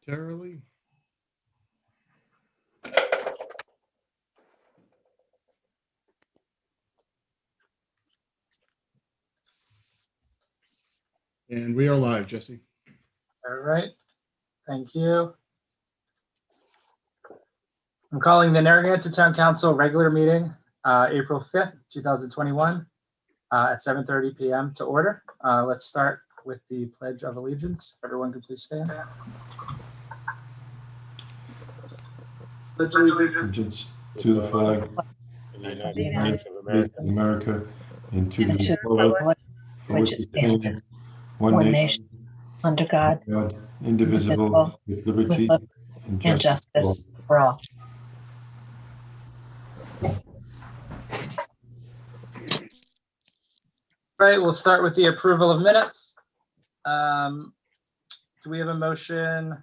Terribly. And we are live, Jesse. All right, thank you. I'm calling the Narragansett Town Council regular meeting, April 5th, 2021, at 7:30 p.m. to order. Let's start with the Pledge of Allegiance. Everyone can please stand. Pledge Allegiance to the flag of the of United States of States of America, America and to and the to the republic republic for which which it it stands, stands, one one nation, under God, God, indivisible, with liberty with and and justice for all. justice for all. All right, we'll start with the approval of minutes. Do we have a motion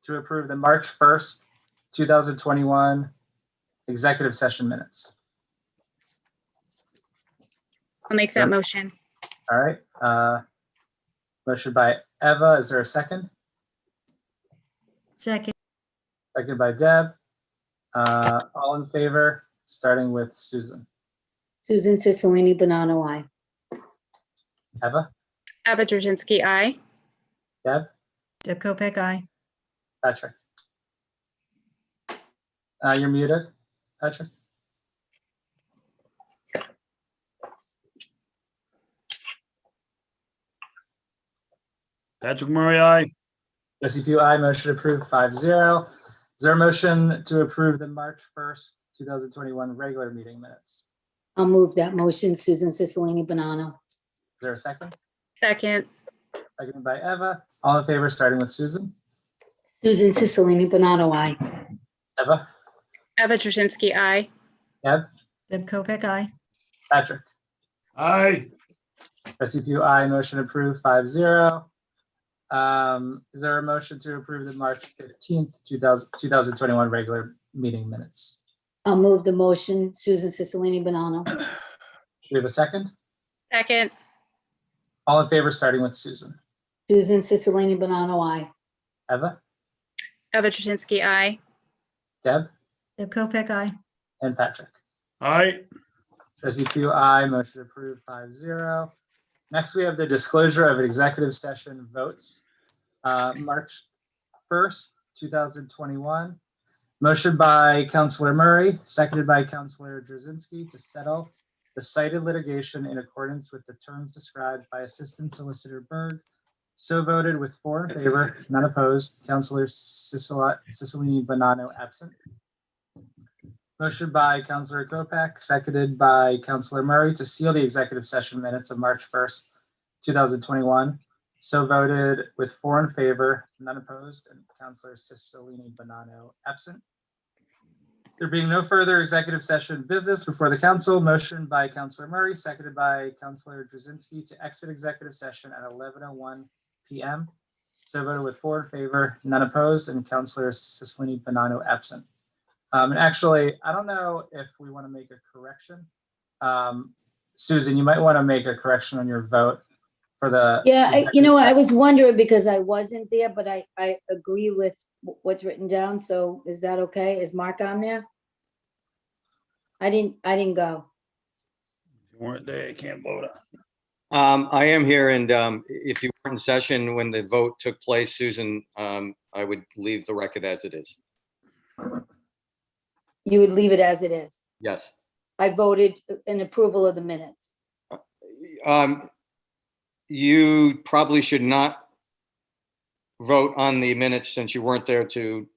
to approve the March 1st, 2021 executive session minutes? I'll make that motion. All right. Motion by Eva. Is there a second? Second. Second by Deb. All in favor, starting with Susan. Susan Cicilline Bonanno, aye. Eva, Eva Drzezinski, aye. Deb, Deb Kopeck, aye. Patrick. You're muted, Patrick. Patrick Murray, aye. Jesse Pugh, aye. Motion approved 5-0. Is there a motion to approve the March 1st, 2021 regular meeting minutes? I'll move that motion, Susan Cicilline Bonanno. Is there a second? Second, Seconded by Eva. All in favor, starting with Susan. Susan Cicilline Bonanno, aye. Eva, Eva Drzezinski, aye. Deb, Deb Kopeck, aye. Patrick. Aye. Jesse Pugh, aye. Motion approved 5-0. Is there a motion to approve the March 15th, 2021 regular meeting minutes? I'll move the motion, Susan Cicilline Bonanno. Do we have a second? Second, All in favor, starting with Susan. Susan Cicilline Bonanno, aye. Eva, Eva Drzezinski, aye. Deb, Deb Kopeck, aye. and Patrick. Aye. Jesse Pugh, aye. Motion approved 5-0. Next, we have the disclosure of executive session votes. March 1st, 2021. Motion by Councilor Murray, seconded by Councilor Drzezinski to settle the cited litigation in accordance with the terms described by Assistant Solicitor Berg. So voted with 4 in favor, none opposed. Councilor Cicilline Bonanno absent. Motion by Councilor Kopeck, seconded by Councilor Murray to seal the executive session minutes of March 1st, 2021. So voted with 4 in favor, none opposed, and Councilor Cicilline Bonanno absent. There being no further executive session business before the council, motion by Councilor Murray, seconded by Councilor Drzezinski to exit executive session at 11:01 p.m. So voted with 4 in favor, none opposed, and Councilor Cicilline Bonanno absent. And actually, I don't know if we want to make a correction. Susan, you might want to make a correction on your vote for the. Yeah, I was wondering because I wasn't there, but I agree with what's written down. So is that okay? Is Mark on there? I didn't go. If you weren't there, you can't vote I am here, and if you weren't in session when the vote took place, Susan, I would leave the record as it is. You would leave it as it is. Yes. I voted in approval of the minutes. You probably should not vote on the minutes since you weren't there to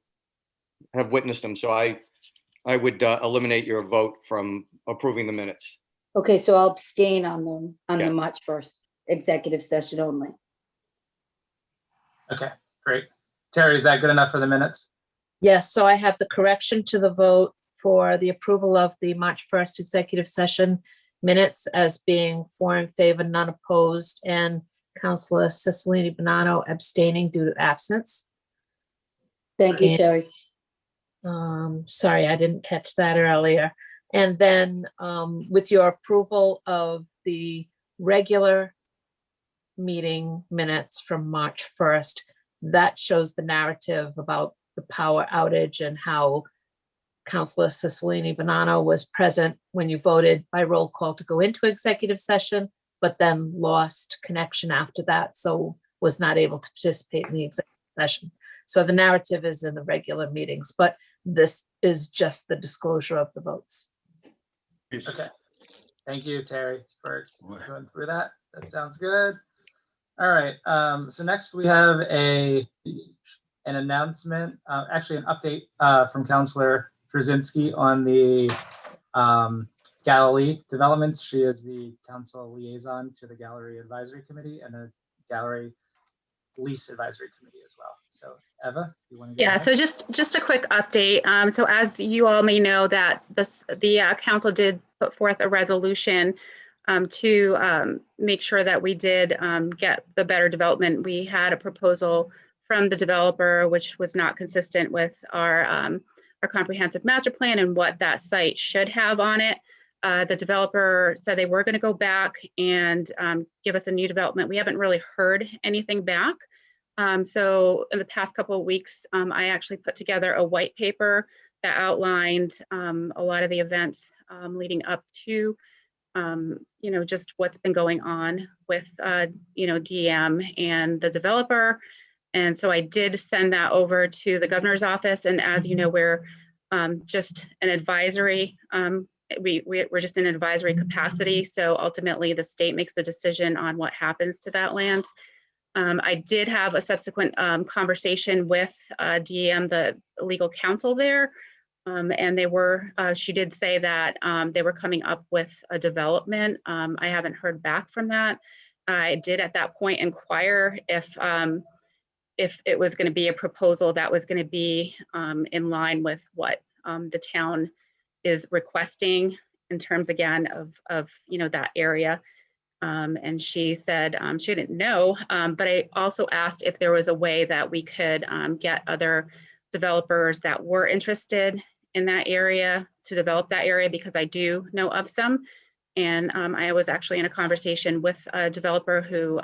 have witnessed them. So I would eliminate your vote from approving the minutes. Okay, so I'll abstain on them on Yeah. the March 1st executive session only. Okay, great. Terry, is that good enough for the minutes? Yes, so I have the correction to the vote for the approval of the March 1st executive session minutes as being 4 in favor, none opposed, and Councilor Cicilline Bonanno abstaining due to absence. Thank you, And- Terry. Sorry, I didn't catch that earlier. And then with your approval of the regular meeting minutes from March 1st. That shows the narrative about the power outage and how Councilor Cicilline Bonanno was present when you voted by roll call to go into executive session, but then lost connection after that, so was not able to participate in the executive session. So the narrative is in the regular meetings, but this is just the disclosure of the votes. Okay. Thank you, Terry, for going through that. That sounds good. All right. So next we have an announcement, actually an update from Councilor Trzynski on the gallery developments. She is the council liaison to the Gallery Advisory Committee and the Gallery Lease Advisory Committee as well. So Eva, you want to go Yeah, ahead? so just a quick update. So as you all may know, that the council did put forth a resolution to make sure that we did get the better development. We had a proposal from the developer, which was not consistent with our comprehensive master plan and what that site should have on it. The developer said they were going to go back and give us a new development. We haven't really heard anything back. So in the past couple of weeks, I actually put together a white paper that outlined a lot of the events leading up to, just what's been going on with, DM and the developer. And so I did send that over to the governor's office. And as you know, we're just an advisory, we're just in an advisory capacity. So ultimately the state makes the decision on what happens to that land. I did have a subsequent conversation with DEM, the legal counsel there, and she did say that they were coming up with a development. I haven't heard back from that. I did at that point inquire if it was going to be a proposal that was going to be in line with what the town is requesting in terms, again, of that area. And she said she didn't know, but I also asked if there was a way that we could get other developers that were interested in that area to develop that area, because I do know of some. And I was actually in a conversation with a developer who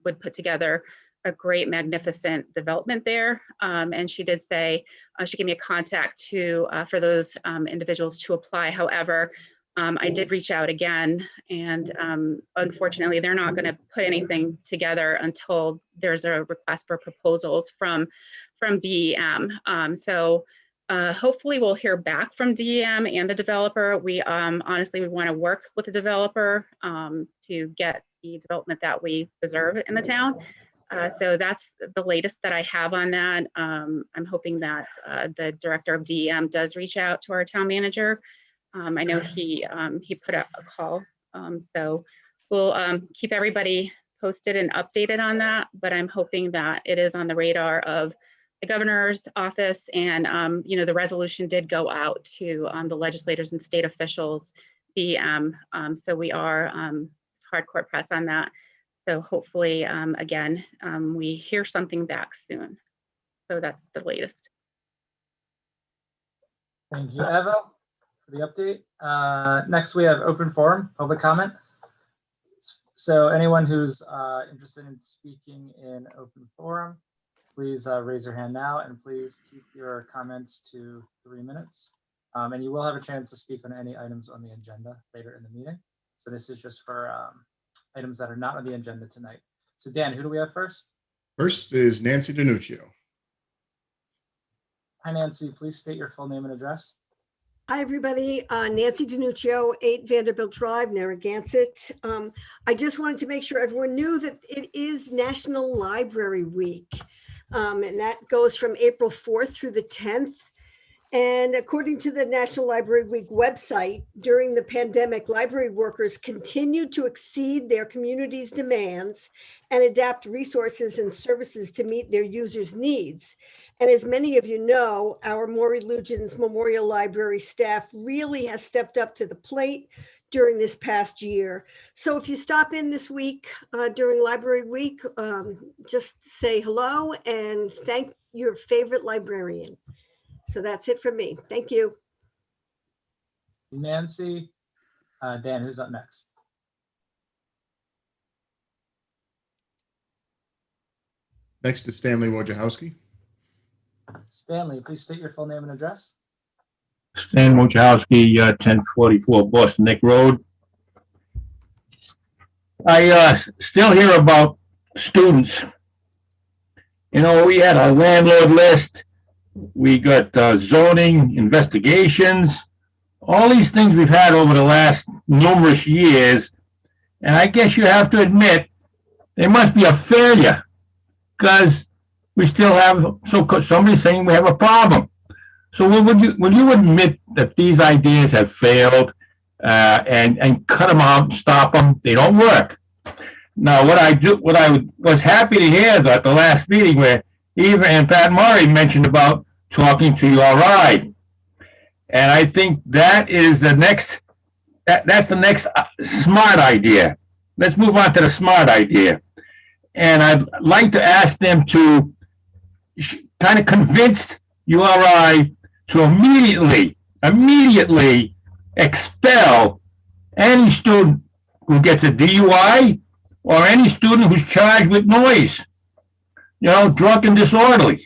would put together a great, magnificent development there. And she did say, she gave me a contact for those individuals to apply. However, I did reach out again, and unfortunately, they're not going to put anything together until there's a request for proposals from DEM. So hopefully we'll hear back from DEM and the developer. We honestly, we want to work with the developer to get the development that we deserve in the town. So that's the latest that I have on that. I'm hoping that the director of DEM does reach out to our town manager. I know he put out a call, so we'll keep everybody posted and updated on that, but I'm hoping that it is on the radar of the governor's office, and the resolution did go out to the legislators and state officials, DM, so we are hardcore press on that. So hopefully, again, we hear something back soon. So that's the latest. Thank you, Eva, for the update. Next, we have open forum, public comment. So anyone who's interested in speaking in open forum, please raise your hand now, and please keep your comments to 3 minutes. And you will have a chance to speak on any items on the agenda later in the meeting. So this is just for items that are not on the agenda tonight. So Dan, who do we have first? First is Nancy DiNuccio. Hi, Nancy. Please state your full name and address. Hi, everybody. Nancy DiNuccio, 8 Vanderbilt Drive, Narragansett. I just wanted to make sure everyone knew that it is National Library Week, and that goes from April 4th through the 10th. And according to the National Library Week website, during the pandemic, library workers continued to exceed their community's demands and adapt resources and services to meet their users' needs. And as many of you know, our Maury Lugens Memorial Library staff really has stepped up to the plate during this past year. So if you stop in this week during Library Week, just say hello and thank your favorite librarian. So that's it for me. Thank you. Nancy. Dan, who's up next? Next is Stanley Wojciechowski. Stanley, please state your full name and address. Stan Wojciechowski, 1044 Boston Neck Road. I still hear about students. You know, we had a landlord list. We got zoning investigations, all these things we've had over the last numerous years. And I guess you have to admit, there must be a failure because we still have, somebody's saying we have a problem. So will you admit that these ideas have failed and cut them out, stop them? They don't work. Now, what I was happy to hear at the last meeting where Eva and Pat Murray mentioned about talking to URI. And I think that is the next, that's the next smart idea. Let's move on to the smart idea. And I'd like to ask them to kind of convince URI to immediately expel any student who gets a DUI or any student who's charged with noise, you know, drunk and disorderly.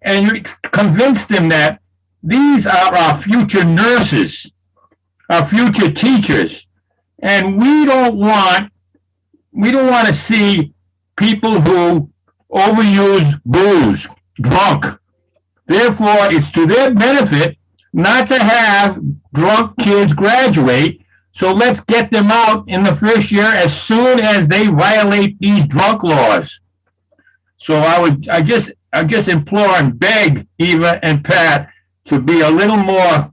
And you convince them that these are our future nurses, our future teachers, and we don't want to see people who overuse booze, drunk. Therefore, it's to their benefit not to have drunk kids graduate. So let's get them out in the first year as soon as they violate these drunk laws. So I just implore and beg Eva and Pat to be a little more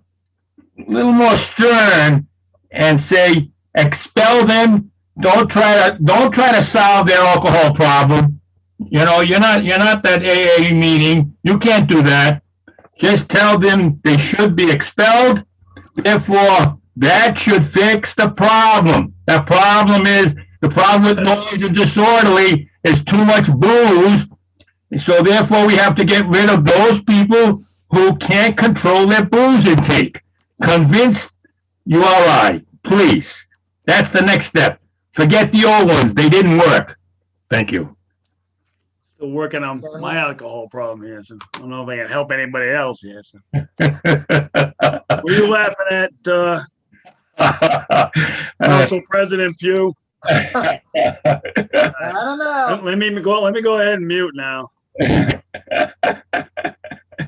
stern and say expel them. Don't try to solve their alcohol problem. You know, you're not that AA meeting. You can't do that. Just tell them they should be expelled. Therefore, that should fix the problem. The problem with noise and disorderly is too much booze. So therefore, we have to get rid of those people who can't control their booze intake. Convince URI, please. That's the next step. Forget the old ones. They didn't work. Thank you. Still working on my alcohol problem here, so I don't know if I can help anybody else here. So. What are you laughing at, Council President Pugh? I don't know. Let me go ahead and mute now.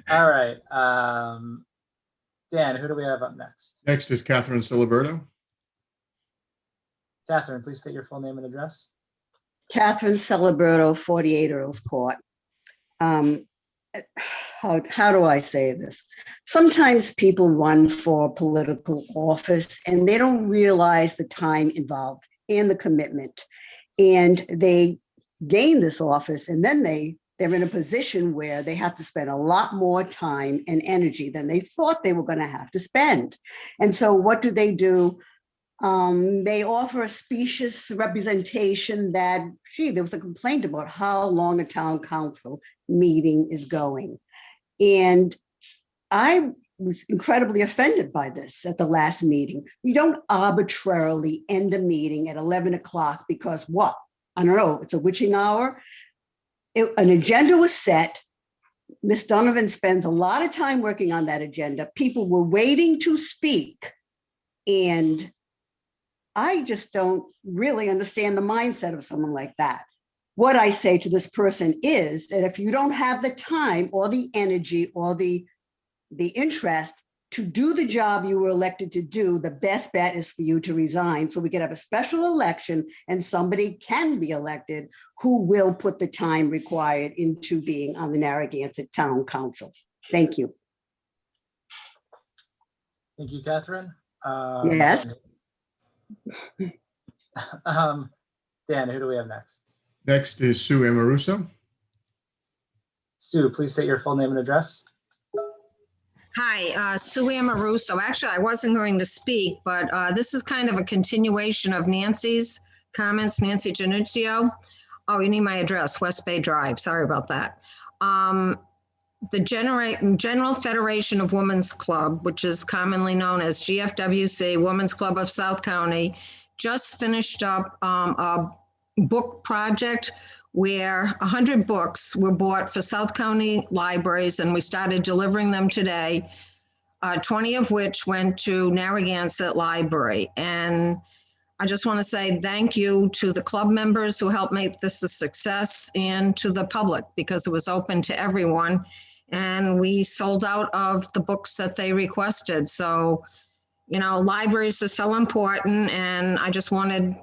All right. Dan, who do we have up next? Next is Catherine Siliberto. Catherine, please state your full name and address. Catherine Celeberto, 48 Earls Court. How do I say this? Sometimes people run for political office and they don't realize the time involved and the commitment. And they gain this office and then they're in a position where they have to spend a lot more time and energy than they thought they were going to have to spend. And so what do? They offer a specious representation that, there was a complaint about how long a town council meeting is going. And I was incredibly offended by this at the last meeting. We don't arbitrarily end a meeting at 11 o'clock because what? I don't know, it's a witching hour. An agenda was set. Ms. Donovan spends a lot of time working on that agenda. People were waiting to speak. And I just don't really understand the mindset of someone like that. What I say to this person is that if you don't have the time or the energy or the interest to do the job you were elected to do, the best bet is for you to resign so we can have a special election and somebody can be elected who will put the time required into being on the Narragansett Town Council. Thank you. Thank you, Catherine. Yes. Dan, who do we have next? Next is Sue Amoruso. Sue, please state your full name and address. Hi, Sue Amoruso. Actually, I wasn't going to speak, but this is kind of a continuation of Nancy's comments, Nancy Januccio. Oh, you need my address, West Bay Drive. Sorry about that. The General Federation of Women's Club, which is commonly known as GFWC, Women's Club of South County, just finished up a book project where 100 books were bought for South County libraries, and we started delivering them today. 20 of which went to Narragansett Library. And I just want to say thank you to the club members who helped make this a success, and to the public, because it was open to everyone. And we sold out of the books that they requested. So, you know, libraries are so important, and I just wanted,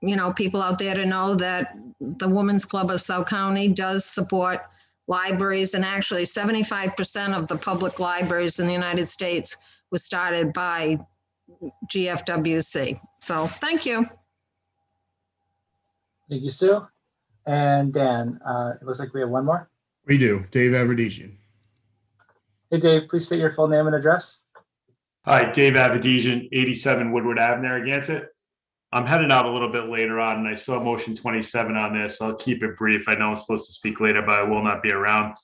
you know, people out there to know that the Women's Club of South County does support libraries, and actually 75% of the public libraries in the United States was started by GFWC. So thank you. Thank you, Sue. And Dan, it looks like we have one more. We do. Dave Avedisian. Hey, Dave, please state your full name and address. Hi, Dave Avedisian, 87 Woodward Ave, Narragansett. I'm heading out a little bit later on, and I saw motion 27 on this. I'll keep it brief. I know I'm supposed to speak later, but I will not be around.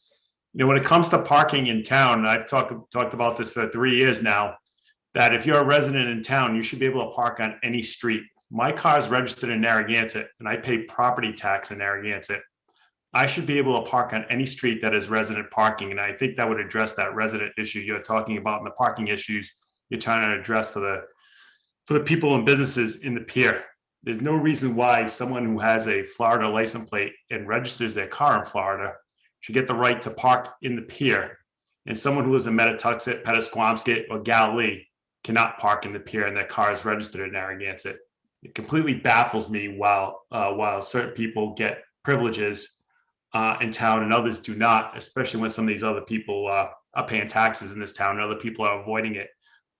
You know, when it comes to parking in town, and I've talked about this for 3 years now, that if you're a resident in town, you should be able to park on any street. My car is registered in Narragansett, and I pay property tax in Narragansett. I should be able to park on any street that is resident parking, and I think that would address that resident issue you're talking about, and the parking issues you're trying to address for the people and businesses in the pier. There's no reason why someone who has a Florida license plate and registers their car in Florida should get the right to park in the pier, and someone who lives in Metatuxet, Petasquamsket, or Galilee cannot park in the pier and their car is registered in Narragansett. It completely baffles me while certain people get privileges in town and others do not, especially when some of these other people are paying taxes in this town and other people are avoiding it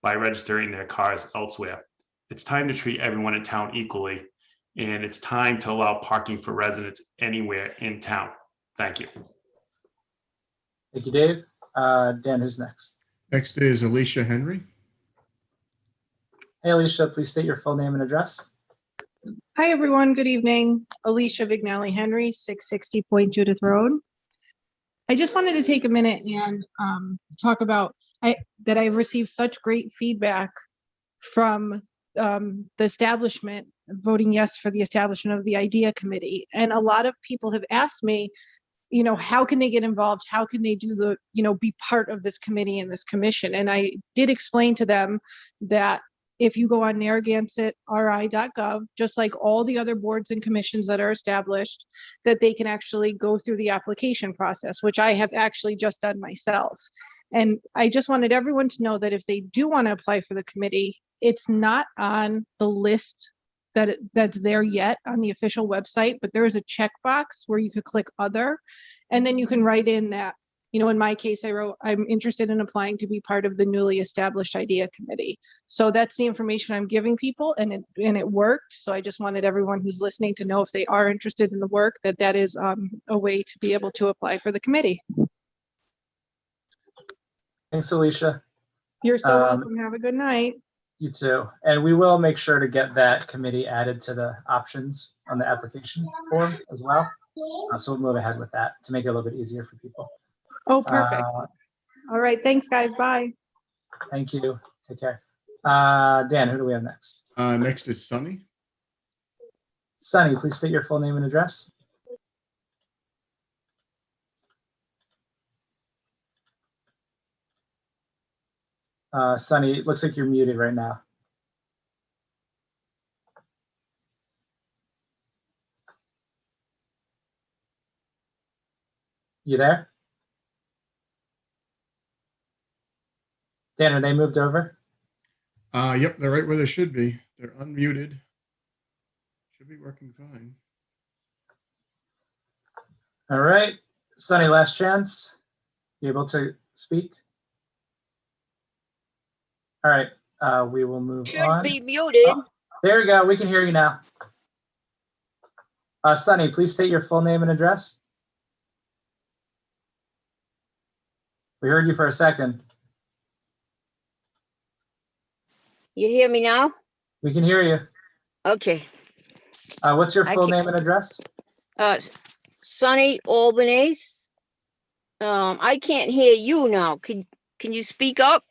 by registering their cars elsewhere. It's time to treat everyone in town equally, and it's time to allow parking for residents anywhere in town. Thank you. Thank you, Dave. Dan, who's next? Next is Alicia Henry. Hey, Alicia, please state your full name and address. Hi, everyone. Good evening. Alicia Vignali Henry, 660 Point Judith Road. I just wanted to take a minute and talk about that I've received such great feedback from the establishment voting yes for the establishment of the IDEA committee. And a lot of people have asked me, you know, how can they get involved? How can they do the, you know, be part of this committee and this commission? And I did explain to them that if you go on narragansettri.gov, just like all the other boards and commissions that are established, that they can actually go through the application process, which I have actually just done myself. And I just wanted everyone to know that if they do want to apply for the committee, it's not on the list that's there yet on the official website, but there is a checkbox where you could click other, and then you can write in that, you know, in my case, I wrote, I'm interested in applying to be part of the newly established IDEA committee. So that's the information I'm giving people, and it worked. So I just wanted everyone who's listening to know if they are interested in the work, that is a way to be able to apply for the committee. Thanks, Alicia. You're so welcome. Have a good night. You too. And we will make sure to get that committee added to the options on the application form as well. So we'll move ahead with that to make it a little bit easier for people. Oh, perfect. All right. Thanks, guys. Bye. Thank you. Take care. Dan, who do we have next? Next is Sunny. Sunny, please state your full name and address. Sunny, it looks like you're muted right now. You there? Dan, are they moved over? Yep, they're right where they should be. They're unmuted. Should be working fine. All right, Sunny, last chance. You able to speak? All right, we will move on. Should be muted. Oh, there we go. We can hear you now. Sunny, please state your full name and address. We heard you for a second. You hear me now? We can hear you. Okay. What's your full name and address? Sunny Albanese. I can't hear you now. Can you speak up?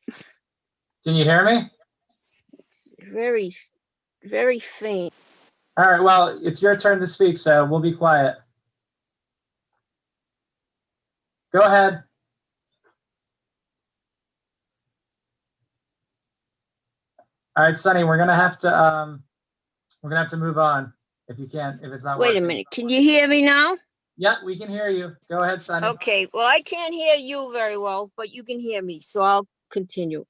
Can you hear me? It's very, very faint. All right, well, it's your turn to speak, so we'll be quiet. Go ahead. All right, Sonny, we're gonna have to move on if you can't, if it's not Wait a working. minute. Can you hear me now? Yeah, we can hear you. Go ahead, Sonny. Okay, well, I can't hear you very well, but you can hear me, so I'll continue.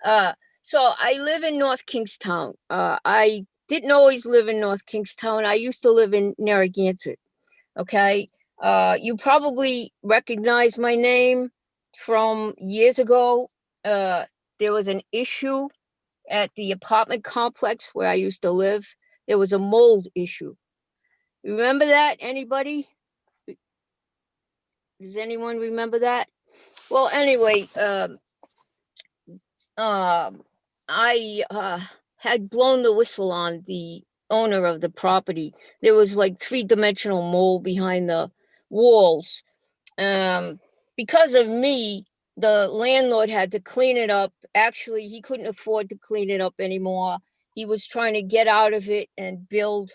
So I live in North Kingstown. I didn't always live in North Kingstown. I used to live in Narragansett. Okay. You probably recognize my name from years ago. There was an issue at the apartment complex where I used to live. There was a mold issue. Remember that? Anybody? Does anyone remember that? Well, anyway, I had blown the whistle on the owner of the property. There was like 3-dimensional mold behind the walls. Because of me, the landlord had to clean it up. Actually, he couldn't afford to clean it up anymore. He was trying to get out of it and build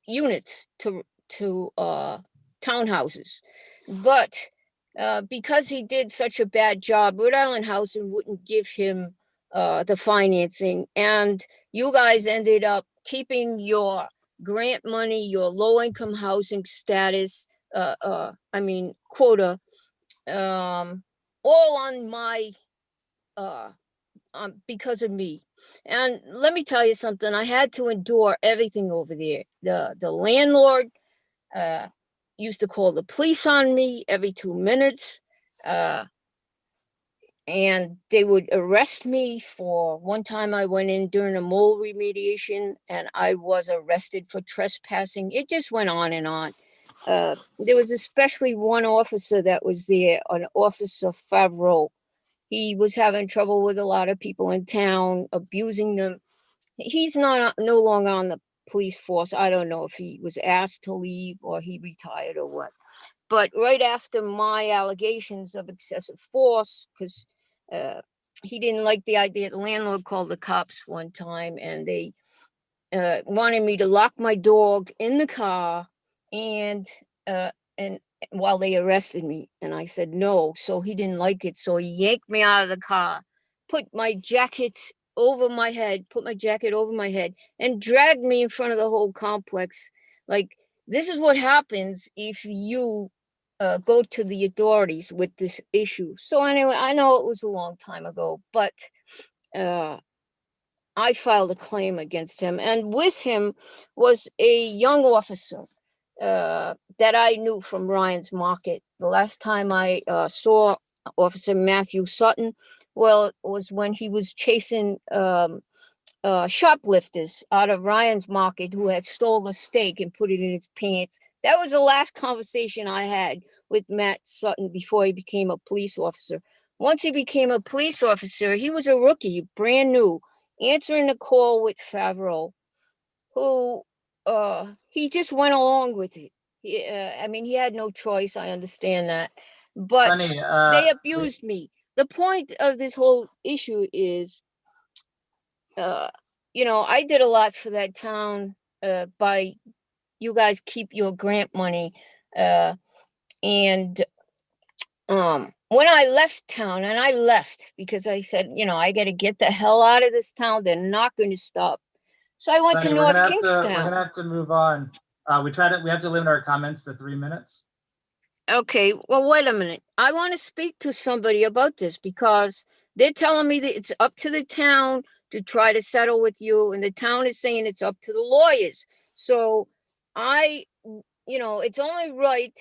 units to townhouses. But because he did such a bad job, Rhode Island Housing wouldn't give him the financing, and you guys ended up keeping your grant money, your low-income housing status, quota, all on my because of me. And let me tell you something, I had to endure everything over there. The landlord used to call the police on me every 2 minutes. And they would arrest me for one time. I went in during a mold remediation and I was arrested for trespassing. It just went on and on. There was especially one officer that was there, an Officer Favreau. He was having trouble with a lot of people in town, abusing them. He's no longer on the police force. I don't know if he was asked to leave or he retired or what. But right after my allegations of excessive force, because he didn't like the idea, the landlord called the cops one time and they wanted me to lock my dog in the car and while they arrested me, and I said no. So he didn't like it, so he yanked me out of the car, put my jacket over my head, and dragged me in front of the whole complex. Like, this is what happens if you go to the authorities with this issue. So anyway, I know it was a long time ago, but I filed a claim against him, and with him was a young officer that I knew from Ryan's Market. The last time I saw Officer Matthew Sutton, well, it was when he was chasing shoplifters out of Ryan's Market who had stole a steak and put it in his pants. That was the last conversation I had with Matt Sutton before he became a police officer. Once he became a police officer, he was a rookie, brand new, answering the call with Favreau, who he just went along with it. He had no choice. I understand that, but Sonny, they abused me. The point of this whole issue is, I did a lot for that town by you guys keep your grant money, and when I left town, and I left because I said, I got to get the hell out of this town. They're not going to stop. So I went Sonny, to North we're Kingstown. gonna have to move on. We have to limit our comments to 3 minutes. Okay, well, wait a minute. I want to speak to somebody about this because they're telling me that it's up to the town to try to settle with you, and the town is saying it's up to the lawyers. So it's only right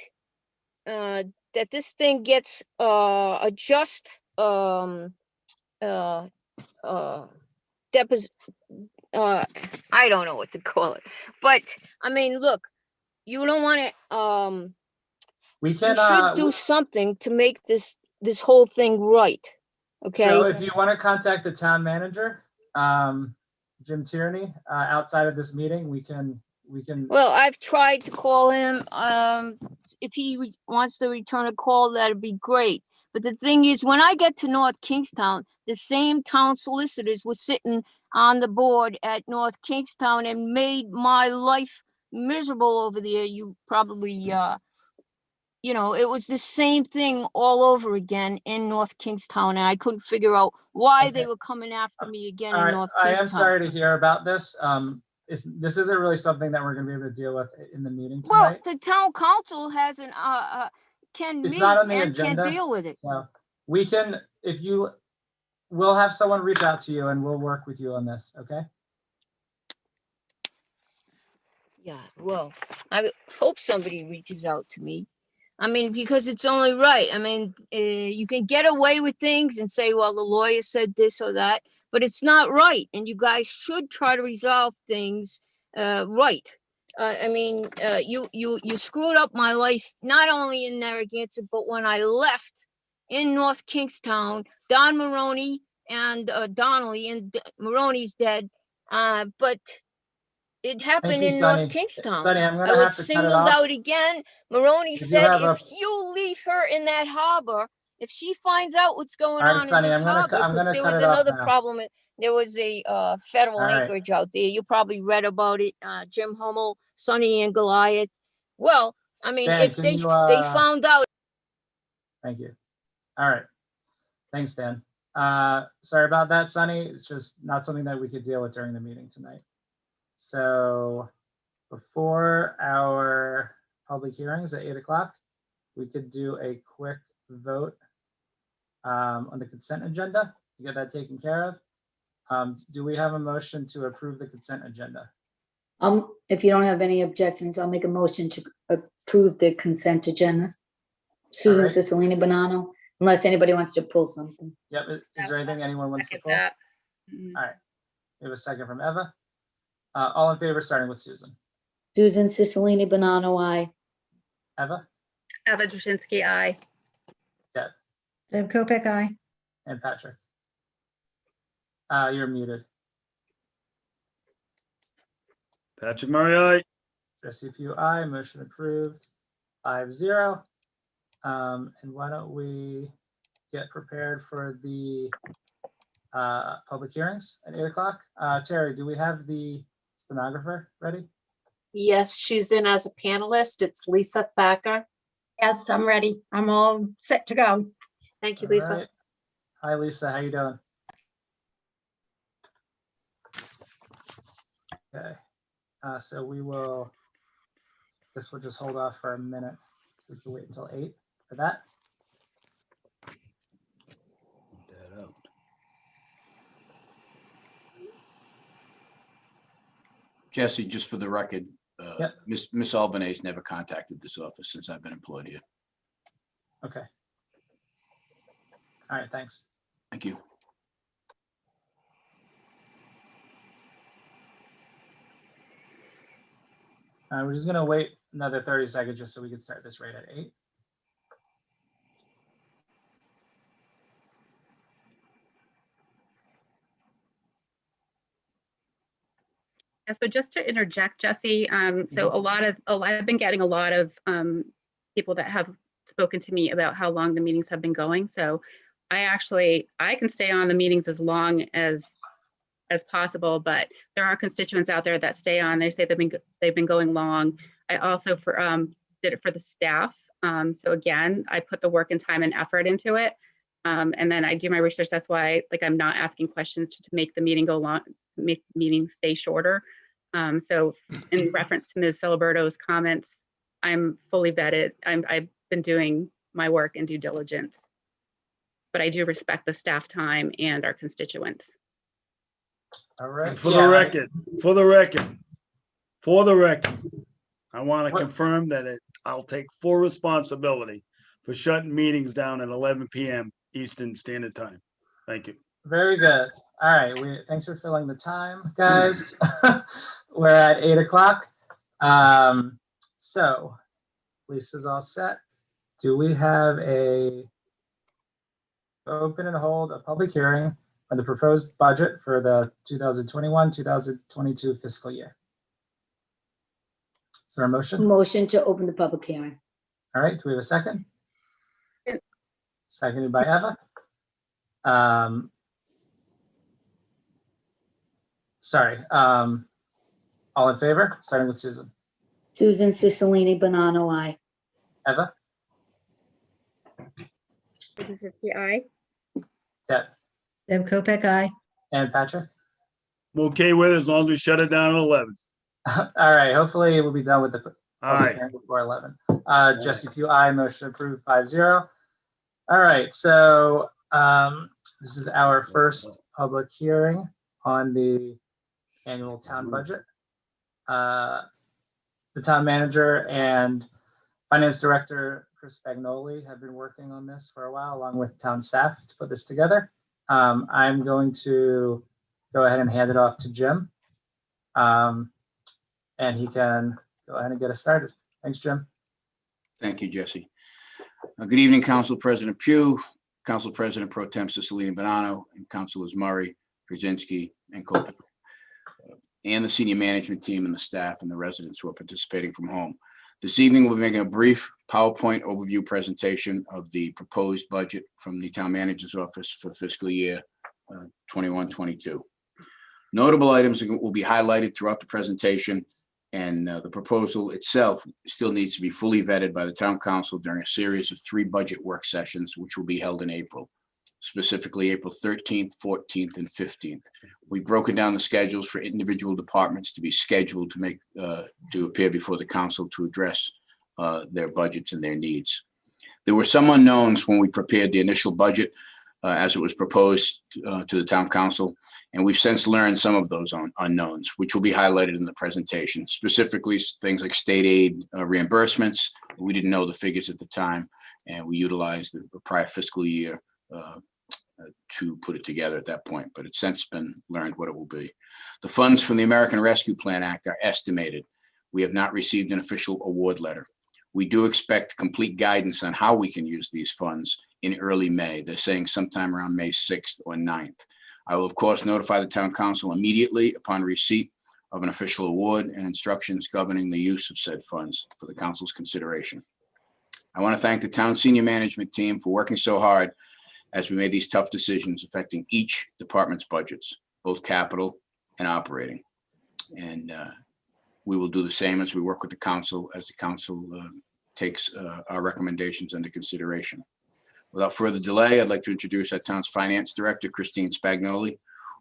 that this thing gets a just I don't know what to call it, but I mean, look, you don't want to We can you should do something to make this whole thing right. Okay. So if you want to contact the town manager, Jim Tierney, outside of this meeting, we can. Well, I've tried to call him. If he wants to return a call, that'd be great. But the thing is, when I get to North Kingstown, the same town solicitors were sitting on the board at North Kingstown and made my life miserable over there. You probably, you know, it was the same thing all over again in North Kingstown, and I couldn't figure out why they Okay. were coming after me again All in right, North I am Kingstown. sorry to hear about this. This isn't really something that we're gonna be able to deal with in the meeting Well, tonight. the town council has an, can It's meet not on the and can agenda. deal with it. So we can, we'll have someone reach out to you and we'll work with you on this, okay? Yeah, well, I hope somebody reaches out to me. I mean, because it's only right. I mean, you can get away with things and say, well, the lawyer said this or that, but it's not right. And you guys should try to resolve things right. I mean, you screwed up my life, not only in Narragansett, but when I left in North Kingstown, Don Maroney and Donnelly, and Maroney's dead. But it Thank happened you, in North Sonny. Kingstown. Sonny, I'm I gonna was have to cut it singled off. out again. Maroney We do said, have a, if you leave her in that harbor, if she finds out what's going all right, on in Sonny, this I'm harbor, gonna because there cut was it off another now. problem. There was a federal All right. anchorage out there. You probably read about it. Jim Hummel, Sonny and Goliath. Well, I mean, Dan, if can they you, found out. thank you. All right. Thanks, Dan. Sorry about that, Sonny. It's just not something that we could deal with during the meeting tonight. So before our public hearings at 8 o'clock, we could do a quick vote on the consent agenda to get that taken care of. Do we have a motion to approve the consent agenda? If you don't have any objections, I'll make a motion to approve the consent agenda. Susan right. Cicilline Bonanno, unless anybody wants to pull something. Yep. Is there anything anyone wants to Second pull? All that. right. We have a second from Eva. All in favor, starting with Susan. Susan Cicilline Bonanno, aye. Eva, Eva Jasinski, aye. Deb, Deb Kopic, aye. and Patrick. You're muted. Patrick Murray, aye. Jesse Pugh, aye. Motion approved. 5-0. And why don't we get prepared for the public hearings at 8 o'clock? Terry, do we have the stenographer ready? Yes, she's in as a panelist. It's Lisa Thacker. Yes, I'm ready. I'm all set to go. Thank you, All Lisa. right. Hi, Lisa. How you doing? Okay. So this will just hold off for a minute. We can wait until 8 for that. Jesse, just for the record, Yep. Miss Albanese never contacted this office since I've been employed here. Okay. All right, thanks. Thank you. We're just gonna wait another 30 seconds just so we can start this right at 8. Yeah, so just to interject, Jesse, so I've been getting a lot of people that have spoken to me about how long the meetings have been going. So I can stay on the meetings as long as possible, but there are constituents out there that stay on. They say they've been going long. I also did it for the staff. So again, I put the work and time and effort into it. And then I do my research. That's why I'm not asking questions to make the meeting go long, make the meeting stay shorter. So in reference to Ms. Celeberto's comments, I'm fully vetted. I've been doing my work and due diligence, but I do respect the staff time and our constituents. All right. For the record, I want to What? confirm that I'll take full responsibility for shutting meetings down at 11 p.m. Eastern Standard Time. Thank you. Very good. All right. Thanks for filling the time, guys. We're at 8 o'clock. So Lisa's all set. Do we have a open and hold a public hearing on the proposed budget for the 2021-2022 fiscal year? Is there a motion? Motion to open the public hearing. All right. Do we have a second? Seconded by Eva. sorry, all in favor, starting with Susan. Susan Cicilline Bonanno, aye. Eva, Susan Sioski, aye. Deb, Deb Kopek, aye. and Patrick. I'm okay with it as long as we shut it down at 11. All right, hopefully we'll be done with the All public right. hearing before 11. Jesse Pugh, aye, motion approved 5-0. All right, so this is our first public hearing on the annual town budget. The town manager and finance director, Chris Spagnoli, have been working on this for a while, along with town staff, to put this together. I'm going to go ahead and hand it off to Jim. And he can go ahead and get us started. Thanks, Jim. Thank you, Jesse. Good evening, Council President Pugh, Council President Pro Tem Cicilline Bonanno, and Councilors Murray, Krasinski, and Kopek, and the senior management team and the staff and the residents who are participating from home. This evening, we'll be making a brief PowerPoint overview presentation of the proposed budget from the Town Manager's Office for fiscal year 21-22. Notable items will be highlighted throughout the presentation, and the proposal itself still needs to be fully vetted by the Town Council during a series of 3 budget work sessions, which will be held in April, specifically April 13th, 14th, and 15th. We've broken down the schedules for individual departments to be scheduled to make to appear before the council to address their budgets and their needs. There were some unknowns when we prepared the initial budget as it was proposed to the Town Council, and we've since learned some of those unknowns, which will be highlighted in the presentation, specifically things like state aid reimbursements. We didn't know the figures at the time, and we utilized the prior fiscal year to put it together at that point, but it's since been learned what it will be. The funds from the American Rescue Plan Act are estimated. We have not received an official award letter. We do expect complete guidance on how we can use these funds in early May. They're saying sometime around May 6th or 9th. I will, of course, notify the Town Council immediately upon receipt of an official award and instructions governing the use of said funds for the council's consideration. I want to thank the town senior management team for working so hard as we made these tough decisions affecting each department's budgets, both capital and operating. And we will do the same as we work with the council as the council takes our recommendations under consideration. Without further delay, I'd like to introduce our town's finance director, Christine Spagnoli,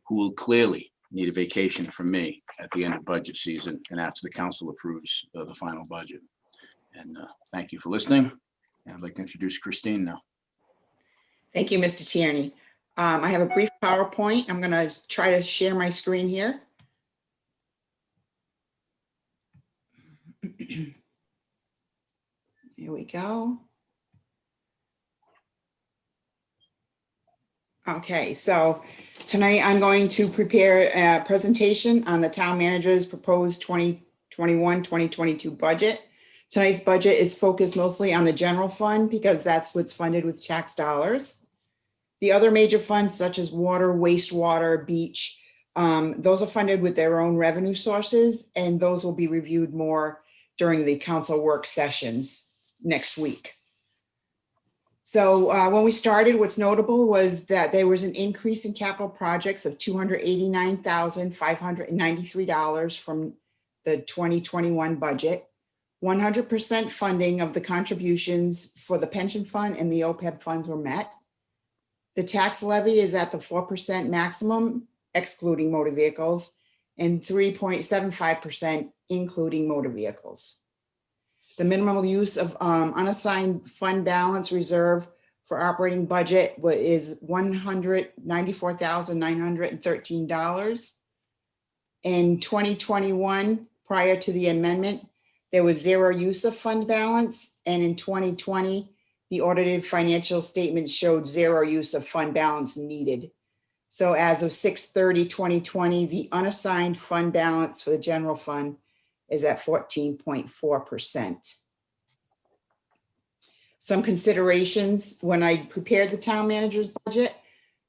who will clearly need a vacation from me at the end of budget season and after the council approves the final budget. And thank you for listening. And I'd like to introduce Christine now. Thank you, Mr. Tierney. I have a brief PowerPoint. I'm going to try to share my screen here. Here we go. Okay, so tonight I'm going to prepare a presentation on the town manager's proposed 2021-2022 budget. Tonight's budget is focused mostly on the general fund because that's what's funded with tax dollars. The other major funds such as water, wastewater, beach, those are funded with their own revenue sources, and those will be reviewed more during the council work sessions next week. So when we started, what's notable was that there was an increase in capital projects of $289,593 from the 2021 budget. 100% funding of the contributions for the pension fund and the OPEB funds were met. The tax levy is at the 4% maximum, excluding motor vehicles, and 3.75% including motor vehicles. The minimum use of unassigned fund balance reserve for operating budget is $194,913. In 2021, prior to the amendment, there was zero use of fund balance. And in 2020, the audited financial statement showed zero use of fund balance needed. So as of 6/30/2020, the unassigned fund balance for the general fund is at 14.4%. Some considerations when I prepared the town manager's budget,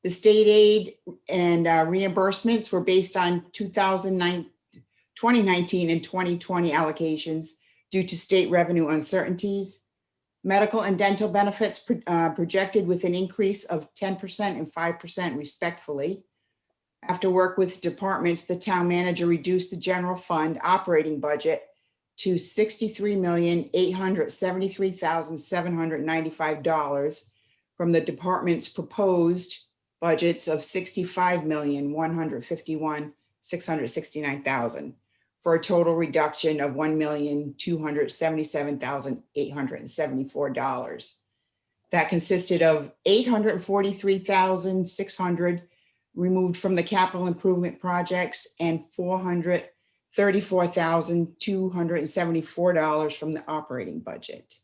the state aid and reimbursements were based on 2019 and 2020 allocations due to state revenue uncertainties. Medical and dental benefits projected with an increase of 10% and 5% respectively. After work with departments, the town manager reduced the general fund operating budget to $63,873,795 from the department's proposed budgets of $65,151,669,000 for a total reduction of $1,277,874. That consisted of $843,600 removed from the capital improvement projects and $434,274 from the operating budget.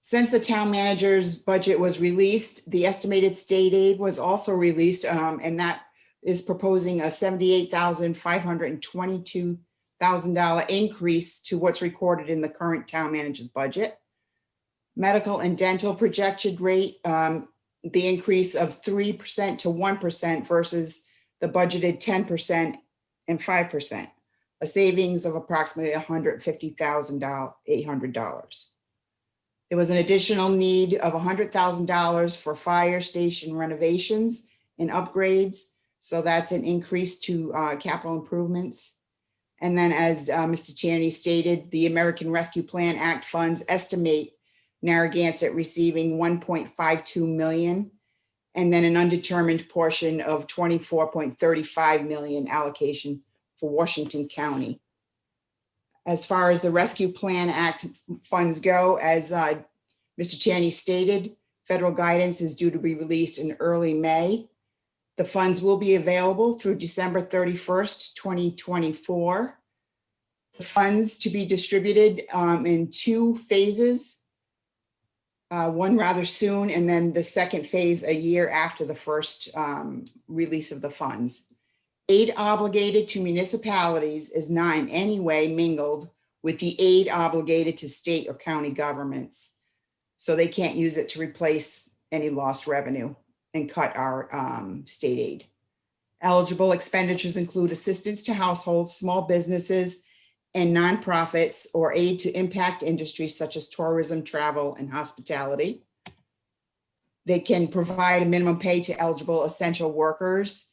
Since the town manager's budget was released, the estimated state aid was also released, and that is proposing a $78,522,000 increase to what's recorded in the current town manager's budget. Medical and dental projected rate, the increase of 3% to 1% versus the budgeted 10% and 5%, a savings of approximately $150,800. There was an additional need of $100,000 for fire station renovations and upgrades. So that's an increase to capital improvements. And then as Mr. Tierney stated, the American Rescue Plan Act funds estimate Narragansett receiving $1.52 million, and then an undetermined portion of $24.35 million allocation for Washington County. As far as the Rescue Plan Act funds go, as Mr. Tierney stated, federal guidance is due to be released in early May. The funds will be available through December 31st, 2024. The funds to be distributed in 2 phases, one rather soon, and then the second phase a year after the first release of the funds. Aid obligated to municipalities is not in any way mingled with the aid obligated to state or county governments. So they can't use it to replace any lost revenue and cut our state aid. Eligible expenditures include assistance to households, small businesses, and nonprofits, or aid to impact industries such as tourism, travel, and hospitality. They can provide a minimum pay to eligible essential workers.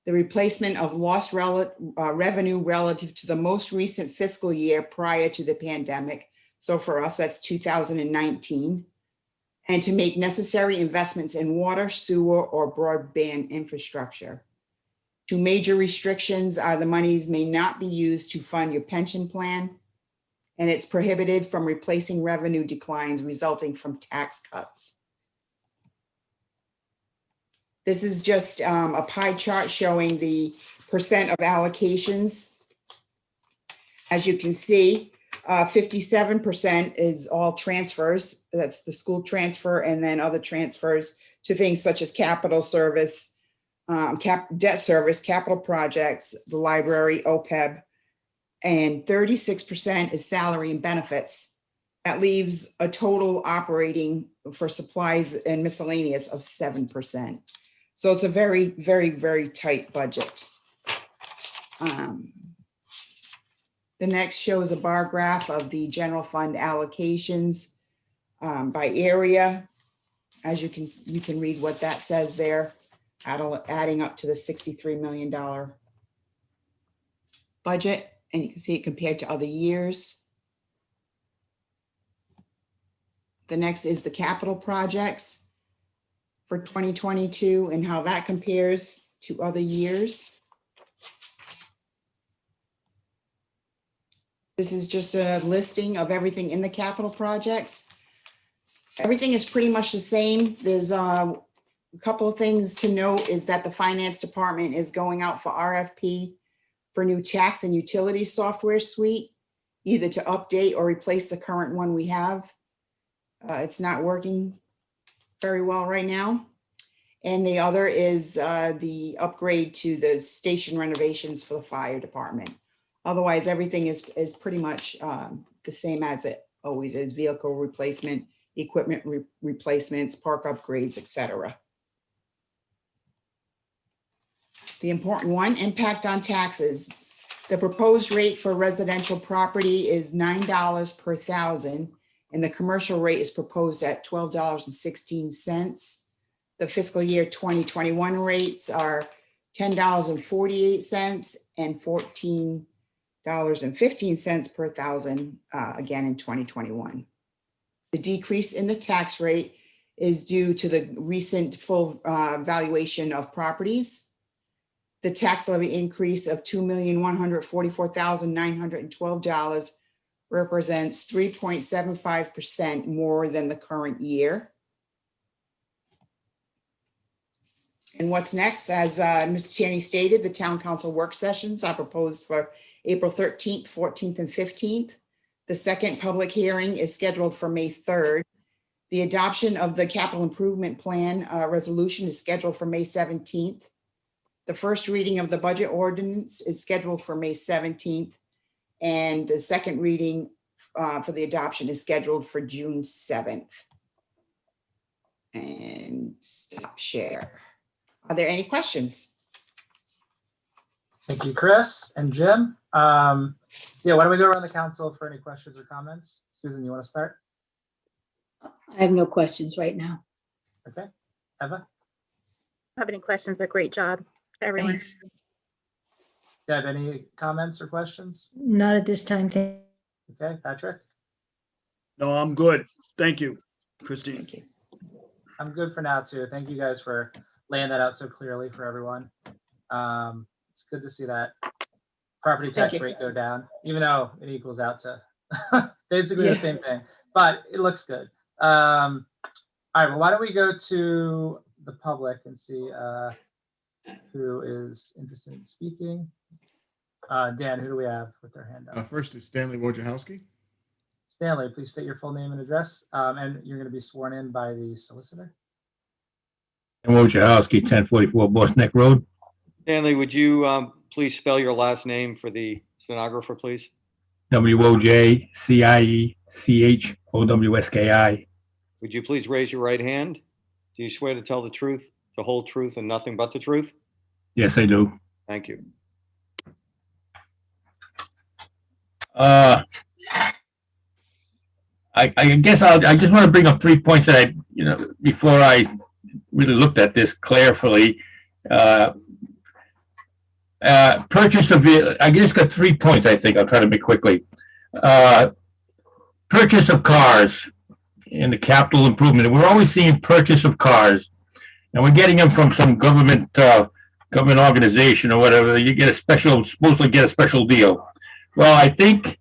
The replacement of lost revenue relative to the most recent fiscal year prior to the pandemic. So for us, that's 2019. And to make necessary investments in water, sewer, or broadband infrastructure. 2 major restrictions are the monies may not be used to fund your pension plan, and it's prohibited from replacing revenue declines resulting from tax cuts. This is just a pie chart showing the percent of allocations. As you can see, 57% is all transfers. That's the school transfer, and then other transfers to things such as capital service, debt service, capital projects, the library, OPEB, and 36% is salary and benefits. That leaves a total operating for supplies and miscellaneous of 7%. So it's a very, very, very tight budget. The next shows a bar graph of the general fund allocations by area. As you can read what that says there, adding up to the $63 million budget, and you can see it compared to other years. The next is the capital projects for 2022 and how that compares to other years. This is just a listing of everything in the capital projects. Everything is pretty much the same. There's a couple of things to note is that the finance department is going out for RFP for new tax and utility software suite, either to update or replace the current one we have. It's not working very well right now. And the other is the upgrade to the station renovations for the fire department. Otherwise, everything is pretty much the same as it always is: vehicle replacement, equipment replacements, park upgrades, etc. The important one, impact on taxes. The proposed rate for residential property is $9 per thousand, and the commercial rate is proposed at $12.16. The fiscal year 2021 rates are $10.48 and $14.15 per thousand, again in 2021. The decrease in the tax rate is due to the recent full valuation of properties. The tax levy increase of $2,144,912 represents 3.75% more than the current year. And what's next? As Ms. Tierney stated, the town council work sessions are proposed for April 13th, 14th, and 15th. The second public hearing is scheduled for May 3rd. The adoption of the capital improvement plan resolution is scheduled for May 17th. The first reading of the budget ordinance is scheduled for May 17th. And the second reading for the adoption is scheduled for June 7th. And stop share. Are there any questions? Thank you, Chris and Jim. Yeah, why don't we go around the council for any questions or comments? Susan, you want to start? I have no questions right now. Okay. Eva? Don't have any questions, but great job, everyone. Thanks. Deb, any comments or questions? Not at this time. Thank Okay, Patrick? No, I'm good. Thank you, Christine. Thank you. I'm good for now too. Thank you guys for laying that out so clearly for everyone. It's good to see that property tax rate go down, even though it equals out to basically the same thing, but it looks good. All right, well, why don't we go to the public and see who is interested in speaking? Dan, who do we have with their hand up? First is Stanley Wojciechowski. Stanley, please state your full name and address, and you're going to be sworn in by the solicitor. Wojciechowski, 1044 Boss Neck Road. Stanley, would you please spell your last name for the stenographer, please? Wojciechowski. Would you please raise your right hand? Do you swear to tell the truth, the whole truth, and nothing but the truth? Yes, I do. Thank you. I guess I just want to bring up 3 points that before I really looked at this carefully. Purchase of it, I just got 3 points. I think I'll try to make quickly. Purchase of cars in the capital improvement. We're always seeing purchase of cars, and we're getting them from some government organization or whatever. You get supposedly get a special deal. Well, I think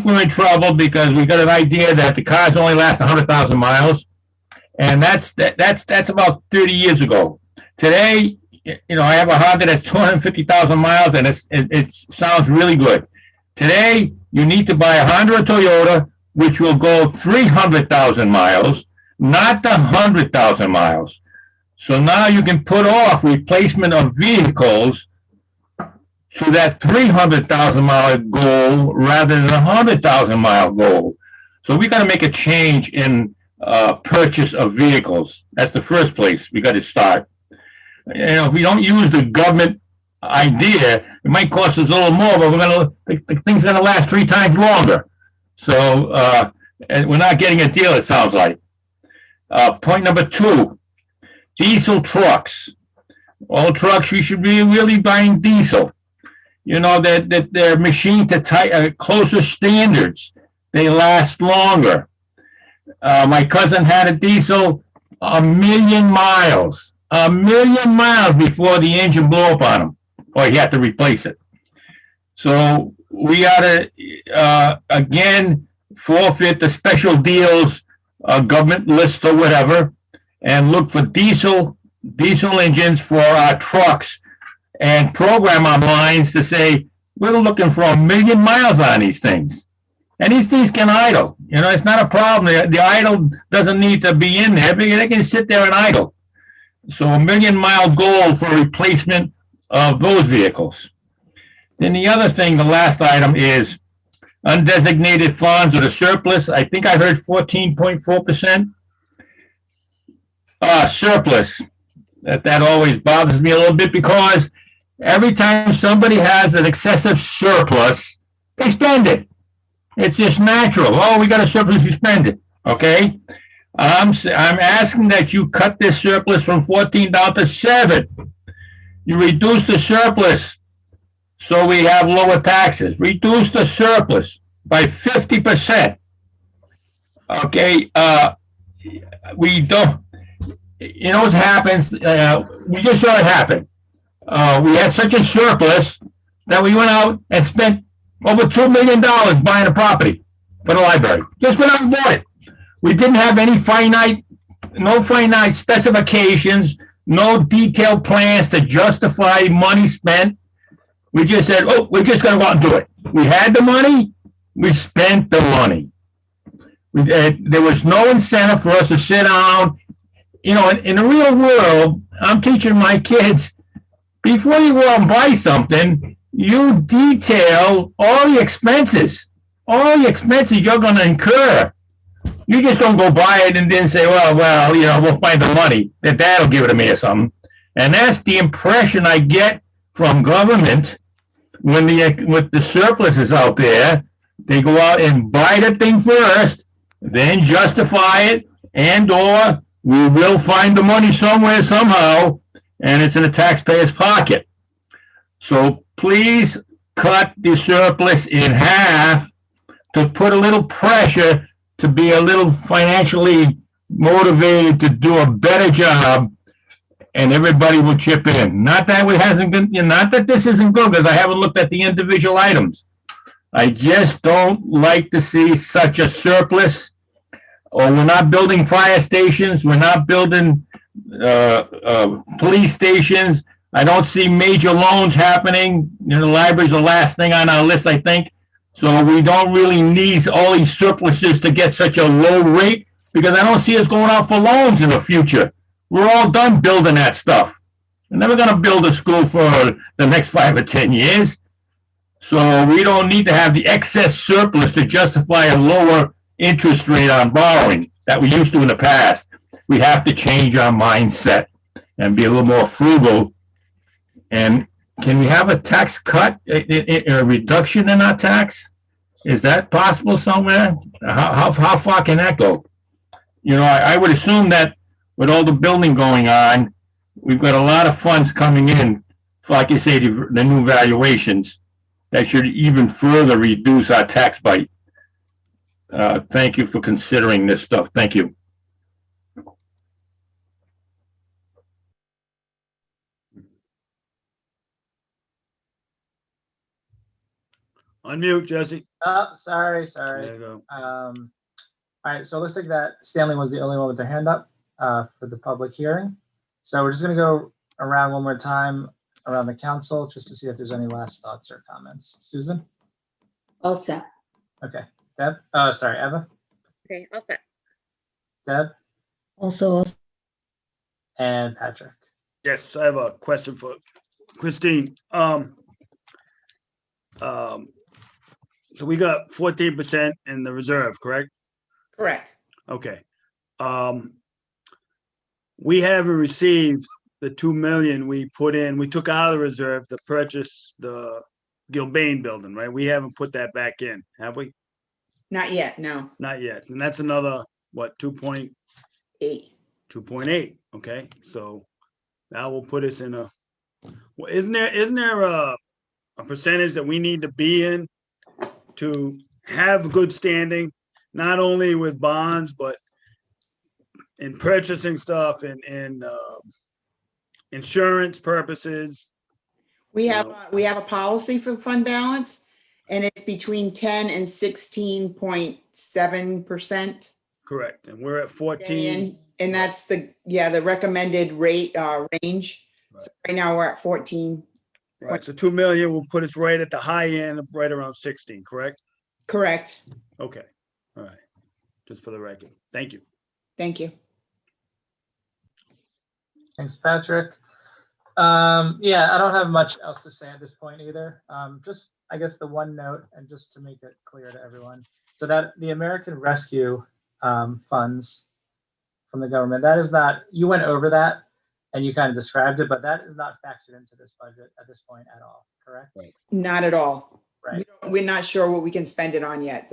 we're in trouble because we got an idea that the cars only last 100,000 miles, and that's about 30 years ago. Today, I have a Honda that's 250,000 miles, and it sounds really good. Today, you need to buy a Honda or Toyota, which will go 300,000 miles, not the 100,000 miles. So now you can put off replacement of vehicles to that 300,000 mile goal rather than a 100,000 mile goal. So we got to make a change in purchase of vehicles. That's the first place we got to start. If we don't use the government idea, it might cost us a little more, but the thing's going to last 3 times longer. So and we're not getting a deal, it sounds like. Point number 2, diesel trucks. All trucks, you should be really buying diesel. That they're machined to closer standards. They last longer. My cousin had a diesel 1,000,000 miles. 1,000,000 miles before the engine blew up on him, or he had to replace it. So we ought to, again, forfeit the special deals, government list or whatever, and look for diesel engines for our trucks and program our minds to say, we're looking for 1,000,000 miles on these things. And these things can idle. It's not a problem. The idle doesn't need to be in there, but they can sit there and idle. So 1,000,000 mile goal for replacement of those vehicles. Then the other thing, the last item is undesignated funds or the surplus. I think I heard 14.4%. Surplus. That always bothers me a little bit because every time somebody has an excessive surplus, they spend it. It's just natural. Oh, we got a surplus, we spend it. Okay? I'm asking that you cut this surplus from 14 down to 7. You reduce the surplus so we have lower taxes. Reduce the surplus by 50%. Okay, we don't, you know what happens? We just saw it happen. We had such a surplus that we went out and spent over $2 million buying a property for the library. Just went out and bought it. We didn't have any no finite specifications, no detailed plans to justify money spent. We just said, oh, we're just going to go out and do it. We had the money, we spent the money. There was no incentive for us to sit down. You know, in the real world, I'm teaching my kids, before you go out and buy something, you detail all the expenses you're going to incur. You just don't go buy it and then say, well, you know, we'll find the money. That dad'll give it to me or something. And that's the impression I get from government when the surplus is out there. They go out and buy the thing first, then justify it, and or we will find the money somewhere, somehow, and it's in the taxpayer's pocket. So please cut the surplus in half to put a little pressure to be a little financially motivated to do a better job, and everybody will chip in. Not that it hasn't been, not that this isn't good, because I haven't looked at the individual items. I just don't like to see such a surplus. Or we're not building fire stations. We're not building police stations. I don't see major loans happening. You know, the library's the last thing on our list, I think. So we don't really need all these surpluses to get such a low rate, because I don't see us going out for loans in the future. We're all done building that stuff. We're never going to build a school for the next 5 or 10 years. So we don't need to have the excess surplus to justify a lower interest rate on borrowing that we used to in the past. We have to change our mindset and be a little more frugal. And can we have a tax cut, a reduction in our tax? Is that possible somewhere? How far can that go? You know, I would assume that with all the building going on, we've got a lot of funds coming in, like you say, the new valuations that should even further reduce our tax bite. Thank you for considering this stuff. Thank you. Unmute, Jesse. Oh, sorry. There you go. All right, so it looks like that Stanley was the only one with their hand up for the public hearing. So we're just gonna go around one more time around the council just to see if there's any last thoughts or comments. Susan? All set. Okay. Deb? Sorry, Eva? Okay, all set. Deb? Also, And Patrick? Yes, I have a question for Christine. So we got 14% in the reserve, correct? Correct. Okay. We haven't received the 2 million we put in, we took out of the reserve to purchase the Gilbane building, right? We haven't put that back in, have we? Not yet, no. Not yet. And that's another, what, 8. 2.8, okay? So that will put us in a, well, isn't there a percentage that we need to be in to have good standing, not only with bonds, but in purchasing stuff and insurance purposes? We have a policy for fund balance, and it's between 10 and 16.7%. Correct. And we're at 14. And that's the recommended rate range. So right now we're at 14. Right. So 2 million will put us right at the high end, right around 16, correct? Correct. Okay. All right. Just for the record. Thank you. Thank you. Thanks, Patrick. Yeah, I don't have much else to say at this point either. Just, I guess the one note, and just to make it clear to everyone, so that the American Rescue funds from the government, that is not, you went over that and you kind of described it, but that is not factored into this budget at this point at all, correct? Right. Not at all. Right. We're not sure what we can spend it on yet.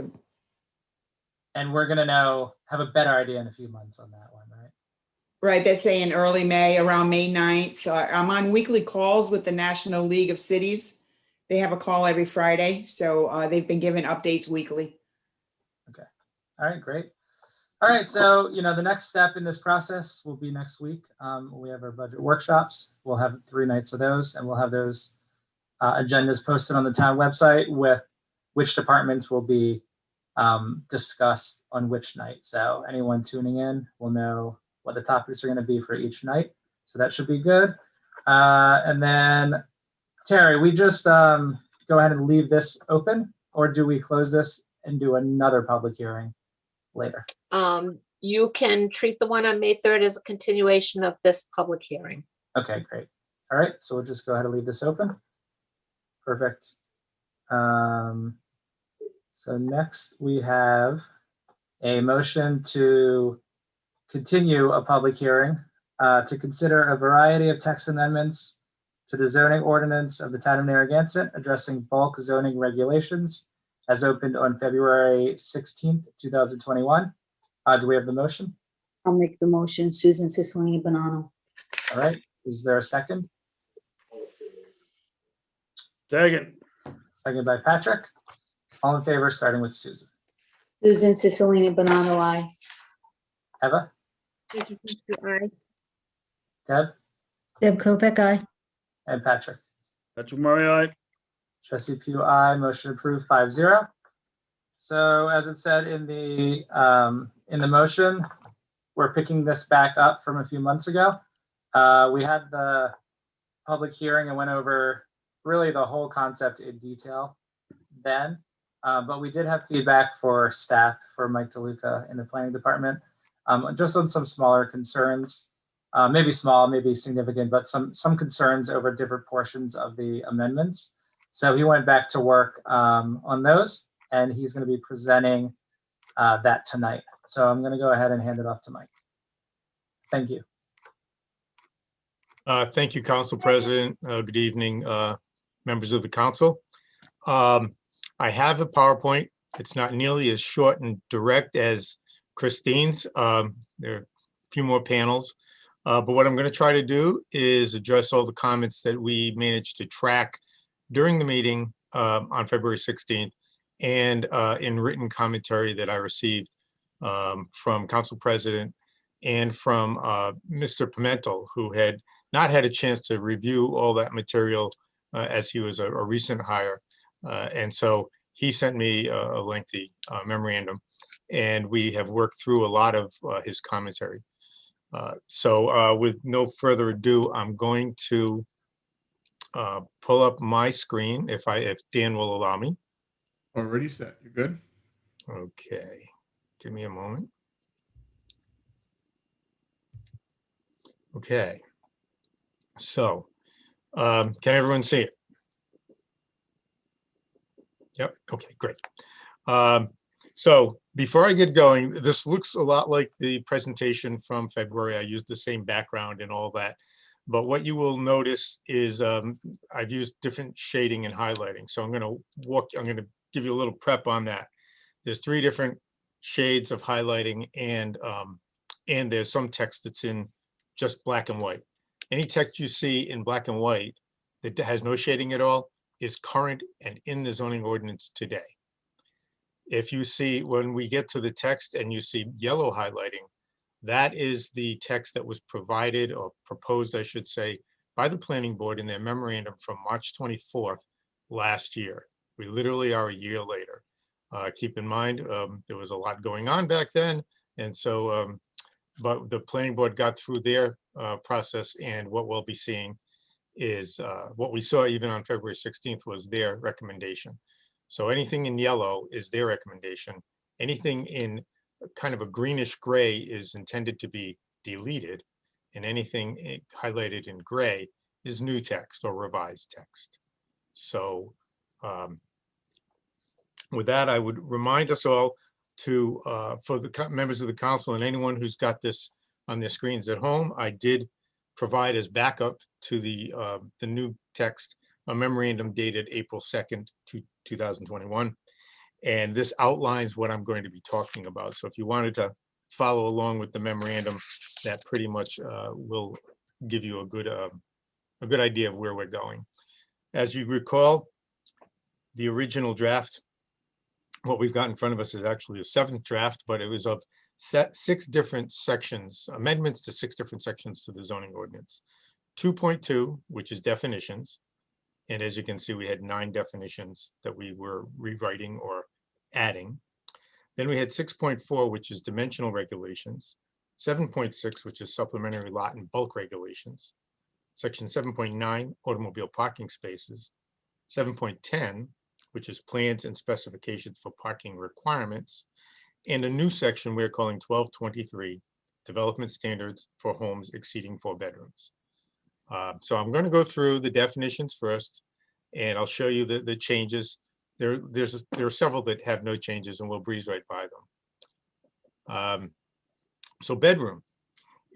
And we're gonna know have a better idea in a few months on that one, right? Right, they're saying early May, around May 9th. I'm on weekly calls with the National League of Cities. They have a call every Friday, so they've been giving updates weekly. Okay. All right, great. All right, so the next step in this process will be next week. We have our budget workshops. We'll have 3 nights of those, and we'll have those agendas posted on the town website with which departments will be discussed on which night. So anyone tuning in will know what the topics are going to be for each night. So that should be good. And then, Terry, we just go ahead and leave this open, or do we close this and do another public hearing later? You can treat the one on May 3rd as a continuation of this public hearing. Okay, great. All right, so we'll just go ahead and leave this open. Perfect. So next we have a motion to continue a public hearing to consider a variety of text amendments to the zoning ordinance of the town of Narragansett addressing bulk zoning regulations as opened on February 16th, 2021. Do we have the motion? I'll make the motion. Susan Cicilline Bonanno. All right, is there a second? Second. Second by Patrick. All in favor, starting with Susan. Susan Cicilline Bonanno, aye. Eva? Vicky Peachtree, aye. Deb? Deb Kopeck, aye. And Patrick? Patrick Murray, aye. Trustee Pugh, aye. Motion approved 5-0. So as it said in the motion, we're picking this back up from a few months ago. We had the public hearing and went over really the whole concept in detail then, but we did have feedback for staff, for Mike DeLuca in the planning department, just on some smaller concerns, maybe small, maybe significant, but some concerns over different portions of the amendments. So he went back to work on those, and he's going to be presenting that tonight. So I'm going to go ahead and hand it off to Mike. Thank you. Thank you, Council President. Good evening, members of the council. I have a PowerPoint. It's not nearly as short and direct as Christine's. There are a few more panels, but what I'm going to try to do is address all the comments that we managed to track during the meeting on February 16th and in written commentary that I received from Council President and from Mr. Pimentel, who had not had a chance to review all that material as he was a recent hire. And so he sent me a lengthy memorandum, and we have worked through a lot of his commentary. So with no further ado, I'm going to pull up my screen if Dan will allow me. Already set. You're good. Okay, give me a moment. Okay, so can everyone see it? Yep, okay, great. So before I get going, this looks a lot like the presentation from February. I used the same background and all that. But what you will notice is I've used different shading and highlighting. So I'm going to give you a little prep on that. There's 3 different shades of highlighting, and there's some text that's in just black and white. Any text you see in black and white that has no shading at all is current and in the zoning ordinance today. If you see, when we get to the text and you see yellow highlighting, that is the text that was provided, or proposed, I should say, by the planning board in their memorandum from March 24th last year. We literally are a year later. Keep in mind, there was a lot going on back then. And so, but the planning board got through their process, and what we'll be seeing is what we saw even on February 16th was their recommendation. So anything in yellow is their recommendation. Anything in kind of a greenish gray is intended to be deleted, and anything highlighted in gray is new text or revised text. So with that, I would remind us all to, for the members of the council and anyone who's got this on their screens at home, I did provide as backup to the new text a memorandum dated April 2nd, 2021. And this outlines what I'm going to be talking about. So if you wanted to follow along with the memorandum that pretty much will give you a good idea of where we're going. As you recall, the original draft, what we've got in front of us is actually a 7th draft, but it was of 6 different sections, amendments to 6 different sections to the zoning ordinance. 2.2, which is definitions. And as you can see, we had 9 definitions that we were rewriting or adding. Then we had 6.4, which is dimensional regulations. 7.6, which is supplementary lot and bulk regulations. Section 7.9, automobile parking spaces. 7.10, which is plans and specifications for parking requirements. And a new section we're calling 1223, development standards for homes exceeding 4 bedrooms. So I'm going to go through the definitions first, and I'll show you the changes. There are several that have no changes, and we'll breeze right by them. So bedroom.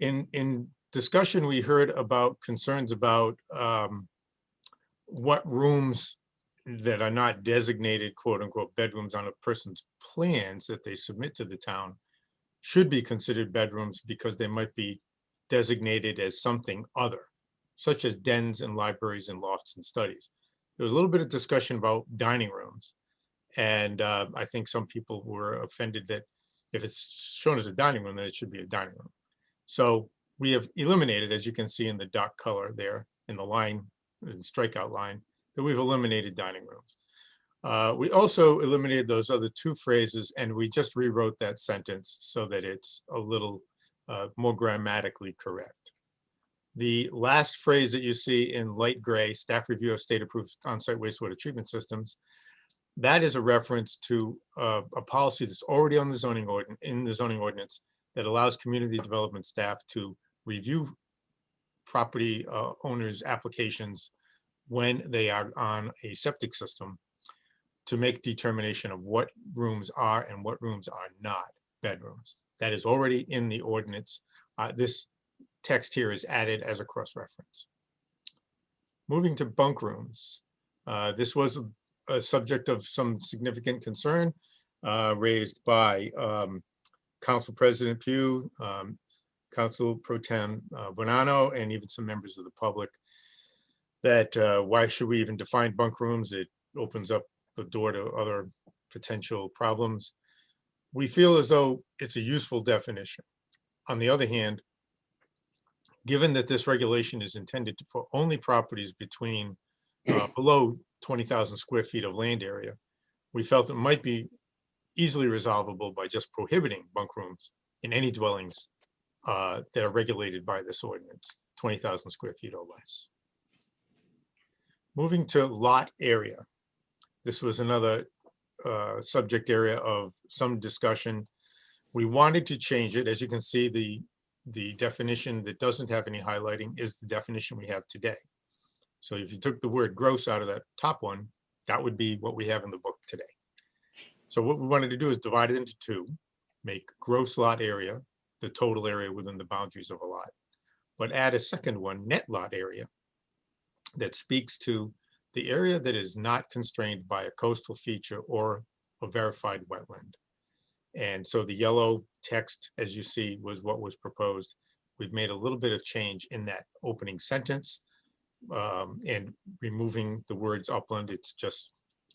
In discussion, we heard about concerns about what rooms that are not designated quote unquote bedrooms on a person's plans that they submit to the town should be considered bedrooms because they might be designated as something other, such as dens and libraries and lofts and studies. There was a little bit of discussion about dining rooms. And I think some people were offended that if it's shown as a dining room, then it should be a dining room. So we have eliminated, as you can see in the dark color there in the line, in strikeout line, that we've eliminated dining rooms. We also eliminated those other 2 phrases, and we just rewrote that sentence so that it's a little more grammatically correct. The last phrase that you see in light gray, staff review of state-approved on-site wastewater treatment systems, that is a reference to a policy that's already on the zoning ordinance that allows community development staff to review property owners' applications when they are on a septic system to make determination of what rooms are and what rooms are not bedrooms. That is already in the ordinance. This text here is added as a cross-reference. Moving to bunk rooms. This was a subject of some significant concern raised by Council President Pugh, Council Pro Tem Bonanno, and even some members of the public, that why should we even define bunk rooms? It opens up the door to other potential problems. We feel as though it's a useful definition. On the other hand, given that this regulation is intended for only properties between below 20,000 square feet of land area, we felt it might be easily resolvable by just prohibiting bunk rooms in any dwellings that are regulated by this ordinance, 20,000 square feet or less. Moving to lot area. This was another subject area of some discussion. We wanted to change it. As you can see, the definition that doesn't have any highlighting is the definition we have today. So if you took the word gross out of that top one, that would be what we have in the book today. So what we wanted to do is divide it into 2, make gross lot area the total area within the boundaries of a lot, but add a second one, net lot area, that speaks to the area that is not constrained by a coastal feature or a verified wetland. And so the yellow text, as you see, was what was proposed. We've made a little bit of change in that opening sentence and removing the words upland. It's just,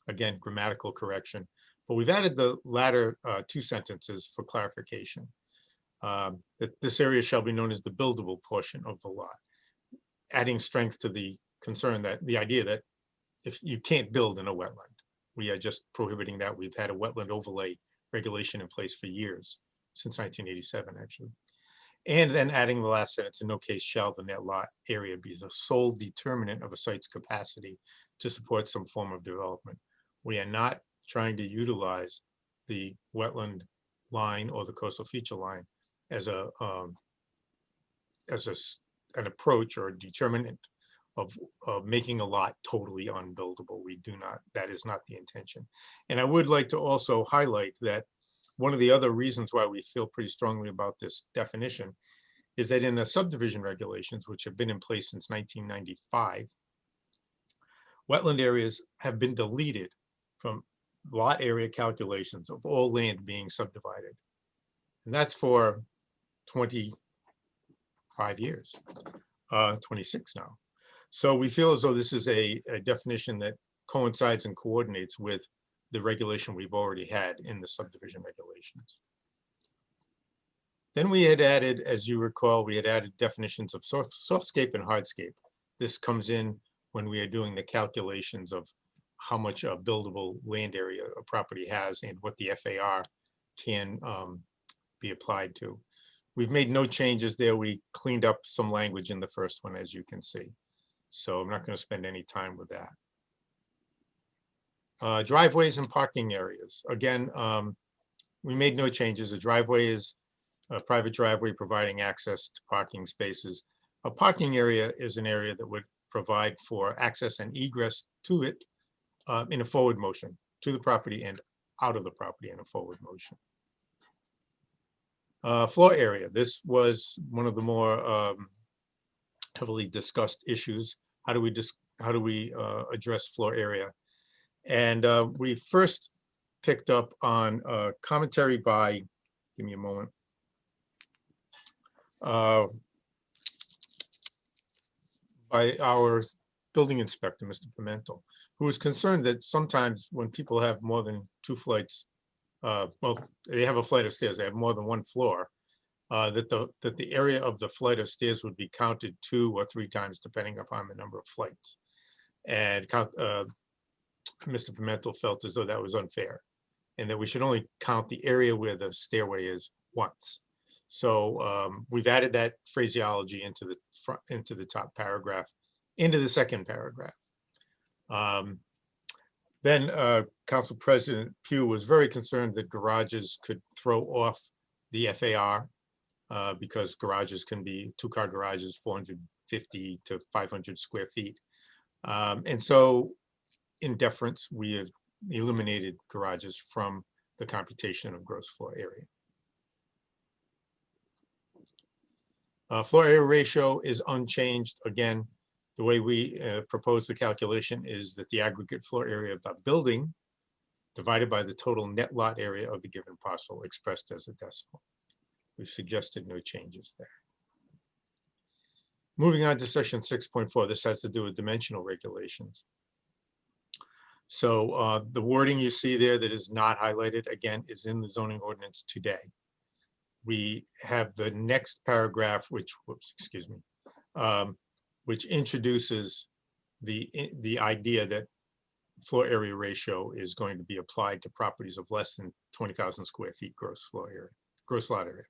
again, grammatical correction. But we've added the latter 2 sentences for clarification. That this area shall be known as the buildable portion of the lot, adding strength to the concern that the idea that if you can't build in a wetland, we are just prohibiting that. We've had a wetland overlay regulation in place for years, since 1987, actually. And then adding the last sentence, in no case shall the net lot area be the sole determinant of a site's capacity to support some form of development. We are not trying to utilize the wetland line or the coastal feature line as an approach or a determinant of making a lot totally unbuildable. We do not, that is not the intention. And I would like to also highlight that one of the other reasons why we feel pretty strongly about this definition is that in the subdivision regulations, which have been in place since 1995, wetland areas have been deleted from lot area calculations of all land being subdivided. And that's for 25 years, 26 now. So we feel as though this is a definition that coincides and coordinates with the regulation we've already had in the subdivision regulations. Then we had added, as you recall, we had added definitions of softscape and hardscape. This comes in when we are doing the calculations of how much buildable land area a property has and what the FAR can be applied to. We've made no changes there. We cleaned up some language in the first one, as you can see. So I'm not going to spend any time with that. Driveways and parking areas. Again, we made no changes. A driveway is a private driveway providing access to parking spaces. A parking area is an area that would provide for access and egress to it in a forward motion to the property and out of the property in a forward motion. Floor area. This was one of the more heavily discussed issues. How do we address floor area? And we first picked up on commentary by, give me a moment, by our building inspector, Mr. Pimentel, who was concerned that sometimes when people have more than 2 flights, well, they have a flight of stairs, they have more than 1 floor, that the area of the flight of stairs would be counted 2 or 3 times depending upon the number of flights. And Mr. Pimentel felt as though that was unfair and that we should only count the area where the stairway is once. So we've added that phraseology into the top paragraph, into the second paragraph. Then Council President Pugh was very concerned that garages could throw off the FAR because garages can be 2-car garages, 450 to 500 square feet. And so in deference, we have eliminated garages from the computation of gross floor area. Floor area ratio is unchanged. Again, the way we propose the calculation is that the aggregate floor area of the building divided by the total net lot area of the given parcel expressed as a decimal. We've suggested no changes there. Moving on to section 6.4, this has to do with dimensional regulations. So the wording you see there that is not highlighted, again, is in the zoning ordinance today. We have the next paragraph, which introduces the idea that floor area ratio is going to be applied to properties of less than 20,000 square feet gross floor area, gross lot area.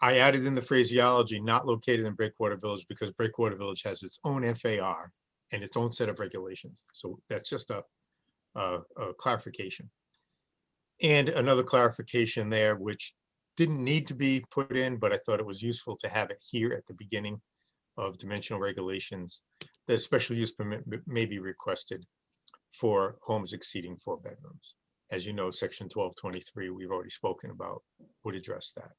I added in the phraseology not located in Breakwater Village because Breakwater Village has its own FAR and its own set of regulations. So that's just a clarification. And another clarification there, which didn't need to be put in, but I thought it was useful to have it here at the beginning of dimensional regulations, that special use permit may be requested for homes exceeding 4 bedrooms. As you know, section 1223, we've already spoken about, would address that.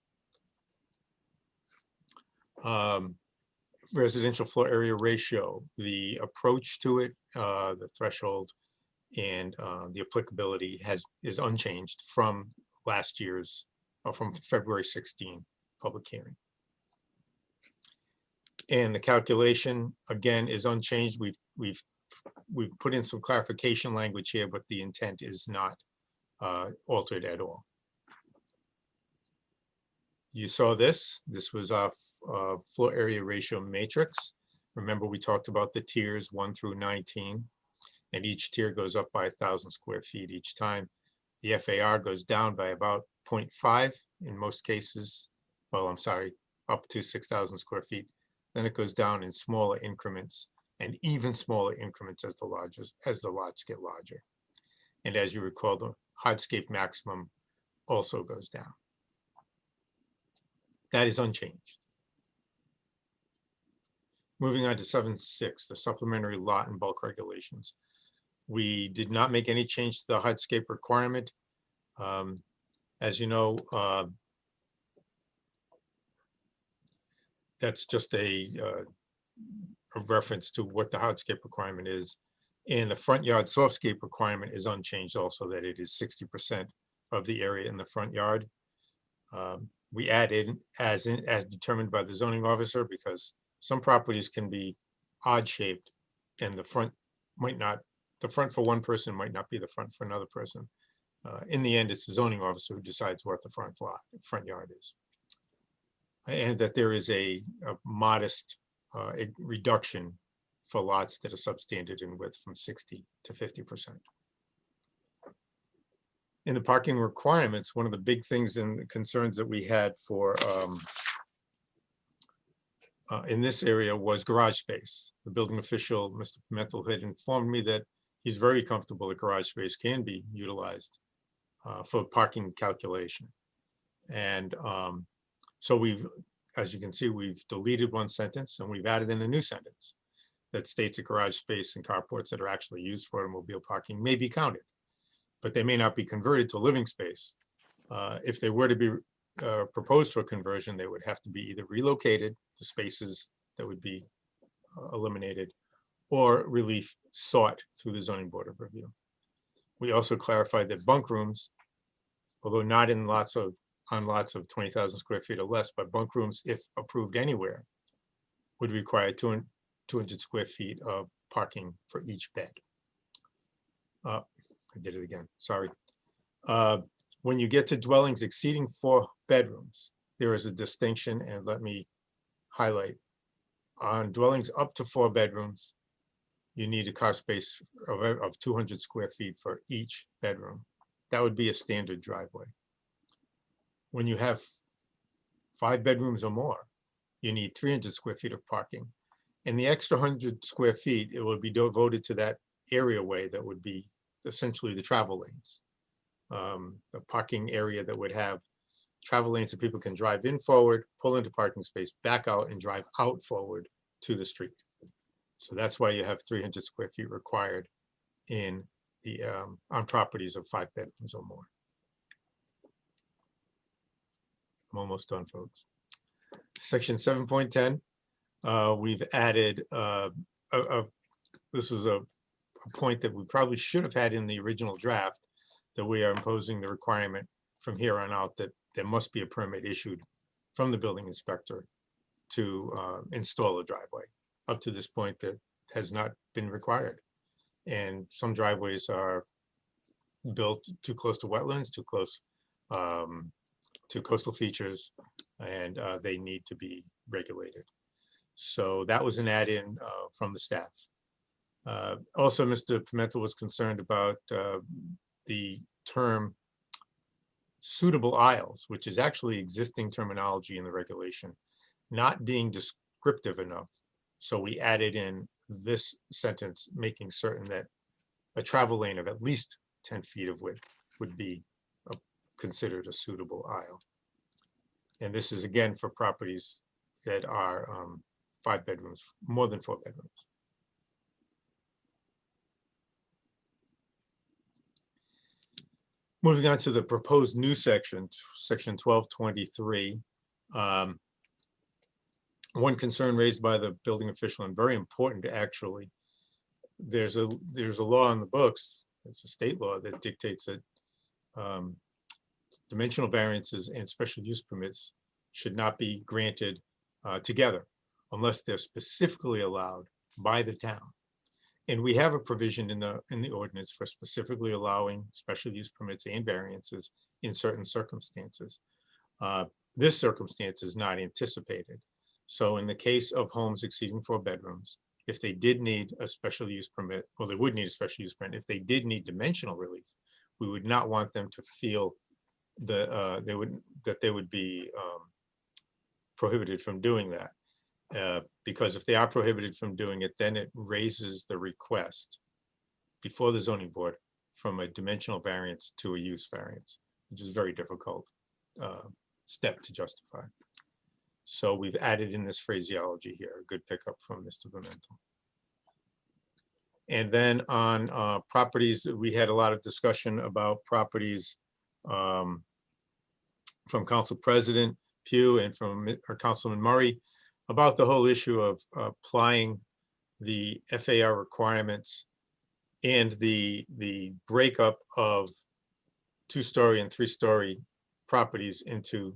Residential floor area ratio, the approach to it, the threshold, and the applicability is unchanged from last year's, or from February 16 public hearing. And the calculation, again, is unchanged. We've put in some clarification language here, but the intent is not altered at all. You saw this. This was our floor area ratio matrix. Remember, we talked about the tiers 1 through 19, and each tier goes up by 1,000 square feet each time. The FAR goes down by about 0.5 in most cases. Well, I'm sorry, up to 6,000 square feet. Then it goes down in smaller increments and even smaller increments as the lots get larger. And as you recall, the hardscape maximum also goes down. That is unchanged. Moving on to 7.6, the supplementary lot and bulk regulations. We did not make any change to the hardscape requirement. As you know, that's just a reference to what the hardscape requirement is. And the front yard softscape requirement is unchanged also, that it is 60% of the area in the front yard. We add in as determined by the zoning officer, because some properties can be odd shaped and the front for one person might not be the front for another person. In the end, it's the zoning officer who decides what the front yard is. And that there is a modest reduction for lots that are substandard in width from 60 to 50%. In the parking requirements, one of the big things and concerns that we had for in this area was garage space. The building official, Mr. Pimentel, had informed me that he's very comfortable that garage space can be utilized for parking calculation. And so we've, as you can see, we've deleted one sentence and we've added in a new sentence that states that garage space and carports that are actually used for automobile parking may be counted, but they may not be converted to living space. If they were to be proposed for conversion, they would have to be either relocated to spaces that would be eliminated or relief sought through the zoning board of review. We also clarified that bunk rooms, although not in on lots of 20,000 square feet or less, but bunk rooms, if approved anywhere, would require 200 square feet of parking for each bed. I did it again, sorry. When you get to dwellings exceeding 4 bedrooms, there is a distinction, and let me highlight. On dwellings up to 4 bedrooms, you need a car space of 200 square feet for each bedroom. That would be a standard driveway. When you have 5 bedrooms or more, you need 300 square feet of parking. And the extra 100 square feet, it would be devoted to that area way that would be essentially the travel lanes. The parking area that would have travel lanes so people can drive in forward, pull into parking space, back out and drive out forward to the street. So that's why you have 300 square feet required in the on properties of 5 bedrooms or more. I'm almost done, folks. Section 7.10, we've added, this was a point that we probably should have had in the original draft, that we are imposing the requirement from here on out that there must be a permit issued from the building inspector to install a driveway. Up to this point, that has not been required. And some driveways are built too close to wetlands, too close to coastal features, and they need to be regulated. So that was an add-in from the staff. Also, Mr. Pimentel was concerned about the term suitable aisles, which is actually existing terminology in the regulation, not being descriptive enough. So we added in this sentence, making certain that a travel lane of at least 10 feet of width would be considered a suitable aisle. And this is again for properties that are 5 bedrooms, more than 4 bedrooms. Moving on to the proposed new section, section 1223. One concern raised by the building official, and very important actually, there's a law in the books, it's a state law that dictates that dimensional variances and special use permits should not be granted together unless they're specifically allowed by the town. And we have a provision in the ordinance for specifically allowing special use permits and variances in certain circumstances. This circumstance is not anticipated. So in the case of homes exceeding 4 bedrooms, if they did need a special use permit, well, they would need a special use permit. If they did need dimensional relief, we would not want them to feel that they would be prohibited from doing that. Because if they are prohibited from doing it, then it raises the request before the zoning board from a dimensional variance to a use variance, which is a very difficult step to justify. So we've added in this phraseology here, a good pickup from Mr. Pimentel. And then on properties, we had a lot of discussion about properties from Council President Pugh and from our Councilman Murray about the whole issue of applying the FAR requirements and the breakup of 2-story and 3-story properties into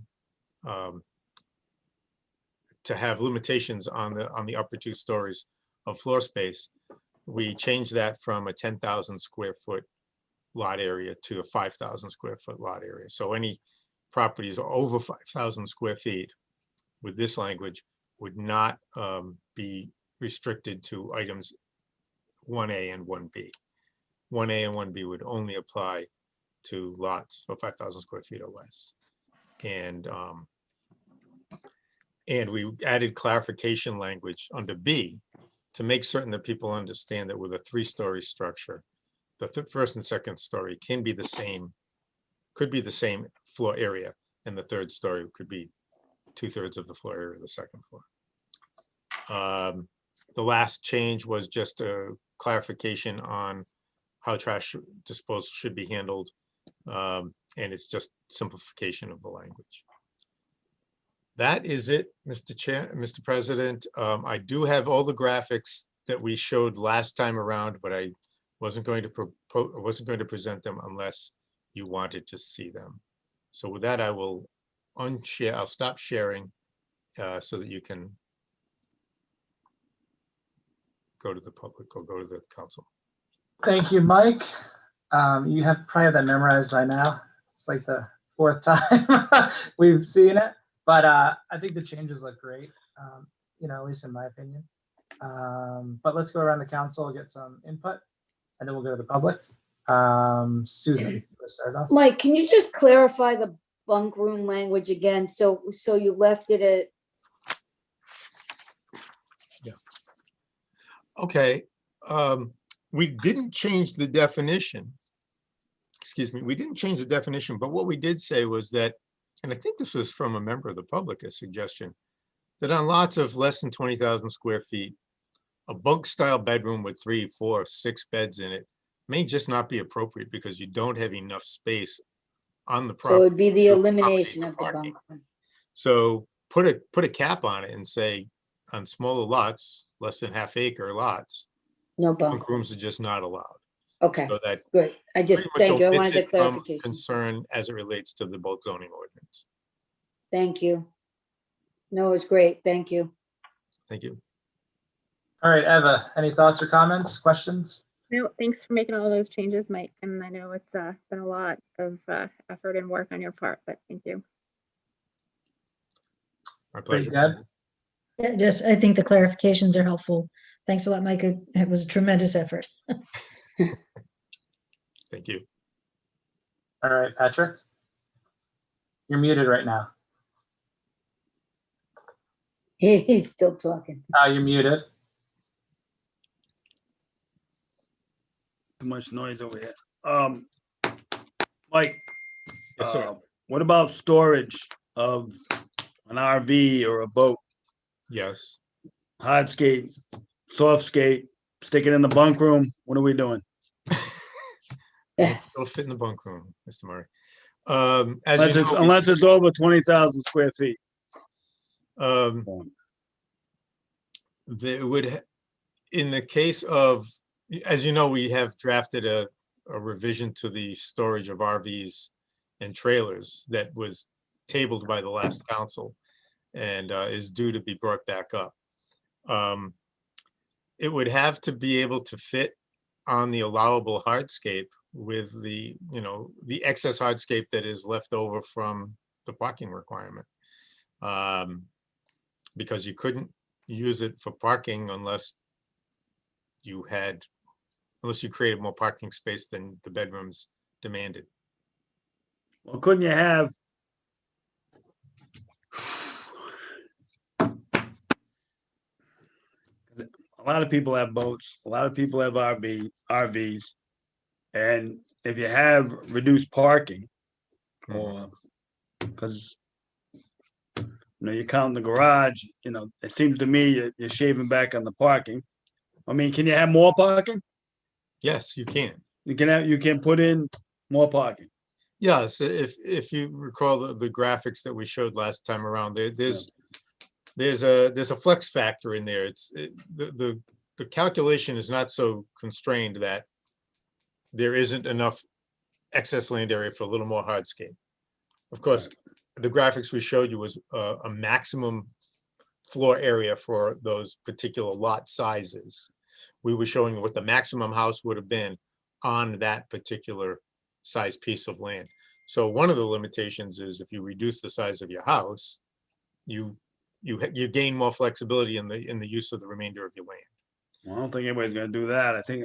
to have limitations on the upper 2 stories of floor space. We changed that from a 10,000 square foot lot area to a 5,000 square foot lot area. So any properties over 5,000 square feet with this language would not be restricted to items 1A and 1B. 1A and 1B would only apply to lots of 5,000 square feet or less. And we added clarification language under B to make certain that people understand that with a 3-story structure, the first and second story can be the same, could be the same floor area, and the 3rd story could be 2/3 of the floor area of the 2nd floor. The last change was just a clarification on how trash disposal should be handled, and it's just simplification of the language. That is it, Mr. President. I do have all the graphics that we showed last time around, but I wasn't going to present them unless you wanted to see them. So with that, I will unshare. I'll stop sharing so that you can go to the public or go to the council. Thank you, Mike. You probably have that memorized by now. It's like the 4th time we've seen it, but I think the changes look great, at least in my opinion. But let's go around the council, get some input, and then we'll go to the public. Susan, let's start off. Mike, can you just clarify the bunk room language again? So you left it at, Okay, we didn't change the definition. Excuse me, we didn't change the definition, but what we did say was that, and I think this was from a member of the public, a suggestion, that on lots of less than 20,000 square feet, a bunk style bedroom with 3, 4, 6 beds in it may just not be appropriate because you don't have enough space on the so property. it would be the elimination of the bunk room. So put a cap on it and say on smaller lots, less than ½ acre lots, No bunk. bunk rooms are just not allowed. Okay, So that good. I just, pretty much thank you. I omits wanted the it from clarification. concern as it relates to the bulk zoning ordinance. Thank you. No, it was great. Thank you. Thank you. All right, Eva, any thoughts or comments, questions? No, thanks for making all those changes, Mike. And I know it's been a lot of effort and work on your part, but thank you. My pleasure. Deb? Yeah, just, I think the clarifications are helpful. Thanks a lot, Mike. It was a tremendous effort. Thank you. All right, Patrick? You're muted right now. He's still talking. You're muted. Too much noise over here. Mike, Yes, sir. what about storage of an RV or a boat? Yes. Hard skate, soft skate, stick it in the bunk room. What are we doing? It'll fit in the bunk room, Mr. Murray. As Unless it's over 20,000 square feet. They would, in the case of, as you know, we have drafted a revision to the storage of RVs and trailers that was tabled by the last council and is due to be brought back up. It would have to be able to fit on the allowable hardscape with the excess hardscape that is left over from the parking requirement. Because you couldn't use it for parking unless you created more parking space than the bedrooms demanded. Well, couldn't you have? A lot of people have boats. A lot of people have RVs. And if you have reduced parking, or because you count the garage, it seems to me you're shaving back on the parking. I mean, can you have more parking? Yes, you can. You can put in more parking. Yes, if you recall the graphics that we showed last time around, there's a flex factor in there. The calculation is not so constrained that there isn't enough excess land area for a little more hardscape. Of course, the graphics we showed you was a maximum floor area for those particular lot sizes. We were showing what the maximum house would have been on that particular size piece of land. So one of the limitations is if you reduce the size of your house, you gain more flexibility in the use of the remainder of your land. Well, I don't think anybody's gonna do that. I think,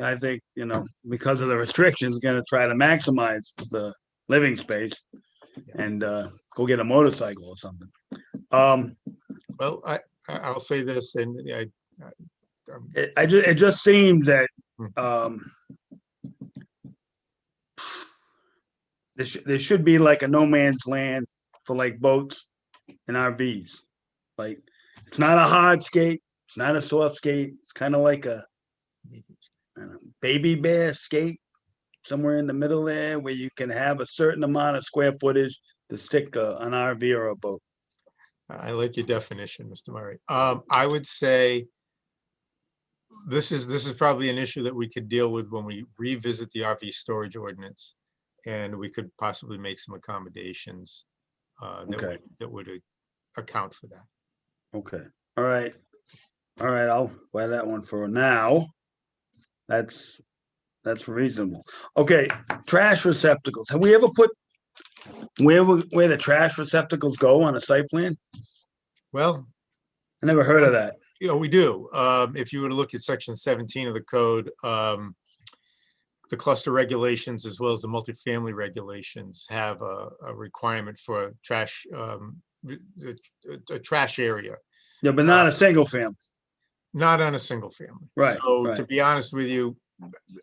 because of the restrictions, gonna try to maximize the living space and go get a motorcycle or something. Well, I'll say this, and it just seems that there should be like a no man's land for like boats and RVs. Like, it's not a hard skate, it's not a soft skate. It's kind of like a baby bear skate somewhere in the middle there, where you can have a certain amount of square footage to stick an RV or a boat. I like your definition, Mr. Murray. I would say this is probably an issue that we could deal with when we revisit the RV storage ordinance, and we could possibly make some accommodations that would account for that. Okay. All right. I'll buy that one for now. That's reasonable. Okay. Trash receptacles. Have we ever put where the trash receptacles go on a site plan? Well, I never heard of that. We do. If you were to look at section 17 of the code, the cluster regulations as well as the multifamily regulations have a requirement for trash, a trash area. Yeah, but not a single family. Not on a single family. Right. So to be honest with you,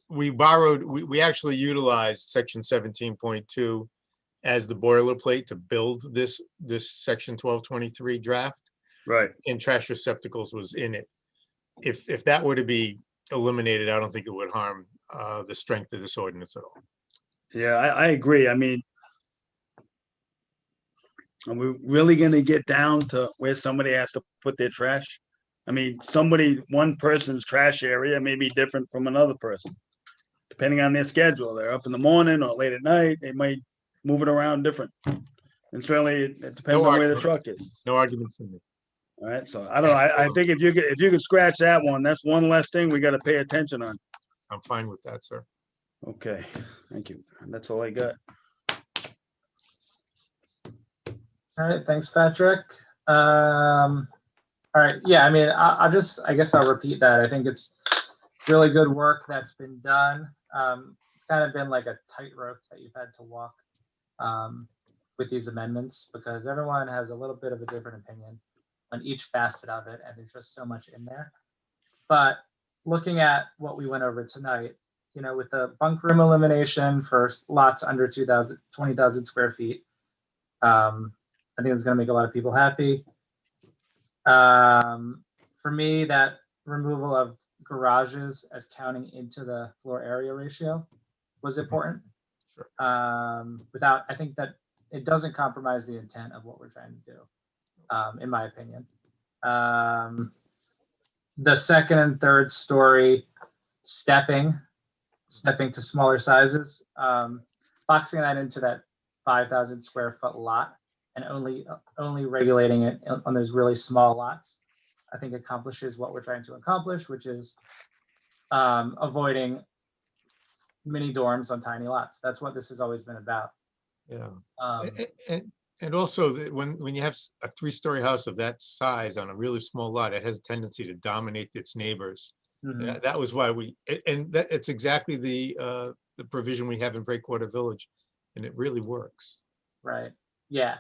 we actually utilized section 17.2 as the boilerplate to build this section 1223 draft. Right. And trash receptacles was in it. If that were to be eliminated, I don't think it would harm the strength of this ordinance at all. Yeah, I agree. I mean, are we really gonna get down to where somebody has to put their trash? I mean, one person's trash area may be different from another person, depending on their schedule. They're up in the morning or late at night. They might move it around different. And certainly it depends on where the truck is. No argument from me. All right, so I don't know. I think if you could scratch that one, that's one less thing we got to pay attention on. I'm fine with that, sir. Okay, thank you. That's all I got. All right, thanks, Patrick. All right, yeah, I mean, I guess I'll repeat that. I think it's really good work that's been done. It's kind of been like a tightrope that you've had to walk with these amendments, because everyone has a little bit of a different opinion on each facet of it, and there's just so much in there. But looking at what we went over tonight, with the bunk room elimination for lots under 20,000 square feet, I think it's going to make a lot of people happy. For me, that removal of garages as counting into the floor area ratio was important. Sure. I think that it doesn't compromise the intent of what we're trying to do, in my opinion. The second and third story stepping to smaller sizes, boxing that into that 5,000 square foot lot and only regulating it on those really small lots, I think accomplishes what we're trying to accomplish, which is avoiding mini dorms on tiny lots. That's what this has always been about. Yeah. And also when you have a 3-story house of that size on a really small lot, it has a tendency to dominate its neighbors. Mhm. That was why it's exactly the provision we have in Breakwater Village, and it really works. Right. Yeah.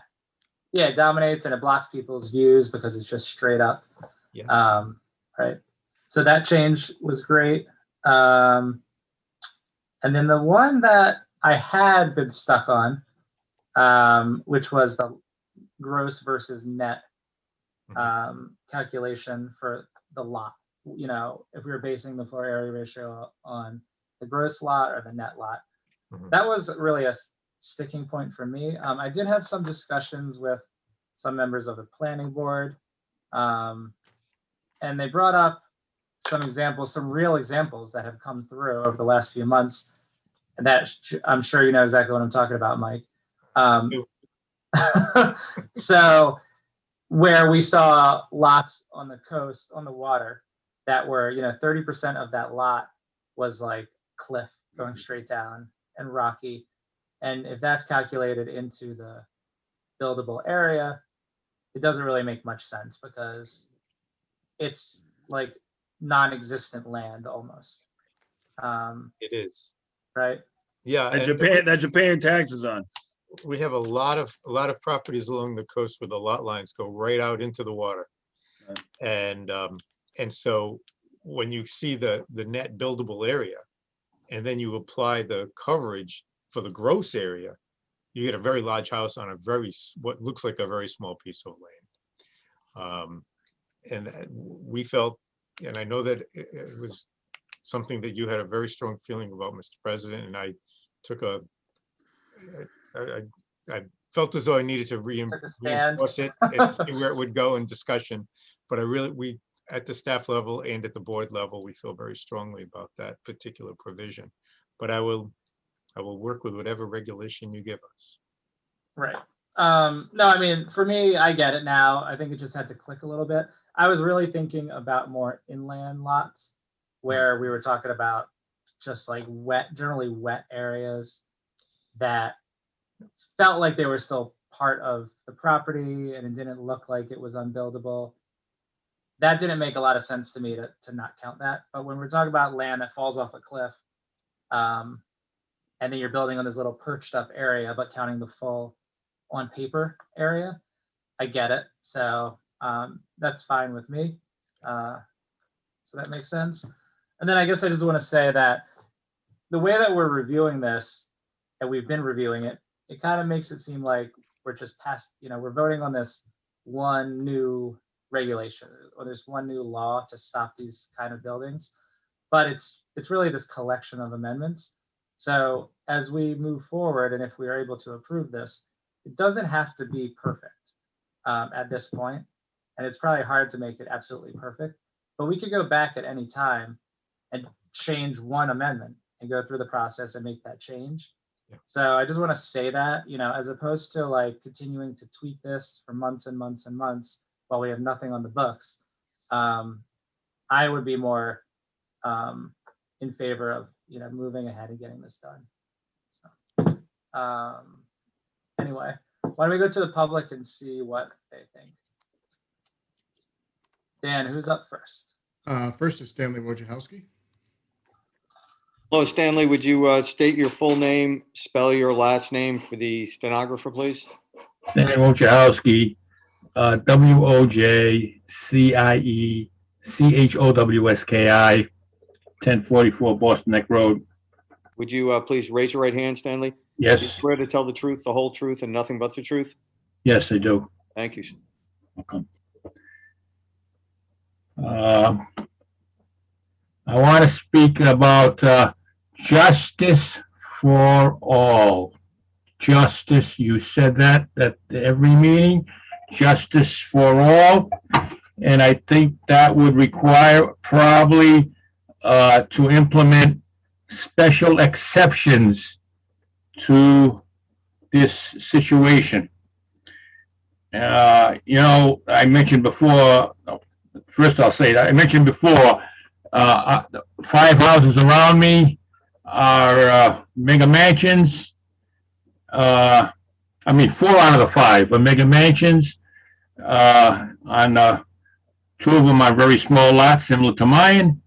Yeah, it dominates and it blocks people's views because it's just straight up. Yeah. Right. So that change was great. And then the one that I had been stuck on, which was the gross versus net calculation for the lot. If we were basing the floor area ratio on the gross lot or the net lot, that was really a sticking point for me. I did have some discussions with some members of the planning board, and they brought up some real examples that have come through over the last few months And that, I'm sure you know exactly what I'm talking about, Mike. So where we saw lots on the coast, on the water, that were, 30% of that lot was like cliff going straight down and rocky. And if that's calculated into the buildable area, it doesn't really make much sense because it's like non-existent land almost. It is. Right? Yeah. That you're paying taxes on. We have a lot of properties along the coast where the lot lines go right out into the water. And so when you see the net buildable area, and then you apply the coverage for the gross area, you get a very large house on what looks like a very small piece of land. And we felt, and I know that it was something that you had a very strong feeling about, Mr. President, and I took I felt as though I needed to reinforce it and see where it would go in discussion. But we, at the staff level and at the board level, we feel very strongly about that particular provision. But I will work with whatever regulation you give us. Right. No, I mean, for me, I get it now. I think it just had to click a little bit. I was really thinking about more inland lots where we were talking about just like generally wet areas that felt like they were still part of the property and it didn't look like it was unbuildable. That didn't make a lot of sense to me to not count that. But when we're talking about land that falls off a cliff, and then you're building on this little perched up area, but counting the full on paper area, I get it. So that's fine with me. So that makes sense. And then I guess I just want to say that the way that we're reviewing this, and we've been reviewing it, it kind of makes it seem like we're just we're voting on this one new regulation or there's one new law to stop these kind of buildings, but it's really this collection of amendments. So as we move forward, and if we are able to approve this, it doesn't have to be perfect at this point, and it's probably hard to make it absolutely perfect, but we could go back at any time and change one amendment and go through the process and make that change. So I just want to say that, as opposed to like continuing to tweak this for months and months and months while we have nothing on the books, I would be more in favor of, moving ahead and getting this done. So anyway, why don't we go to the public and see what they think? Dan, who's up first? First is Stanley Wojciechowski. Hello, Stanley. Would you state your full name, spell your last name for the stenographer, please? Stanley Wojciechowski, WOJCIECHOWSKI, 1044 Boston Neck Road. Would you please raise your right hand, Stanley? Yes. Do you swear to tell the truth, the whole truth, and nothing but the truth? Yes, I do. Thank you. Welcome. I want to speak about justice for all. Justice, you said that at every meeting, justice for all. And I think that would require probably to implement special exceptions to this situation. I mentioned before, first I'll say that I mentioned before, 5 houses around me are mega mansions. 4 out of the 5 are mega mansions. On 2 of them are very small lots similar to mine.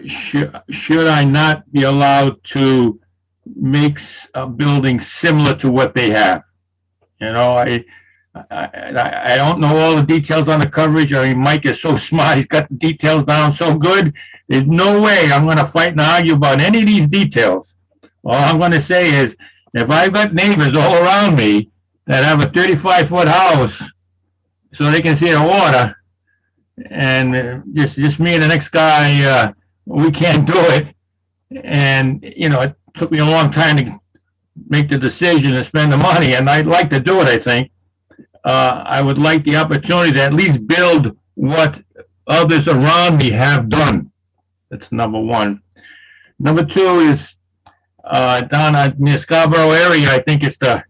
Should I not be allowed to make a building similar to what they have? I don't know all the details on the coverage. Mike is so smart. He's got the details down so good. There's no way I'm going to fight and argue about any of these details. All I'm going to say is, if I've got neighbors all around me that have a 35-foot house so they can see the water, and just me and the next guy, we can't do it. And, it took me a long time to make the decision and spend the money, and I'd like to do it, I think. I would like the opportunity to at least build what others around me have done. That's number one. Number two is down at near Scarborough area. I think it's the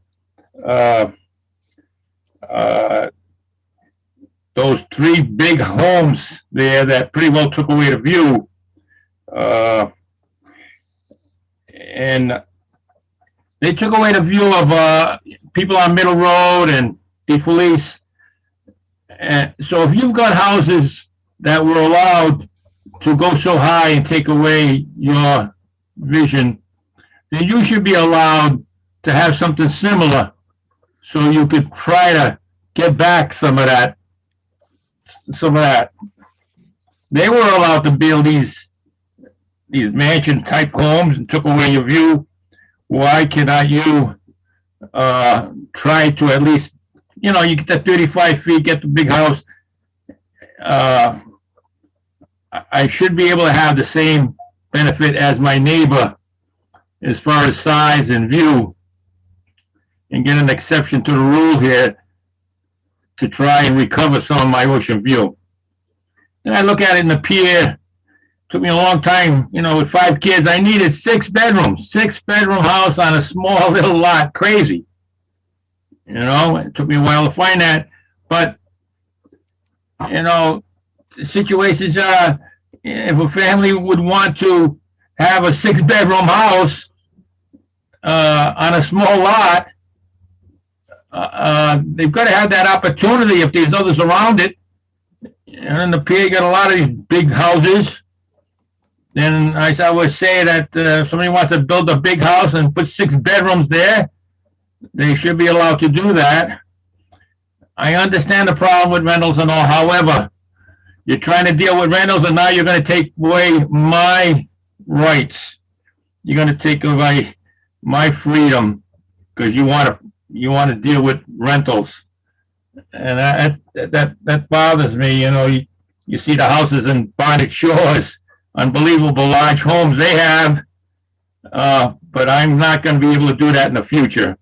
those three big homes there that pretty well took away the view. And they took away the view of people on Middle Road and DeFelice. And so if you've got houses that were allowed to go so high and take away your vision, then you should be allowed to have something similar so you could try to get back some of that. They were allowed to build these mansion type homes and took away your view. Why cannot you try to at least, you know, you get that 35 feet, get the big house. I should be able to have the same benefit as my neighbor as far as size and view, and get an exception to the rule here to try and recover some of my ocean view. And I look at it in the pier. Took me a long time, you know, with 5 kids. I needed 6 bedrooms, 6-bedroom house on a small little lot. Crazy. You know, it took me a while to find that. But, you know, the situations are, if a family would want to have a 6-bedroom house on a small lot, they've got to have that opportunity if there's others around it. And in the pier, you got a lot of these big houses. Then I would say that if somebody wants to build a big house and put 6 bedrooms there, they should be allowed to do that. I understand the problem with rentals and all. However, you're trying to deal with rentals, and now you're going to take away my rights. You're going to take away my freedom because you want to deal with rentals, and that bothers me. You know, you see the houses in Bonnet Shores, unbelievable large homes they have, but I'm not going to be able to do that in the future.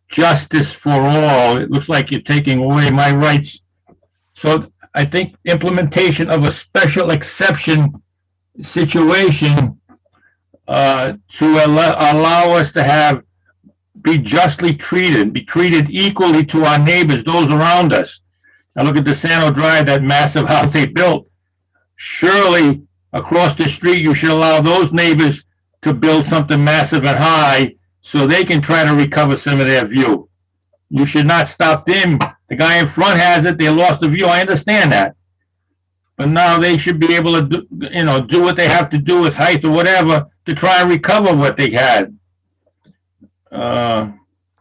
Justice for all. It looks like you're taking away my rights. So I think implementation of a special exception situation to allow us to be justly treated, be treated equally to our neighbors, those around us. Now look at DeSanto Drive, that massive house they built. Surely across the street, you should allow those neighbors to build something massive and high so they can try to recover some of their view. You should not stop them. The guy in front has it. They lost the view. I understand that. But now they should be able to do what they have to do with height or whatever to try and recover what they had.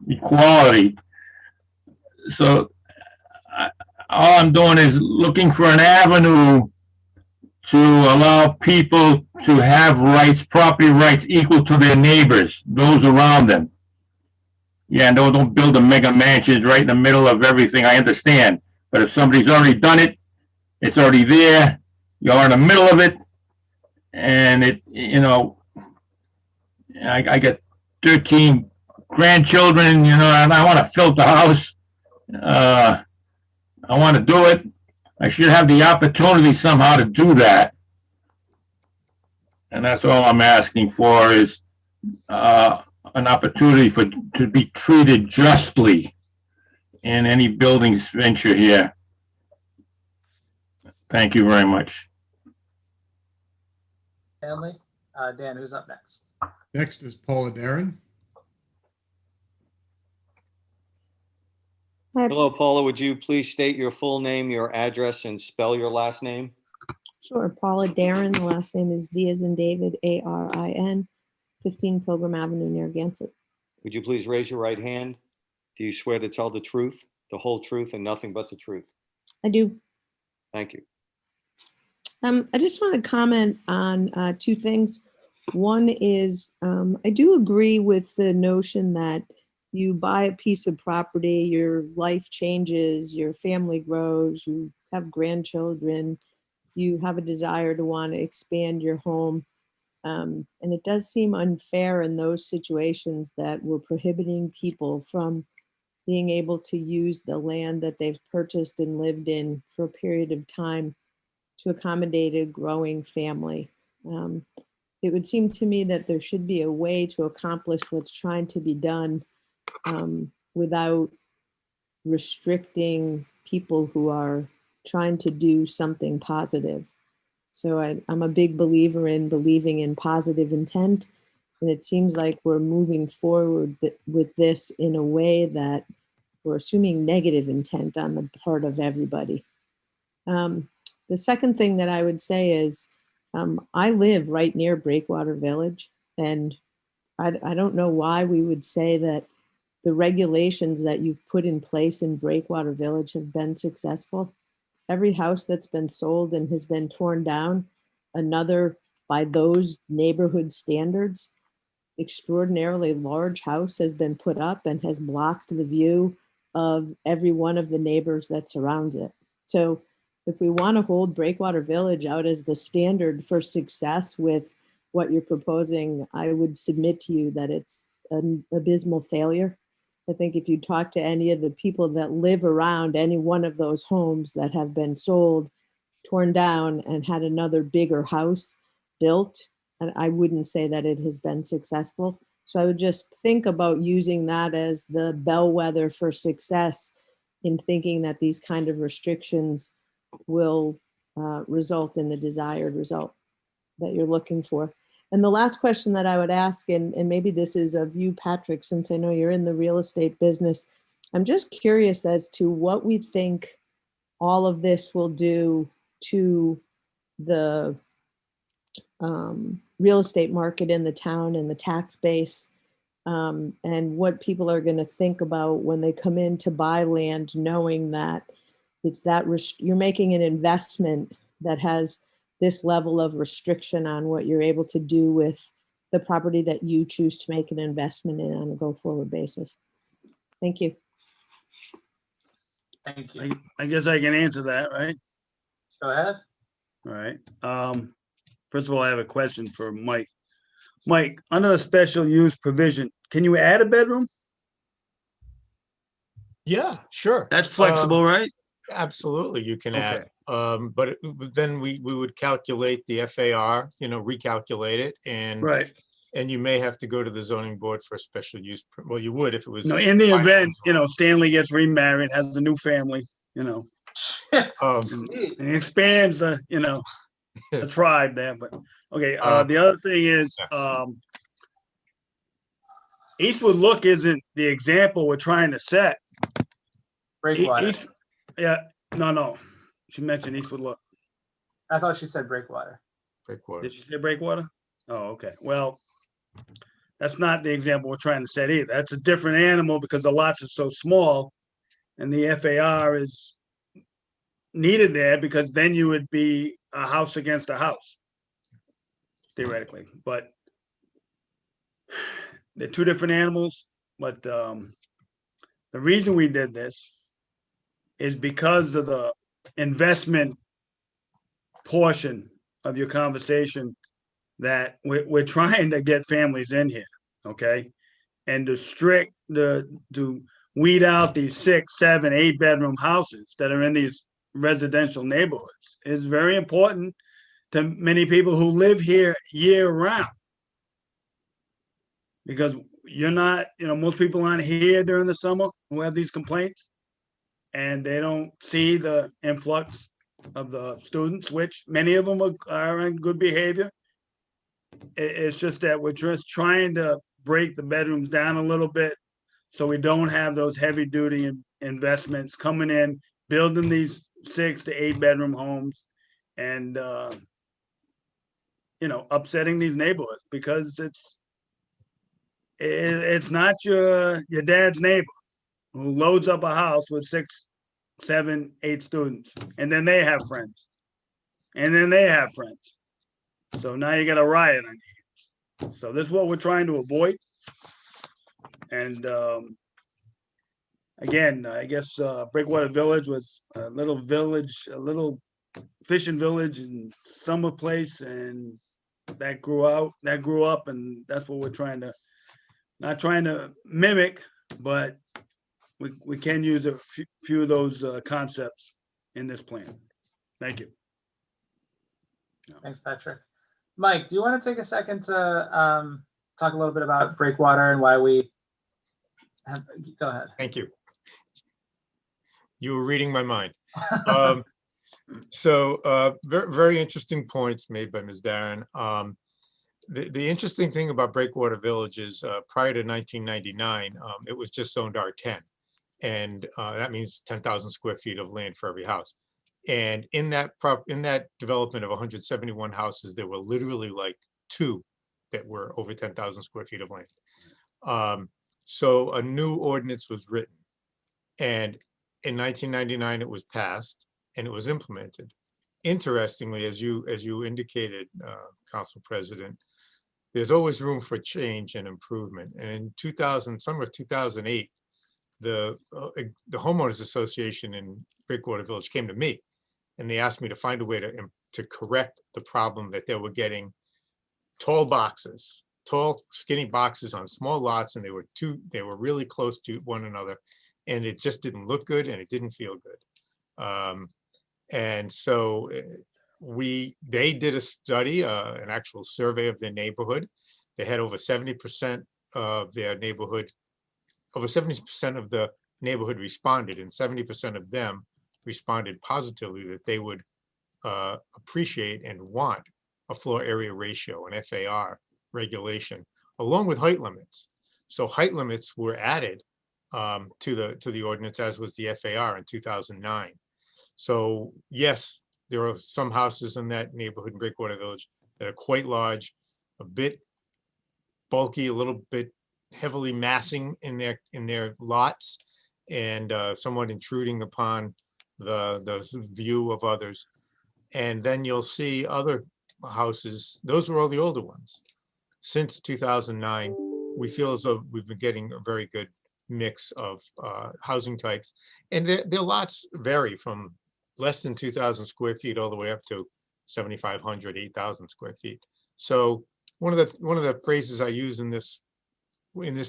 Equality. So all I'm doing is looking for an avenue to allow people to have rights, property rights equal to their neighbors, those around them. Yeah, no, don't build a mega mansions right in the middle of everything. I understand. But if somebody's already done it, it's already there. You're in the middle of it. And I got 13 grandchildren, and I want to fill the house. I want to do it. I should have the opportunity somehow to do that. And that's all I'm asking for is an opportunity to be treated justly in any buildings venture here. Thank you very much. Stanley, Dan, who's up next? Next is Paula Darren. Hello, Paula. Would you please state your full name, your address, and spell your last name? Sure. Paula Darren. The last name is D as in David, A-R-I-N, 15 Pilgrim Avenue, Narragansett. Would you please raise your right hand? Do you swear to tell the truth, the whole truth, and nothing but the truth? I do. Thank you. I just want to comment on 2 things. One is I do agree with the notion that you buy a piece of property, your life changes, your family grows, you have grandchildren, you have a desire to want to expand your home. And it does seem unfair in those situations that we're prohibiting people from being able to use the land that they've purchased and lived in for a period of time to accommodate a growing family. it would seem to me that there should be a way to accomplish what's trying to be done without restricting people who are trying to do something positive. So I'm a big believer in believing in positive intent. And it seems like we're moving forward with this in a way that we're assuming negative intent on the part of everybody. The second thing that I would say is I live right near Breakwater Village, and I don't know why we would say that the regulations that you've put in place in Breakwater Village have been successful. Every house that's been sold and has been torn down, another, by those neighborhood standards, extraordinarily large house has been put up and has blocked the view of every one of the neighbors that surrounds it. So if we want to hold Breakwater Village out as the standard for success with what you're proposing, I would submit to you that it's an abysmal failure. I think if you talk to any of the people that live around any one of those homes that have been sold, torn down, and had another bigger house built, and I wouldn't say that it has been successful. So I would just think about using that as the bellwether for success in thinking that these kind of restrictions will result in the desired result that you're looking for. And the last question that I would ask, and maybe this is of you, Patrick, since I know you're in the real estate business, I'm just curious as to what we think all of this will do to the real estate market in the town and the tax base, and what people are going to think about when they come in to buy land, knowing that it's that you're making an investment that has this level of restriction on what you're able to do with the property that you choose to make an investment in on a go-forward basis. Thank you. Thank you. I guess I can answer that, right? Go ahead. All right. First of all, I have a question for Mike. Mike, under the special use provision, can you add a bedroom? Yeah, sure. That's flexible, right? Absolutely, you can Okay. add. But then we would calculate the FAR, recalculate it, and Right. and you may have to go to the zoning board for a special use. Well, you would if it was. No, in the event, Stanley gets remarried, has a new family, and expands the, the tribe there. But okay, the other thing is, Eastwood Look isn't the example we're trying to set. Breakwater. No. She mentioned Eastwood Look. I thought she said Breakwater. Breakwater. Did she say Breakwater? Oh, okay. Well, that's not the example we're trying to set either. That's a different animal because the lots are so small, and the FAR is needed there because then you would be a house against a house, theoretically. But they're two different animals. But the reason we did this is because of the investment portion of your conversation that we're trying to get families in here, okay? And to weed out these 6, 7, 8 bedroom houses that are in these residential neighborhoods is very important to many people who live here year round. Because you're not, most people aren't here during the summer who have these complaints, and they don't see the influx of the students, which many of them are in good behavior. It's just that we're just trying to break the bedrooms down a little bit so we don't have those heavy duty investments coming in, building these 6 to 8 bedroom homes and, upsetting these neighborhoods because it's not your dad's neighbor who loads up a house with 6, 7, 8 students, and then they have friends, and then they have friends. So now you got a riot on your hands. So this is what we're trying to avoid. And again, I guess Breakwater Village was a little village, a little fishing village and summer place, and that grew up, and that's what we're trying to, not trying to mimic, but we can use a few of those concepts in this plan. Thank you. Thanks, Patrick. Mike, do you want to take a second to talk a little bit about breakwater and why we have, go ahead. Thank you. You were reading my mind. So very interesting points made by Ms. Darren. The interesting thing about Breakwater Village is prior to 1999, it was just zoned R10. And that means 10,000 square feet of land for every house. And in that development of 171 houses, there were literally like 2 that were over 10,000 square feet of land. So a new ordinance was written. And in 1999, it was passed and it was implemented. Interestingly, as you indicated, Council President, there's always room for change and improvement. And in summer of 2008, the homeowners association in Breakwater Village came to me and they asked me to find a way to correct the problem that they were getting tall skinny boxes on small lots, and they were really close to one another, and it just didn't look good and it didn't feel good. And so they did a study, an actual survey of their neighborhood. They had over 70% of their neighborhood, over 70% of the neighborhood responded, and 70% of them responded positively that they would appreciate and want a floor area ratio, an FAR regulation, along with height limits. So height limits were added to the ordinance, as was the FAR in 2009. So yes, there are some houses in that neighborhood in Breakwater Village that are quite large, a bit bulky, a little bit heavily massing in their lots, and somewhat intruding upon the view of others. And then you'll see other houses, those were all the older ones. Since 2009, we feel as though we've been getting a very good mix of housing types. And their lots vary from less than 2,000 square feet all the way up to 7,500, 8,000 square feet. So one of the phrases I use in this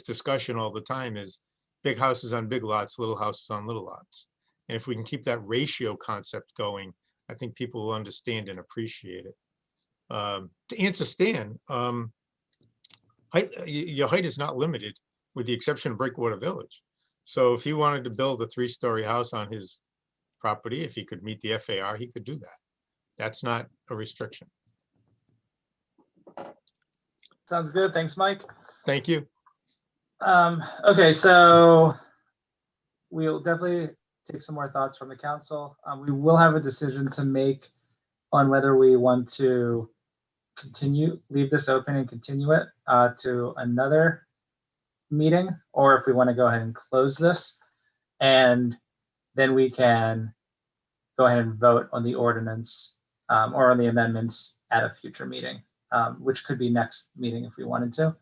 discussion all the time is big houses on big lots, little houses on little lots. And if we can keep that ratio concept going, I think people will understand and appreciate it. To answer Stan, your height is not limited, with the exception of Breakwater Village. So if he wanted to build a 3-story house on his property, if he could meet the FAR, he could do that. That's not a restriction. Sounds good. Thanks, Mike. Thank you. Okay, so we'll definitely take some more thoughts from the council. We will have a decision to make on whether we want to leave this open and continue it to another meeting, or if we want to go ahead and close this, and then we can go ahead and vote on the ordinance or on the amendments at a future meeting, which could be next meeting if we wanted to.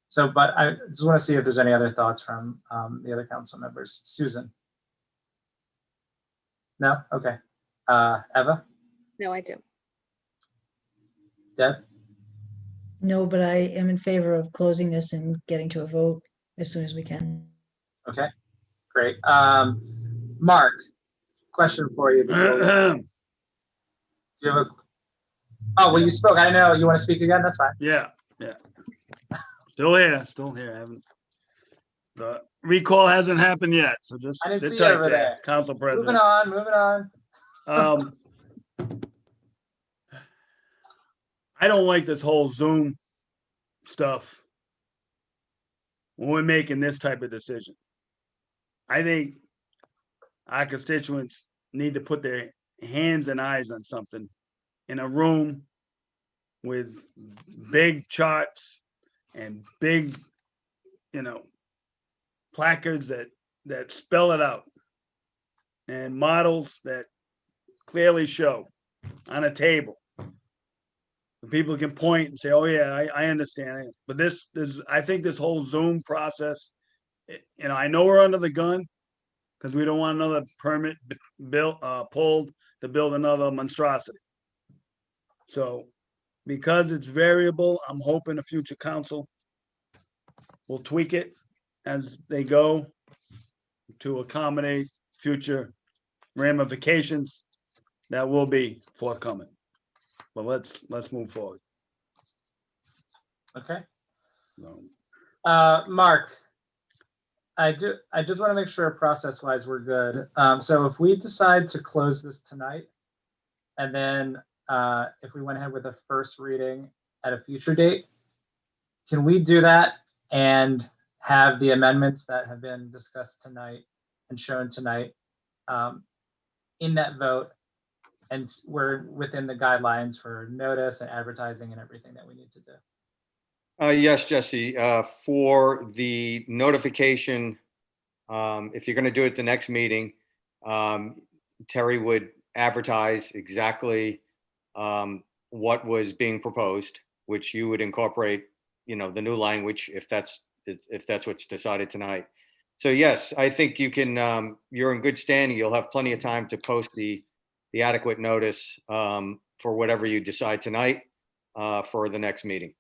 So, but I just want to see if there's any other thoughts from the other council members. Susan? No? Okay. Eva? No, I do. Deb? No, but I am in favor of closing this and getting to a vote as soon as we can. Okay, great. Mark, question for you. Do you have a? Oh, well, you spoke. I know. You want to speak again? That's fine. Yeah. Still here. I haven't. The recall hasn't happened yet, so just I didn't sit see tight over there. Council President. Moving on. I don't like this whole Zoom stuff when we're making this type of decision. I think our constituents need to put their hands and eyes on something in a room with big charts and big, placards that spell it out, and models that clearly show on a table. People can point and say, "Oh yeah, I understand it." But this, I think this whole Zoom process, I know we're under the gun because we don't want another permit pulled to build another monstrosity. So, because it's variable, I'm hoping a future council will tweak it as they go to accommodate future ramifications that will be forthcoming. But let's move forward. Okay. No. Mark, I just want to make sure process-wise we're good. So if we decide to close this tonight, and then if we went ahead with a first reading at a future date, can we do that and have the amendments that have been discussed tonight and shown tonight in that vote? And we're within the guidelines for notice and advertising and everything that we need to do. Yes, Jesse, for the notification, if you're going to do it the next meeting, Terry would advertise exactly what was being proposed, which you would incorporate, the new language if that's what's decided tonight. So yes, I think you can, you're in good standing. You'll have plenty of time to post the adequate notice for whatever you decide tonight for the next meeting.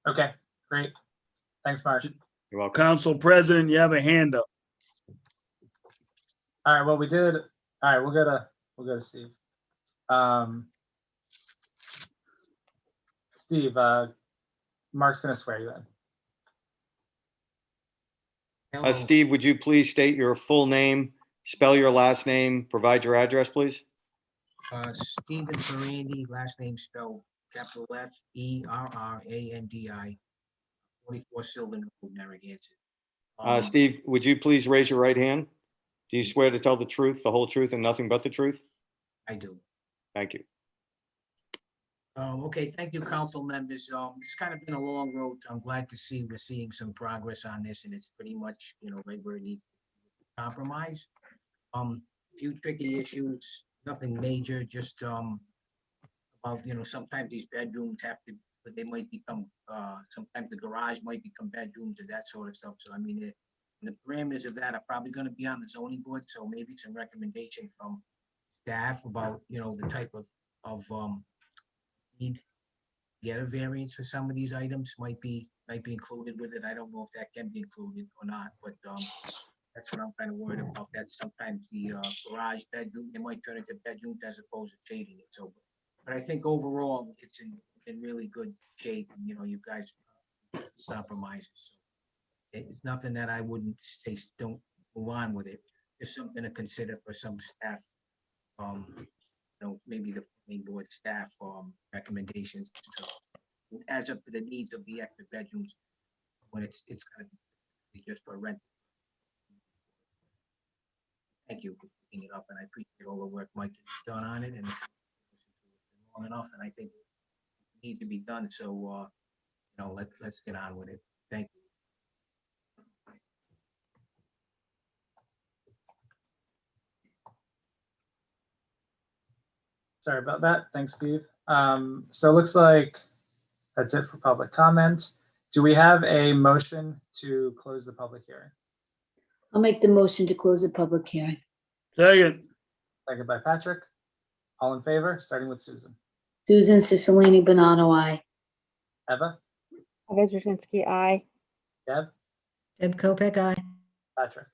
Okay, great. Thanks, Mark. You're welcome. Council President, you have a hand up. All right, well, we did. All right, we'll go to Steve. Steve, Mark's gonna swear you in. Steve, would you please state your full name, spell your last name, provide your address, please? Stephen Ferrandi, last name spelled capital Ferrandi, 44 Sylvan Road, Narragansett. Steve, would you please raise your right hand? Do you swear to tell the truth, the whole truth, and nothing but the truth? I do. Thank you. Okay, thank you, council members. It's kind of been a long road. I'm glad to see we're seeing some progress on this, and it's pretty much, right where it needs to compromise. Few tricky issues, nothing major, just about, sometimes these bedrooms have to, but they might become, sometimes the garage might become bedrooms and that sort of stuff. So I mean, the parameters of that are probably going to be on the zoning board. So maybe some recommendation from staff about, the type of need to get a variance for some of these items might be included with it. I don't know if that can be included or not, but that's what I'm kind of worried about. That sometimes the garage bedroom, they might turn into bedrooms as opposed to shading it. So, but I think overall it's in really good shape. And, you guys compromises. So it's nothing that I wouldn't say don't move on with it. Just something to consider for some staff. Maybe the planning board staff recommendations adds up to the needs of the extra bedrooms when it's going to be just for rent. Thank you for picking it up, and I appreciate all the work Mike has done on it, and long enough, and I think it needs to be done. So, let's get on with it. Thank you. Sorry about that. Thanks, Steve. So it looks like that's it for public comment. Do we have a motion to close the public hearing? I'll make the motion to close the public hearing. Second. Second by Patrick. All in favor, starting with Susan. Susan Cicilline Bonanno, aye. Eva? Eva Jasinski, aye. Deb? Deb Kopeck, aye. Patrick?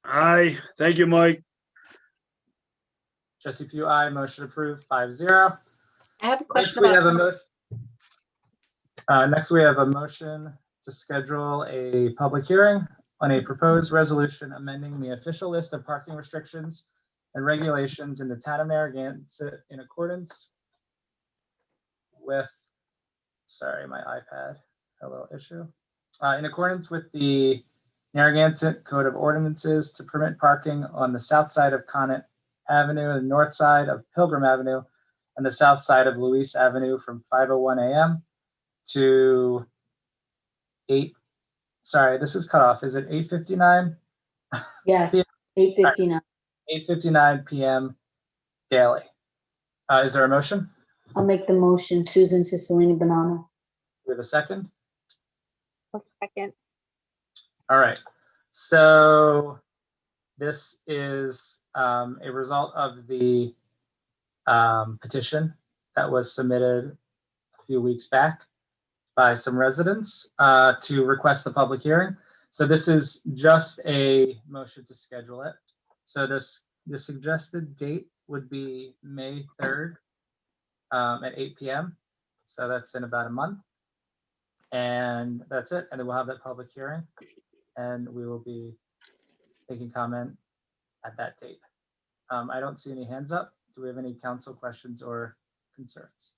Aye. Thank you, Mike. Jesse Pugh, aye. Motion approved, 5-0. I have a Next, question we about. have a motion. Next, we have a motion to schedule a public hearing on a proposed resolution amending the official list of parking restrictions and regulations in the town of Narragansett in accordance with, sorry, my iPad had a little issue. In accordance with the Narragansett Code of Ordinances to permit parking on the south side of Connet Avenue, the north side of Pilgrim Avenue, and the south side of Luis Avenue from 5:01 a.m. to 8. Sorry, this is cut off. Is it 8:59? Yes, 8:59. 8:59 p.m. daily. Is there a motion? I'll make the motion. Susan Cicilline Bonanno. We have a second? A second. All right. So this is a result of the petition that was submitted a few weeks back by some residents to request the public hearing. So this is just a motion to schedule it. So the suggested date would be May 3rd at 8 p.m. So that's in about a month. And that's it. And then we'll have that public hearing and we will be taking comment at that date. I don't see any hands up. Do we have any council questions or concerns?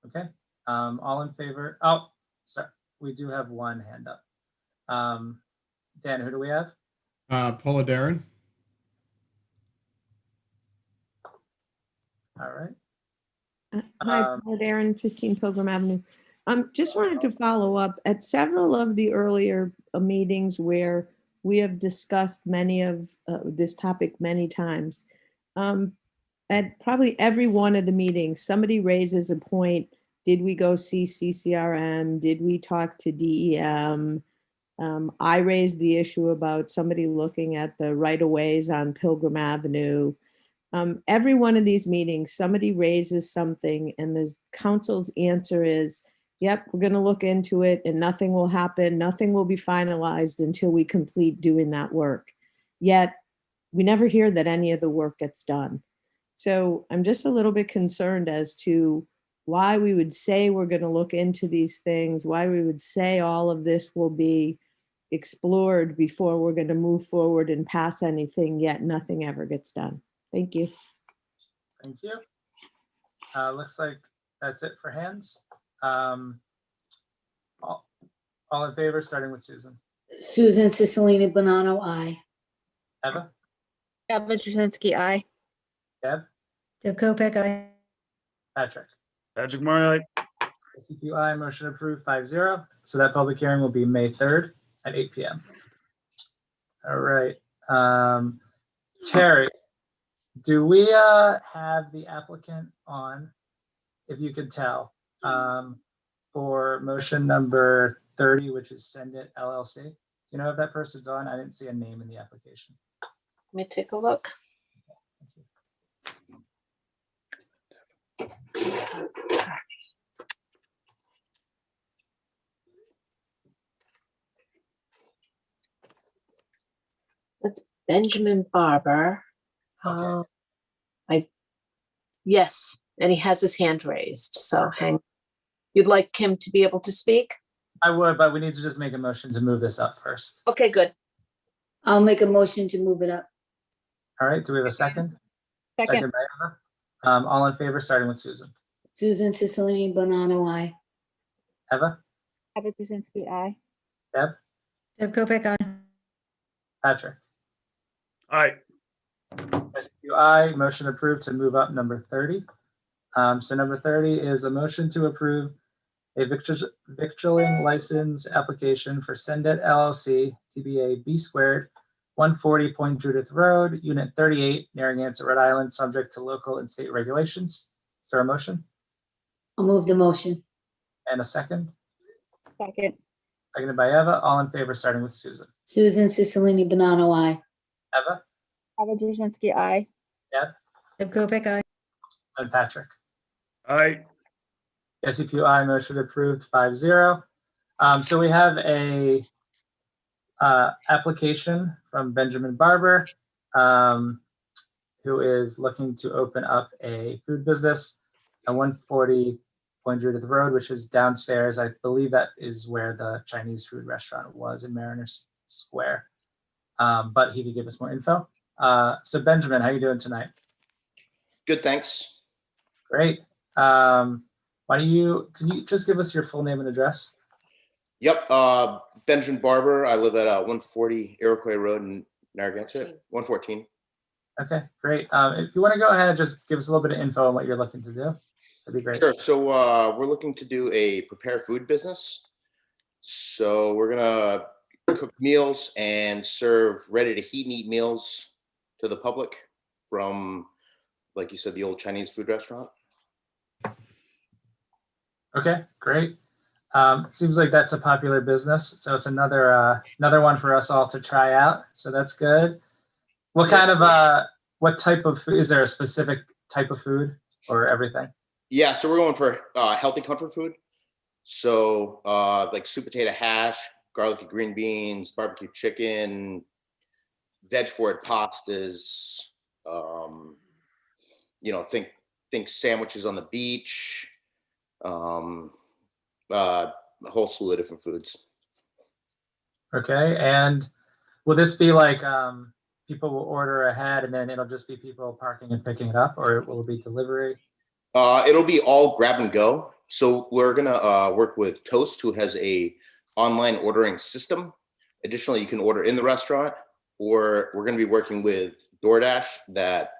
Okay, all in favor? Oh, sorry, we do have one hand up. Dan, who do we have? Paula Darren. All right. Hi, Paula Darren, 15 Pilgrim Avenue. Just wanted to follow up at several of the earlier meetings where we have discussed many of this topic many times. At probably every one of the meetings, somebody raises a point. Did we go see CCRM? Did we talk to DEM? I raised the issue about somebody looking at the right-of-ways on Pilgrim Avenue. Every one of these meetings, somebody raises something and the council's answer is, yep, we're going to look into it and nothing will happen. Nothing will be finalized until we complete doing that work. Yet we never hear that any of the work gets done. So I'm just a little bit concerned as to why we would say we're going to look into these things, why we would say all of this will be explored before we're going to move forward and pass anything, yet nothing ever gets done. Thank you. Thank you. Looks like that's it for hands. All in favor, starting with Susan. Susan Cicilline Bonanno, aye. Eva? Eva Jasinski, aye. Deb? Deb Kopek, aye. Patrick? Patrick Murray, aye. SCQ, motion approved 5-0. So that public hearing will be May 3rd at 8 p.m. All right. Terry, do we have the applicant on, if you could tell, for motion number 30, which is Send It LLC? Do you know if that person's on? I didn't see a name in the application. Let me take a look. That's Benjamin Barber. Okay. Yes, and he has his hand raised, so hang. You'd like him to be able to speak? I would, but we need to just make a motion to move this up first. Okay, good. I'll make a motion to move it up. All right, do we have a second? Second. By Eva. All in favor, starting with Susan. Susan Cicilline Bonanno, aye. Eva? Eva Jasinski, aye. Deb? Deb Kopek, aye. Patrick? aye. SQI, motion approved to move up number 30. So number 30 is a motion to approve a victualling license application for Send It LLC, TBA B Squared, 140 Point Judith Road, Unit 38, Narragansett, Rhode Island, subject to local and state regulations. Is there a motion? I'll move the motion. And a second? Second. Seconded by Eva. All in favor, starting with Susan. Susan Cicilline Bonanno, aye. Eva? Eva Jasinski, aye. Deb? Deb Kopek, aye. And Patrick? Aye. SCQI, motion approved 5-0. So we have a application from Benjamin Barber, who is looking to open up a food business at 140 Point Judith Road, which is downstairs. I believe that is where the Chinese food restaurant was in Mariner Square. But he could give us more info. So Benjamin, how are you doing tonight? Good, thanks. Great. Can you just give us your full name and address? Yep, Benjamin Barber. I live at 140 Iroquois Road in Narragansett, 114. Okay, great. If you want to go ahead and just give us a little bit of info on what you're looking to do, that'd be great. Sure. So we're looking to do a prepared food business. So we're gonna cook meals and serve ready to heat and eat meals to the public from, like you said, the old Chinese food restaurant. Okay, great. Seems like that's a popular business, so it's another one for us all to try out. So that's good. What kind of what type of food? Is there a specific type of food or everything? Yeah, so we're going for healthy comfort food. So like sweet potato hash, garlic and green beans, barbecue chicken, veg forward pastas. Think sandwiches on the beach. a whole slew of different foods. Okay, and will this be like people will order ahead and then it'll just be people parking and picking it up, or will it be delivery? It'll be all grab and go. So we're gonna work with Toast, who has a online ordering system. Additionally, you can order in the restaurant, or we're gonna be working with DoorDash that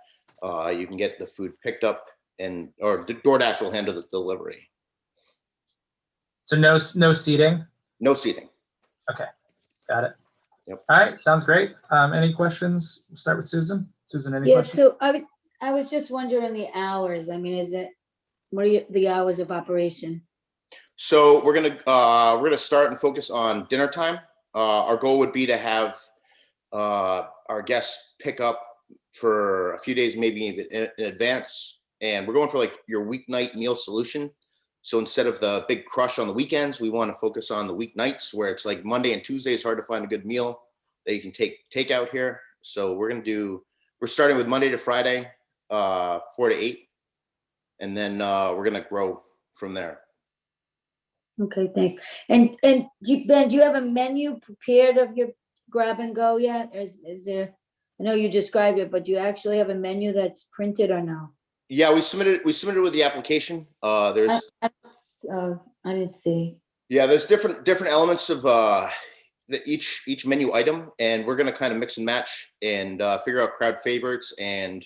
you can get the food picked up, or DoorDash will handle the delivery. So no seating? No seating. Okay, got it. Yep. All right, sounds great. Any questions? We'll start with Susan. Susan, any Yeah, questions? so I was just wondering the hours. I mean, what are the hours of operation? So we're gonna start and focus on dinner time. Our goal would be to have our guests pick up for a few days, maybe in advance. And we're going for like your weeknight meal solution. So instead of the big crush on the weekends, we want to focus on the weeknights where it's like Monday and Tuesday is hard to find a good meal that you can take out here. So we're starting with Monday to Friday, 4 to 8. And then we're going to grow from there. Okay, thanks. And Ben, do you have a menu prepared of your grab and go yet? Is there, I know you described it, but do you actually have a menu that's printed or no? Yeah, we submitted with the application. I didn't see. Yeah, there's different elements of each menu item, and we're gonna kind of mix and match and figure out crowd favorites and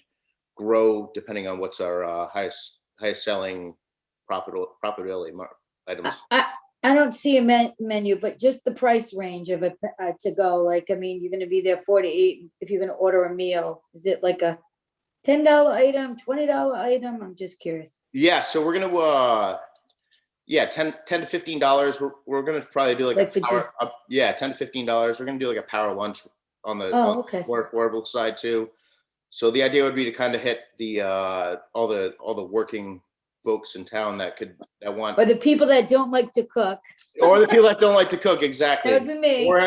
grow depending on what's our highest selling profitability items. I don't see a menu, but just the price range of it to go. Like, I mean, you're gonna be there 4 to 8 if you're gonna order a meal. Is it like a $10 item, $20 item? I'm just curious. Yeah, so we're gonna $10 to $15. We're gonna probably do like $10 to $15. We're gonna do like a power lunch on the more affordable side too. So the idea would be to kind of hit the all the working folks in town that want, or the people that don't like to cook, or the people that don't like to cook, exactly. That would be me. Or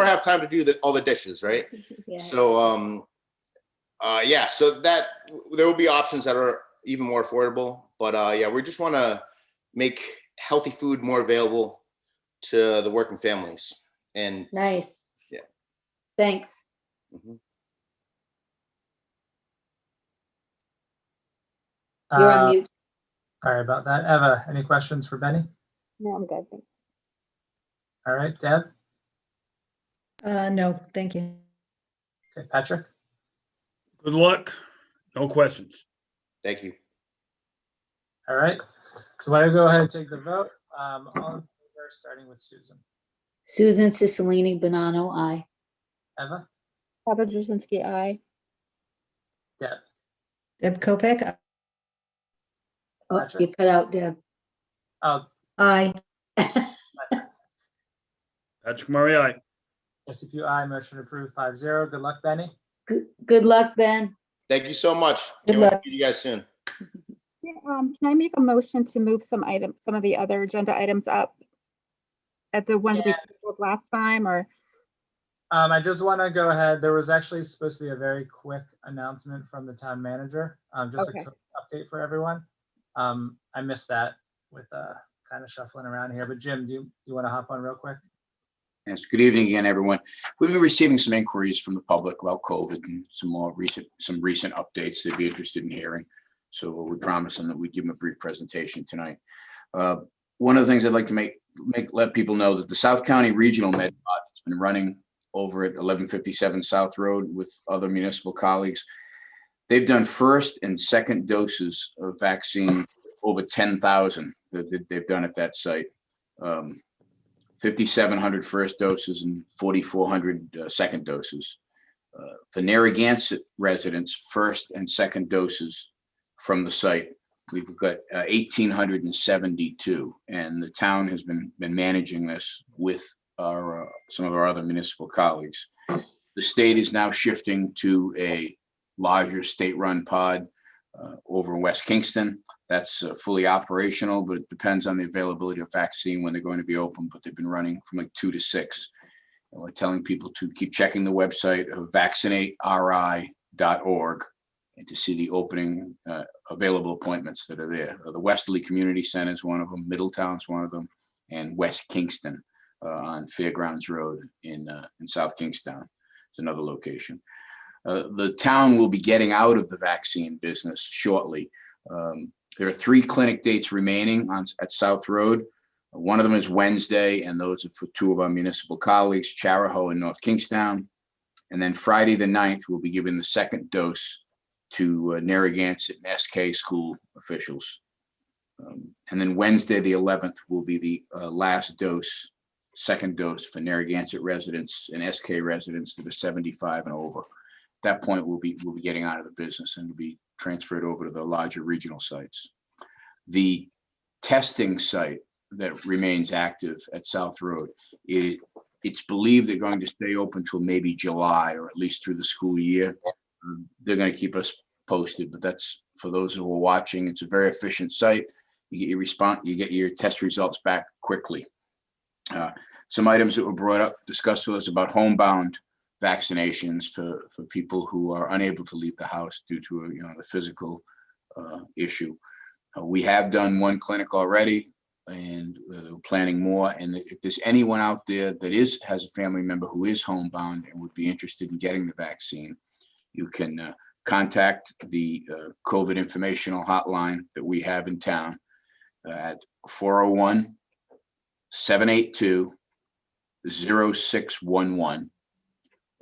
have time to do all the dishes, right? Yeah. So so that there will be options that are even more affordable, but we just want to make healthy food more available to the working families. And nice. Yeah. Thanks. Mm-hmm. You're on mute. Sorry about that. Eva, any questions for Benny? No, I'm good. Thanks. All right, Deb? No, thank you. Okay, Patrick? Good luck. No questions. Thank you. All right. So why don't I go ahead and take the vote? All in favor, starting with Susan. Susan Cicilline Bonanno, aye. Eva? Eva Jasinski, aye. Deb? Deb Kopeck, Oh, you cut out, Deb. Oh, aye. Patrick Murray, aye. Jesse Pugh, aye. Motion approved 5-0. Good luck, Benny. Good luck, Ben. Thank you so much. Good Can't wait luck. to see you guys soon. Can I make a motion to move some of the other agenda items up at the ones we tabled last time, or? I just want to go ahead. There was actually supposed to be a very quick announcement from the town manager. Just a quick update for everyone. I missed that with kind of shuffling around here, but Jim, do you want to hop on real quick? Yes, good evening again, everyone. We've been receiving some inquiries from the public about COVID and some recent updates they'd be interested in hearing. So we promised them that we'd give them a brief presentation tonight. One of the things I'd like to let people know that the South County Regional Med Pod has been running over at 1157 South Road with other municipal colleagues. They've done first and second doses of vaccine, over 10,000 that they've done at that site. 5,700 first doses and 4,400 second doses. For Narragansett residents, first and second doses from the site, we've got 1,872, and the town has been managing this with some of our other municipal colleagues. The state is now shifting to a larger state-run pod over in West Kingston. That's fully operational, but it depends on the availability of vaccine when they're going to be open, but they've been running from like 2 to 6. And we're telling people to keep checking the website of vaccinateri.org and to see the opening available appointments that are there. The Westerly Community Center is one of them, Middletown's one of them, and West Kingston on Fairgrounds Road in South Kingstown. It's another location. The town will be getting out of the vaccine business shortly. There are 3 clinic dates remaining at South Road. One of them is Wednesday, and those are for 2 of our municipal colleagues, Charahoe and North Kingstown. And then Friday the 9th, we'll be giving the second dose to Narragansett and SK school officials. And then Wednesday the 11th will be the last dose, second dose for Narragansett residents and SK residents that are 75 and over. At that point, we'll be getting out of the business and will be transferred over to the larger regional sites. The testing site that remains active at South Road, it's believed they're going to stay open till maybe July, or at least through the school year. They're going to keep us posted, but that's for those who are watching. It's a very efficient site. You get your response, you get your test results back quickly. Some items that were brought up, discussed with us about homebound vaccinations for people who are unable to leave the house due to the physical issue. We have done 1 clinic already, and we're planning more. And if there's anyone out there that has a family member who is homebound and would be interested in getting the vaccine, you can contact the COVID informational hotline that we have in town at 401-782-0611.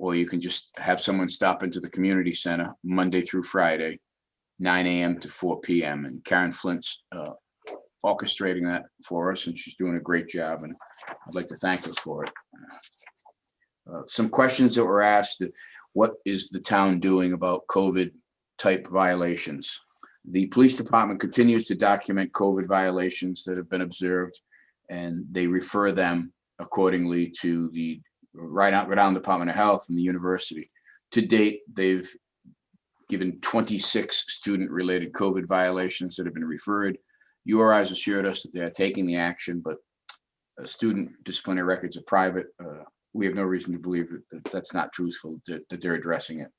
Or you can just have someone stop into the community center Monday through Friday, 9 a.m. to 4 p.m. And Karen Flint's orchestrating that for us, and she's doing a great job, and I'd like to thank her for it. Some questions that were asked: what is the town doing about COVID type violations? The police department continues to document COVID violations that have been observed, and they refer them accordingly to the Rhode Island Department of Health and the university. To date, they've given 26 student-related COVID violations that have been referred. URI's assured us that they are taking the action, but student disciplinary records are private. We have no reason to believe that that's not truthful, that they're addressing it.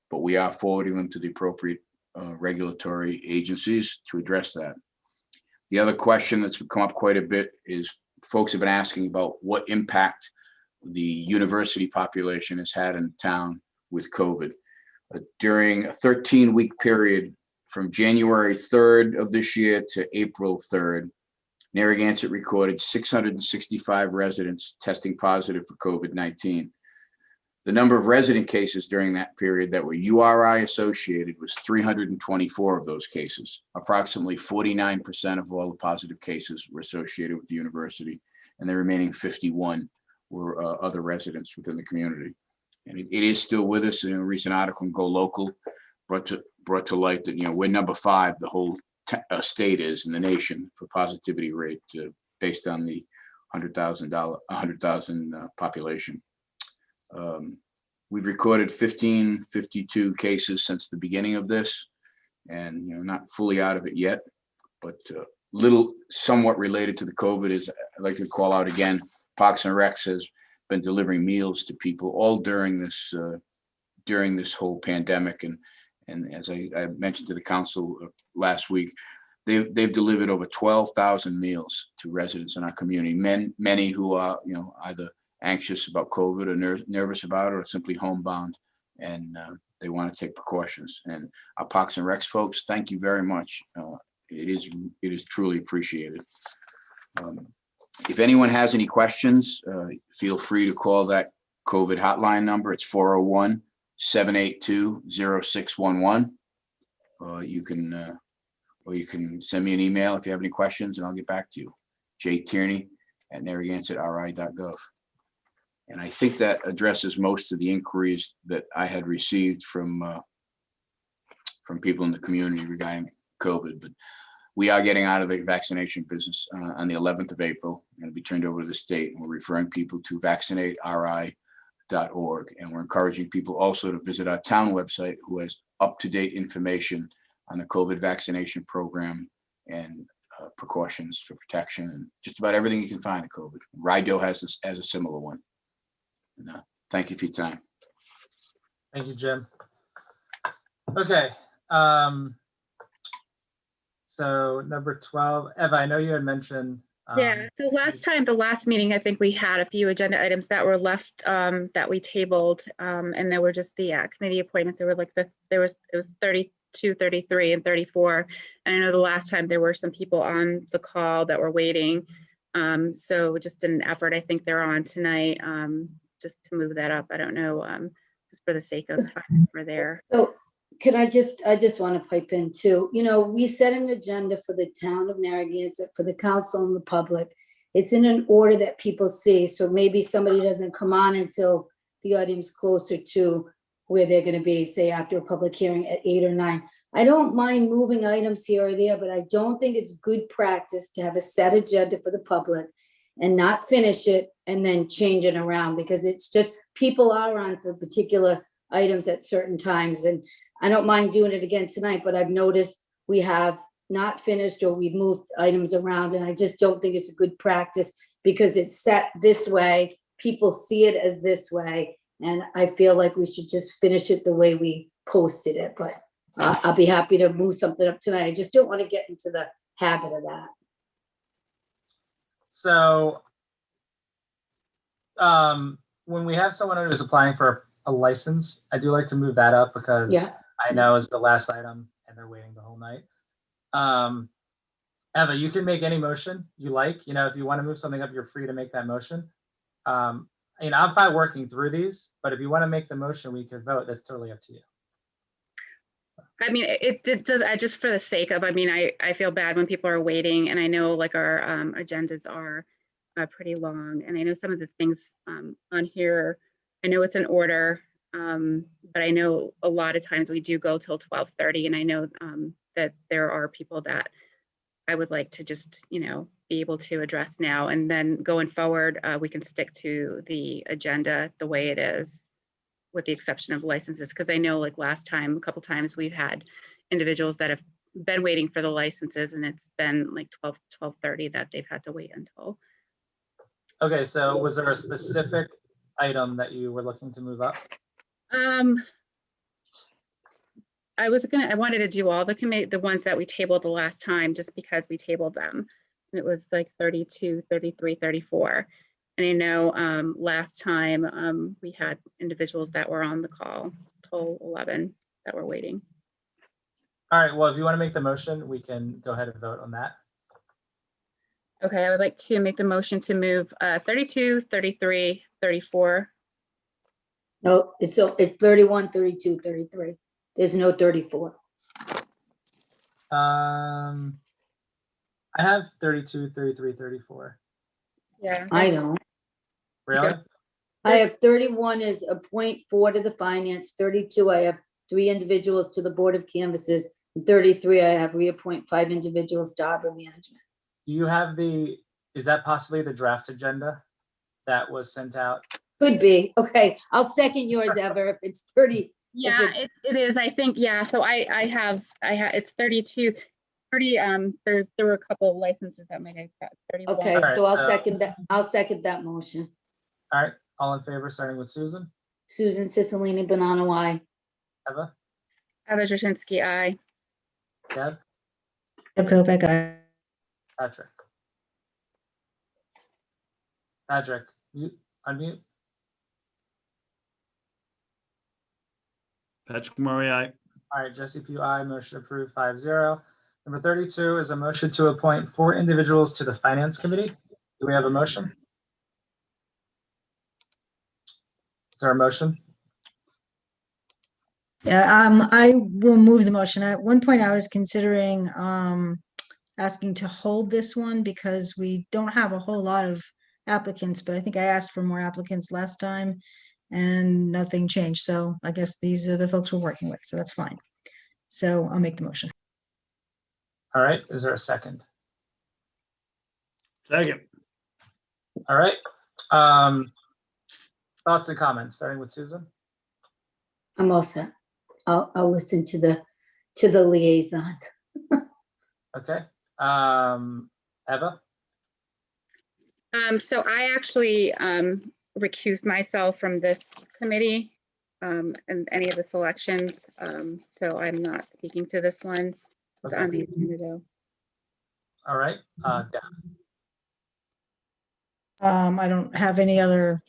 But we are forwarding them to the appropriate regulatory agencies to address that. The other question that's come up quite a bit is folks have been asking about what impact the university population has had in town with COVID. During a 13-week period from January 3rd of this year to April 3rd, Narragansett recorded 665 residents testing positive for COVID-19. The number of resident cases during that period that were URI associated was 324 of those cases. Approximately 49% of all the positive cases were associated with the university, and the remaining 51 were other residents within the community. And it is still with us. In a recent article in Go Local brought to light that we're number 5, the whole state is in the nation for positivity rate based on the 100,000 population. We've recorded 1552 cases since the beginning of this, and not fully out of it yet, but somewhat related to the COVID is, I'd like to call out again, Parks and Recs has been delivering meals to people all during this whole pandemic, and as I mentioned to the council last week, they've delivered over 12,000 meals to residents in our community. Many who are either anxious about COVID or nervous about it, or simply homebound, and they want to take precautions. And our Parks and Recs folks, thank you very much. It is truly appreciated. If anyone has any questions, feel free to call that COVID hotline number. It's 401-782-0611. You can send me an email if you have any questions, and I'll get back to you. jtierney@narragansett.ri.gov. And I think that addresses most of the inquiries that I had received from people in the community regarding COVID. But we are getting out of the vaccination business on the 11th of April, and it'll be turned over to the state. And we're referring people to vaccinateri.org. And we're encouraging people also to visit our town website, who has up-to-date information on the COVID vaccination program and precautions for protection, and just about everything you can find in COVID. RIDO has a similar one. And, thank you for your time. Thank you, Jim. Okay. So number 12, Eva, I know you had mentioned Yeah, so the last meeting, I think we had a few agenda items that were left, that we tabled, and there were just the committee appointments. There were like it was 32, 33, and 34. And I know the last time there were some people on the call that were waiting. So just an effort, I think they're on tonight, just to move that up. I don't know, just for the sake of time for there. So I just want to pipe in too. You know, we set an agenda for the town of Narragansett, for the council and the public. It's in an order that people see. So maybe somebody doesn't come on until the audience closer to where they're going to be, say after a public hearing at 8 or 9. I don't mind moving items here or there, but I don't think it's good practice to have a set agenda for the public and not finish it and then change it around, because it's just, people are on for particular items at certain times. And I don't mind doing it again tonight, but I've noticed we have not finished or we've moved items around, and I just don't think it's a good practice because it's set this way. People see it as this way, and I feel like we should just finish it the way we posted it. But I'll be happy to move something up tonight. I just don't want to get into the habit of that. So when we have someone who's applying for a license, I do like to move that up because Yeah. I know it's the last item and they're waiting the whole night. Eva, you can make any motion you like. You know, if you want to move something up, you're free to make that motion. You know, I'm fine working through these, but if you want to make the motion, we could vote. That's totally up to you. I mean, it does, just for the sake of, I mean, I feel bad when people are waiting, and I know like our agendas are pretty long, and I know some of the things on here, I know it's an order, but I know a lot of times we do go till 12:30, and I know that there are people that I would like to just, you know, be able to address now, and then going forward, we can stick to the agenda the way it is, with the exception of licenses, because I know like last time, a couple times we've had individuals that have been waiting for the licenses, and it's been like 12:30 that they've had to wait until. Okay, so was there a specific item that you were looking to move up? I wanted to do all the ones that we tabled the last time, just because we tabled them. And it was like 32, 33, 34. And I know last time we had individuals that were on the call till 11 that were waiting. All right, well, if you want to make the motion, we can go ahead and vote on that. Okay, I would like to make the motion to move 32, 33, 34. No, it's 31, 32, 33. There's no 34. I have 32, 33, 34. Yeah. I don't. Really? I have 31 is appoint 4 to the finance. 32, I have 3 individuals to the board of canvases. And 33, I have reappoint 5 individuals to harbor management. Do you have is that possibly the draft agenda that was sent out? Could be. Okay, I'll second yours, Ever, if it's 30. Yeah, it is. I think, yeah. So I have it's 32. 30, there were a couple of licenses that might have got 31. Okay, All right, so I'll second that motion. All right, all in favor, starting with Susan? Susan Cicilline Banano, aye. Eva? Eva Jasinski, aye. Deb? Deb Kopeck, aye. Patrick? Patrick, you unmute? Patrick Murray, aye. All right, Jesse Pugh, aye. Motion approved 5-0. Number 32 is a motion to appoint 4 individuals to the Finance Committee. Do we have a motion? Is there a motion? Yeah, I will move the motion. At one point, I was considering asking to hold this one because we don't have a whole lot of applicants, but I think I asked for more applicants last time and nothing changed. So I guess these are the folks we're working with, so that's fine. So I'll make the motion. All right, is there a second? Second. All right. Thoughts and comments, starting with Susan? I'm all set. I'll listen to the liaison. Okay. Eva? So I actually recused myself from this committee and any of the selections. So I'm not speaking to this one. It's on the agenda though. All right. Deb? I don't have any other,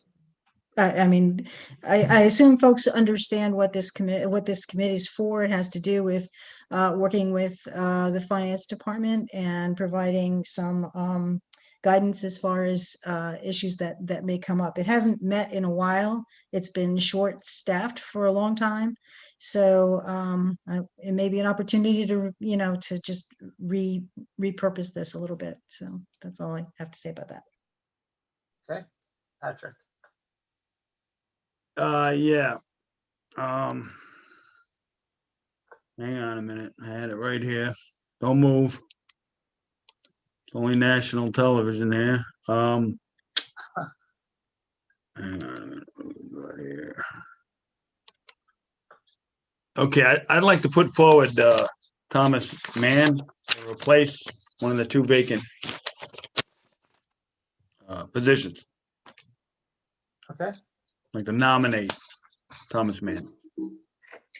I mean, I assume folks understand what this committee is for. It has to do with working with the finance department and providing some guidance as far as issues that may come up. It hasn't met in a while. It's been short-staffed for a long time. So it may be an opportunity to, to just repurpose this a little bit. So that's all I have to say about that. Okay, Patrick. Yeah. Hang on a minute. I had it right here. Don't move. It's only national television here. Hang on a minute. What we got here? Okay, I'd like to put forward Thomas Mann to replace one of the two vacant positions. Okay, I'd like to nominate Thomas Mann.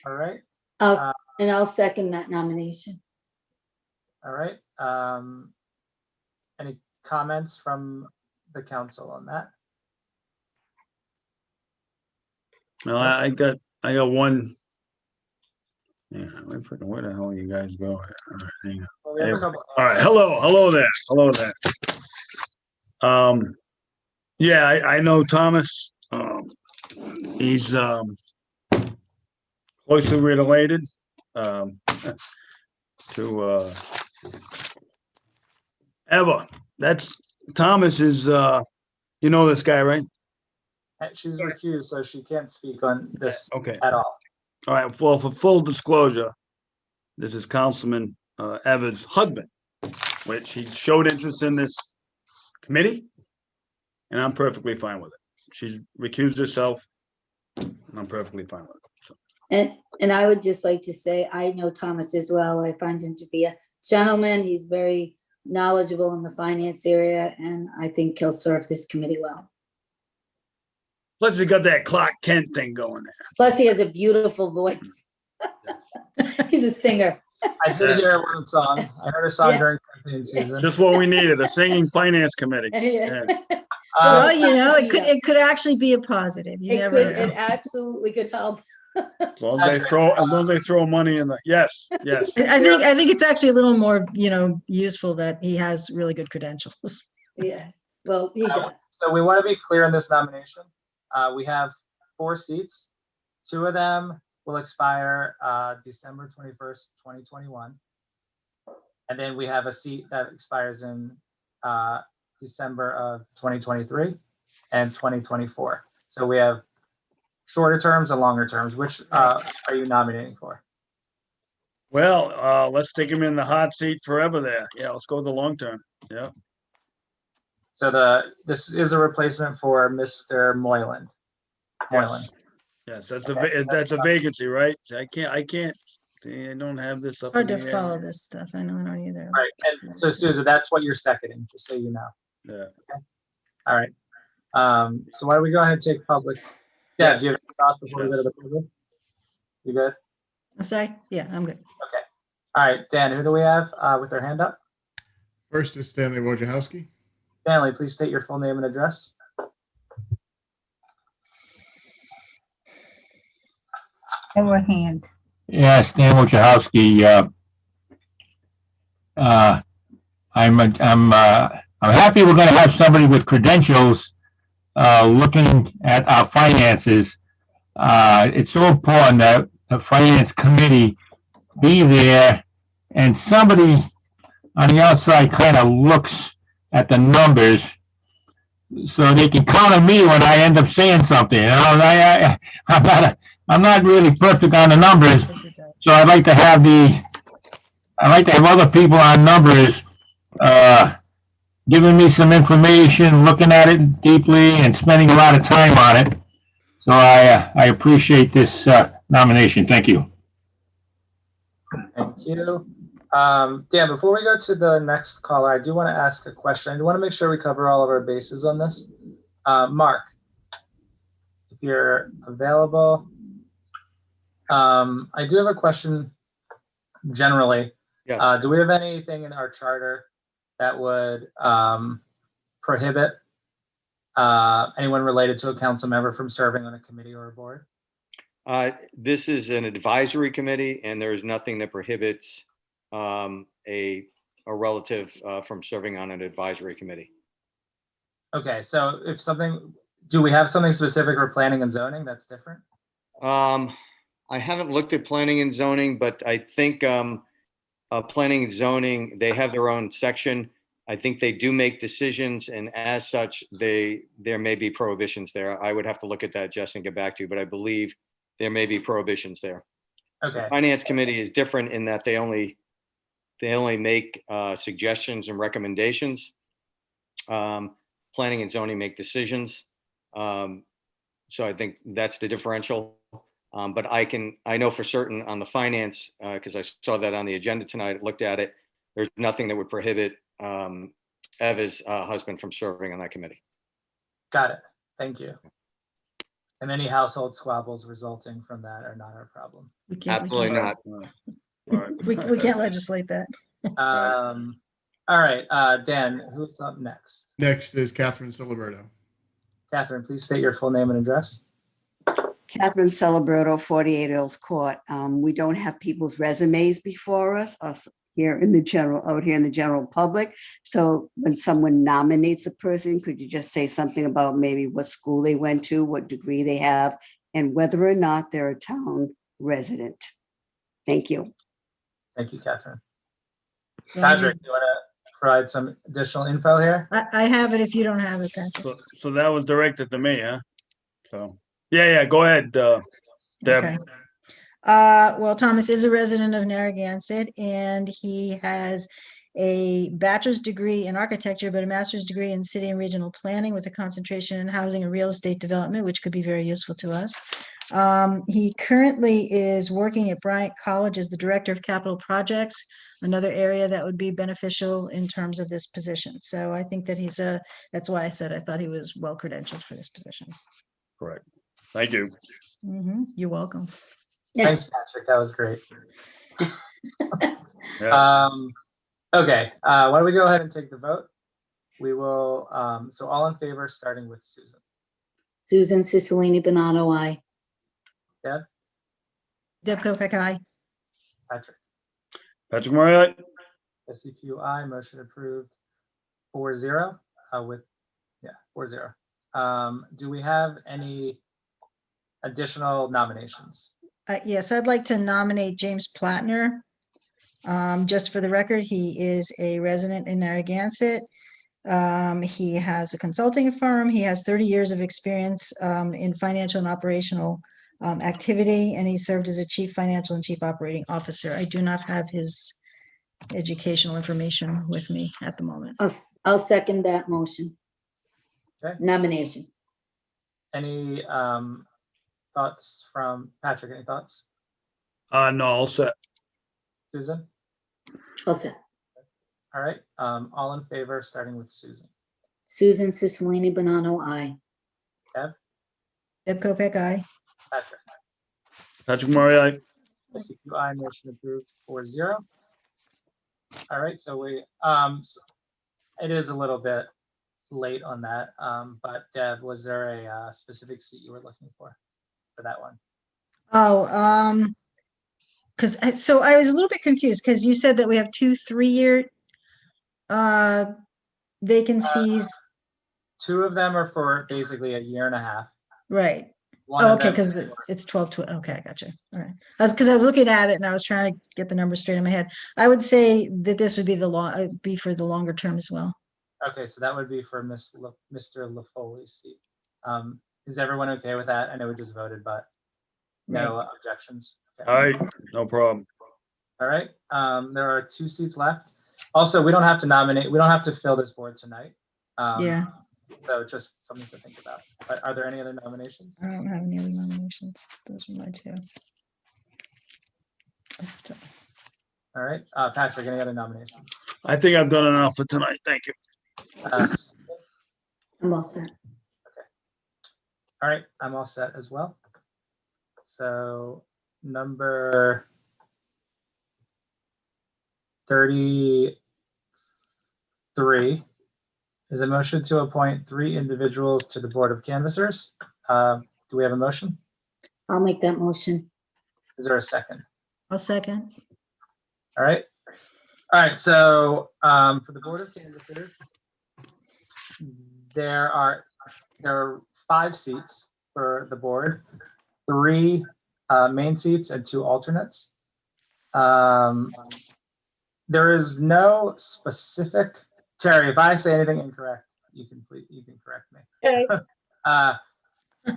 all right. And I'll second that nomination. All right. Any comments from the council on that? Well, I got one. Yeah, where the hell you guys go? All right, hang on. Well, we have a couple. All right, hello there. Yeah, I know Thomas. He's closely related to Eva. That's Thomas is you know this guy, right? She's recused, so she can't speak on this Okay. at all. All right, well, for full disclosure, this is Councilman Eva's husband, which he showed interest in this committee, and I'm perfectly fine with it. She's recused herself, and I'm perfectly fine with it. So. And I would just like to say, I know Thomas as well. I find him to be a gentleman. He's very knowledgeable in the finance area, and I think he'll serve this committee well. Plus, he got that Clark Kent thing going there. Plus, he has a beautiful voice. He's a singer. I did hear one song. I heard a song during campaign season. Just what we needed, a singing finance committee. Yeah. Well, it could actually be a positive. You never know. It absolutely could help. As long as they throw money in the yes. I think it's actually a little more, useful that he has really good credentials. Yeah. Well, he does. So we want to be clear in this nomination. We have 4 seats. 2 of them will expire December 21st, 2021. And then we have a seat that expires in December of 2023 and 2024. So we have shorter terms and longer terms. Which are you nominating for? Well, let's stick him in the hot seat forever there. Yeah, let's go the long term. Yeah. So this is a replacement for Mr. Moylan. Yes, that's a vacancy, right? I don't have this up. Hard to follow this stuff. I don't know either. Right. And so Susan, that's what you're seconding, just so you know. Yeah. Okay. All right. So why don't we go ahead and take public? Yeah, do you have thoughts before we go to the public? You good? I'm sorry? Yeah, I'm good. Okay. All right, Dan, who do we have with their hand up? First is Stanley Wojciechowski. Stanley, please state your full name and address. Hand. Yeah, Stan Wojciechowski. I'm happy we're going to have somebody with credentials looking at our finances. It's so important that the finance committee be there and somebody on the outside kind of looks at the numbers so they can count on me when I end up saying something. I'm not really perfect on the numbers, so I'd like to have other people on numbers giving me some information, looking at it deeply, and spending a lot of time on it. So I appreciate this nomination. Thank you. Thank you. Dan, before we go to the next caller, I do want to ask a question. I do want to make sure we cover all of our bases on this. Mark, if you're available. I do have a question generally. Yes. Do we have anything in our charter that would prohibit Anyone related to a council member from serving on a committee or a board? This is an advisory committee, and there is nothing that prohibits a relative from serving on an advisory committee. Okay, so if something, do we have something specific for planning and zoning that's different? I haven't looked at planning and zoning, but I think planning and zoning, they have their own section. I think they do make decisions, and as such, there may be prohibitions there. I would have to look at that, Jess, and get back to you, but I believe there may be prohibitions there. Okay. The Finance Committee is different in that they only make suggestions and recommendations. Planning and zoning make decisions. So I think that's the differential. But I know for certain on the finance, because I saw that on the agenda tonight, looked at it, there's nothing that would prohibit Eva's husband from serving on that committee. Got it. Thank you. And any household squabbles resulting from that are not our problem. Absolutely not. We can't legislate that. All right, Dan, who's up next? Next is Catherine Siliberto. Catherine, please state your full name and address. Catherine Celebrato, 48 Earls Court. We don't have people's resumes before us here in the general public. So when someone nominates a person, could you just say something about maybe what school they went to, what degree they have, and whether or not they're a town resident? Thank you. Thank you, Catherine. Patrick, do you want to provide some additional info here? I have it if you don't have it, Patrick. So that was directed to me, huh? So, yeah, go ahead, Deb. Okay. Well, Thomas is a resident of Narragansett, and he has a bachelor's degree in architecture, but a master's degree in city and regional planning with a concentration in housing and real estate development, which could be very useful to us. He currently is working at Bryant College as the director of capital projects, another area that would be beneficial in terms of this position. So I think that that's why I said I thought he was well credentialed for this position. Correct. Thank you. You're welcome. Thanks, Patrick. That was great. Yes. Okay, why don't we go ahead and take the vote? We will, so all in favor, starting with Susan. Susan Cicilline Bonanno, aye. Deb? Deb Kopeck, aye. Patrick? Patrick Murray, SCPU, aye. Motion approved 4-0 with, 4-0. Do we have any additional nominations? Yes, I'd like to nominate James Plattner. Just for the record, he is a resident in Narragansett. He has a consulting firm. He has 30 years of experience in financial and operational activity, and he served as a chief financial and chief operating officer. I do not have his educational information with me at the moment. I'll second that motion. Okay. Nomination. Any thoughts from Patrick? Any thoughts? no, all set. Susan? All set. All right, all in favor, starting with Susan. Susan Cicilline Bonanno, aye. Deb? Deb Kopeck, aye. Patrick? Patrick Murray, aye. SCPU, aye. Motion approved 4-0. All right, so it is a little bit late on that, but Deb, was there a specific seat you were looking for that one? So I was a little bit confused because you said that we have 2 3-year vacancies. 2 of them are for basically a year and a half. Right. One Oh, of okay, them- because it's 12 okay, I gotcha. All right. Because I was looking at it and I was trying to get the numbers straight in my head. I would say that this would be for the longer term as well. Okay, so that would be for Mr. LaFoley's seat. Is everyone okay with that? I know we just voted, but no objections. Okay. All right, no problem. All right, there are 2 seats left. Also, we don't have to nominate, we don't have to fill this board tonight. Yeah. So just something to think about. But are there any other nominations? I don't have any other nominations. Those are my 2. All right, Patrick, any other nominations? I think I've done enough for tonight. Thank you. I'm all set. All right, I'm all set as well. So number 33 is a motion to appoint 3 individuals to the Board of Canvassers. Do we have a motion? I'll make that motion. Is there a second? I'll second. All right. All right, so for the Board of Canvassers, there are 5 seats for the board, 3 main seats and 2 alternates. There is no specific, Terry, if I say anything incorrect, you can correct me. Okay.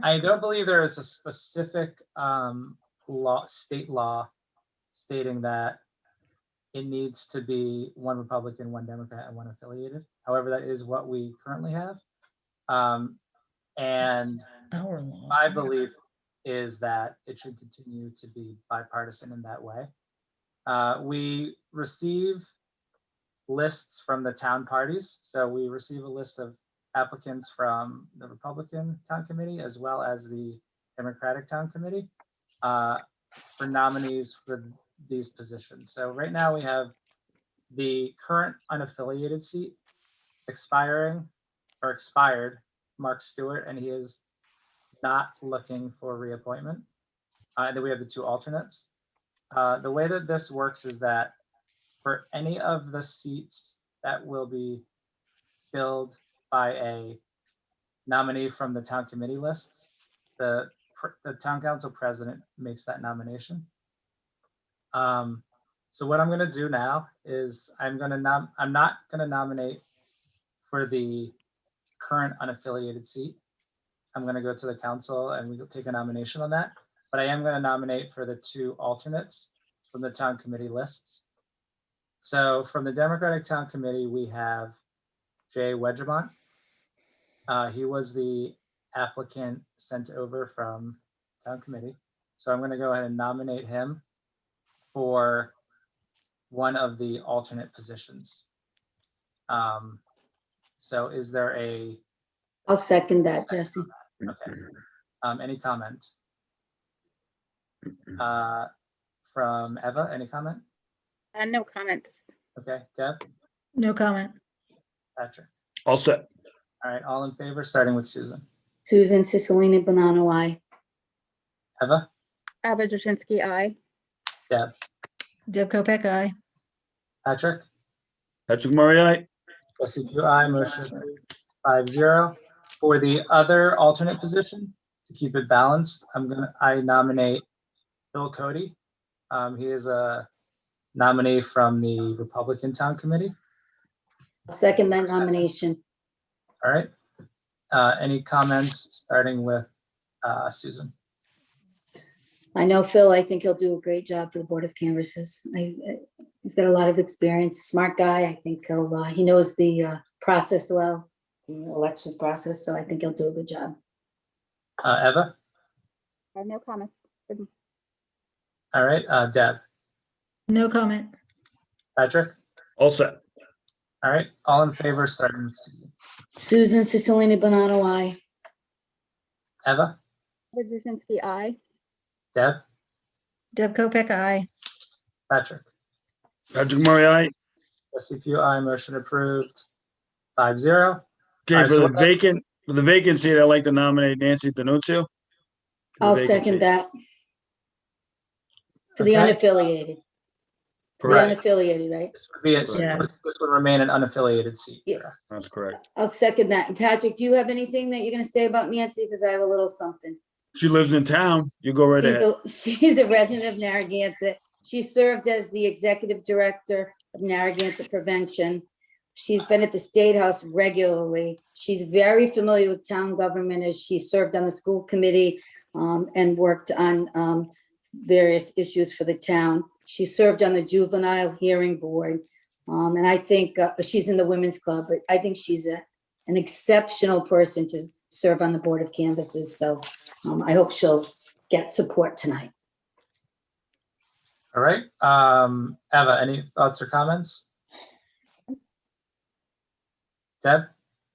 I don't believe there is a specific state law stating that it needs to be 1 Republican, 1 Democrat, and 1 affiliated. However, that is what we currently have. And Our laws. my belief is that it should continue to be bipartisan in that way. We receive lists from the town parties. So we receive a list of applicants from the Republican Town Committee as well as the Democratic Town Committee for nominees for these positions. So right now we have the current unaffiliated seat expired, Mark Stewart, and he is not looking for reappointment. Then we have the 2 alternates. The way that this works is that for any of the seats that will be filled by a nominee from the town committee lists, the town council president makes that nomination. So what I'm going to do now is I'm not going to nominate for the current unaffiliated seat. I'm going to go to the council and we'll take a nomination on that. But I am going to nominate for the 2 alternates from the town committee lists. So from the Democratic Town Committee, we have Jay Wedgemont. He was the applicant sent over from town committee. So I'm going to go ahead and nominate him for one of the alternate positions. So is there a? I'll second that, Jesse. Okay. Any comment? From Eva, any comment? No comments. Okay, Deb, No comment. Patrick. All set. All right, all in favor, starting with Susan. Susan Cicilline Bonanno, aye. Eva, Eva Jasinski, aye. Deb, Deb Kopek, aye. Patrick, Patrick Murray, aye. Jesse Q, aye, motion approved, 5-0. For the other alternate position, to keep it balanced, I nominate Bill Cody. He is a nominee from the Republican Town Committee. I'll second that nomination. All right. Any comments, starting with Susan? I know Phil, I think he'll do a great job for the Board of Canvassers. He's got a lot of experience, smart guy. I think he knows the process well, the elections process, so I think he'll do a good job. Eva? I have no comments. All right, Deb? No comment. Patrick? All set. All right, all in favor, starting with Susan. Susan Cicilline Bonanno, aye. Eva? Eva Jasinski, aye. Deb? Deb Kopek, aye. Patrick? Patrick Murray, aye. Jesse Q, aye, motion approved, 5-0. Okay, All right, for so the vacant seat, I'd like to nominate Nancy Denunzio. I'll second that. For the Okay. unaffiliated. The Correct. unaffiliated, right? This would be Yeah. this would remain an unaffiliated seat. Yeah. correct? That's correct. I'll second that. And Patrick, do you have anything that you're gonna say about Nancy? Because I have a little something. She lives in town. You go right ahead. She's a resident of Narragansett. She served as the executive director of Narragansett Prevention. She's been at the State House regularly. She's very familiar with town government as she served on the school committee and worked on various issues for the town. She served on the juvenile hearing board. And I think she's in the women's club, but I think she's an exceptional person to serve on the Board of Canvassers. So I hope she'll get support tonight. All right. Eva, any thoughts or comments? Deb?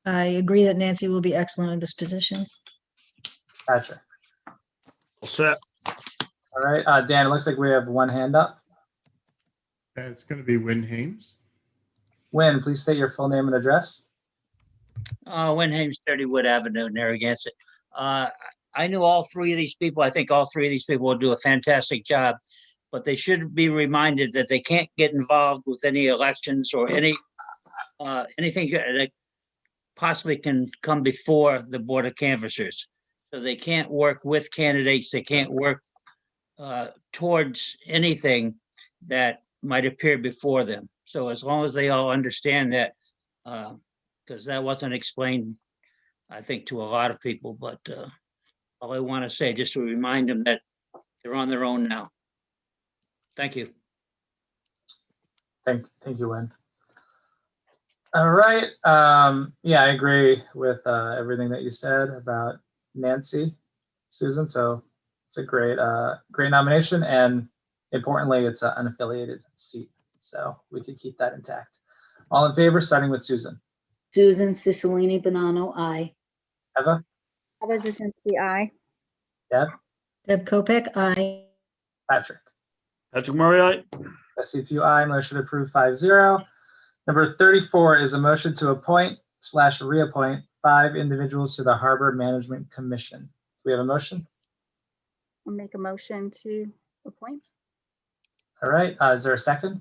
I agree that Nancy will be excellent in this position. Patrick? All set. All right. Dan, it looks like we have one hand up. It's going to be Win Hames. Win, please state your full name and address. Wenham's 30 Wood Avenue, Narragansett. I knew all three of these people. I think all three of these people will do a fantastic job, but they should be reminded that they can't get involved with any elections or anything that possibly can come before the Board of Canvassers. So they can't work with candidates. They can't work towards anything that might appear before them. So as long as they all understand that, because that wasn't explained, I think, to a lot of people, but all I want to say, just to remind them that they're on their own now. Thank you. Thank you, Wynn. All right. Yeah, I agree with everything that you said about Nancy, Susan. So it's a great nomination, and importantly, it's an unaffiliated seat, so we could keep that intact. All in favor, starting with Susan. Susan Cicilline Bonanno, aye. Eva? Eva Jasinski, aye. Deb? Deb Kopic, aye. Patrick? Patrick Murray, aye. SCPU, aye. Motion approved 5-0. Number 34 is a motion to appoint/reappoint 5 individuals to the Harbor Management Commission. Do we have a motion? I'll make a motion to appoint. All right. Is there a second?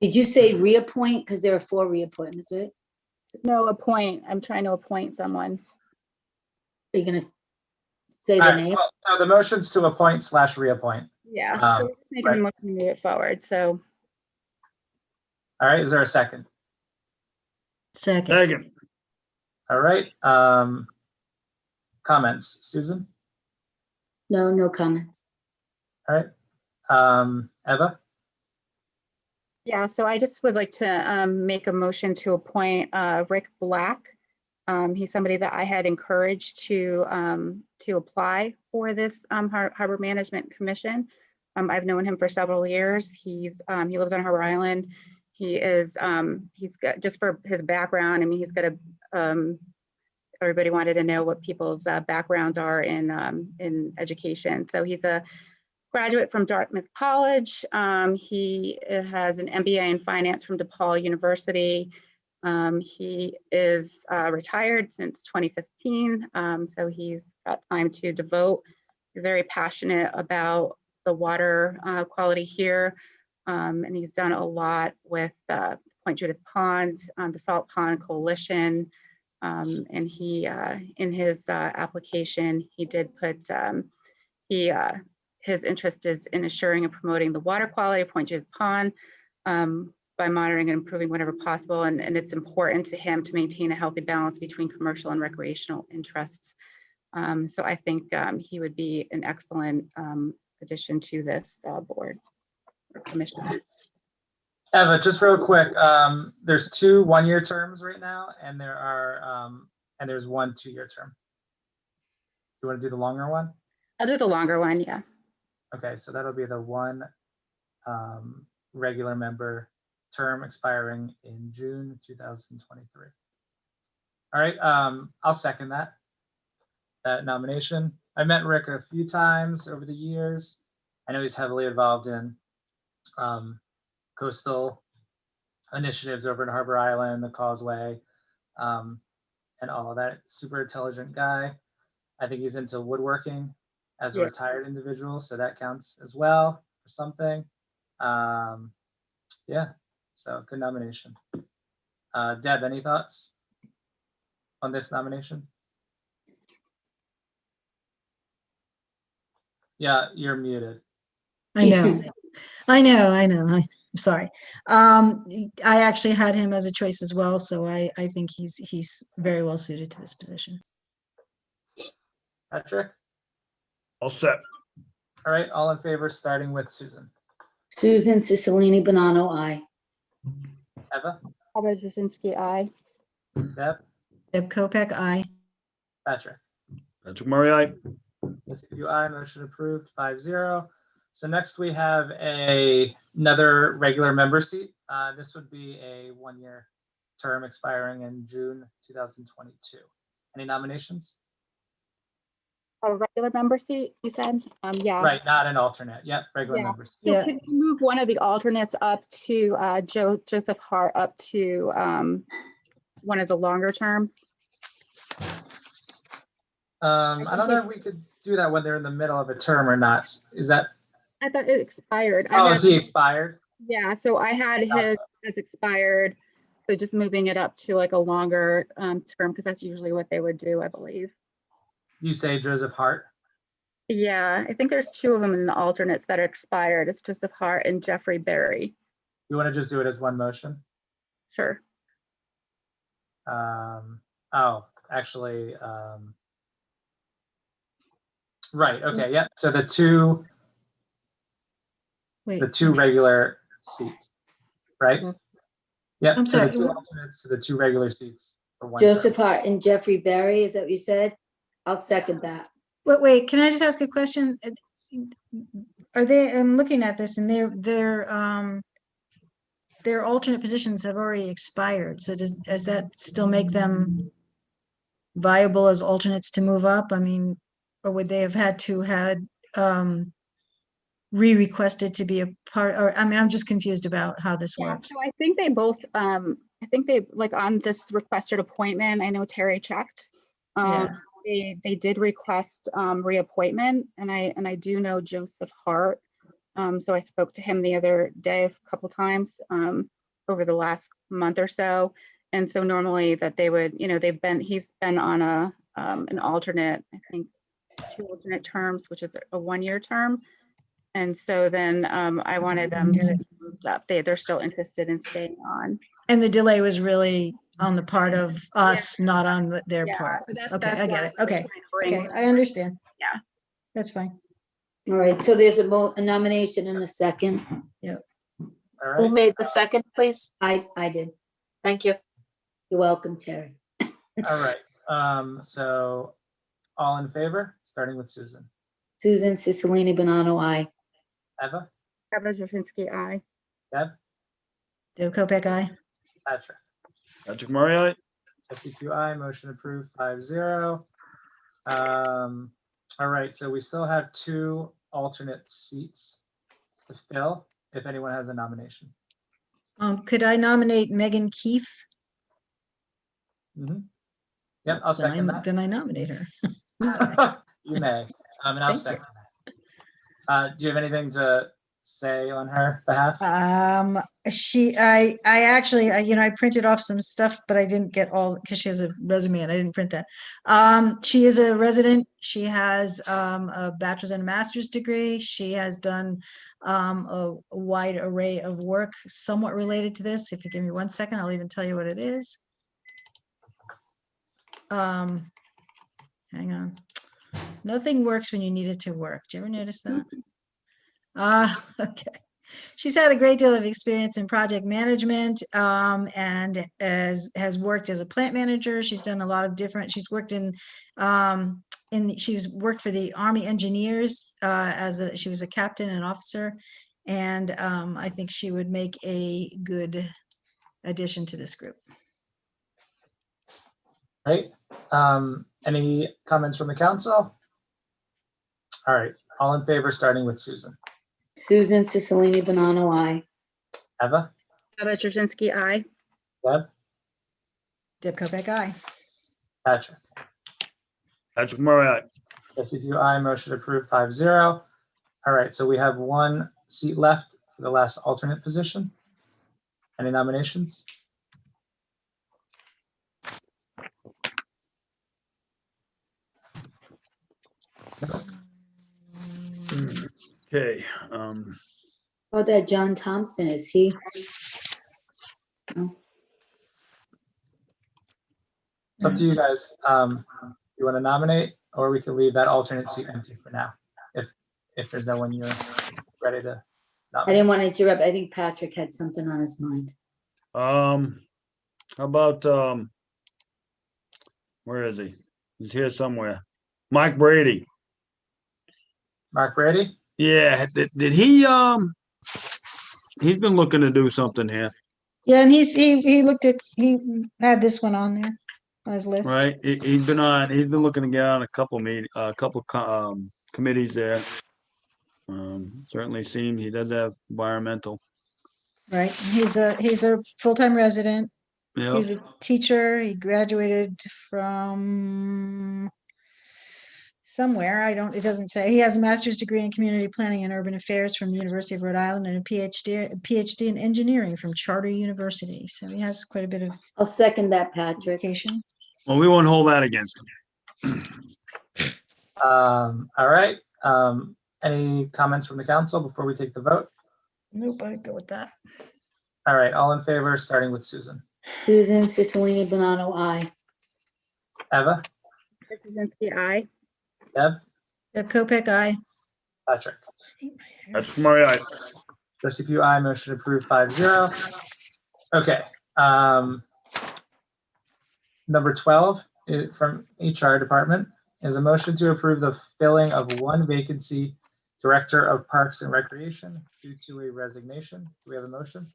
Did you say reappoint? Because there are 4 reappointments, right? No, appoint. I'm trying to appoint someone. Are you going to say All the right, name? well, so the motion's to appoint/reappoint. Yeah, so we're just making right. a motion to move it forward, so. All right. Is there a second? Second. All right. Comments, Susan? No comments. All right. Eva? Yeah, so I just would like to make a motion to appoint Rick Black. He's somebody that I had encouraged to apply for this Harbor Management Commission. I've known him for several years. He lives on Harbor Island. He's got, just for his background, I mean, he's got a, everybody wanted to know what people's backgrounds are in education. So he's a graduate from Dartmouth College. He has an MBA in finance from DePaul University. He is retired since 2015, so he's got time to devote. He's very passionate about the water quality here, and he's done a lot with Point Judith Pond, the Salt Pond Coalition, and he, in his application, he did put, his interest is in assuring and promoting the water quality of Point Judith Pond by monitoring and improving whenever possible. And it's important to him to maintain a healthy balance between commercial and recreational interests. So I think he would be an excellent addition to this board or commission. Eva, just real quick, there's 2 one-year terms right now, and there's 1 2-year term. You want to do the longer one? I'll do the longer one, yeah. Okay, so that'll be the 1 regular member term expiring in June 2023. All right, I'll second that nomination. I met Rick a few times over the years. I know he's heavily involved in coastal initiatives over in Harbor Island, the Causeway, and all of that. Super intelligent guy. I think he's into woodworking as a retired individual, so that counts as well for something. Yeah, so good nomination. Deb, any thoughts on this nomination? Yeah, you're muted. I know. I'm sorry. I actually had him as a choice as well, so I think he's very well suited to this position. Patrick? All set. All right, all in favor, starting with Susan. Susan Cicilline Bonanno, aye. Eva? Eva Jasinski, aye. Deb? Deb Kopic, aye. Patrick? Patrick Murray, aye. SCPU, aye. Motion approved 5-0. So next we have another regular member seat. This would be a 1-year term expiring in June 2022. Any nominations? A regular member seat, you said? Yeah. Right, not an alternate. Yep, regular member seat. So could you move one of the alternates up to Joseph Hart up to one of the longer terms. I don't know if we could do that when they're in the middle of a term or not. Is that, I thought it expired. oh, is he expired? Yeah, so I had his as expired, so just moving it up to like a longer term, because that's usually what they would do, I believe. You say Joseph Hart? Yeah, I think there's two of them in the alternates that are expired. It's Joseph Hart and Jeffrey Berry. You want to just do it as one motion? Sure. Oh, actually, right, okay, yeah, so the two regular seats, right? Yep, I'm so the sorry, two what- alternates to the two regular seats for one term. Joseph Hart and Jeffrey Berry, is that what you said? I'll second that. Wait, can I just ask a question? Are they, I'm looking at this and their alternate positions have already expired. So does that still make them viable as alternates to move up? I mean, or would they have had to re-requested to be a part, or, I mean, I'm just confused about how this works. So I think they both, I think they, like on this requested appointment, I know Terry checked. Yeah. They did request reappointment, and I do know Joseph Hart. So I spoke to him the other day a couple times over the last month or so. And so normally that they would, you know, he's been on an alternate, I think 2 alternate terms, which is a 1-year term. And so then I wanted them to be moved up. They're still interested in staying on. And the delay was really on the part of us, not on their part. So Okay, I get it. Okay, bring okay, I understand. Yeah. That's fine. All right, so there's a nomination and a second. Yep. All Who right, made the second, please? I did. Thank you. You're welcome, Terry. all right, so all in favor, starting with Susan. Susan Cicilline Bonanno, aye. Eva, Eva Jasinski, aye. Deb, Deb Kopeck, aye. Patrick. Patrick Murray, aye. SBQI, motion approved 5-0. All right, so we still have 2 alternate seats to fill, if anyone has a nomination. Could I nominate Megan Keefe? Yep, I'll second that. Then I nominate her. You may, and I'll Thank you. second that. Do you have anything to say on her behalf? I actually, I printed off some stuff, but I didn't get all, because she has a resume and I didn't print that. She is a resident. She has a bachelor's and a master's degree. She has done a wide array of work somewhat related to this. If you give me 1 second, I'll even tell you what it is. Hang on. Nothing works when you need it to work. Do you ever notice that? Okay. She's had a great deal of experience in project management and has worked as a plant manager. She's done a lot of different, she's worked she's worked for the Army Engineers she was a captain and officer. And I think she would make a good addition to this group. Right. Any comments from the council? All right, all in favor, starting with Susan. Susan Cicilline Bonanno, aye. Eva, Eva Jasinski, aye. Deb, Deb Kopeck, aye. Patrick. Patrick Murray, aye. SCPI, motion approved 5-0. All right, so we have 1 seat left for the last alternate position. Any nominations? Okay, Oh, that John Thompson, is he? No. It's up to you guys. You want to nominate, or we can leave that alternate seat empty for now, if there's no one you're ready to I nominate. didn't want to interrupt. I think Patrick had something on his mind. how about, where is he? He's here somewhere. Mike Brady. Mark Brady? Yeah, did he, he's been looking to do something here, Yeah, and he had this one on there on his list. right? He's been looking to get on a couple committees there. Certainly he does have environmental. Right. He's a full-time resident. He Yeah. was a teacher. He graduated from somewhere. It doesn't say. He has a master's degree in community planning and urban affairs from the University of Rhode Island and a PhD in engineering from Charter University. So he has quite a bit of I'll second that, Patrick. education. Well, we won't hold that against him. All right. Any comments from the council before we take the vote? Nope, I'd go with that. All right, all in favor, starting with Susan. Susan Cicilline Bonanno, aye. Eva, Kuzinski, aye. Deb, Deb Kopic, aye. Patrick. That's my eye. Trustee Pugh, aye. Motion approved 5-0. Okay. Number 12 from HR department is a motion to approve the filling of one vacancy, Director of Parks and Recreation, due to a resignation. Do we have a motion?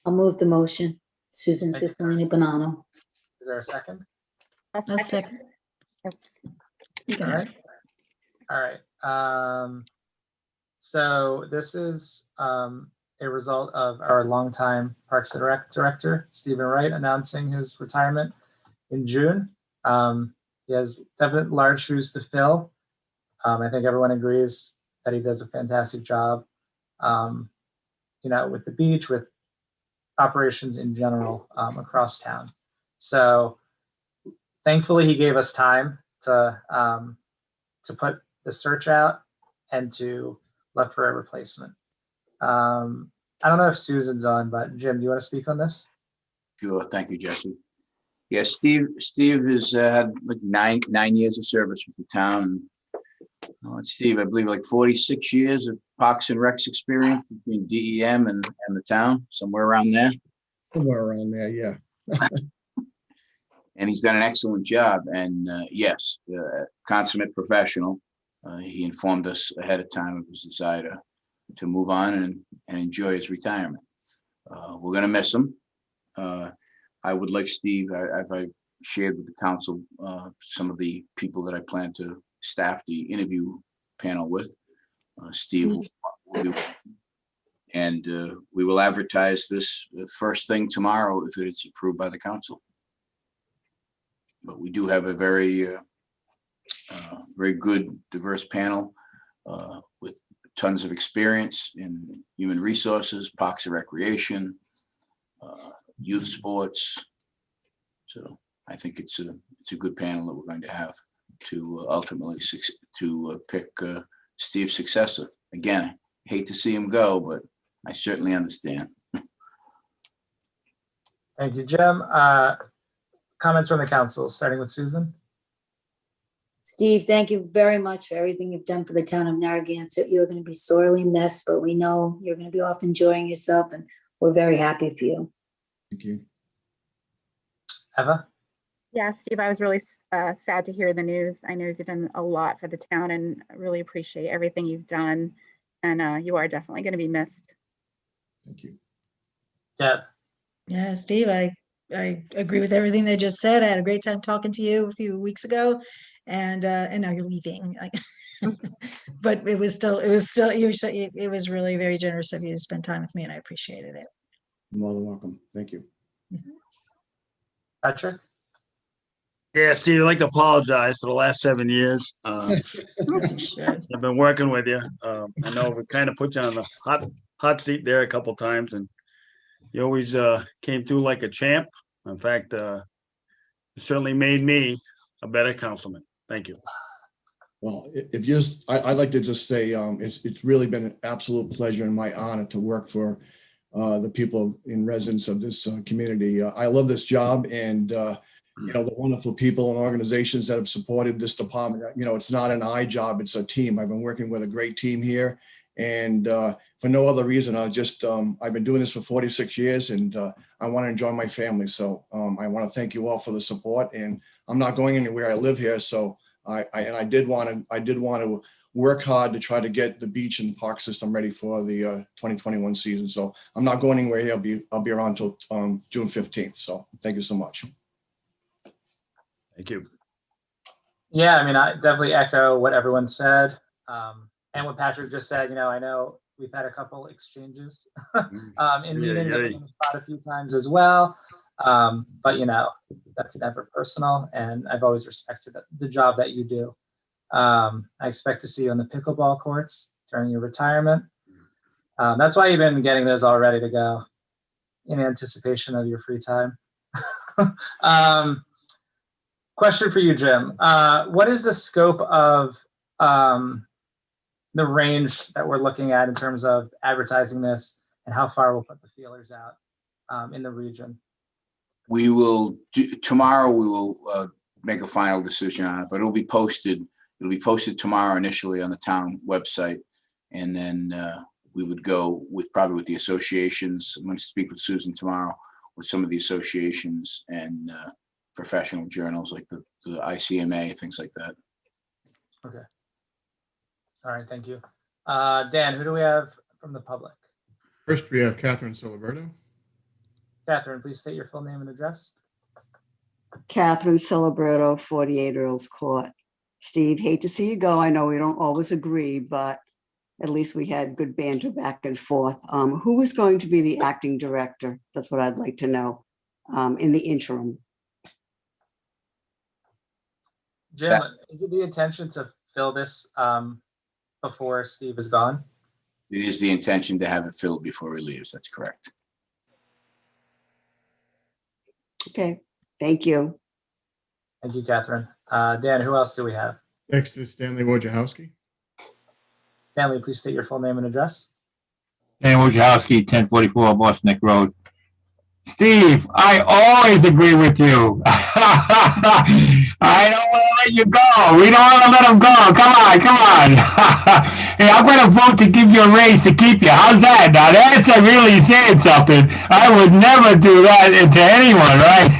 I'll move the motion. Susan Cicilline Bonanno. Is there a second? I'll I'll second. You can All have right. All right. So this is a result of our longtime Parks and Rec director, Stephen Wright, announcing his retirement in June. He has definite large shoes to fill. I think everyone agrees that he does a fantastic job, with the beach, with operations in general across town. So thankfully, he gave us time to put the search out and to look for a replacement. I don't know if Susan's on, but Jim, do you want to speak on this? Sure. Thank you, Jesse. Yeah, Steve has had like nine years of service with the town. Steve, I believe like 46 years of Parks and Recs experience between DEM and the town, somewhere around there. Somewhere around there, yeah. And he's done an excellent job. And yes, consummate professional. He informed us ahead of time of his desire to move on and enjoy his retirement. We're going to miss him. I would like Steve, I've shared with the council some of the people that I plan to staff the interview panel with. Steve will do. And we will advertise this the first thing tomorrow if it's approved by the council. But we do have a very good, diverse panel with tons of experience in human resources, parks and recreation, youth sports. So I think it's a good panel that we're going to have to ultimately pick Steve's successor. Again, hate to see him go, but I certainly understand. Thank you, Jim. Comments from the council, starting with Susan. Steve, thank you very much for everything you've done for the town of Narragansett. You're going to be sorely missed, but we know you're going to be off enjoying yourself, and we're very happy for you. Thank you. Eva? Yeah, Steve, I was really sad to hear the news. I know you've done a lot for the town and I really appreciate everything you've done. And you are definitely going to be missed. Thank you. Deb? Yeah, Steve, I agree with everything they just said. I had a great time talking to you a few weeks ago, and now you're leaving. But it was really very generous of you to spend time with me, and I appreciated it. You're more than welcome. Thank you. Patrick? Yeah, Steve, I'd like to apologize for the last 7 years. I've been working with you. I know we kind of put you on the hot seat there a couple times, and you always came through like a champ. In fact, you certainly made me a better councilman. Thank you. Well, I'd like to just say it's really been an absolute pleasure and my honor to work for the people in residence of this community. I love this job, and the wonderful people and organizations that have supported this department. It's not an I job, it's a team. I've been working with a great team here, and for no other reason, I've been doing this for 46 years, and I want to enjoy my family. So I want to thank you all for the support, and I'm not going anywhere. I live here, so I did want to work hard to try to get the beach and park system ready for the 2021 season. So I'm not going anywhere here. I'll be around until June 15th. So thank you so much. Thank you. Yeah, I mean, I definitely echo what everyone said. And what Patrick just said, I know we've had a couple exchanges in meetings. I've been on the spot a few times as well. But that's never personal, and I've always respected the job that you do. I expect to see you on the pickleball courts during your retirement. That's why you've been getting those all ready to go in anticipation of your free time. Question for you, Jim. What is the scope of the range that we're looking at in terms of advertising this, and how far we'll put the feelers out in the region? We will tomorrow. We will make a final decision on it, but it'll be posted. It'll be posted tomorrow initially on the town website, and then we would go probably with the associations. I'm going to speak with Susan tomorrow with some of the associations and professional journals like the ICMA, things like that. Okay. All right, thank you. Dan, who do we have from the public? First, we have Catherine Siliberto. Catherine, please state your full name and address. Catherine Celebrato, 48 Earls Court. Steve, hate to see you go. I know we don't always agree, but at least we had good banter back and forth. Who is going to be the acting director? That's what I'd like to know in the interim. Jim, is it the intention to fill this before Steve is gone? It is the intention to have it filled before he leaves. That's correct. Okay, thank you. Thank you, Catherine. Dan, who else do we have? Next is Stanley Wojciechowski. Stanley, please state your full name and address. Dan Wojciechowski, 1044 Boston Neck Road. Steve, I always agree with you. I don't want to let you go. We don't want to let him go. Come on, come on. Hey, I'm going to vote to give you a raise to keep you. How's that? Now that's really saying something. I would never do that to anyone, right?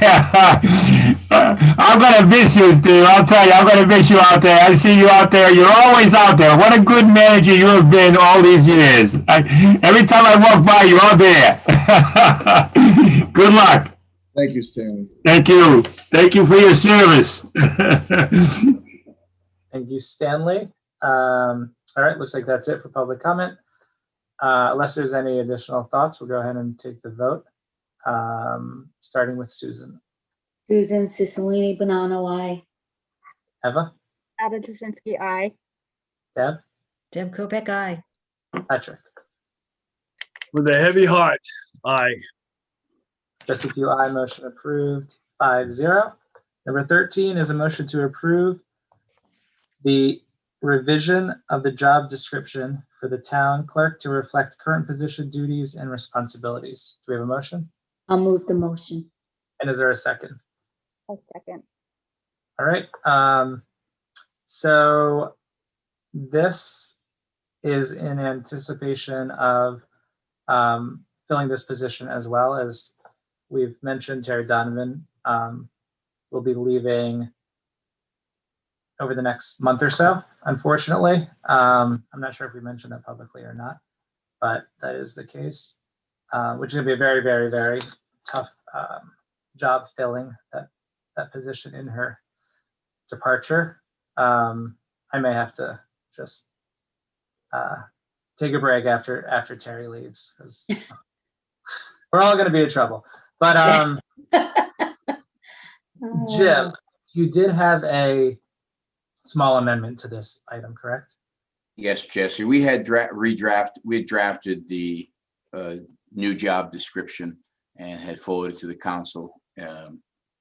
I'm going to miss you, Steve. I'll tell you, I'm going to miss you out there. I see you out there. You're always out there. What a good manager you have been all these years. Every time I walk by, you're all there. Good luck. Thank you, Stanley. Thank you. Thank you for your service. Thank you, Stanley. All right, looks like that's it for public comment. Unless there's any additional thoughts, we'll go ahead and take the vote, starting with Susan. Susan Cicilline Banano, aye. Eva? Eva Jasinski, aye. Deb? Deb Kopeck, aye. Patrick? With a heavy heart, aye. Jesse Q, aye. Motion approved, 5-0. Number 13 is a motion to approve the revision of the job description for the town clerk to reflect current position duties and responsibilities. Do we have a motion? I'll move the motion. And is there a second? A second. All right. So this is in anticipation of filling this position, as well as we've mentioned Terry Donovan will be leaving over the next month or so, unfortunately. I'm not sure if we mentioned that publicly or not, but that is the case, which is going to be a very, very, very tough job filling that position in her departure. I may have to just take a break after Terry leaves, because we're all going to be in trouble. But Jim, you did have a small amendment to this item, correct? Yes, Jesse. We had drafted the new job description and had forwarded to the council. And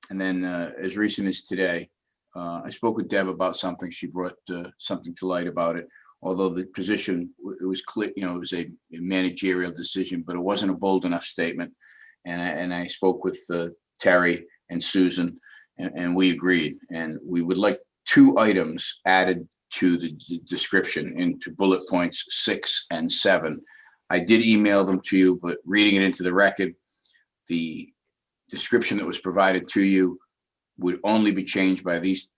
then as recent as today, I spoke with Deb about something. She brought something to light about it. Although the position, it was clear, it was a managerial decision, but it wasn't a bold enough statement. And I spoke with Terry and Susan, and we agreed. And we would like 2 items added to the description into bullet points 6 and 7. I did email them to you, but reading it into the record, the description that was provided to you would only be changed by these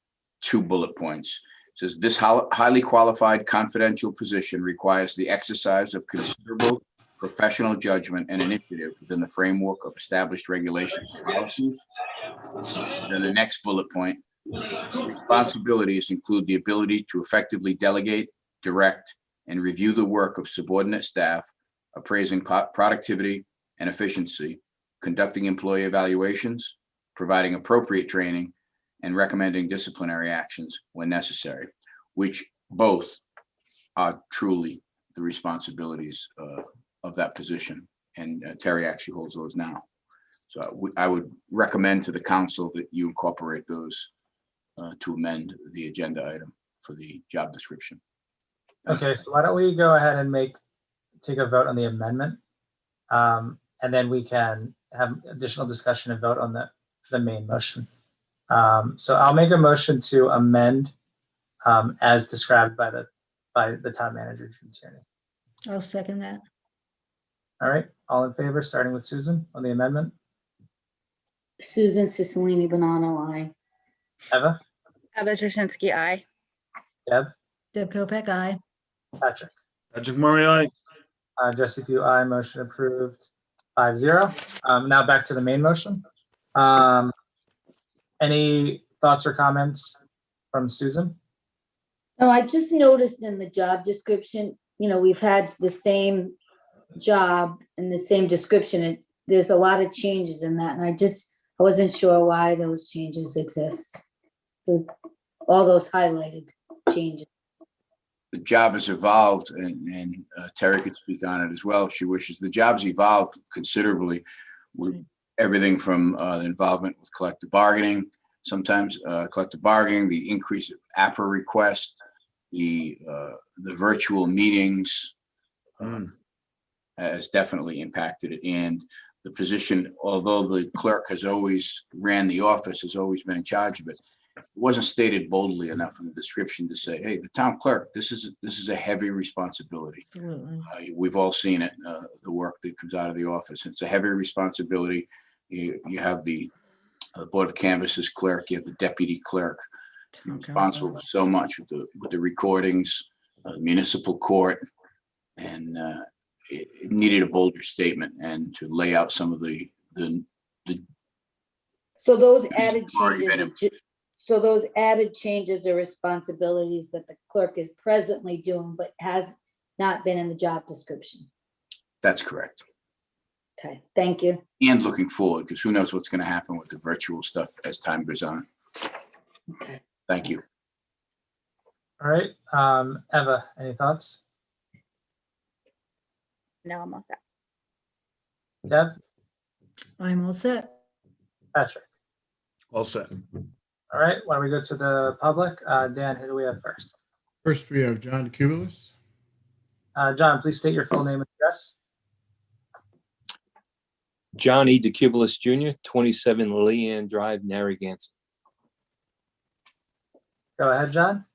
2 bullet points. It says, this highly qualified confidential position requires the exercise of considerable professional judgment and initiative within the framework of established regulations and policies. Then the next bullet point, responsibilities include the ability to effectively delegate, direct, and review the work of subordinate staff, appraising productivity and efficiency, conducting employee evaluations, providing appropriate training, and recommending disciplinary actions when necessary, which both are truly the responsibilities of that position. And Terry actually holds those now. So I would recommend to the council that you incorporate those to amend the agenda item for the job description. Okay, so why don't we go ahead and take a vote on the amendment? And then we can have additional discussion and vote on the main motion. So I'll make a motion to amend as described by the town manager, Jim Tierney. I'll second that. All right, all in favor, starting with Susan on the amendment? Susan Cicilline Bonanno, aye. Eva? Eva Jasinski, aye. Deb? Deb Kopeck, aye. Patrick? Patrick Murray, aye. Jesse Pugh, aye. Motion approved 5-0. Now back to the main motion. Any thoughts or comments from Susan? No, I just noticed in the job description, we've had the same job and the same description. And there's a lot of changes in that. And I wasn't sure why those changes exist. All those highlighted changes. The job has evolved, and Terry could speak on it as well if she wishes. The job's evolved considerably with everything from involvement with collective bargaining, sometimes collective bargaining, the increase of APRA requests, the virtual meetings has definitely impacted it. And the position, although the clerk has always ran the office, has always been in charge of it, it wasn't stated boldly enough in the description to say, hey, the town clerk, this is a heavy responsibility. We've all seen it, the work that comes out of the office. It's a heavy responsibility. You have the Board of Canvassers clerk, you have the deputy clerk, responsible for so much with the recordings, municipal court, and it needed a bolder statement and to lay out some of the So those added changes. So those added changes are responsibilities that the clerk is presently doing, but has not been in the job description. That's correct. Okay, thank you. And looking forward, because who knows what's going to happen with the virtual stuff as time goes on. Okay. Thank you. All right, Eva, any thoughts? No, I'm all set. Deb? I'm all set. Patrick? All set. All right, why don't we go to the public? Dan, who do we have first? First, we have John DeCubelis. John, please state your full name and address. John E. DeCubelis Jr., 27 Leanne Drive, Narragansett. Go ahead, John.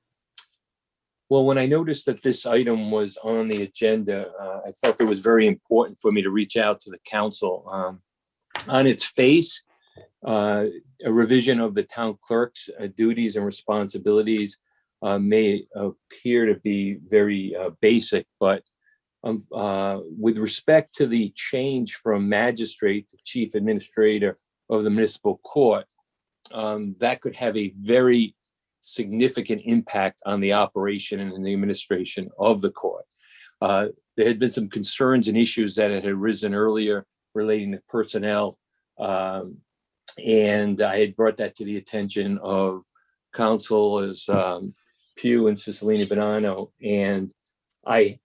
Well, when I noticed that this item was on the agenda, I felt it was very important for me to reach out to the council. On its face, a revision of the town clerk's duties and responsibilities may appear to be very basic, but with respect to the change from magistrate to chief administrator of the municipal court, that could have a very significant impact on the operation and the administration of the court. There had been some concerns and issues that had arisen earlier relating to personnel. And I had brought that to the attention of councilors Pugh and Cicilline Bonanno. And I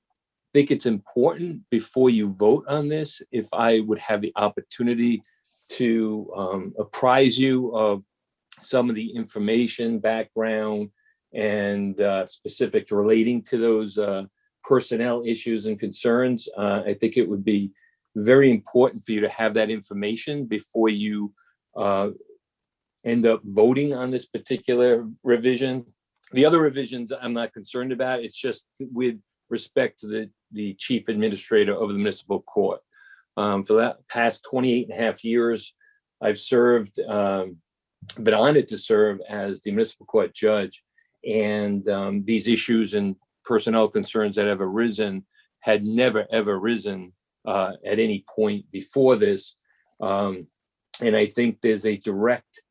think it's important before you vote on this, if I would have the opportunity to apprise you of some of the information, background, and specifics relating to those personnel issues and concerns. I think it would be very important for you to have that information before you end up voting on this particular revision. The other revisions I'm not concerned about. It's just with respect to the chief administrator of the municipal court. For that past 28 and a half years, I've served, been honored to serve as the municipal court judge. And these issues and personnel concerns that have arisen had never, ever risen at any point before this. And I think there's a direct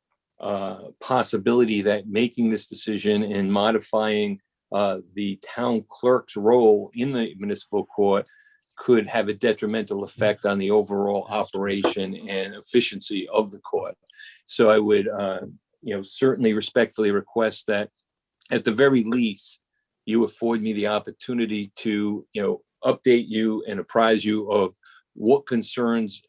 possibility that making this decision and modifying the town clerk's role in the municipal court could have a detrimental effect on the overall operation and efficiency of the court. So I would, certainly respectfully request that at the very least, you afford me the opportunity to, update you and apprise you of what concerns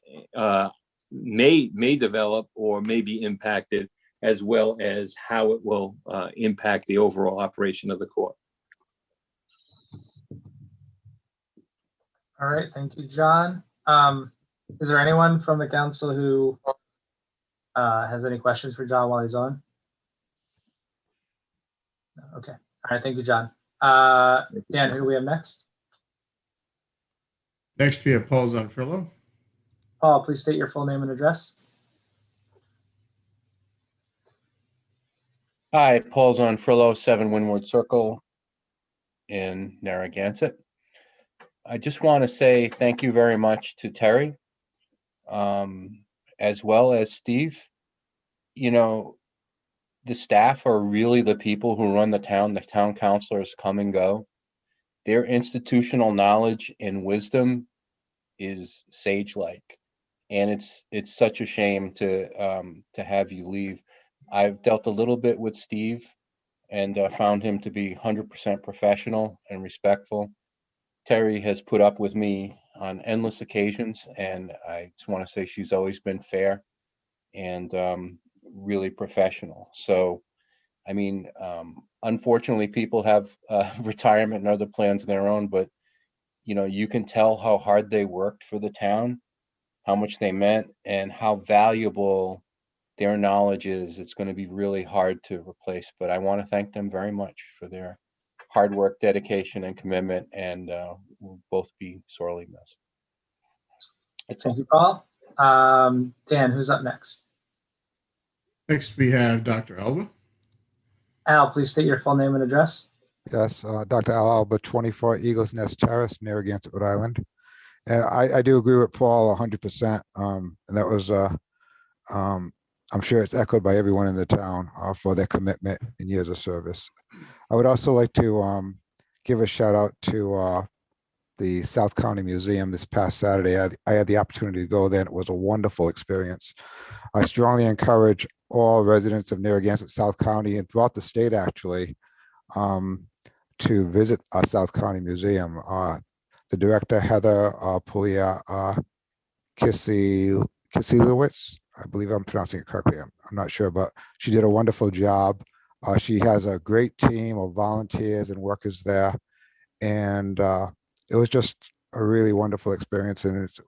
may develop or may be impacted, as well as how it will impact the overall operation of the court. All right, thank you, John. Is there anyone from the council who has any questions for John while he's on? Okay, all right, thank you, John. Dan, who do we have next? Next, we have Paul Zanfrillo. Paul, please state your full name and address. Hi, Paul Zanfrillo, 7 Windward Circle in Narragansett. I just want to say thank you very much to Terry, as well as Steve. The staff are really the people who run the town. The town councilors come and go. Their institutional knowledge and wisdom is sage-like, and it's such a shame to have you leave. I've dealt a little bit with Steve and found him to be 100% professional and respectful. Terry has put up with me on endless occasions, and I just want to say she's always been fair and really professional. So, I mean, unfortunately, people have retirement and other plans of their own, but you can tell how hard they worked for the town, how much they meant, and how valuable their knowledge is. It's going to be really hard to replace, but I want to thank them very much for their hard work, dedication, and commitment, and we'll both be sorely missed. Thank you, Paul. Dan, who's up next? Next, we have Dr. Alba. Al, please state your full name and address. Yes, Dr. Al Alba, 24 Eagles Nest Terrace, Narragansett, Rhode Island. I do agree with Paul 100%. And that was, I'm sure it's echoed by everyone in the town for their commitment and years of service. I would also like to give a shout out to the South County Museum this past Saturday. I had the opportunity to go there, and it was a wonderful experience. I strongly encourage all residents of Narragansett, South County, and throughout the state, actually, to visit our South County Museum. The director, Heather Pulia Kisielewicz, I believe I'm pronouncing it correctly. I'm not sure, but she did a wonderful job. She has a great team of volunteers and workers there. And it was just a really wonderful experience. And it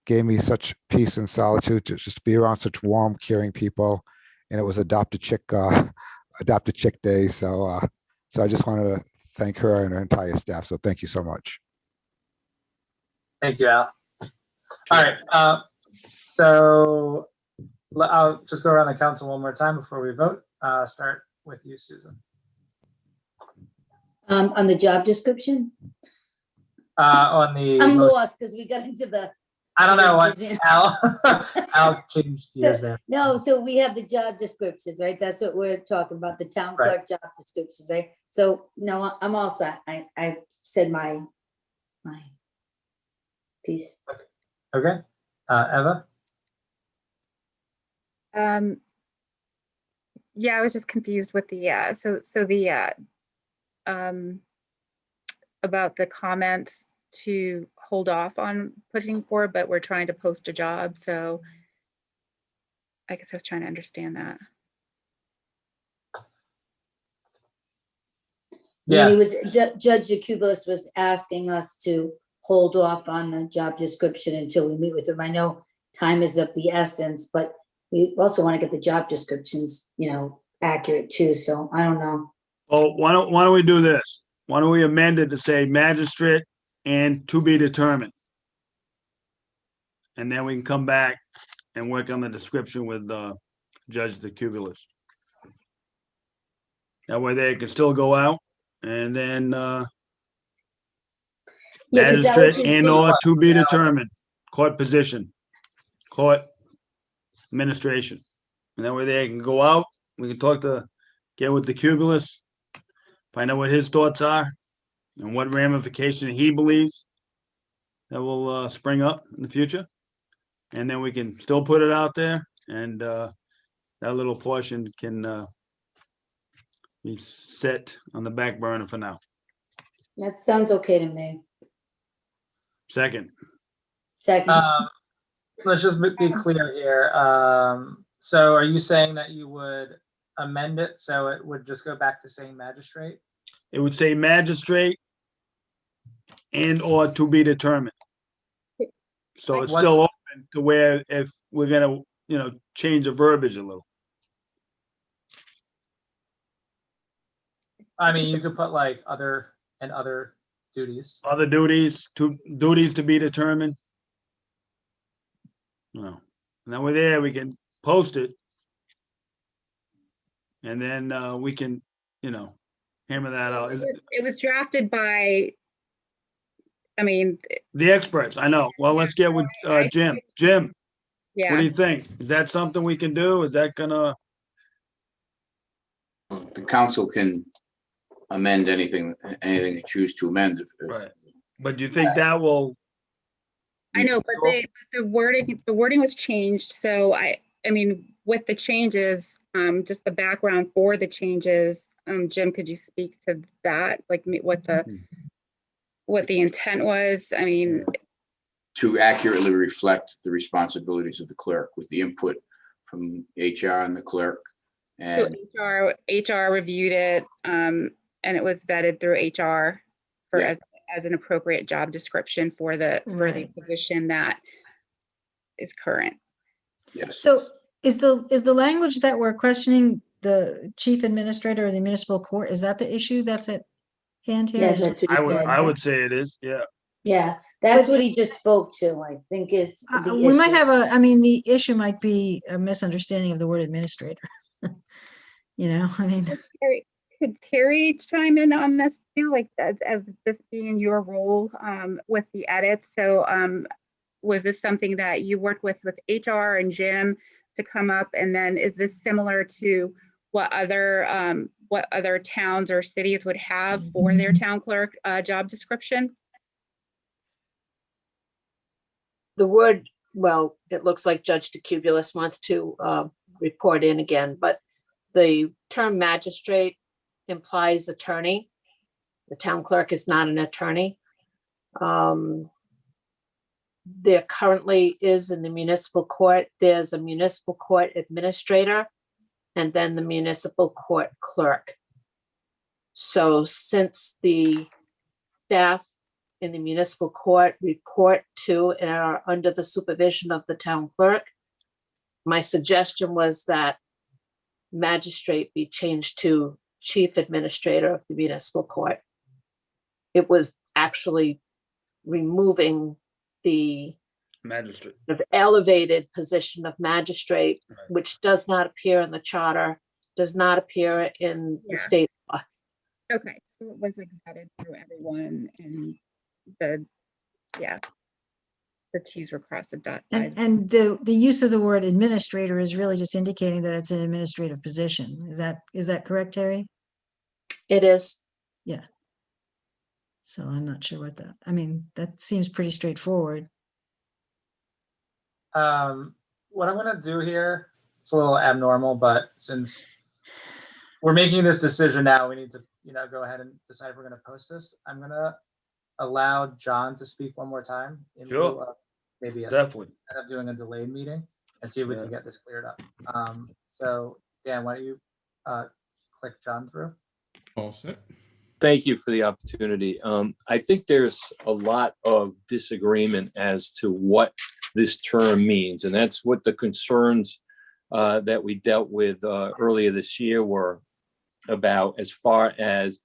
gave me such peace and solitude to just be around such warm, caring people. And it was Adopted Chick Day. So I just wanted to thank her and her entire staff. So thank you so much. Thank you, Al. All right. So I'll just go around the council one more time before we vote. Start with you, Susan. On the job description? On the. I'm lost because we got into the. I don't know what Al changed gears there. No, so we have the job descriptions, right? That's what we're talking about, the town clerk job descriptions, right? So no, I'm all set. I said my piece. Okay. Eva? Yeah, I was just confused with the about the comments to hold off on pushing forward, but we're trying to post a job. So I guess I was trying to understand that. Yeah. He was Judge DeCubelis was asking us to hold off on the job description until we meet with him. I know time is of the essence, but we also want to get the job descriptions, accurate too. So I don't know. Well, why don't we do this? Why don't we amend it to say magistrate and to be determined? And then we can come back and work on the description with Judge DeCubelis. That way they can still go out, and then magistrate and or to be determined, court position, court administration. And that way they can go out, we can get with DeCubelis, find out what his thoughts are and what ramification he believes. that will spring up in the future. And then we can still put it out there, and that little portion can be set on the back burner for now. That sounds okay to me. Second, Second, Let's just be clear here. So are you saying that you would amend it so it would just go back to saying magistrate? it would say magistrate and or to be determined. So it's What's- still open to where if we're gonna, change the verbiage a little. I mean, you could put like other duties. Other duties to be determined. And then we're there, we can post it. And then we can, hammer that out. It was drafted by, The experts, I know. Well, let's get with Jim. Jim, what do you think? Is that something we can do? Is that gonna? The council can amend anything they choose to amend. Right. But do you think that will? I know, but the wording was changed. So with the changes, just the background for the changes, Jim, could you speak to that? Like what the intent was? To accurately reflect the responsibilities of the clerk with the input from HR and the clerk. And so HR reviewed it, and it was vetted through HR as an appropriate job description for the position that is current. Yes. So is the language that we're questioning the chief administrator of the municipal court, is that the issue that's at hand here? yeah, that's what he said. I would say it is, yeah. Yeah, that's what he just spoke to, I think is the We might issue. have the issue might be a misunderstanding of the word administrator. Could Terry chime in on this too, like as this being your role with the edits? So was this something that you worked with HR and Jim to come up? And then is this similar to what other towns or cities would have for their town clerk job description? The word, well, it looks like Judge DeCubulis wants to report in again, but the term magistrate implies attorney. The town clerk is not an attorney. There currently is in the municipal court, there's a municipal court administrator and then the municipal court clerk. So since the staff in the municipal court report to and are under the supervision of the town clerk, my suggestion was that magistrate be changed to chief administrator of the municipal court. It was actually removing the Magistrate. elevated position of magistrate, which does not appear in the charter, does not appear in the state law. Okay, so it was like vetted through everyone and the T's were crossed, the dot. And the use of the word administrator is really just indicating that it's an administrative position. Is that correct, Terry? It is. Yeah. So I'm not sure what that seems pretty straightforward. What I'm gonna do here, it's a little abnormal, but since we're making this decision now, we need to, go ahead and decide if we're gonna post this. I'm gonna allow John to speak one more time in lieu of maybe Definitely. instead of doing a delayed meeting and see if we can get this cleared up. So Dan, why don't you click John through? All set. Thank you for the opportunity. I think there's a lot of disagreement as to what this term means, and that's what the concerns that we dealt with earlier this year were about, as far as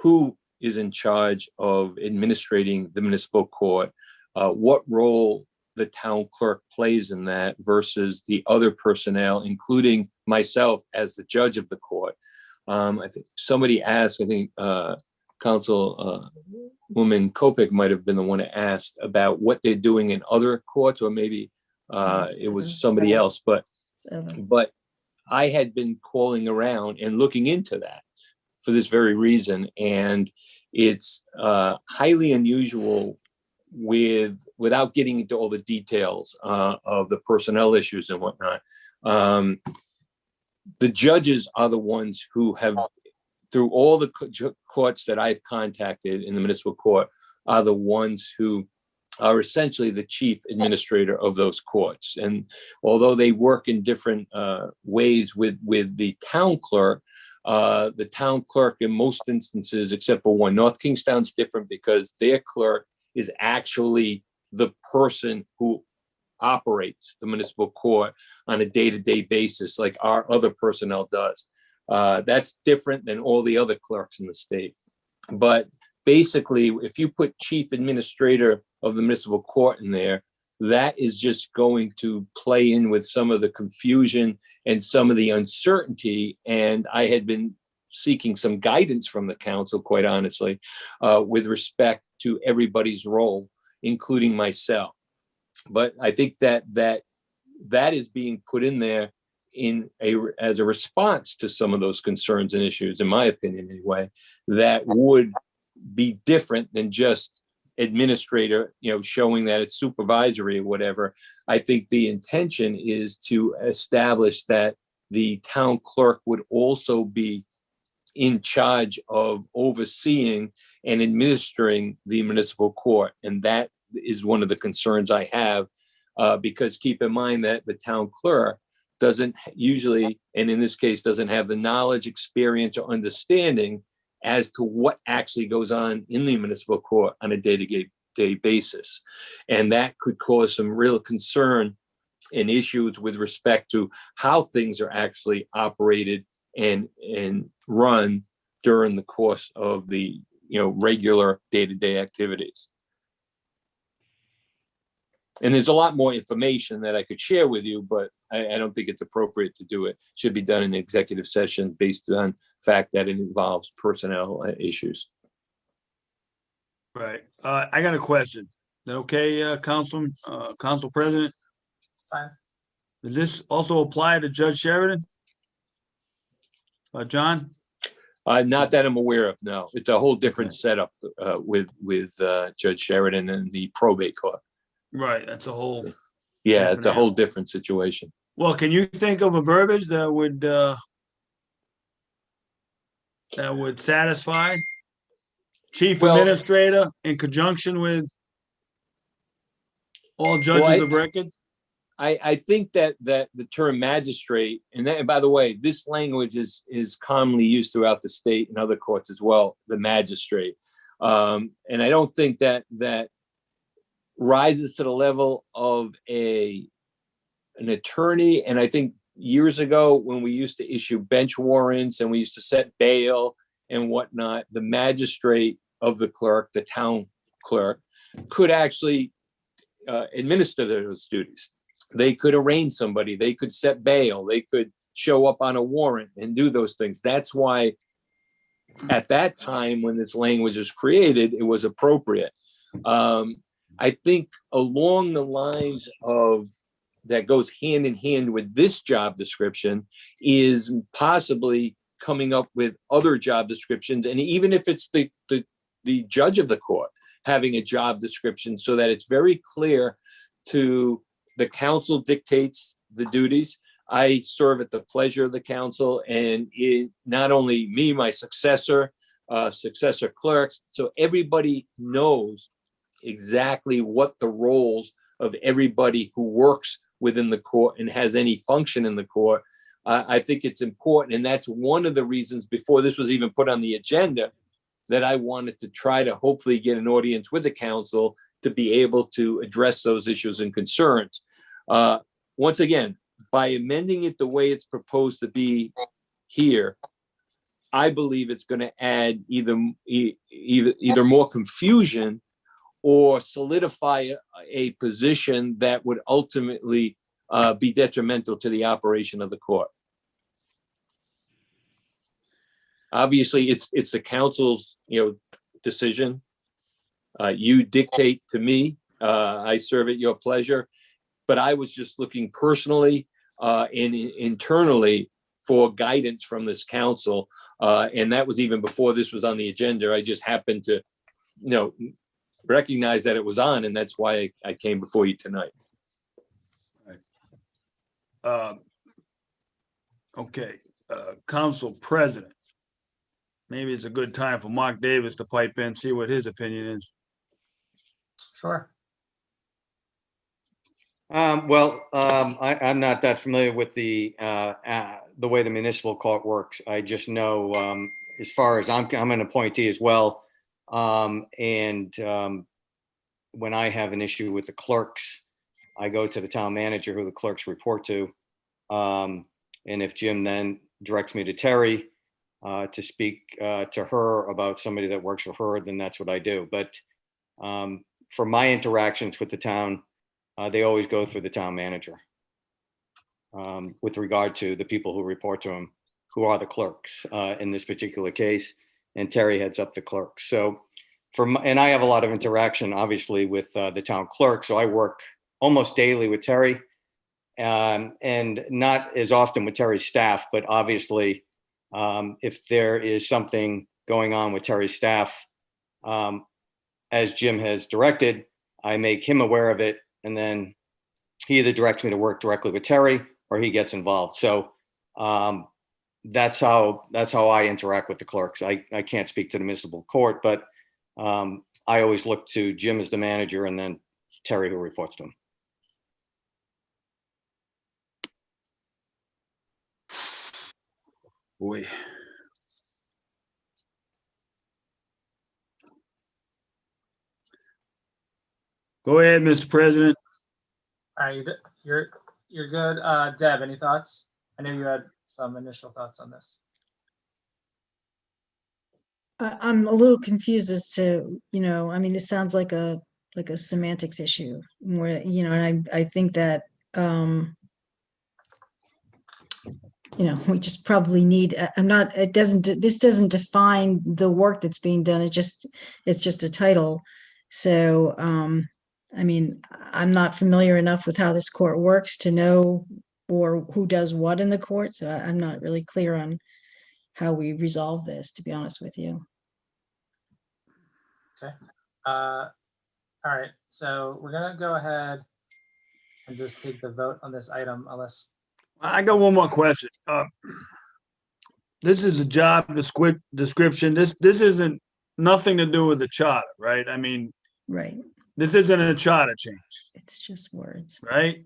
who is in charge of administrating the municipal court, what role the town clerk plays in that versus the other personnel, including myself as the judge of the court. I think somebody asked, Councilwoman Kopik might have been the one that asked about what they're doing in other courts, or maybe it was somebody else, but I had been calling around and looking into that for this very reason. And it's highly unusual without getting into all the details of the personnel issues and whatnot. The judges are the ones who have, through all the courts that I've contacted in the municipal court, are the ones who are essentially the chief administrator of those courts. And although they work in different ways with the town clerk in most instances, except for one, North Kingstown's different because their clerk is actually the person who operates the municipal court on a day-to-day basis, like our other personnel does. That's different than all the other clerks in the state. But basically, if you put chief administrator of the municipal court in there, that is just going to play in with some of the confusion and some of the uncertainty. And I had been seeking some guidance from the council, quite honestly, with respect to everybody's role, including myself. But I think that is being put in there as a response to some of those concerns and issues, in my opinion anyway, that would be different than just administrator, showing that it's supervisory or whatever. I think the intention is to establish that the town clerk would also be in charge of overseeing and administering the municipal court. And that is one of the concerns I have, because keep in mind that the town clerk doesn't usually, and in this case, doesn't have the knowledge, experience, or understanding as to what actually goes on in the municipal court on a day-to-day basis. And that could cause some real concern and issues with respect to how things are actually operated and run during the course of the regular day-to-day activities. And there's a lot more information that I could share with you, but I don't think it's appropriate to do it. It should be done in an executive session based on the fact that it involves personnel issues. Right. I got a question. Is that okay, Council President? Fine. Does this also apply to Judge Sheridan? John? Not that I'm aware of, no. It's a whole different setup with Judge Sheridan and the probate court. Right, that's a whole. Yeah, it's a whole different situation. Well, can you think of a verbiage that would satisfy chief administrator in conjunction with all judges of record? I think that the term magistrate, and by the way, this language is commonly used throughout the state and other courts as well, the magistrate. And I don't think that rises to the level of an attorney. And I think years ago when we used to issue bench warrants and we used to set bail and whatnot, the magistrate of the clerk, the town clerk, could actually administer those duties. They could arraign somebody, they could set bail, they could show up on a warrant and do those things. That's why at that time when this language was created, it was appropriate. I think along the lines of that goes hand in hand with this job description is possibly coming up with other job descriptions. And even if it's the judge of the court having a job description so that it's very clear to the council dictates the duties. I serve at the pleasure of the council, and not only me, my successor clerks. So everybody knows exactly what the roles of everybody who works within the court and has any function in the court. I think it's important. And that's one of the reasons before this was even put on the agenda that I wanted to try to hopefully get an audience with the council to be able to address those issues and concerns. Once again, by amending it the way it's proposed to be here, I believe it's going to add either more confusion or solidify a position that would ultimately be detrimental to the operation of the court. Obviously, it's the council's decision. You dictate to me. I serve at your pleasure. But I was just looking personally and internally for guidance from this council. And that was even before this was on the agenda. I just happened to, recognized that it was on, and that's why I came before you tonight. Okay, Council President. Maybe it's a good time for Mark Davis to pipe in, see what his opinion is. Sure. I'm not that familiar with the way the municipal court works. I just know, as far as I'm an appointee as well. When I have an issue with the clerks, I go to the town manager who the clerks report to. And if Jim then directs me to Terry to speak to her about somebody that works for her, then that's what I do. But for my interactions with the town, they always go through the town manager with regard to the people who report to him, who are the clerks in this particular case. And Terry heads up the clerks. So and I have a lot of interaction, obviously, with the town clerk. So I work almost daily with Terry, and not as often with Terry's staff, but obviously, if there is something going on with Terry's staff, as Jim has directed, I make him aware of it, and then he either directs me to work directly with Terry or he gets involved. So that's how I interact with the clerks. I can't speak to the municipal court, but I always look to Jim as the manager and then Terry who reports to him. Boy. Go ahead, Mr. President. All right, you're good. Deb, any thoughts? I know you had some initial thoughts on this. I'm a little confused as to, I mean, this sounds like a semantics issue where, and I think that, we just probably need, this doesn't define the work that's being done. It's just a title. So, I mean, I'm not familiar enough with how this court works to know or who does what in the court. So I'm not really clear on how we resolve this, to be honest with you. Okay. All right. So we're going to go ahead and just take the vote on this item unless. I got one more question. This is a job description. This isn't nothing to do with the charter, right? I mean, right. This isn't a charter change. It's just words, right?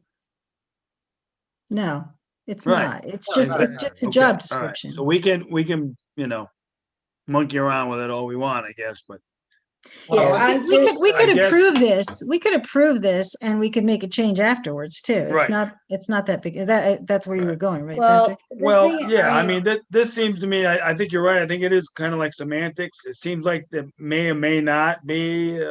No, it's Right. not. It's just a job description. Right. So we can monkey around with it all we want, I guess, but. Yeah, we could approve this. We could approve this and we could make a change afterwards too. It's not that big. That's where you were going, right, Patrick? Well, yeah, I mean, this seems to me, I think you're right. I think it is kind of like semantics. It seems like there may or may not be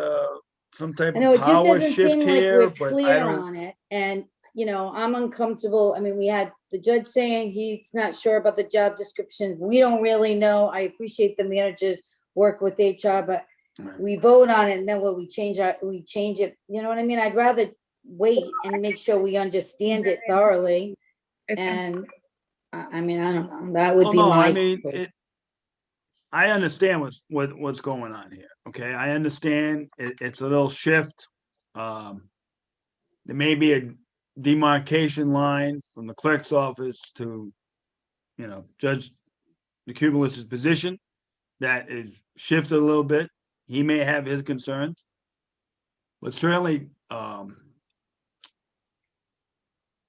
some type I know of it just power doesn't shift seem like here, we're but I clear don't. on it. And, I'm uncomfortable. I mean, we had the judge saying he's not sure about the job description. We don't really know. I appreciate the managers work with HR, but we vote on it and then when we change it. You know what I mean? I'd rather wait and make sure we understand it thoroughly. And I mean, I don't know. That would be my. I mean, I understand what's going on here. Okay, I understand it's a little shift. There may be a demarcation line from the clerk's office to, Judge DeCubelis's position that is shifted a little bit. He may have his concerns, but certainly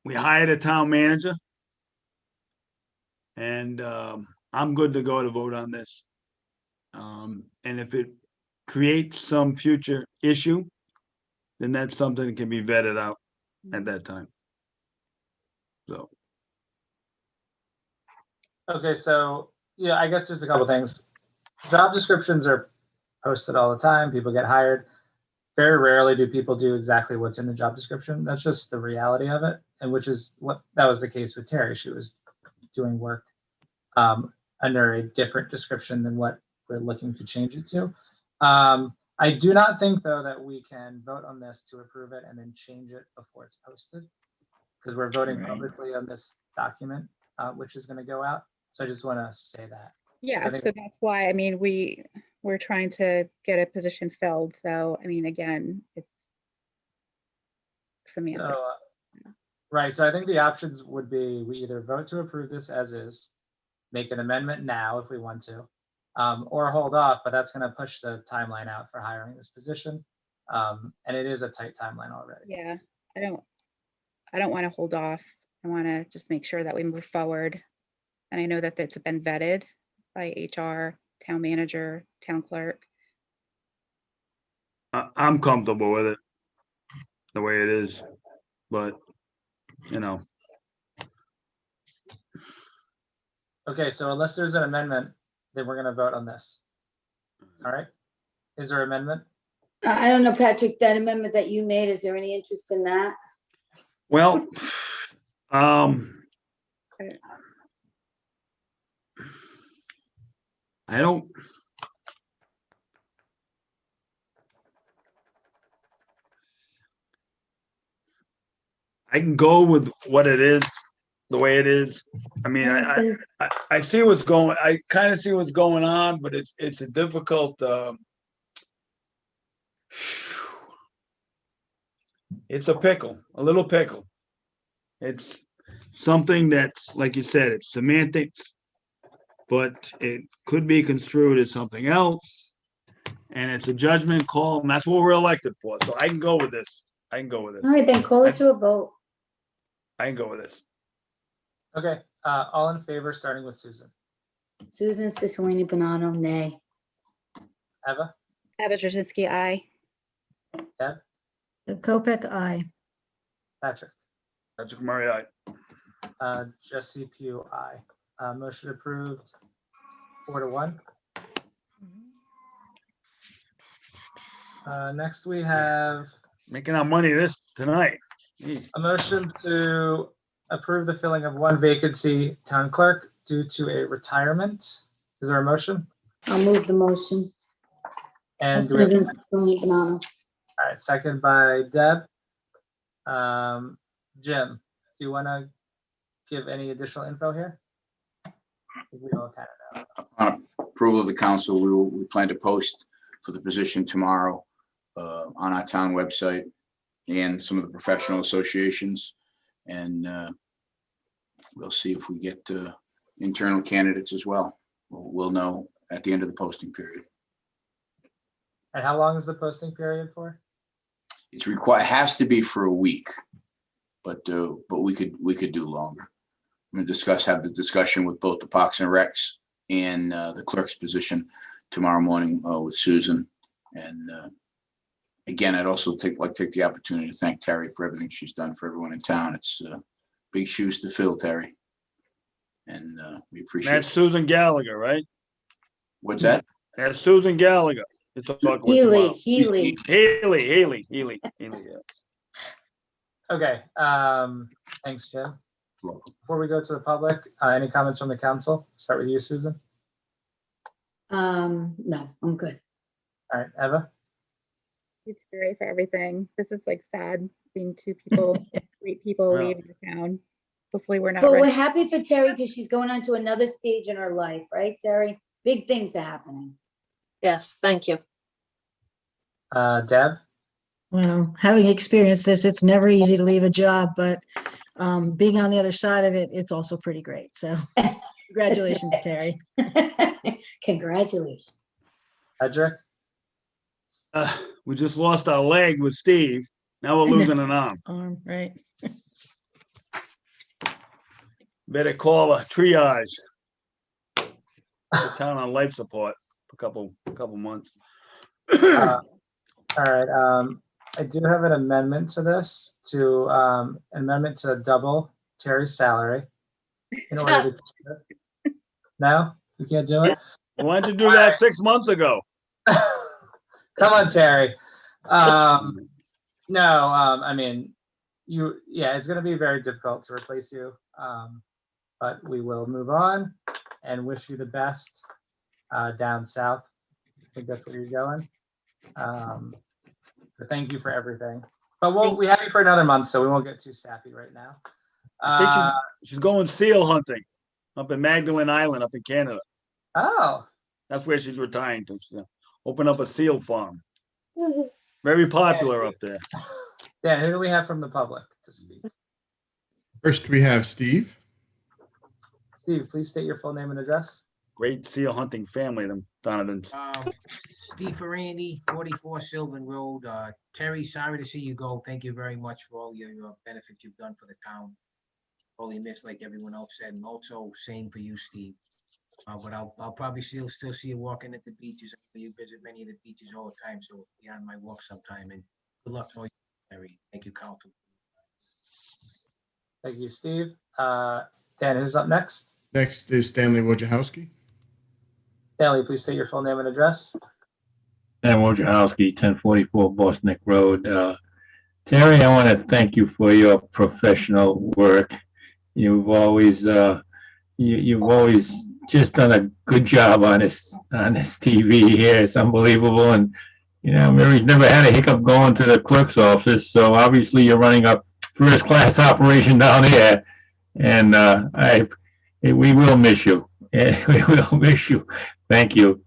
we hired a town manager, and I'm good to go to vote on this. And if it creates some future issue, then that's something that can be vetted out at that time. So. Okay, so I guess there's a couple things. Job descriptions are posted all the time. People get hired. Very rarely do people do exactly what's in the job description. That's just the reality of it, and which is that was the case with Terry. She was doing work under a different description than what we're looking to change it to. I do not think, though, that we can vote on this to approve it and then change it before it's posted, because we're voting publicly on this document, which is going to go out. So I just want to say that. Yeah, so that's why, I mean, we we're trying to get a position filled. So, I mean, again, it's semantic. So, right, so I think the options would be we either vote to approve this as is, make an amendment now if we want to, or hold off, but that's gonna push the timeline out for hiring this position. And it is a tight timeline already. Yeah, I don't want to hold off. I want to just make sure that we move forward. And I know that it's been vetted by HR, town manager, town clerk. I'm comfortable with it the way it is, but you know, Okay, so unless there's an amendment, then we're gonna vote on this. All right, is there amendment? I don't know, Patrick, that amendment that you made, is there any interest in that? well, I don't. I can go with what it is, the way it is. I mean, I see what's going, I kind of see what's going on, but it's a difficult, it's a pickle, a little pickle. It's something that's, like you said, it's semantics, but it could be construed as something else. And it's a judgment call, and that's what we're elected for. So I can go with this. I can go with this. All right, then call it to a vote. I can go with this. Okay, all in favor, starting with Susan. Susan Cicilline Bonanno, nay. Eva, Eva Jasinski, aye. Deb, Kopek, aye. Patrick, Patrick Murray, aye. Jesse Pugh, aye. Motion approved, 4-1. Next we have Making our money tonight. Jeez. a motion to approve the filling of one vacancy, town clerk, due to a retirement. Is there a motion? I'll move the motion. And do we have, Susan Cicilline Bonanno. all right, second by Deb. Jim, do you want to give any additional info here? I think we all kind of know. Upon approval of the council, we plan to post for the position tomorrow on our town website and some of the professional associations. And we'll see if we get internal candidates as well. We'll know at the end of the posting period. And how long is the posting period for? It's required, has to be for a week, but we could do longer. I'm gonna have the discussion with both the Parks and Recs and the clerk's position tomorrow morning with Susan. And again, I'd also take the opportunity to thank Terry for everything she's done for everyone in town. It's big shoes to fill, Terry. And we appreciate That's it. Susan Gallagher, right? What's that? That's Susan Gallagher. It's a talk with Healy. Haley, yeah. Okay, thanks, Jim. Before we go to the public, any comments from the council? Start with you, Susan. No, I'm good. All right, Eva. It's Terry for everything. This is like sad seeing great people Yeah. leaving the town. Hopefully we're not. But we're ready. happy for Terry because she's going on to another stage in her life, right, Terry? Big things are happening. Yes, thank you. Deb. Well, having experienced this, it's never easy to leave a job, but being on the other side of it, it's also pretty great. So congratulations, Terry. Congratulations. Edric. We just lost our leg with Steve. Now we're losing an arm. Right. Better call a triage. The town on life support for a couple months. All right, I do have an amendment to this, amendment to double Terry's salary. In order to, no, you can't do it? Why didn't you do that 6 months ago? Come on, Terry. No, I mean, it's gonna be very difficult to replace you. But we will move on and wish you the best down south. I think that's where you're going. But thank you for everything. But we have you for another month, so we won't get too sappy right now. I think she's going seal hunting up in Magdalen Island up in Canada. Oh, That's where she's retiring to. She's gonna open up a seal farm. Very popular up there. Dan, who do we have from the public to speak? First, we have Steve. Steve, please state your full name and address. Great seal hunting family, them Donovans. Steve Ferrandi, 44 Sylvan Road. Terry, sorry to see you go. Thank you very much for all your benefits you've done for the town. Only missed, like everyone else said, and also same for you, Steve. But I'll probably still see you walking at the beaches. You visit many of the beaches all the time, so be on my walk sometime. And good luck to all you, Terry. Thank you, Council. Thank you, Steve. Dan, who's up next? Next is Stanley Wojciechowski. Stanley, please state your full name and address. Dan Wojciechowski, 1044 Boston Road. Terry, I want to thank you for your professional work. You've always you've always just done a good job on this TV here. It's unbelievable, and you know Mary's never had a hiccup going to the clerk's office. So obviously you're running a first-class operation down here, and we will miss you. Yeah, we will miss you. Thank you.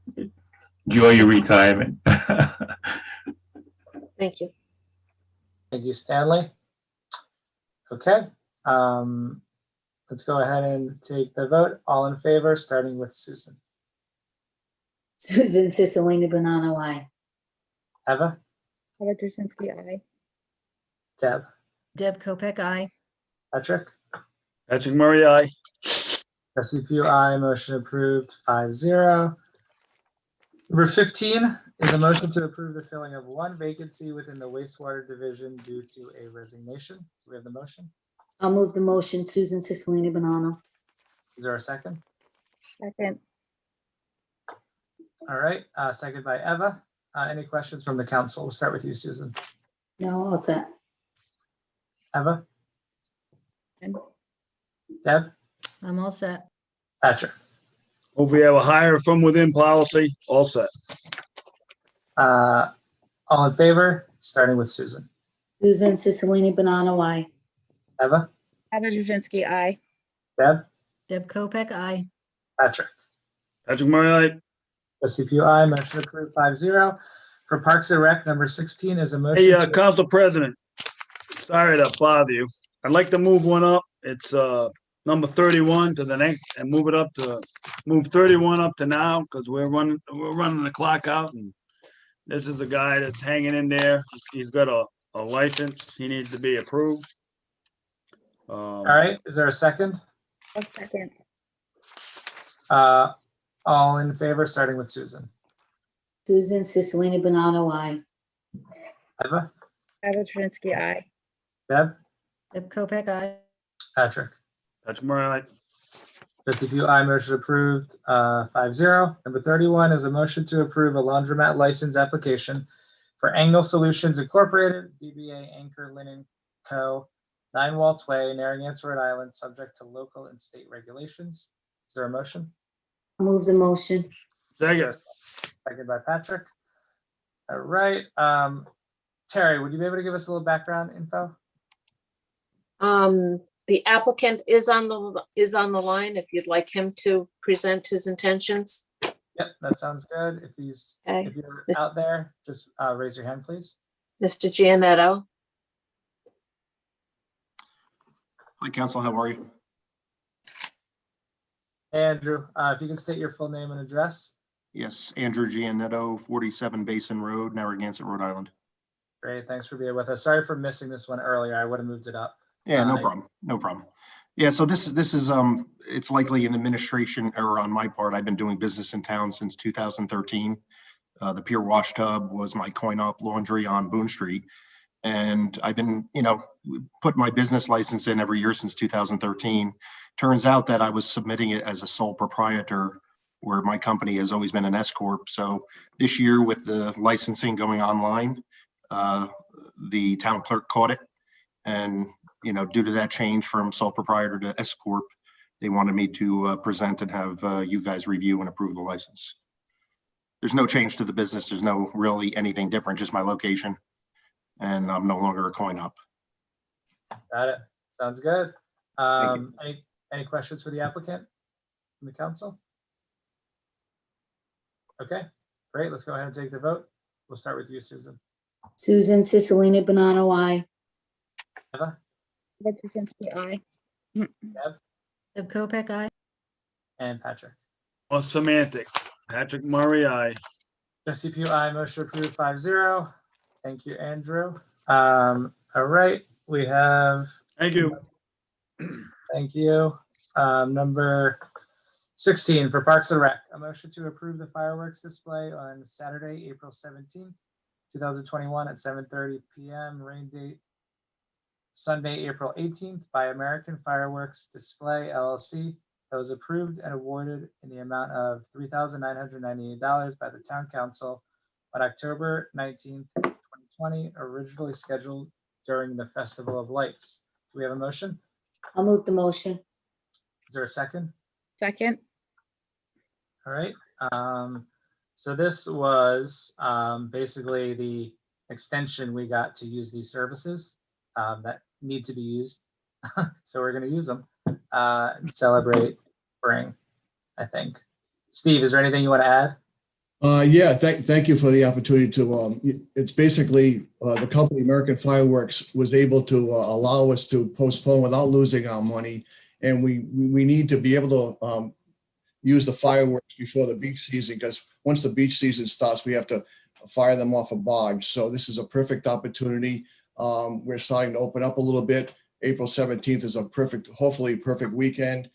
Enjoy your retirement. Thank you. Thank you, Stanley. Okay. Let's go ahead and take the vote. All in favor, starting with Susan. Susan Cicilline Banano, aye. Eva? Eva Drushinsky, aye. Deb? Deb Kopek, aye. Patrick? Patrick Murray, aye. Jesse Pugh, aye. Motion approved 5-0. Number 15 is a motion to approve the filling of one vacancy within the wastewater division due to a resignation. Do we have the motion? I'll move the motion, Susan Cicilline Banano. Is there a second? Second. All right, second by Eva. Any questions from the council? We'll start with you, Susan. No, all set. Eva? Deb? I'm all set. Patrick? Hope we have a hire from within policy. All set. All in favor, starting with Susan. Susan Cicilline Banano, aye. Eva? Eva Drushinsky, aye. Deb? Deb Kopek, aye. Patrick? Patrick Murray, aye. Jesse Pugh, aye. Motion approved 5-0. For Parks and Rec, number 16 is a motion. Hey, Council President, sorry to bother you. I'd like to move one up. It's number 31 to the next, and move 31 up to now, because we're running the clock out, and this is a guy that's hanging in there. He's got a license. He needs to be approved. All right, is there a second? A second. All in favor, starting with Susan. Susan Cicilline Banano, aye. Eva? Eva Drushinsky, aye. Deb? Deb Kopek, aye. Patrick? Patrick Murray, aye. Jesse Pugh, aye. Motion approved 5-0. Number 31 is a motion to approve a laundromat license application for Angle Solutions Incorporated, DBA Anchor Linen Co., 9 Waltz Way, Narragansett, Rhode Island, subject to local and state regulations. Is there a motion? I'll move the motion. Second. Second by Patrick. All right. Terry, would you be able to give us a little background info? The applicant is on the line if you'd like him to present his intentions. Yep, that sounds good. If you're out there, just raise your hand, please. Mr. Gianetto. Hi, Council. How are you? Andrew, if you can state your full name and address. Yes, Andrew Gianetto, 47 Basin Road, Narragansett, Rhode Island. Great, thanks for being with us. Sorry for missing this one earlier. I would have moved it up. Yeah, no problem. No problem. Yeah, so this is it's likely an administration error on my part. I've been doing business in town since 2013. The Pier Wash Tub was my coin-op laundry on Boone Street. And I've been, put my business license in every year since 2013. Turns out that I was submitting it as a sole proprietor, where my company has always been an S Corp. So this year with the licensing going online, the town clerk caught it. And, due to that change from sole proprietor to S Corp, they wanted me to present and have you guys review and approve the license. There's no change to the business. There's no really anything different, just my location. And I'm no longer a coin-op. Got it. Sounds good. Thank you. Any questions for the applicant from the council? Okay, great. Let's go ahead and take the vote. We'll start with you, Susan. Susan Cicilline Bonanno, aye. Eva, Eva Jasinski, aye. Deb, Deb Kopeck, aye. and Patrick. Or semantics. Patrick Murray, aye. Jesse Pugh, aye. Motion approved 5-0. Thank you, Andrew. All right, we have. Thank you. Thank you. Number 16 for Parks and Rec, a motion to approve the fireworks display on Saturday, April 17th, 2021 at 7:30 p.m. Rain date Sunday, April 18th by American Fireworks Display LLC that was approved and awarded in the amount of $3,998 by the Town Council on October 19th, 2020, originally scheduled during the Festival of Lights. Do we have a motion? I'll move the motion. Is there a second? Second. All right. So this was basically the extension we got to use these services that need to be used. So we're going to use them and celebrate spring, I think. Steve, is there anything you want to add? Yeah, thank you for the opportunity to, it's basically the company American Fireworks was able to allow us to postpone without losing our money. And we need to be able to use the fireworks before the beach season, because once the beach season starts, we have to fire them off a barge. So this is a perfect opportunity. We're starting to open up a little bit. April 17th is a hopefully perfect weekend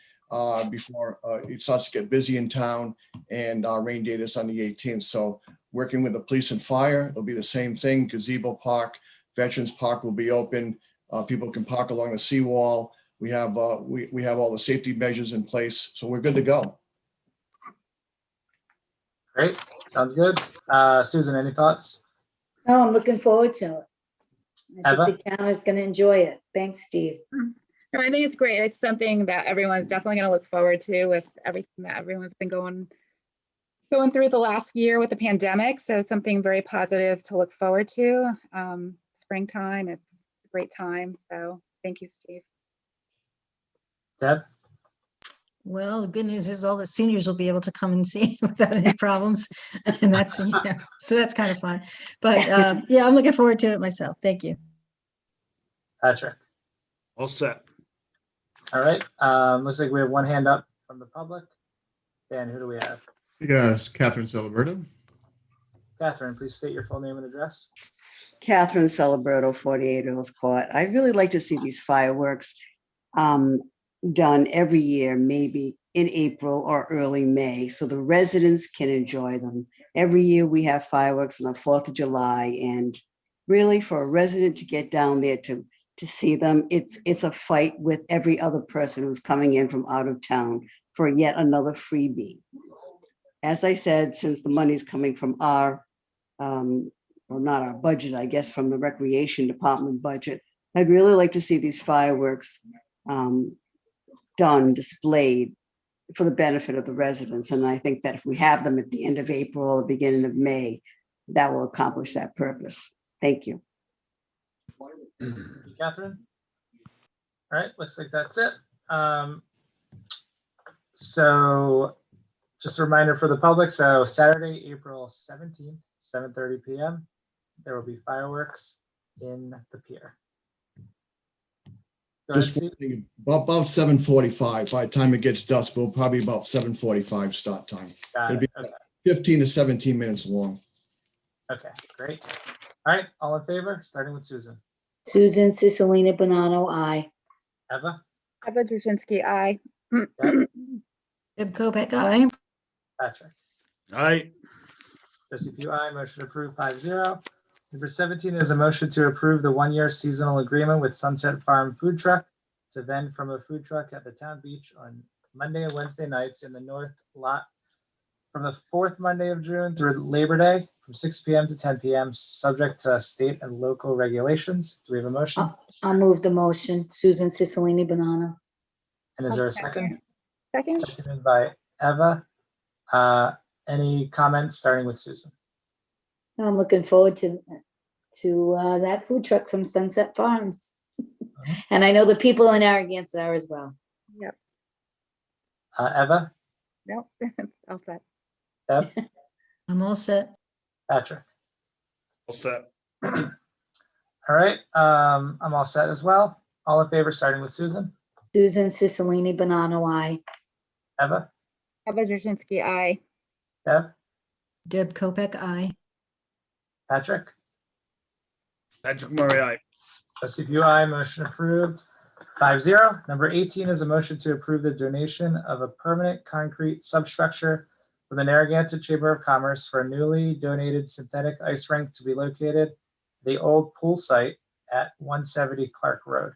before it starts to get busy in town, and our rain date is on the 18th. So working with the police and fire, it'll be the same thing. Gazebo Park, Veterans Park will be open. People can park along the seawall. We have we have all the safety measures in place, so we're good to go. Great. Sounds good. Susan, any thoughts? No, I'm looking forward to it. I Eva? think the town is going to enjoy it. Thanks, Steve. No, I think it's great. It's something that everyone's definitely going to look forward to with everything that everyone's been going through the last year with the pandemic. So something very positive to look forward to. Springtime, it's a great time. So thank you, Steve. Deb? Well, the good news is all the seniors will be able to come and see without any problems. And that's, yeah, so that's kind of fun. But yeah, I'm looking forward to it myself. Thank you. Patrick? All set. All right. Looks like we have one hand up from the public. Dan, who do we have? Yes, Catherine Celebrito. Catherine, please state your full name and address. Catherine Celebrito, 48 Earls Court. I'd really like to see these fireworks done every year, maybe in April or early May, so the residents can enjoy them. Every year we have fireworks on the 4th of July, and really for a resident to get down there to see them, it's a fight with every other person who's coming in from out of town for yet another freebie. As I said, since the money's coming from our, well, not our budget, I guess from the Recreation Department budget, I'd really like to see these fireworks done, displayed for the benefit of the residents. And I think that if we have them at the end of April or the beginning of May, that will accomplish that purpose. Thank you. Thank you, Catherine. All right, looks like that's it. So just a reminder for the public, so Saturday, April 17th, 7:30 p.m., there will be fireworks in the pier. Go ahead, Just Steve. about 7:45. By the time it gets dusk, we'll probably about 7:45 start time. Got It'll it. be Okay. 15 to 17 minutes long. Okay, great. All right, all in favor, starting with Susan. Susan Cicilline Bonanno, aye. Eva? Eva Jasinski, aye. Deb? Deb Kopeck, aye. Patrick? Aye. Jesse Pugh, aye. Motion approved 5-0. Number 17 is a motion to approve the one-year seasonal agreement with Sunset Farm Food Truck to vend from a food truck at the town beach on Monday and Wednesday nights in the north lot from the 4th Monday of June through Labor Day from 6 p.m. to 10 p.m., subject to state and local regulations. Do we have a motion? I'll move the motion. Susan Cicilline Bonanno. And is there a second? Second. Seconded by Eva. Any comments, starting with Susan? I'm looking forward to that food truck from Sunset Farms. And I know the people in Narragansett are as well. Yep. Eva? Nope. All set. Deb? I'm all set. Patrick. All set. All right, I'm all set as well. All in favor, starting with Susan, Susan Cicilline Banano, I. Eva, Eva Jasinski, aye. Deb, Deb Kopeck, aye. Patrick, Patrick Murray, aye. trustee Pugh, aye. Motion approved. 5-0. Number 18 is a motion to approve the donation of a permanent concrete substructure from the Narragansett Chamber of Commerce for a newly donated synthetic ice rink to be located at the old pool site at 170 Clark Road.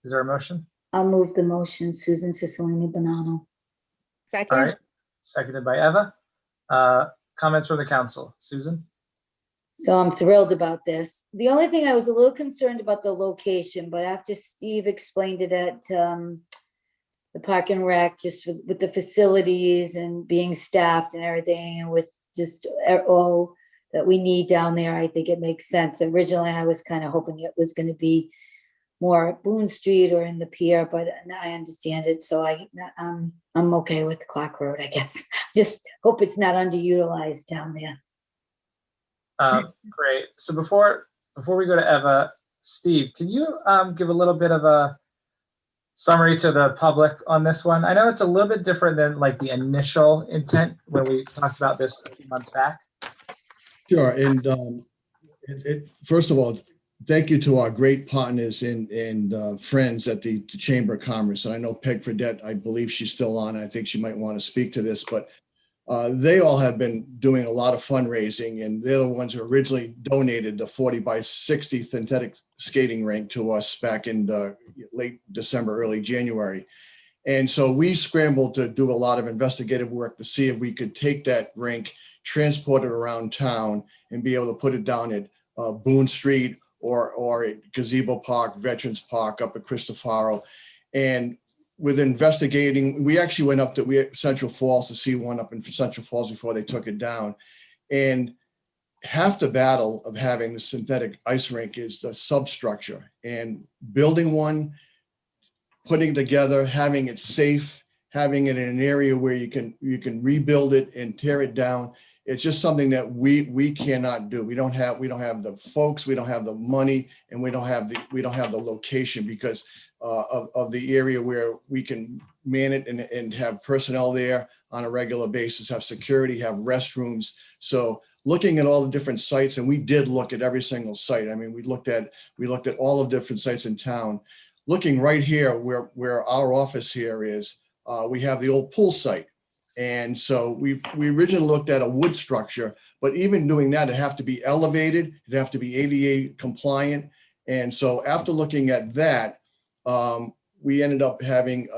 Is there a motion? I'll move the motion, Susan Cicilline Banano. All Second, right, seconded by Eva. Comments from the council. Susan? So I'm thrilled about this. The only thing I was a little concerned about the location, but after Steve explained it at the Park and Rec, just with the facilities and being staffed and everything, and with just all that we need down there, I think it makes sense. Originally, I was kind of hoping it was going to be more at Boone Street or in the pier, but now I understand it. So I'm okay with Clark Road, I guess. Just hope it's not underutilized down there. Great. So before we go to Eva, Steve, can you give a little bit of a summary to the public on this one? I know it's a little bit different than like the initial intent when we talked about this a few months back. Sure. And first of all, thank you to our great partners and friends at the Chamber of Commerce. And I know Peg Fredette, I believe she's still on. I think she might want to speak to this, but they all have been doing a lot of fundraising, and they're the ones who originally donated the 40 by 60 synthetic skating rink to us back in late December, early January. And so we scrambled to do a lot of investigative work to see if we could take that rink, transport it around town, and be able to put it down at Boone Street or at Gazebo Park, Veterans Park up at Cristofaro. And with investigating, we actually went up to Central Falls to see one up in Central Falls before they took it down. And half the battle of having the synthetic ice rink is the substructure, and building one, putting it together, having it safe, having it in an area where you can rebuild it and tear it down. It's just something that we cannot do. We don't have the folks, we don't have the money, and we don't have the location because of the area where we can man it and have personnel there on a regular basis, have security, have restrooms. So looking at all the different sites, and we did look at every single site. I mean, we looked at all the different sites in town. Looking right here where our office here is, we have the old pool site. And so we originally looked at a wood structure, but even doing that, it'd have to be elevated, it'd have to be ADA compliant. And so after looking at that, we ended up having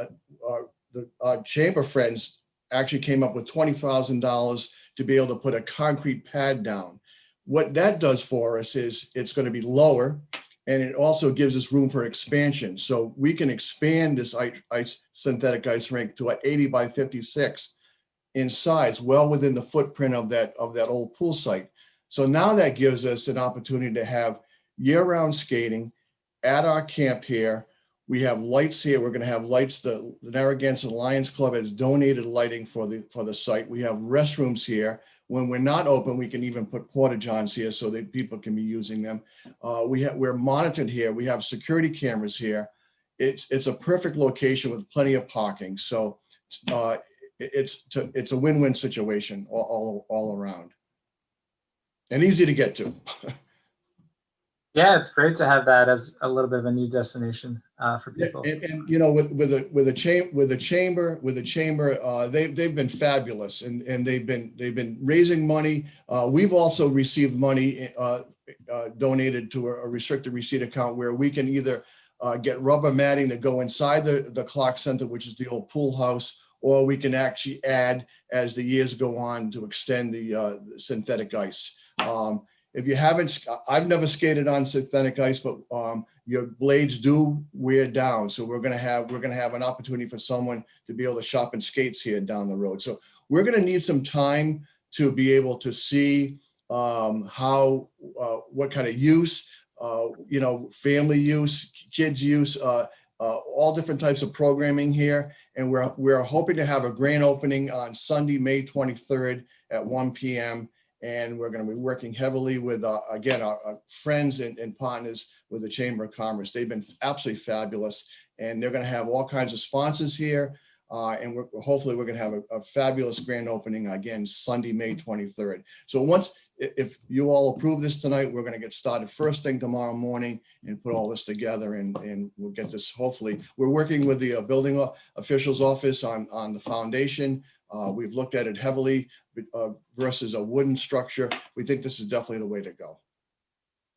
our chamber friends actually came up with $20,000 to be able to put a concrete pad down. What that does for us is it's going to be lower, and it also gives us room for expansion. So we can expand this synthetic ice rink to an 80 by 56 in size, well within the footprint of that old pool site. So now that gives us an opportunity to have year-round skating at our camp here. We have lights here. We're going to have lights. The Narragansett Lions Club has donated lighting for the site. We have restrooms here. When we're not open, we can even put porta johns here so that people can be using them. We're monitored here. We have security cameras here. It's a perfect location with plenty of parking. So it's a win-win situation all around, and easy to get to. Yeah, it's great to have that as a little bit of a new destination for people. And you know, with the chamber, they've been fabulous, and they've been raising money. We've also received money donated to a restricted receipt account where we can either get rubber matting to go inside the Clark Center, which is the old pool house, or we can actually add as the years go on to extend the synthetic ice. If you haven't, I've never skated on synthetic ice, but your blades do wear down. So we're gonna have an opportunity for someone to be able to shop and skates here down the road. So we're gonna need some time to be able to see what kind of use, family use, kids use, all different types of programming here. And we're hoping to have a grand opening on Sunday, May 23rd at 1 p.m. And we're going to be working heavily with, again, our friends and partners with the Chamber of Commerce. They've been absolutely fabulous. And they're going to have all kinds of sponsors here. And hopefully we're going to have a fabulous grand opening again, Sunday, May 23rd. So if you all approve this tonight, we're going to get started first thing tomorrow morning and put all this together, and we'll get this, hopefully. We're working with the building officials office on the foundation. We've looked at it heavily versus a wooden structure. We think this is definitely the way to go.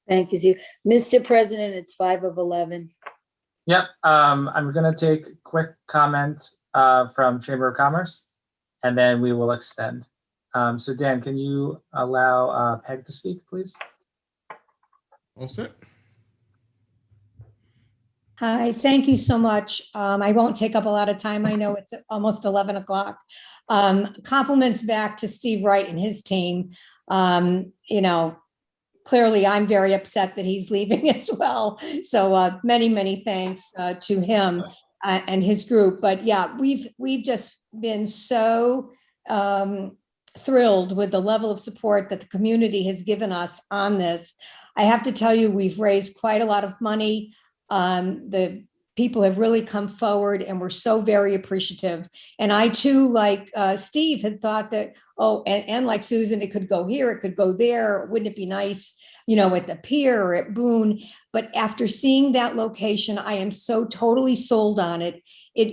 Thank you, Steve. Mr. President, it's 5 of 11. Yep, I'm gonna take a quick comment from Chamber of Commerce, and then we will extend. So Dan, can you allow Peg to speak, please? All set. Hi, thank you so much. I won't take up a lot of time. I know it's almost 11 o'clock. Compliments back to Steve Wright and his team. Clearly I'm very upset that he's leaving as well. So many, many thanks to him and his group. But yeah, we've just been so thrilled with the level of support that the community has given us on this. I have to tell you, we've raised quite a lot of money. The people have really come forward and we're so very appreciative. And I too, like Steve, had thought that, and like Susan, it could go here, it could go there. Wouldn't it be nice, at the pier or at Boone? But after seeing that location, I am so totally sold on it.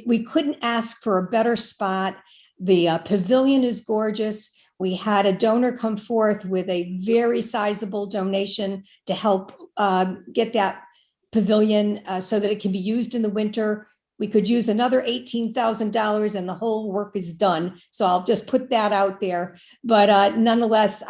We couldn't ask for a better spot. The pavilion is gorgeous. We had a donor come forth with a very sizable donation to help get that pavilion so that it can be used in the winter. We could use another $18,000 and the whole work is done. So I'll just put that out there. But nonetheless,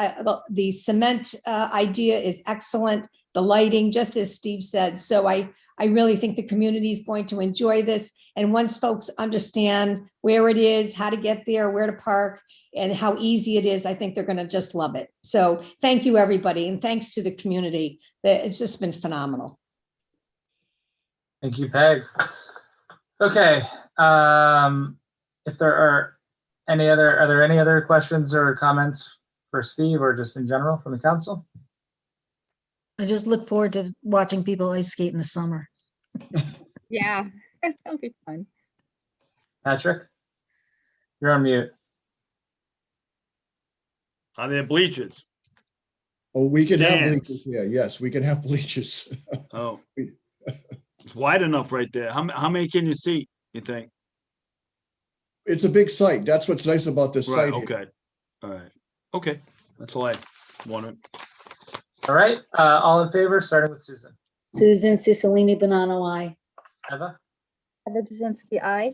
the cement idea is excellent. The lighting, just as Steve said. So I really think the community is going to enjoy this. And once folks understand where it is, how to get there, where to park, and how easy it is, I think they're going to just love it. So thank you, everybody. And thanks to the community. It's just been phenomenal. Thank you, Peg. Okay, if there are any other questions or comments for Steve or just in general from the council? I just look forward to watching people ice skate in the summer. Yeah, that'll be fun. Patrick, you're on mute. Are there bleachers? Oh, we can have Stands. bleachers here. Yes, we can have bleachers. Oh, it's wide enough right there. How many can you see, you think? It's a big site. That's what's nice about this Right, site here. okay. All right. Okay, that's all I wanted. All right, all in favor, starting with Susan. Susan Cicilline Bonanno, aye. Eva? Eva Jasinski, aye.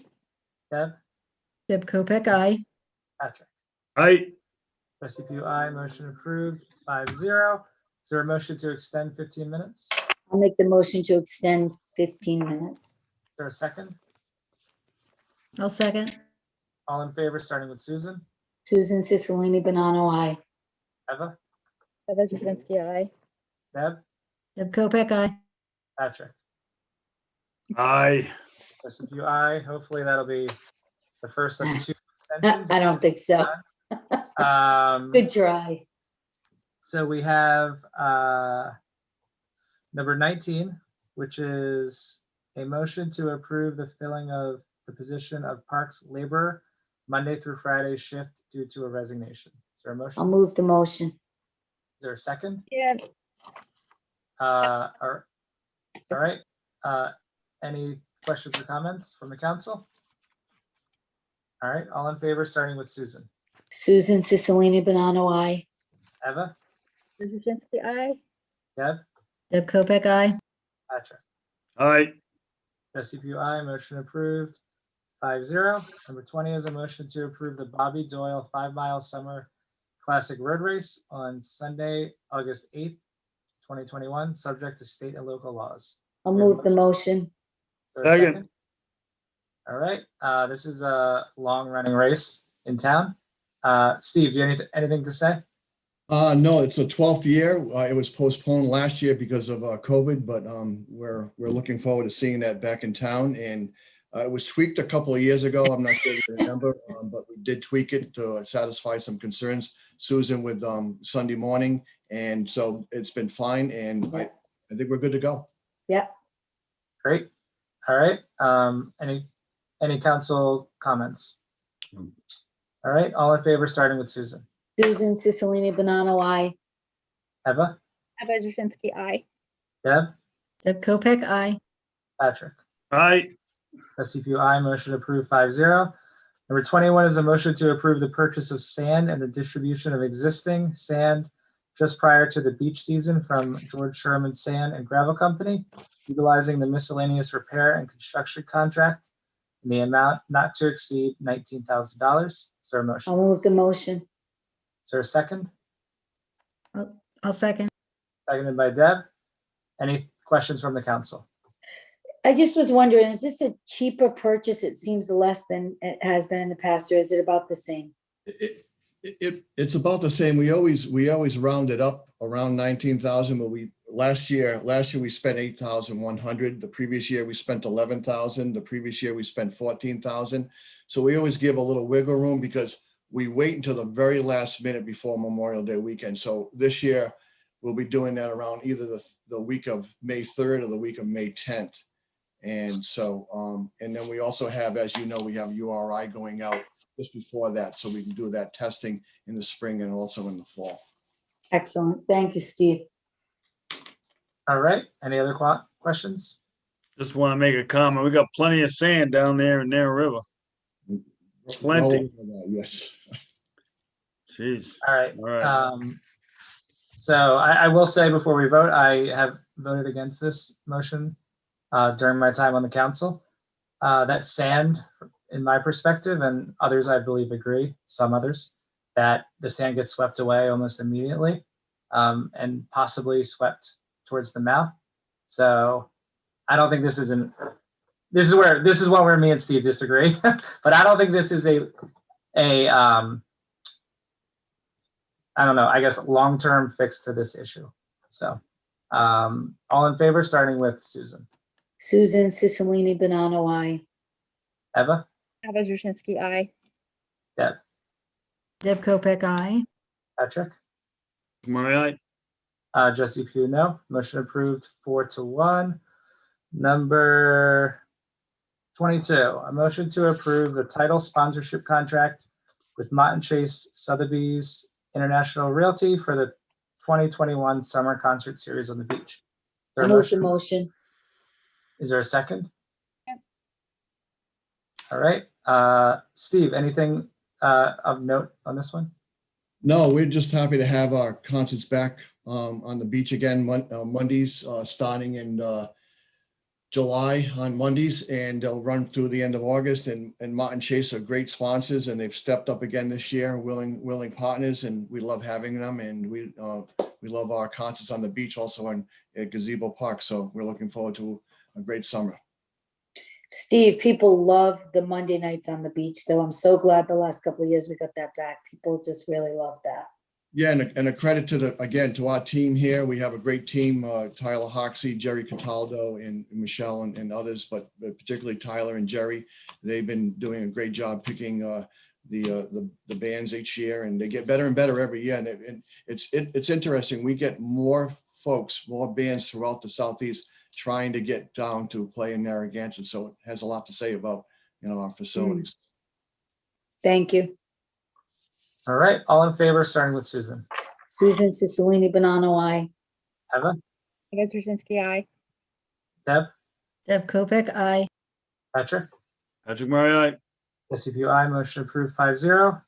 Deb? Deb Kopek, aye. Patrick? Aye. Trustee Pugh, aye. Motion approved, 5-0. Is there a motion to extend 15 minutes? Is I'll make the motion to extend 15 minutes. there a second? I'll second. All in favor, starting with Susan. Susan Cicilline Bonanno, aye. Eva? Eva Jasinski, aye. Deb? Deb Kopek, aye. Patrick? Aye. Trustee Pugh, aye. Hopefully that'll be the first of 2 extensions. I don't think so. Good try. So we have number 19, which is a motion to approve the filling of the position of Parks laborer Monday through Friday shift due to a resignation. Is there a motion? I'll move the motion. Is there a second? Yeah. All right. Any questions or comments from the council? All right, all in favor, starting with Susan. Susan Cicilline Bonanno, aye. Eva? Eva Jasinski, aye. Deb? Deb Kopek, aye. Patrick? Aye. Trustee Pugh, aye. Motion approved, 5-0. Number 20 is a motion to approve the Bobby Doyle 5-mile summer classic road race on Sunday, August 8th, 2021, subject to state and local laws. I'll move the motion. Is there a second? All right, this is a long-running race in town. Steve, do you have anything to say? No, it's the 12th year. It was postponed last year because of COVID, but we're looking forward to seeing that back in town. And It was tweaked a couple of years ago. I'm not sure if you remember, but we did tweak it to satisfy some concerns, Susan, with Sunday morning. And so it's been fine. And I think we're good to go. Yeah. Great. All right. Any council comments? All right. All in favor, starting with Susan. Susan Cicilline Banano, aye. Eva? Eva Juzinski, aye. Deb? Deb Kopek, aye. Patrick? Aye. Trustee Pugh, aye. Motion approved 5-0. Number 21 is a motion to approve the purchase of sand and the distribution of existing sand just prior to the beach season from George Sherman Sand and Gravel Company, utilizing the miscellaneous repair and construction contract in the amount not to exceed $19,000. Is there a motion? I'll move the motion. Is there a second? I'll second. Seconded by Deb. Any questions from the council? I just was wondering, is this a cheaper purchase? It seems less than it has been in the past, or is it about the same? It's about the same. We always round it up around 19,000, but last year we spent 8,100. The previous year we spent 11,000. The previous year we spent 14,000. So we always give a little wiggle room because we wait until the very last minute before Memorial Day weekend. So this year we'll be doing that around either the week of May 3rd or the week of May 10th. And so, and then we also have, as you know, we have URI going out just before that, so we can do that testing in the spring and also in the fall. Excellent. Thank you, Steve. All right. Any other questions? Just want to make a comment. We got plenty of sand down there in Narrow River. Plenty. Yes. Jeez. All right. All right. So I will say before we vote, I have voted against this motion during my time on the council. That sand, in my perspective, and others I believe agree, some others, that the sand gets swept away almost immediately and possibly swept towards the mouth. So I don't think this is one where me and Steve disagree, but I don't think this is a I don't know, I guess long-term fix to this issue. So all in favor, starting with Susan. Susan Cicilline Banano, aye. Eva? Eva Juzinski, aye. Deb? Deb Kopek, aye. Patrick? Murray, aye. Jesse Pugh, no. Motion approved 4-1. Number 22, a motion to approve the title sponsorship contract with Mott and Chase Sotheby's International Realty for the 2021 Summer Concert Series on the beach. Is there I'll a move the motion? motion. Is there a second? Yep. All right. Steve, anything of note on this one? No, we're just happy to have our concerts back on the beach again, Mondays, starting in July on Mondays, and they'll run through the end of August. And Mott and Chase are great sponsors, and they've stepped up again this year, willing partners, and we love having them. And we love our concerts on the beach, also at Gazebo Park. So we're looking forward to a great summer. Steve, people love the Monday nights on the beach, though. I'm so glad the last couple of years we got that back. People just really love that. Yeah, and a credit to our team here. We have a great team, Tyler Hoxie, Jerry Cataldo, and Michelle and others, but particularly Tyler and Jerry. They've been doing a great job picking the bands each year, and they get better and better every year. And it's interesting. We get more folks, more bands throughout the Southeast trying to get down to play in Narragansett. So it has a lot to say about, our facilities. Thank you. All right. All in favor, starting with Susan. Susan Cicilline Banano, aye. Eva? Eva Juzinski, aye. Deb? Deb Kopek, aye. Patrick? Patrick Murray, aye. Jesse Pugh, aye. Motion approved 5-0.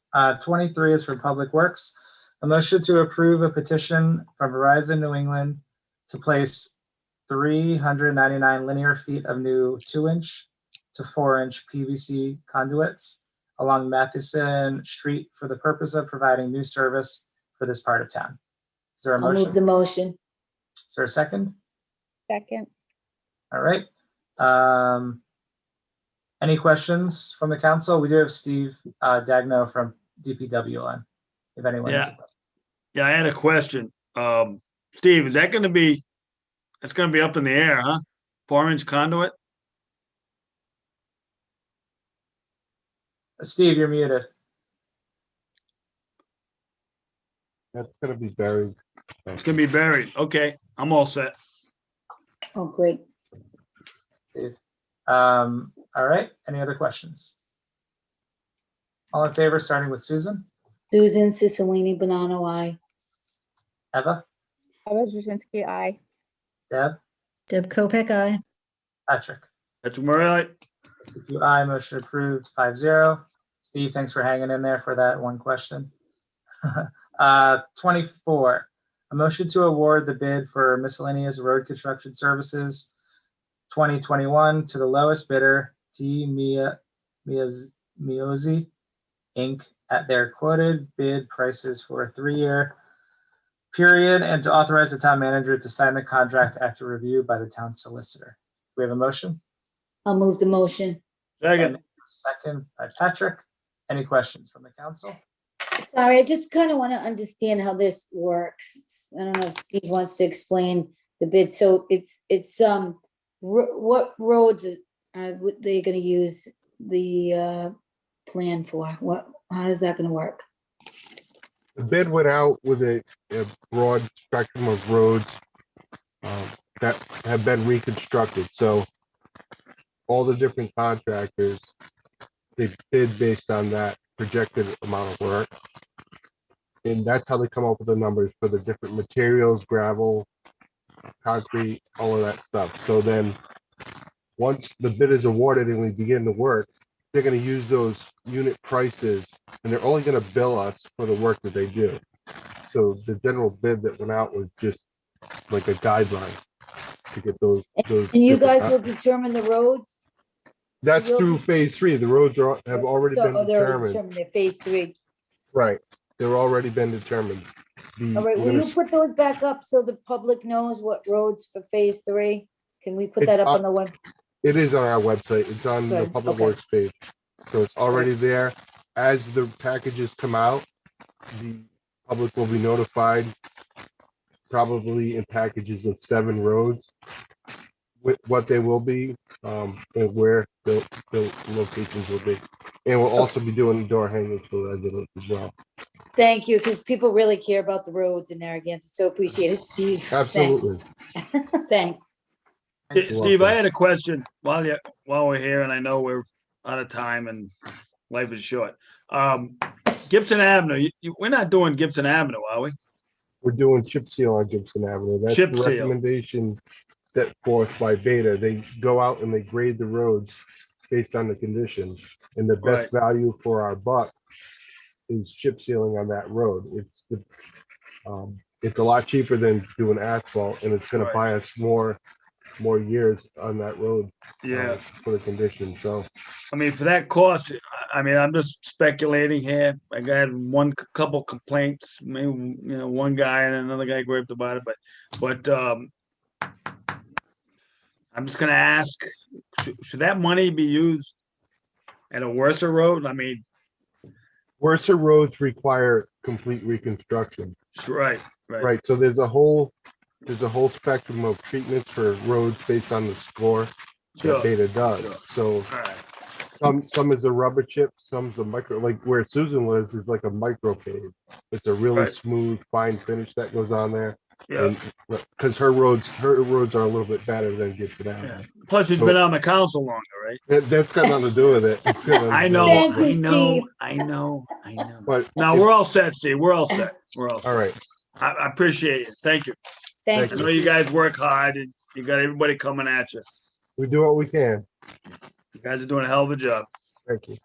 23 is for Public Works. A motion to approve a petition from Verizon New England to place 399 linear feet of new 2-inch to 4-inch PVC conduits along Matheson Street for the purpose of providing new service for this part of town. Is there a I'll motion? move the motion. Is there a second? Second. All right. Any questions from the council? We do have Steve Dagno from DPW on, if anyone has a question. Yeah, I had a question. Steve, is that going to be, that's going to be up in the air, huh? 4-inch conduit? Steve, you're muted. That's gonna be buried. It's gonna be buried. Okay, I'm all set. Oh, great. Steve. All right, any other questions? All in favor, starting with Susan? Susan Cicilline Banano, I. Eva? Eva Jasinski, aye. Deb? Deb Kopic, aye. Patrick? That's Murray. Aye, motion approved 5-0. Steve, thanks for hanging in there for that one question. 24, a motion to award the bid for miscellaneous road construction services 2021 to the lowest bidder, T. Miozi, Inc., at their quoted bid prices for a 3-year period, and to authorize the town manager to sign the contract after review by the town solicitor. Do we have a motion? I'll move the motion. Second. Second by Patrick. Any questions from the council? Sorry, I just kind of want to understand how this works. I don't know if Steve wants to explain the bid. So it's what roads are they going to use the plan for? How is that going to work? The bid went out with a broad spectrum of roads that have been reconstructed. So all the different contractors, they bid based on that projected amount of work. And that's how they come up with the numbers for the different materials, gravel, concrete, all of that stuff. So then once the bid is awarded and we begin the work, they're going to use those unit prices and they're only going to bill us for the work that they do. So the general bid that went out was just like a guideline to get those. And you different guys will determine the roads? That's through phase 3. The roads have already been They're already determined. determined. They're phase 3. Right. They're already been determined. All right, we're will gonna you put those back up so the public knows what roads for phase 3? Can we put It's that up on- on the web? It is on our website. It's on the Good, Public okay. Works page. So it's already there. As the packages come out, the public will be notified, probably in packages of 7 roads, with what they will be, and where the locations will be. And we'll also be doing door hangers for residents as well. Thank you, because people really care about the roads in Narragansett, so appreciate it, Steve. Thanks. Absolutely. Thanks. Steve, I had a question while we're here, and I know we're out of time and life is short. Gibson Avenue, we're not doing Gibson Avenue, are we? We're doing chip seal on Gibson Avenue. That's Chip the seal. recommendation set forth by Beta. They go out and they grade the roads based on the conditions. And the best value for our buck is chip sealing on that road. It's a lot cheaper than doing asphalt, and it's gonna buy us more years on that road. Yeah. For the condition, so. I mean, for that cost, I mean, I'm just speculating here. I got couple complaints, maybe, one guy and another guy griped about it, but I'm just gonna ask, should that money be used at a worse road? I mean, Worser roads require complete reconstruction. right. Right, so there's a whole spectrum of treatments for roads based on the score Sure, that Beta does. sure. So some is a rubber chip, some's a micro, like where Susan lives is like a micro pave. It's a really Right. smooth, fine finish that goes on there. Yeah. Because her roads are a little bit better than Gibson Avenue. Plus, he's So- been on the council longer, right? That's got nothing to do with it. It's got nothing I to do know, with it. I know. But No, we're all set, Steve. We're all set. all right. I appreciate it. Thank you. Thank I you. know you guys work hard and you got everybody coming at you. We do what we can. You guys are doing a hell of a job. Thank you.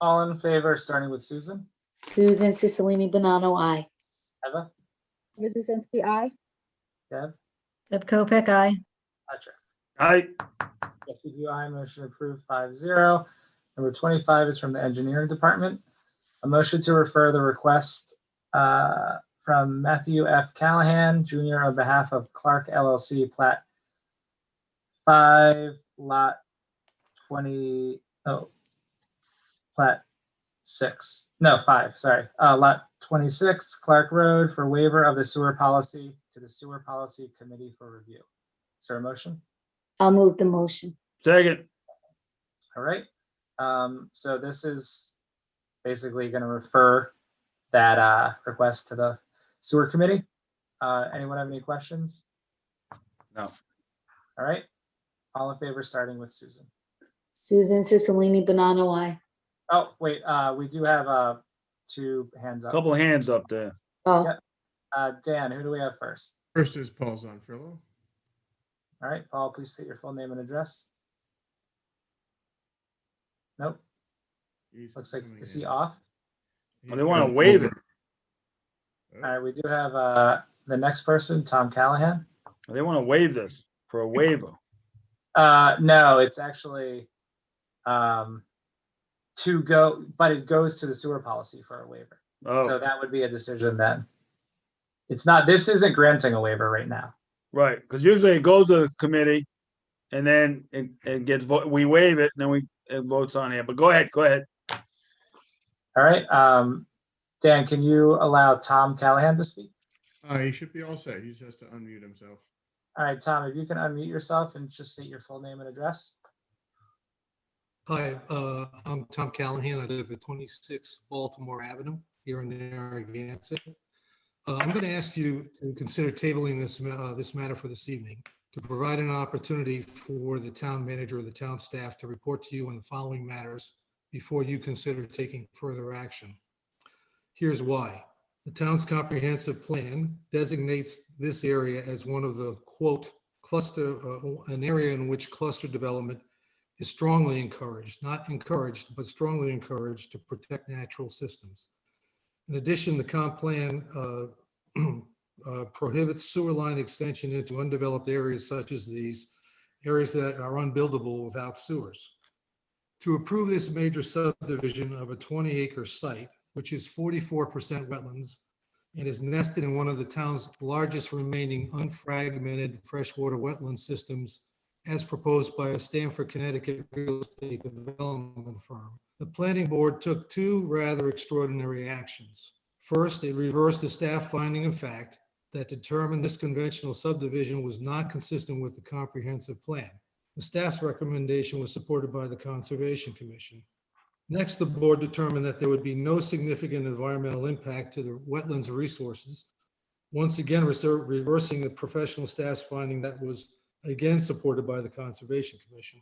All in favor, starting with Susan? Susan Cicilline Banano, I. Eva? Eva Jasinski, aye. Deb? Deb Kopic, aye. Patrick? Yes, aye. Motion approved 5-0. Number 25 is from the engineering department. A motion to refer the request from Matthew F. Callahan, Jr. on behalf of Clark LLC, Plat 5, Lot 20, Plat 6, no, 5, sorry. Lot 26, Clark Road, for waiver of the sewer policy to the Sewer Policy Committee for review. Is there a motion? I'll move the motion. Second. All right. So this is basically going to refer that request to the sewer committee. Anyone have any questions? No. All right. All in favor, starting with Susan. Susan Cicilline Banano, aye. Oh, wait, we do have 2 hands up. Couple of hands up there. Oh, Yep. Dan, who do we have first? First is Paul Zonfrillo. All right, Paul, please state your full name and address. Nope. Looks like, is he off? Well, they want to waive it. All right, we do have the next person, Tom Callahan. They want to waive this for a waiver. No, it's actually to go, but it goes to the sewer policy for a waiver. Oh, So that would be a decision then. It's not, this isn't granting a waiver right now. right. Because usually it goes to the committee and then it gets, we waive it and then it votes on here. But go ahead, go ahead. All right. Dan, can you allow Tom Callahan to speak? He should be all set. He just has to unmute himself. All right, Tom, if you can unmute yourself and just state your full name and address. Hi, I'm Tom Callahan. I live at 26 Baltimore Avenue here in Narragansett. I'm going to ask you to consider tabling this matter for this evening to provide an opportunity for the town manager or the town staff to report to you on the following matters before you consider taking further action. Here's why. The town's comprehensive plan designates this area as one of the, quote, cluster, an area in which cluster development is strongly encouraged, not encouraged, but strongly encouraged to protect natural systems. In addition, the comp plan prohibits sewer line extension into undeveloped areas such as these, areas that are unbuildable without sewers. To approve this major subdivision of a 20-acre site, which is 44% wetlands and is nested in one of the town's largest remaining unfragmented freshwater wetland systems, as proposed by a Stamford, Connecticut real estate development firm, the planning board took 2 rather extraordinary actions. First, it reversed a staff finding of fact that determined this conventional subdivision was not consistent with the comprehensive plan. The staff's recommendation was supported by the Conservation Commission. Next, the board determined that there would be no significant environmental impact to the wetlands resources, once again reversing the professional staff's finding that was again supported by the Conservation Commission.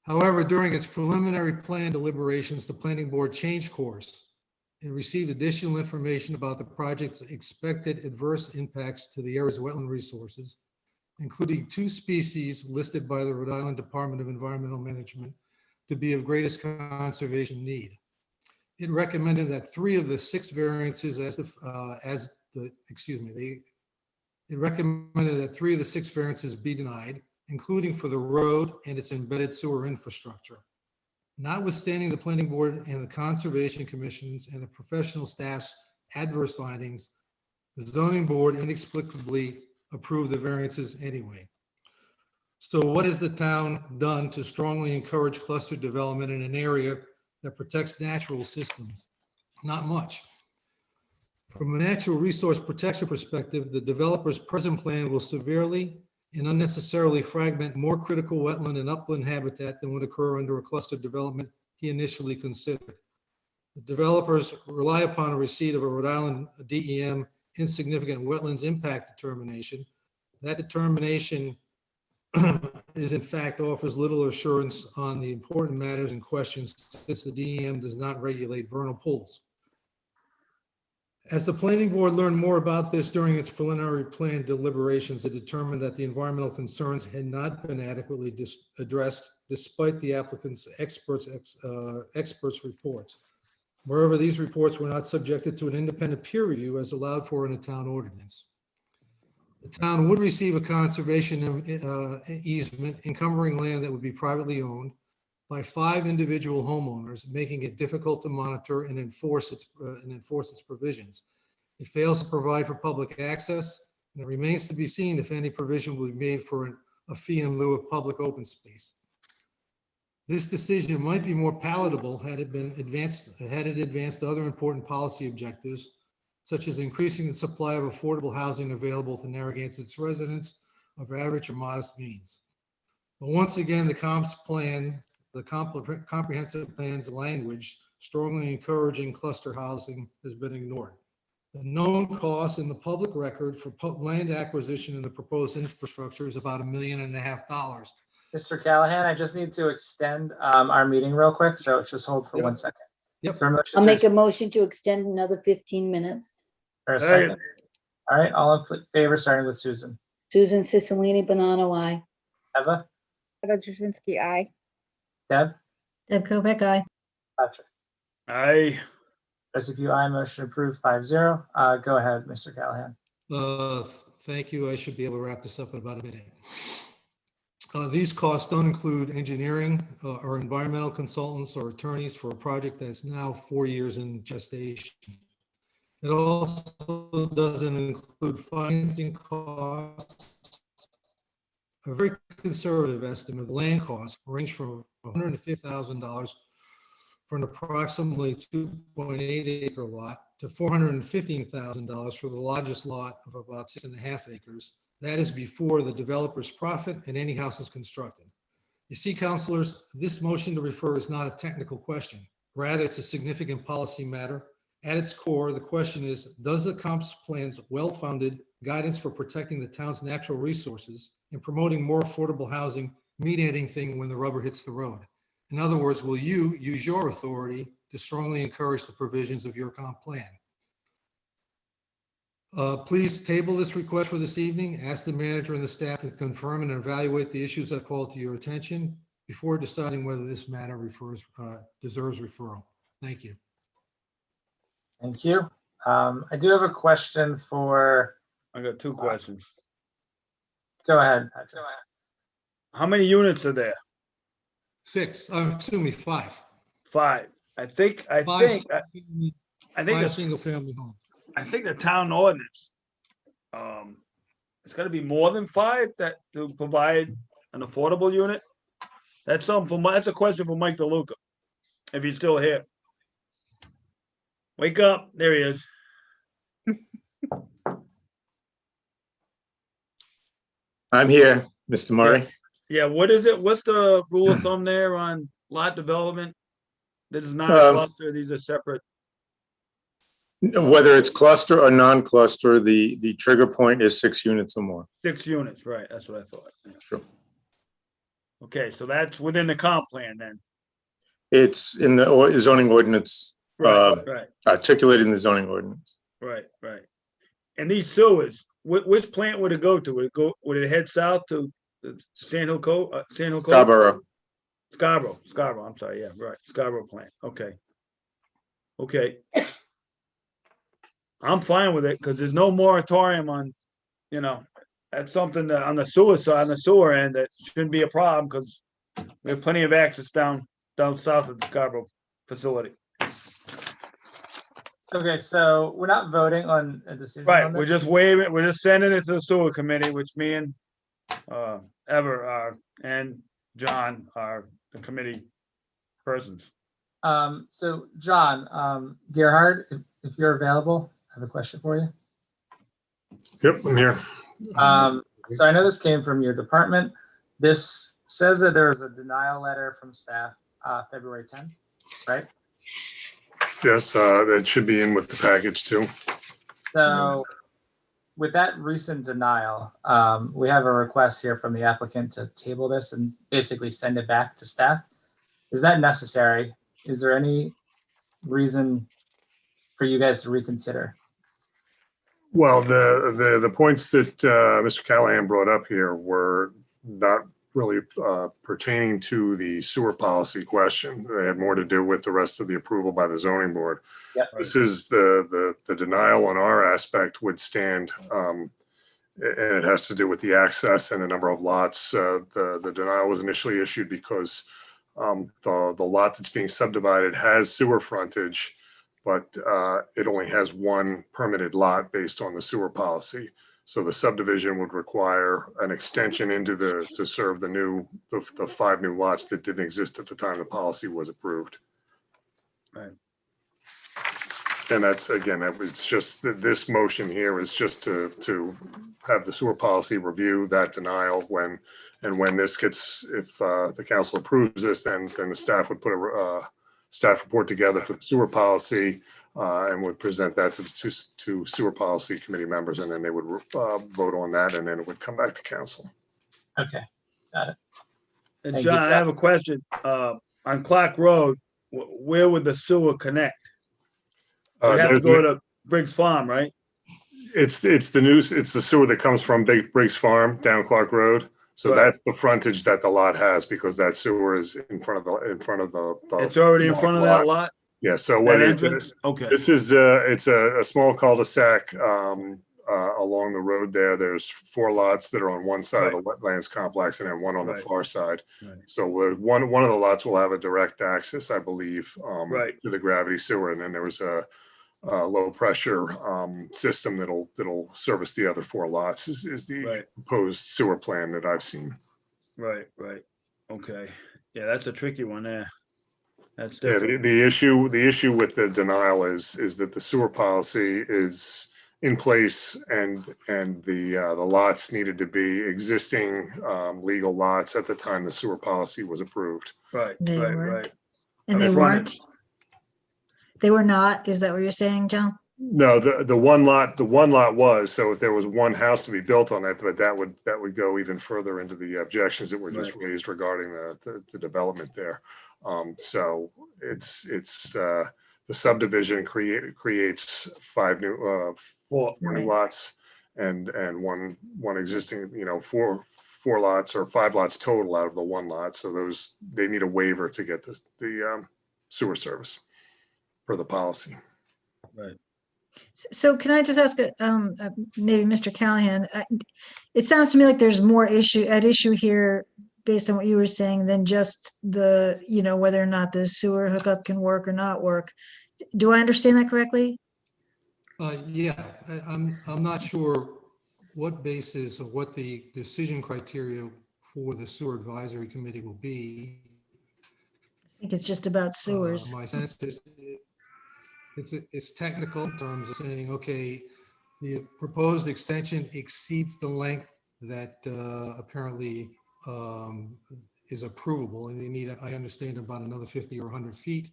However, during its preliminary plan deliberations, the planning board changed course and received additional information about the project's expected adverse impacts to the area's wetland resources, including 2 species listed by the Rhode Island Department of Environmental Management to be of greatest conservation need. It recommended that 3 of the 6 variances It recommended that 3 of the 6 variances be denied, including for the road and its embedded sewer infrastructure. Notwithstanding the planning board and the Conservation Commission's and the professional staff's adverse findings, the zoning board inexplicably approved the variances anyway. So what has the town done to strongly encourage cluster development in an area that protects natural systems? Not much. From a natural resource protection perspective, the developer's present plan will severely and unnecessarily fragment more critical wetland and upland habitat than would occur under a cluster development he initially considered. The developers rely upon a receipt of a Rhode Island DEM insignificant wetlands impact determination. That determination is in fact offers little assurance on the important matters in question, since the DEM does not regulate vernal pools. As the planning board learned more about this during its preliminary plan deliberations, it determined that the environmental concerns had not been adequately addressed despite the applicant's experts' reports. Moreover, these reports were not subjected to an independent peer review as allowed for in a town ordinance. The town would receive a conservation easement encumbering land that would be privately owned by 5 individual homeowners, making it difficult to monitor and enforce its provisions. It fails to provide for public access, and it remains to be seen if any provision will be made for a fee in lieu of public open space. This decision might be more palatable had it advanced other important policy objectives, such as increasing the supply of affordable housing available to Narragansett's residents of average or modest means. But once again, the comps plan the comprehensive plan's language strongly encouraging cluster housing has been ignored. The known cost in the public record for land acquisition and the proposed infrastructure is about $1.5 million. Mr. Callahan, I just need to extend our meeting real quick, so just hold for 1 second. Yep. I'll make a motion to extend another 15 minutes. For a second. All right, all in favor, starting with Susan. Susan Cicilline, Banano, aye. Eva? Eva Jasinski, aye. Deb? Deb Kobeck, aye. Patrick? Aye. Jesse Pugh, aye. Motion approved 5-0. Go ahead, Mr. Callahan. Thank you. I should be able to wrap this up in about a minute. These costs don't include engineering or environmental consultants or attorneys for a project that's now 4 years in gestation. It also doesn't include financing costs. A very conservative estimate of land costs range from $150,000 for an approximately 2.8 acre lot to $415,000 for the largest lot of about 6.5 acres. That is before the developer's profit and any house is constructed. You see, councilors, this motion to refer is not a technical question. Rather, it's a significant policy matter. At its core, the question is, does the comps plan's well-founded guidance for protecting the town's natural resources and promoting more affordable housing mean anything when the rubber hits the road? In other words, will you use your authority to strongly encourage the provisions of your comp plan? Please table this request for this evening. Ask the manager and the staff to confirm and evaluate the issues that call to your attention before deciding whether this matter deserves referral. Thank you. Thank you. I do have a question for. I got two questions. Go ahead, Patrick. How many units are there? 6. Excuse me, 5. 5. I think Five it's single family homes. I think the town ordinance, it's gotta be more than 5 that to provide an affordable unit. That's that's a question for Mike DeLuca, if he's still here. Wake up, there he is. I'm here, Mr. Murray. Yeah, what is it? What's the rule of thumb there on lot development? This is not a cluster, these are separate. Whether it's cluster or non-cluster, the trigger point is 6 units or more. 6 units, right, that's what I thought. Yeah. Sure. Okay, so that's within the comp plan then. It's in the zoning ordinance, Right. articulated in the zoning ordinance. Right. And these sewers, which plant would it go to? Would it head south to the Sand Hill Cove? Scarborough. Scarborough, I'm sorry, yeah, right, Scarborough plant, okay. I'm fine with it, because there's no moratorium on, that's something that on the sewer side, on the sewer end, that shouldn't be a problem, because we have plenty of access down south of the Scarborough facility. Okay, so we're not voting on a decision. Right, on we're this? just waiving, we're just sending it to the sewer committee, which me and Ever are, and John are the committee persons. So John, Gerhard, if you're available, I have a question for you. Yep, I'm here. So I know this came from your department. This says that there was a denial letter from staff, February 10th, right? Yes, that should be in with the package too. So with that recent denial, we have a request here from the applicant to table this and basically send it back to staff. Is that necessary? Is there any reason for you guys to reconsider? Well, the points that Mr. Callahan brought up here were not really pertaining to the sewer policy question. They had more to do with the rest of the approval by the zoning board. Yep. This is the denial on our aspect would stand, and it has to do with the access and the number of lots. The denial was initially issued because the lot that's being subdivided has sewer frontage, but it only has one permitted lot based on the sewer policy. So the subdivision would require an extension into to serve the 5 new lots that didn't exist at the time the policy was approved. Right. And that's, again, it's just, this motion here is just to have the sewer policy review that denial when this gets, if the council approves this, then the staff would put a staff report together for the sewer policy and would present that to the two sewer policy committee members, and then they would vote on that, and then it would come back to council. Okay, got it. And Thank you, John, I have a question. On Clark Road, where would the sewer connect? We'd have to go to Briggs Farm, right? It's the sewer that comes from Briggs Farm down Clark Road. So Right. that's the frontage that the lot has, because that sewer is in front of the. It's already in front of that lot? Yeah, so That what is entrance? Okay. This is, it's a small cul-de-sac along the road there. There's 4 lots that are on one side of the wetlands complex and then one on the Right. far side. Right. So one of the lots will have a direct access, I believe, Right. to the gravity sewer. And then there was a low pressure system that'll service the other 4 lots is the Right. proposed sewer plan that I've seen. Right. Okay. Yeah, that's a tricky one there. That's Yeah, different. the issue with the denial is that the sewer policy is in place and the lots needed to be existing legal lots at the time the sewer policy was approved. Right. They Right. weren't. Right. And I they just weren't? wanted- They were not? Is that what you're saying, John? No, the one lot was, so if there was one house to be built on that, but that would go even further into the objections that were just raised regarding the development there. So it's the subdivision creates 5 new 4 new lots and one existing, 4 lots or 5 lots total out of the 1 lot. So they need a waiver to get the sewer service for the policy. Right. So can I just ask, maybe Mr. Callahan, it sounds to me like there's more at issue here based on what you were saying than just whether or not the sewer hookup can work or not work. Do I understand that correctly? Yeah, I'm not sure what basis or what the decision criteria for the sewer advisory committee will be. I think it's just about sewers. My sense is it's technical in terms of saying, okay, the proposed extension exceeds the length that apparently is approvable, and they need, I understand, about another 50 or 100 feet.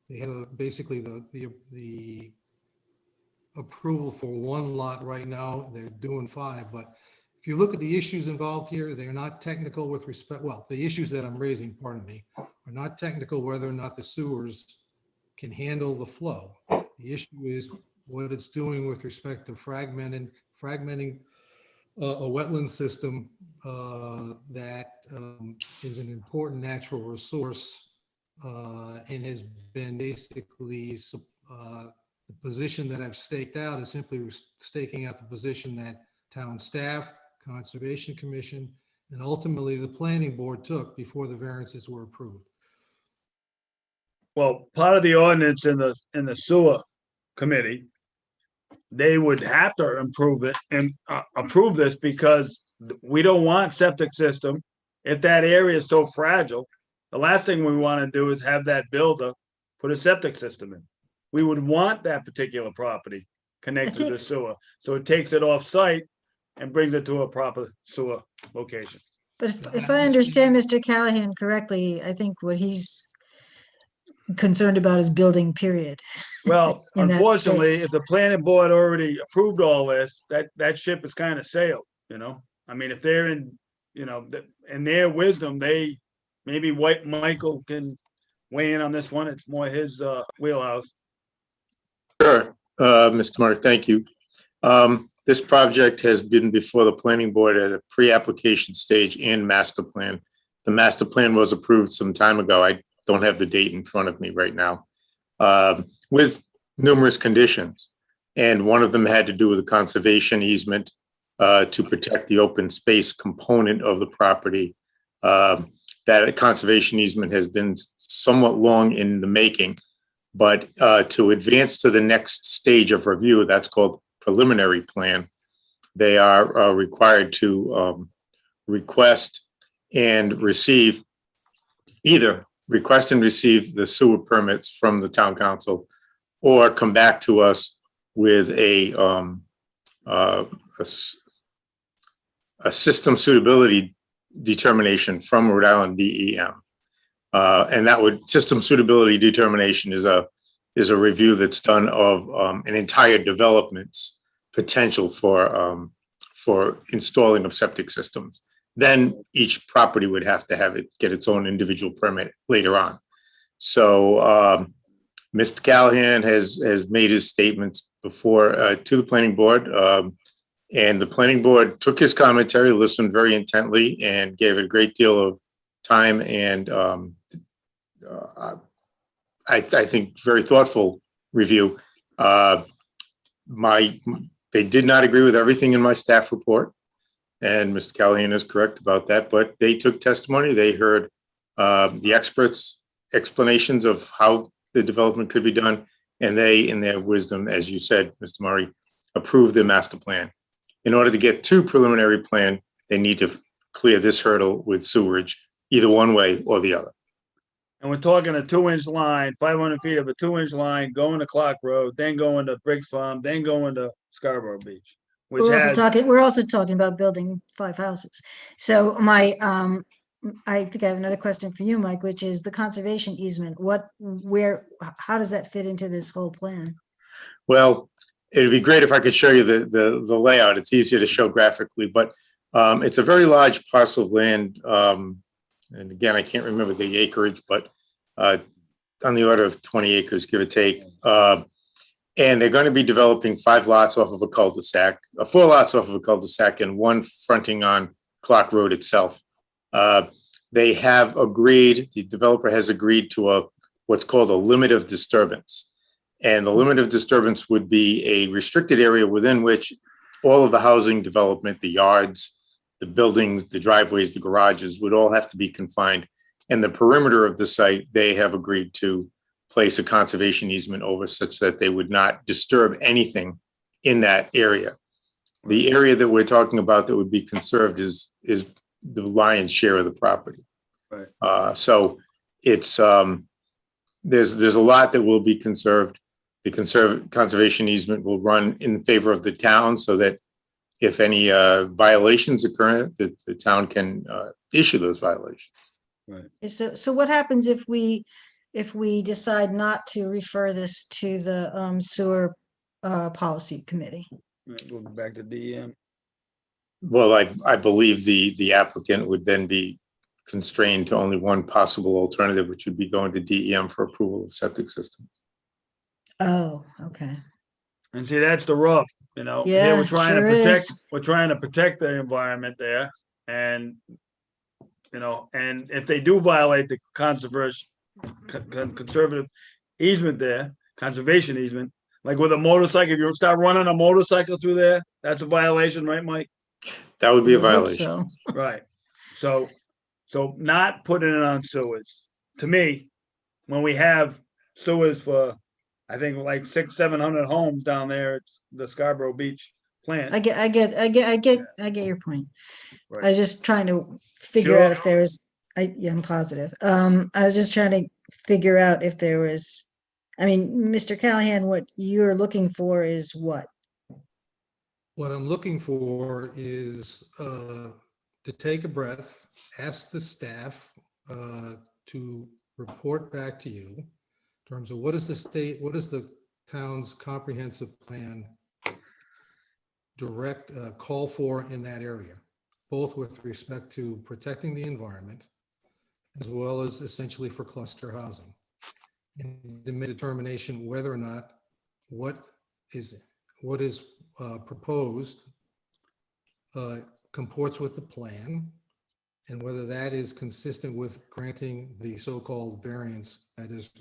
They have basically the approval for 1 lot right now. They're doing 5, but if you look at the issues involved here, they're not technical with respect. Well, the issues that I'm raising, pardon me, are not technical whether or not the sewers can handle the flow. The issue is what it's doing with respect to fragmenting a wetland system that is an important natural resource and has been basically the position that I've staked out is simply staking out the position that town staff, Conservation Commission, and ultimately the planning board took before the variances were approved. Well, part of the ordinance in the sewer committee, they would have to improve it and approve this because we don't want septic system. If that area is so fragile, the last thing we want to do is have that builder put a septic system in. We would want that particular property connected to the sewer. So it takes it off site and brings it to a proper sewer location. But if I understand Mr. Callahan correctly, I think what he's concerned about is building, period. Well, in that unfortunately, space. if the planning board already approved all this, that ship is kind of sailed, I mean, if they're in, in their wisdom, maybe Michael can weigh in on this one. It's more his wheelhouse. Sure, Mr. Mark, thank you. This project has been before the planning board at a pre-application stage and master plan. The master plan was approved some time ago. I don't have the date in front of me right now, with numerous conditions. And one of them had to do with the conservation easement to protect the open space component of the property. That conservation easement has been somewhat long in the making, but to advance to the next stage of review, that's called preliminary plan, they are required to request and receive the sewer permits from the town council or come back to us with a system suitability determination from Rhode Island DEM. And that would, system suitability determination is a review that's done of an entire development's potential for installing of septic systems. Then each property would have to have it get its own individual permit later on. So Mr. Callahan has made his statements before to the planning board, and the planning board took his commentary, listened very intently, and gave it a great deal of time and I think very thoughtful review. They did not agree with everything in my staff report, and Mr. Callahan is correct about that, but they took testimony. They heard the experts' explanations of how the development could be done, and they, in their wisdom, as you said, Mr. Murray, approved the master plan. In order to get to preliminary plan, they need to clear this hurdle with sewerage, either one way or the other. And we're talking a 2-inch line, 500 feet of a 2-inch line, going to Clock Road, then going to Briggs Farm, then going to Scarborough Beach, which We're also talking about building 5 houses. So I think I have another question for you, Mike, which is the conservation easement. How does that fit into this whole plan? Well, it'd be great if I could show you the layout. It's easier to show graphically, but it's a very large parcel of land. And again, I can't remember the acreage, but on the order of 20 acres, give or take. And they're going to be developing 5 lots off of a cul-de-sac, 4 lots off of a cul-de-sac, and 1 fronting on Clock Road itself. They have agreed, the developer has agreed to what's called a limit of disturbance. And the limit of disturbance would be a restricted area within which all of the housing development, the yards, the buildings, the driveways, the garages would all have to be confined. And the perimeter of the site, they have agreed to place a conservation easement over such that they would not disturb anything in that area. The area that we're talking about that would be conserved is the lion's share of the property. Right. So it's there's a lot that will be conserved. The conservation easement will run in favor of the town so that if any violations occur, that the town can issue those violations. Right. So what happens if we decide not to refer this to the sewer policy committee? Right, we'll go back to DEM. Well, I believe the applicant would then be constrained to only one possible alternative, which would be going to DEM for approval of septic systems. Oh, okay. And see, that's the rub, you know. Yeah, Here we're trying sure to protect, is. we're trying to protect the environment there, and you know, and if they do violate the conservative easement there, conservation easement, like with a motorcycle, if you start running a motorcycle through there, that's a violation, right, Mike? That would be a I hope violation. so. Right. So not putting it on sewers, to me, when we have sewers for, I think like 600-700 homes down there, it's the Scarborough Beach plant. I get your point. Right. I was just trying to figure out if there was, I'm positive. I was just trying to figure out if there was, I mean, Mr. Callahan, what you're looking for is what? What I'm looking for is to take a breath, ask the staff to report back to you in terms of what is the town's comprehensive plan call for in that area, both with respect to protecting the environment as well as essentially for cluster housing, and to make a determination whether or not what is proposed comports with the plan, and whether that is consistent with granting the so-called variance, that is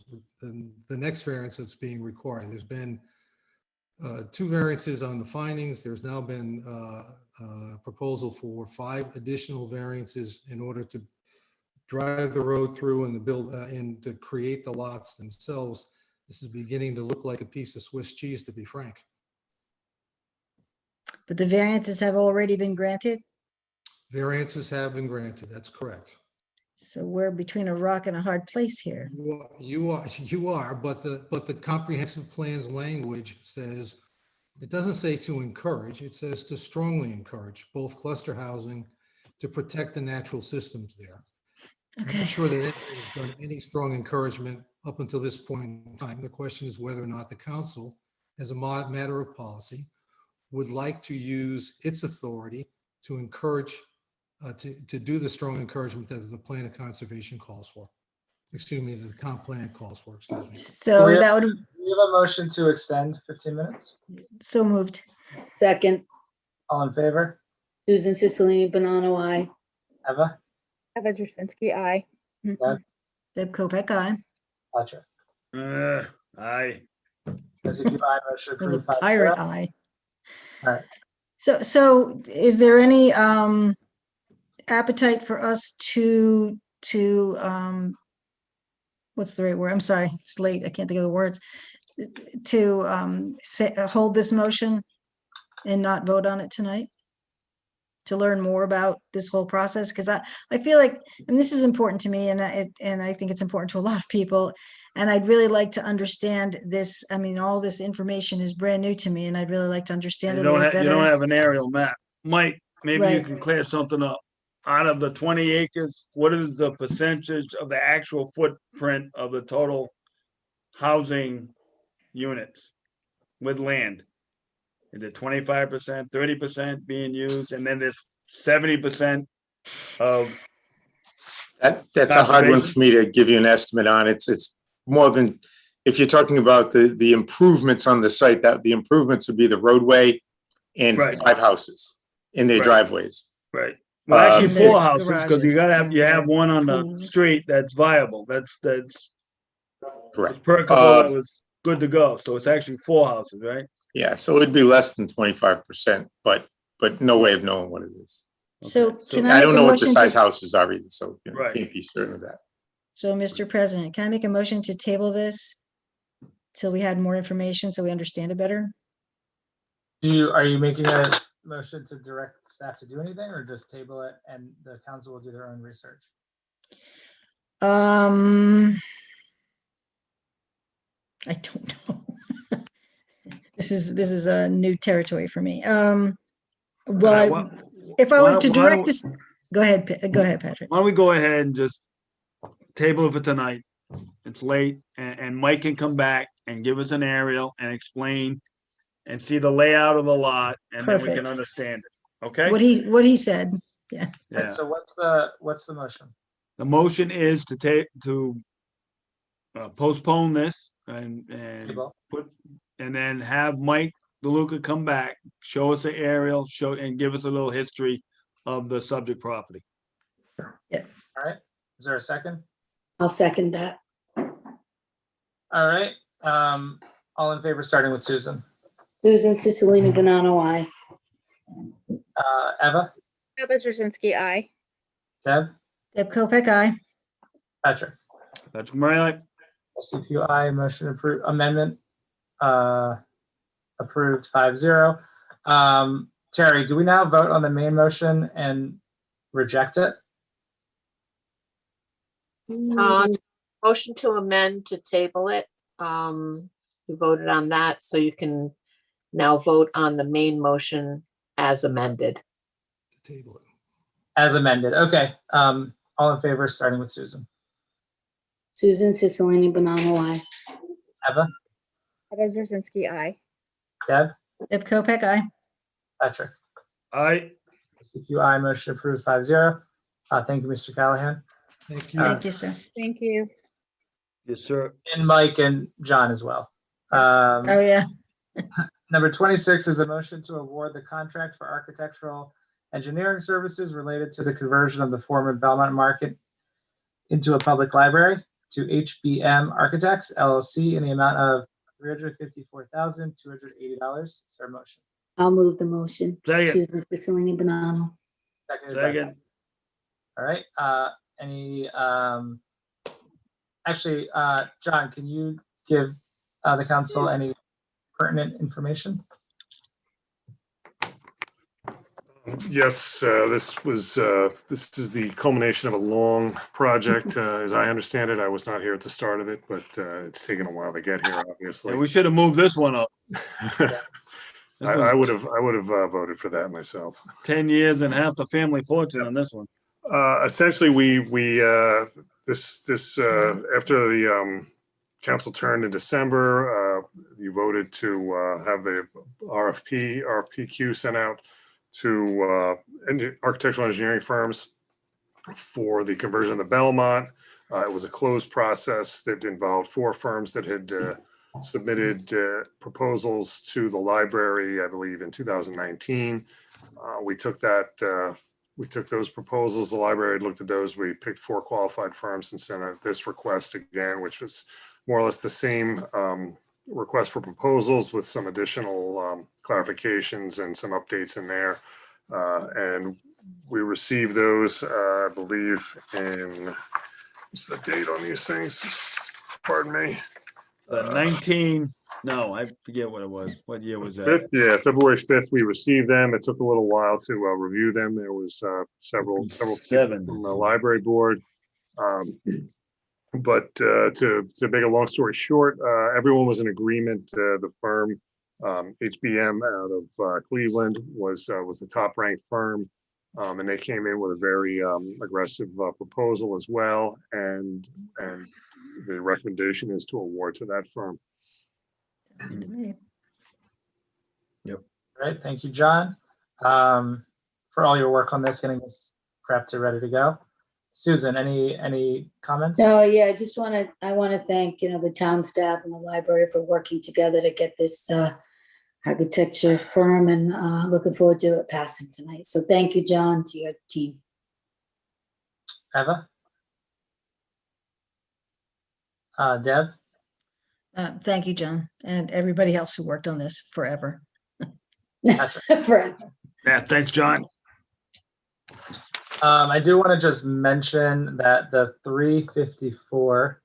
the next variance that's being required. There's been 2 variances on the findings. There's now been a proposal for 5 additional variances in order to drive the road through and to build and to create the lots themselves. This is beginning to look like a piece of Swiss cheese, to be frank. But the variances have already been granted? Variances have been granted, that's correct. So we're between a rock and a hard place here. You are, but the comprehensive plan's language says, it doesn't say to encourage, it says to strongly encourage both cluster housing to protect the natural systems there. I'm Okay. not sure that anybody's done any strong encouragement up until this point in time. The question is whether or not the council, as a matter of policy, would like to use its authority to encourage, to do the strong encouragement that the plan of conservation calls for. Excuse me, that the comp plan calls for, excuse me. So we that have, would, we have a motion to extend 15 minutes. so moved. Second, All in favor? Susan Cicilline Banano, I. Eva? Eva Jasinski, aye. Deb? Deb Kopek, aye. Patrick? Aye. Jesse Q, aye. Motion There's a approved 5-0. pirate eye. All right. So is there any appetite for us to what's the right word? I'm sorry, it's late. I can't think of the words. To hold this motion and not vote on it tonight? To learn more about this whole process? Because I feel like, and this is important to me, and I think it's important to a lot of people, and I'd really like to understand this. I mean, all this information is brand new to me, and I'd really like to understand it a little better. You don't have an aerial map. Mike, maybe you Right. can clear something up. Out of the 20 acres, what is the percentage of the actual footprint of the total housing units with land? Is it 25%, 30% being used? And then there's 70% of That's a hard one conservation? for me to give you an estimate on. It's more than, if you're talking about the improvements on the site, that the improvements would be the roadway and Right. 5 houses in their Right. driveways. Right. Well, actually, And the 4 houses, because you garages, gotta have, you have one on the pools. street that's viable. That's Correct. perkable, that was good to go. So it's actually 4 houses, right? Yeah, so it'd be less than 25%, but no way of knowing what it is. So Okay. can I I don't make a know what the motion size to, houses are either, so Right. can't be certain of that. so Mr. President, can I make a motion to table this till we had more information so we understand it better? Are you making a motion to direct staff to do anything, or just table it and the council will do their own research? I don't know. This is a new territory for me. Well, if I was to direct this, go ahead, Patrick. Why don't we go ahead and just table it for tonight? It's late, and Mike can come back and give us an aerial and explain and see the layout of the lot, and then we can Perfect. understand it, okay? What he said, yeah. Yeah. So what's the motion? The motion is to postpone this and Table. and then have Mike DeLuca come back, show us the aerial, and give us a little history of the subject property. All right. Is there a second? I'll second that. All right. All in favor, starting with Susan. Susan Cicilline Banano, I. Eva? Eva Jasinski, aye. Deb? Deb Kopek, aye. Patrick? That's right. SCPI motion approved, amendment approved 5-0. Terry, do we now vote on the main motion and reject it? Motion to amend to table it. You voted on that, so you can now vote on the main motion as amended. Table it. As amended. Okay. All in favor, starting with Susan. Susan Cicilline Banano, I. Eva? Eva Jasinski, aye. Deb? Deb Kopek, aye. Patrick? Aye. SCPI motion approved 5-0. Thank you, Mr. Callahan. Thank you. Thank you, sir. Thank you. Yes, sir. And Mike and John as well. Oh, yeah. Number 26 is a motion to award the contract for architectural engineering services related to the conversion of the former Belmont Market into a public library to HBM Architects LLC in the amount of $354,280. Is there a motion? I'll move the motion. Second. Susan Cicilline Banano. Seconded by Second. All right. Any, actually, John, can you give the council any pertinent information? Yes, this is the culmination of a long project. As I understand it, I was not here at the start of it, but it's taken a while to get here, Yeah, obviously. we should have moved this one up. I would have voted for that myself. 10 years and half the family fortune on this one. Essentially, this after the council turned in December, you voted to have the RFPQ sent out to architectural engineering firms for the conversion of the Belmont. It was a closed process that involved 4 firms that had submitted proposals to the library, I believe, in 2019. We took those proposals. The library looked at those. We picked 4 qualified firms and sent out this request again, which was more or less the same request for proposals with some additional clarifications and some updates in there. And we received those, I believe, in, what's the date on these things? Pardon me. 19, no, I forget what it was. What year was that? Yeah, February 5th, we received them. It took a little while to review them. There was several people 7 from the library board. But to make a long story short, everyone was in agreement. The firm HBM out of Cleveland was the top ranked firm, and they came in with a very aggressive proposal as well. And the recommendation is to award to that firm. Yep. All right, thank you, John, for all your work on this, getting this prepped and ready to go. Susan, any comments? No, yeah, I want to thank, the town staff and the library for working together to get this architecture firm, and looking forward to it passing tonight. So thank you, John, to your team. Eva? Deb? Thank you, John, and everybody else who worked on this forever. Forever. Yeah, thanks, John. I do want to just mention that the $354,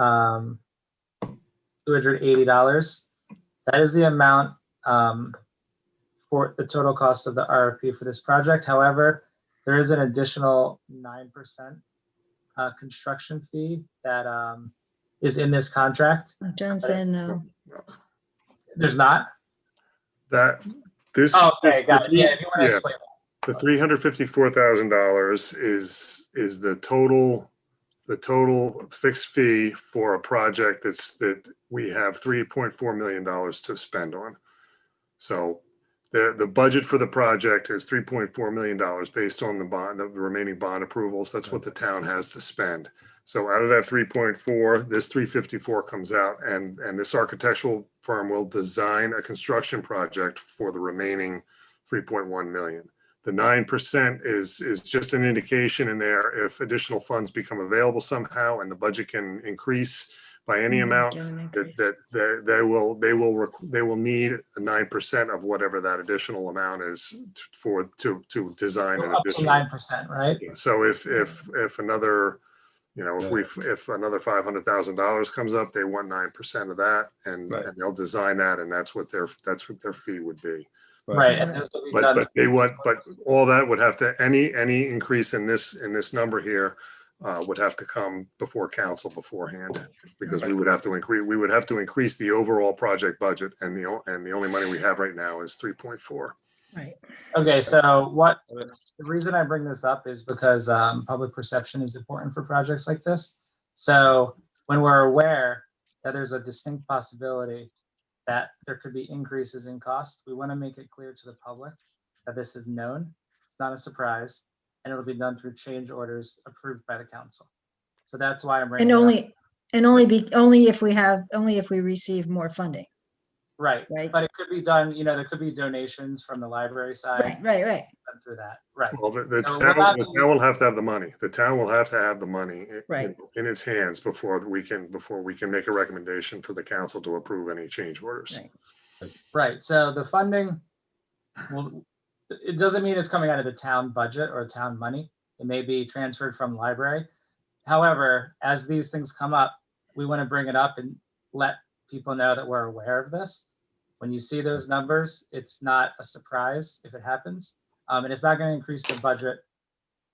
$280, that is the amount for the total cost of the RFP for this project. However, there is an additional 9% construction fee that is in this contract. John said no. There's not? This. Oh, okay, got it. Yeah, if you want to explain that. The $354,000 is the total fixed fee for a project that we have $3.4 million to spend on. So the budget for the project is $3.4 million based on the remaining bond approvals. That's what the town has to spend. So out of that 3.4, this 354 comes out, and this architectural firm will design a construction project for the remaining 3.1 million. The 9% is just an indication in there if additional funds become available somehow and the budget can increase by any amount, that they will need a 9% of whatever that additional amount is to design an Up to additional 9%, right? So if another, if another $500,000 comes up, they want 9% of that, and they'll design that, and that's what their fee would be. Right. And those will be done. But all that would have to, any increase in this number here would have to come before council beforehand, because we would have to increase the overall project budget, and the only money we have right now is 3.4. Right. Okay, so the reason I bring this up is because public perception is important for projects like this. So when we're aware that there's a distinct possibility that there could be increases in cost, we want to make it clear to the public that this is known, it's not a surprise, and it'll be done through change orders approved by the council. So that's why I'm bringing it up. only if we receive more funding. Right. But it could be done, there could be donations from the library side. Right. Done through that. Right. Well, the So town will have to have the money. The town will have to have the money Right. in its hands before we can make a recommendation for the council to approve any change orders. Right. So the funding, well, it doesn't mean it's coming out of the town budget or town money. It may be transferred from library. However, as these things come up, we want to bring it up and let people know that we're aware of this. When you see those numbers, it's not a surprise if it happens. And it's not going to increase the budget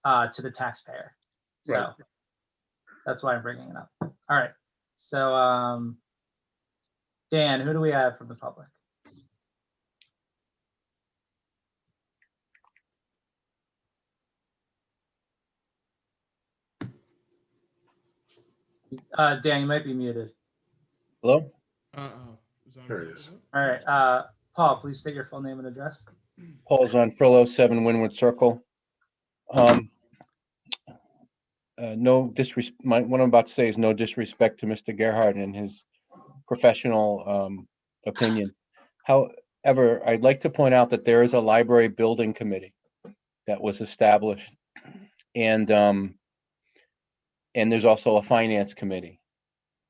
to the taxpayer. So Right. that's why I'm bringing it up. All right. So Dan, who do we have from the public? Dan, you might be muted. Hello? There it is. All right. Paul, please state your full name and address. Paul Zonfrillo, 7 Wynwood Circle. No disrespect, what I'm about to say is no disrespect to Mr. Gerhard and his professional opinion. However, I'd like to point out that there is a library building committee that was established, and there's also a finance committee.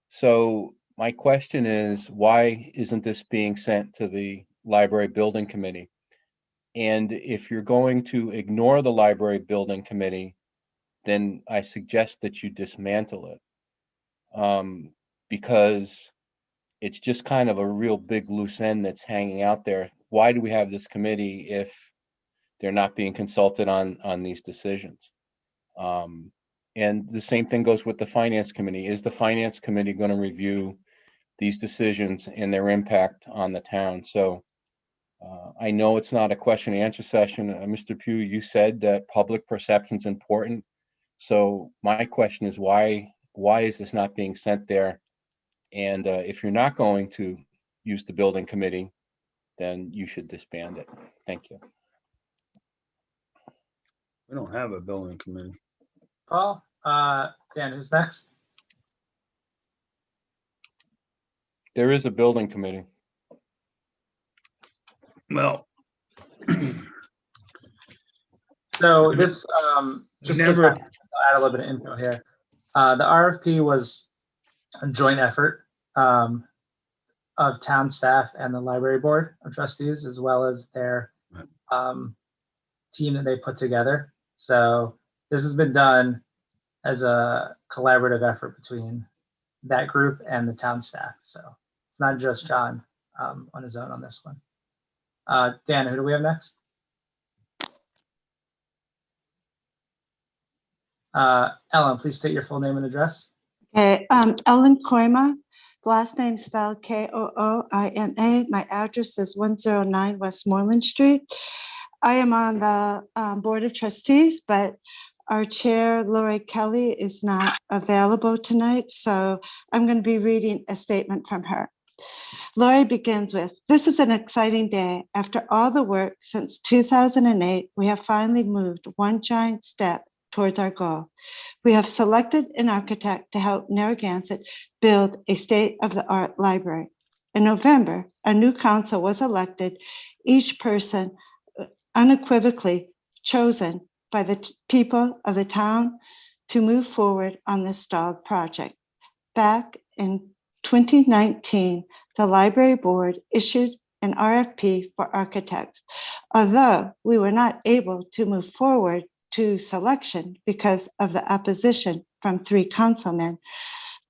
So my question is, why isn't this being sent to the library building committee? And if you're going to ignore the library building committee, then I suggest that you dismantle it, because it's just kind of a real big loose end that's hanging out there. Why do we have this committee if they're not being consulted on these decisions? And the same thing goes with the finance committee. Is the finance committee going to review these decisions and their impact on the town? So I know it's not a question and answer session. Mr. Pugh, you said that public perception is important. So my question is, why is this not being sent there? And if you're not going to use the building committee, then you should disband it. Thank you. We don't have a building committee. Paul, Dan, who's next? There is a building committee. Well, so this just to Never- kind of add a little bit of info here. The RFP was a joint effort of town staff and the library board of trustees, as well as their team that they put together. So this has been done as a collaborative effort between that group and the town staff. So it's not just John on his own on this one. Dan, who do we have next? Ellen, please state your full name and address. Okay, Ellen Koima, last name spelled K-O-O-I-M-A. My address is 109 Westmoreland Street. I am on the Board of Trustees, but our chair, Lori Kelly, is not available tonight, so I'm going to be reading a statement from her. Lori begins with, "This is an exciting day. After all the work since 2008, we have finally moved one giant step towards our goal. We have selected an architect to help Narragansett build a state-of-the-art library. In November, a new council was elected, each person unequivocally chosen by the people of the town to move forward on this stalled project. Back in 2019, the library board issued an RFP for architects. Although we were not able to move forward to selection because of the opposition from 3 councilmen,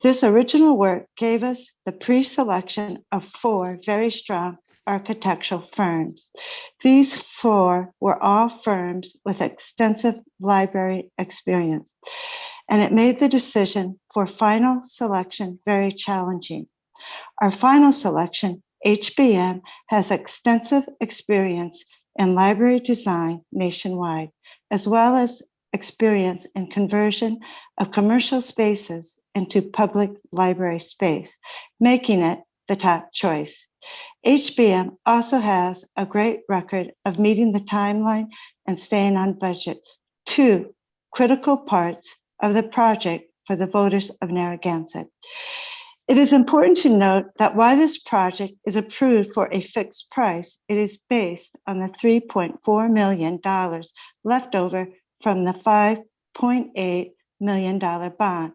this original work gave us the pre-selection of 4 very strong architectural firms. These 4 were all firms with extensive library experience, and it made the decision for final selection very challenging. Our final selection, HBM, has extensive experience in library design nationwide, as well as experience in conversion of commercial spaces into public library space, making it the top choice. HBM also has a great record of meeting the timeline and staying on budget, 2 critical parts of the project for the voters of Narragansett. It is important to note that while this project is approved for a fixed price, it is based on the $3.4 million left over from the $5.8 million bond.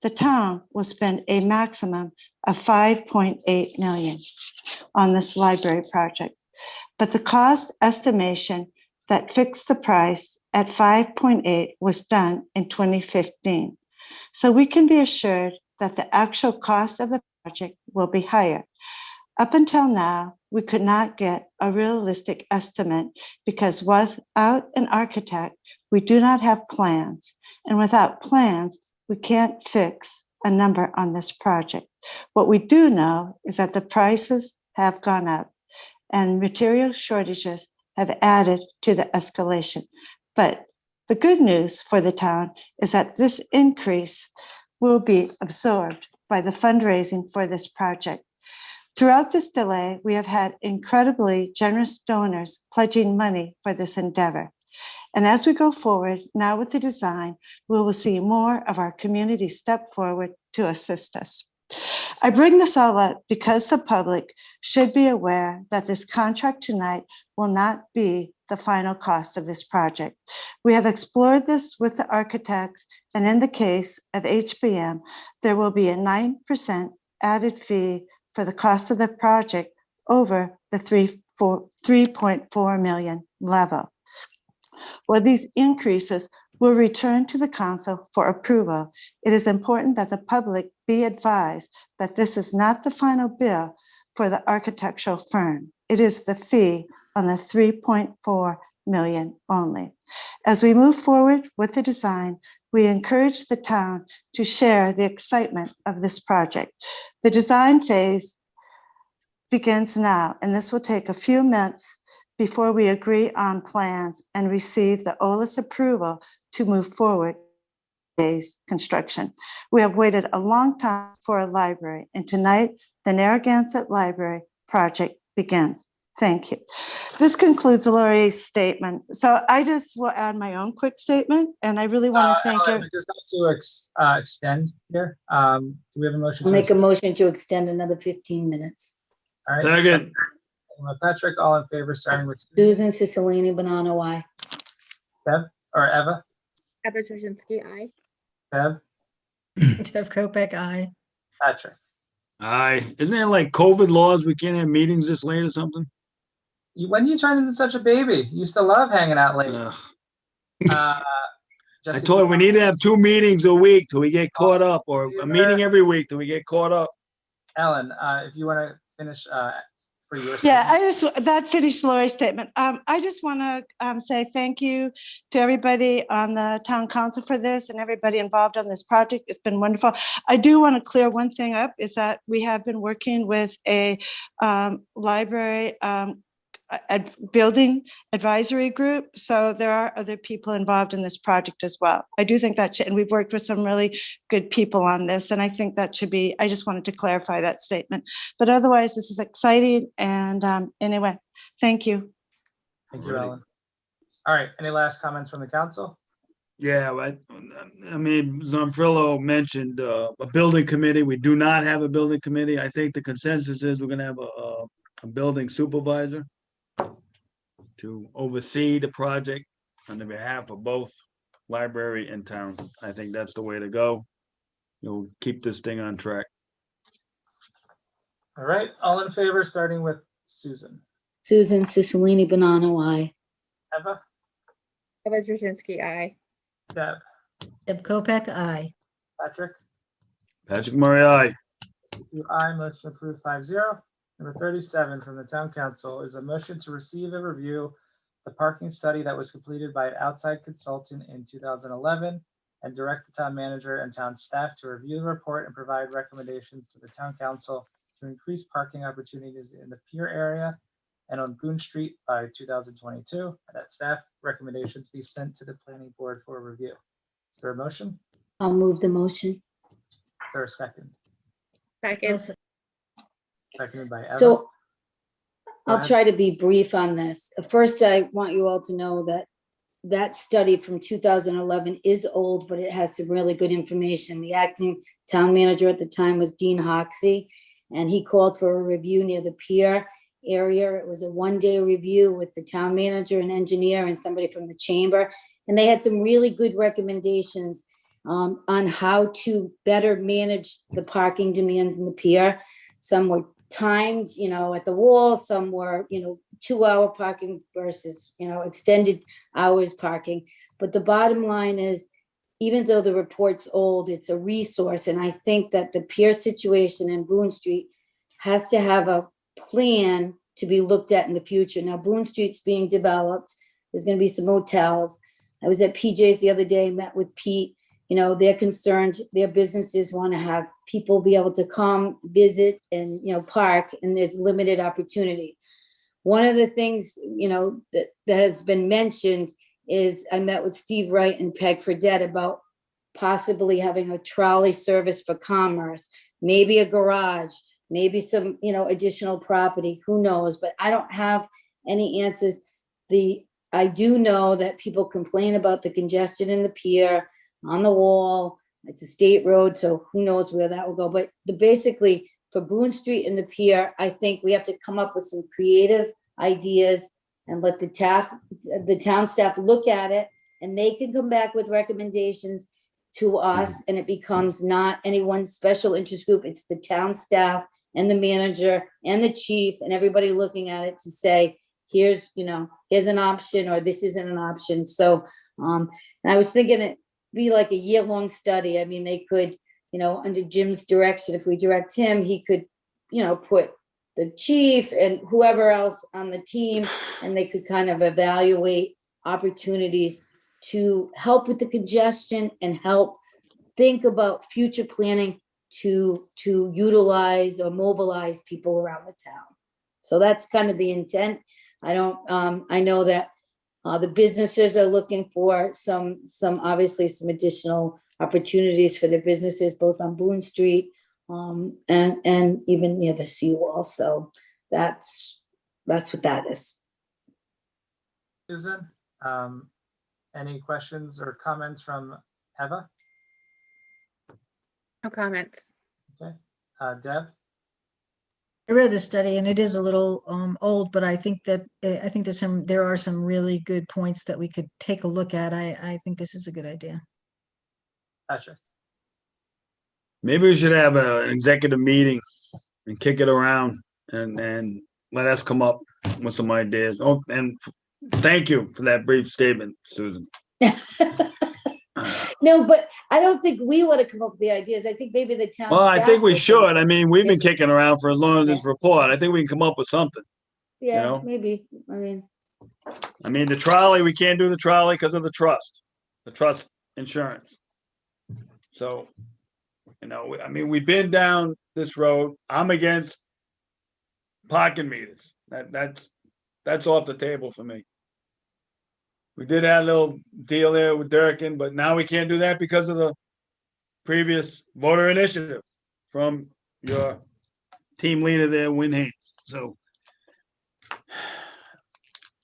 The town will spend a maximum of $5.8 million on this library project, but the cost estimation that fixed the price at 5.8 was done in 2015. So we can be assured that the actual cost of the project will be higher. Up until now, we could not get a realistic estimate because without an architect, we do not have plans. And without plans, we can't fix a number on this project. What we do know is that the prices have gone up and material shortages have added to the escalation. But the good news for the town is that this increase will be absorbed by the fundraising for this project. Throughout this delay, we have had incredibly generous donors pledging money for this endeavor. And as we go forward now with the design, we will see more of our community step forward to assist us. I bring this all up because the public should be aware that this contract tonight will not be the final cost of this project. We have explored this with the architects, and in the case of HBM, there will be a 9% added fee for the cost of the project over the 3.4 million level. While these increases will return to the council for approval, it is important that the public be advised that this is not the final bill for the architectural firm. It is the fee on the 3.4 million only. As we move forward with the design, we encourage the town to share the excitement of this project. The design phase begins now, and this will take a few months before we agree on plans and receive the OLS approval to move forward with construction. We have waited a long time for a library, and tonight the Narragansett Library project begins. Thank you. This concludes Laurie's statement. So I just will add my own quick statement, and I really want to thank Ellen, you. just have to extend here. Do we have a motion? I'll to make a extend? motion to extend another 15 minutes. All right. Second. Second by Patrick, all in favor, starting with Susan Cicilline Banano, aye. Deb or Eva? Eva Jasinski, aye. Deb? Deb Kopeck, aye. Patrick? Aye. Isn't there like COVID laws? We can't have meetings this late or something? When you turn into such a baby? You used to love hanging out late. Ugh. Uh, I Jesse told you we need to have 2 meetings a week till we get caught up, or a Favor? meeting every week till we get caught up. Ellen, if you want to finish for your Yeah, statement. that finished Lori's statement. I just want to say thank you to everybody on the town council for this and everybody involved on this project. It's been wonderful. I do want to clear one thing up, is that we have been working with a library building advisory group. So there are other people involved in this project as well. I do think that, and we've worked with some really good people on this. And I think that should be, I just wanted to clarify that statement. But otherwise, this is exciting. And anyway, thank you. Thank you, Ellen. All right. Any last comments from the council? Yeah, I mean, Zonfrillo mentioned a building committee. We do not have a building committee. I think the consensus is we're gonna have a building supervisor to oversee the project on the behalf of both library and town. I think that's the way to go. You'll keep this thing on track. All right. All in favor, starting with Susan. Susan Cicilline Banano, aye. Eva? Eva Jasinski, aye. Deb? Deb Kopeck, aye. Patrick? Patrick Murray, aye. Aye. Motion approved 5-0. Number 37 from the town council is a motion to receive and review the parking study that was completed by an outside consultant in 2011 and direct the town manager and town staff to review the report and provide recommendations to the town council to increase parking opportunities in the Pier area and on Boone Street by 2022. And that staff recommendations be sent to the planning board for review. Is there a motion? I'll move the motion. Is there a second? Second. Seconded by Eva. So Go I'll ahead. try to be brief on this. First, I want you all to know that that study from 2011 is old, but it has some really good information. The acting town manager at the time was Dean Hoxie, and he called for a review near the pier area. It was a one-day review with the town manager and engineer and somebody from the chamber. And they had some really good recommendations on how to better manage the parking demands in the pier. Some were timed, at the wall, some were, 2-hour parking versus, extended hours parking. But the bottom line is, even though the report's old, it's a resource. And I think that the pier situation in Boone Street has to have a plan to be looked at in the future. Now, Boone Street's being developed. There's gonna be some hotels. I was at PJ's the other day, met with Pete. You know, they're concerned, their businesses want to have people be able to come visit and, you know, park, and there's limited opportunity. One of the things, you know, that has been mentioned is I met with Steve Wright and Peg Fredette about possibly having a trolley service for commerce, maybe a garage, maybe some, you know, additional property, who knows? But I don't have any answers. I do know that people complain about the congestion in the pier, on the wall. It's a state road, so who knows where that will go. But basically, for Boone Street and the pier, I think we have to come up with some creative ideas and let the town staff look at it, and they can come back with recommendations to us, and it becomes not any one special interest group. It's the town staff and the manager and the chief and everybody looking at it to say, here's an option, or this isn't an option. So and I was thinking it be like a year-long study. I mean, they could, under Jim's direction, if we direct him, he could, put the chief and whoever else on the team, and they could kind of evaluate opportunities to help with the congestion and help think about future planning to utilize or mobilize people around the town. So that's kind of the intent. I know that the businesses are looking for some obviously some additional opportunities for their businesses, both on Boone Street and even near the seawall. So that's what that is. Susan, any questions or comments from Eva? No comments. Okay, Deb? I read the study and it is a little old, but I think there are some really good points that we could take a look at. I think this is a good idea. Patrick? Maybe we should have an executive meeting and kick it around and let us come up with some ideas. Oh, and thank you for that brief statement, Susan. No, but I don't think we want to come up with the ideas. I think maybe the town. Well, I staff think we will should. I mean, we've been kicking around for as long as this report. I think we can come up with something. Yeah, know? maybe. I mean, the trolley, we can't do the trolley because of the trust insurance. So, I mean, we've been down this road. I'm against parking meters. That's off the table for me. We did have a little deal there with Durkin, but now we can't do that because of the previous voter initiative from your team leader there, Win Haynes. So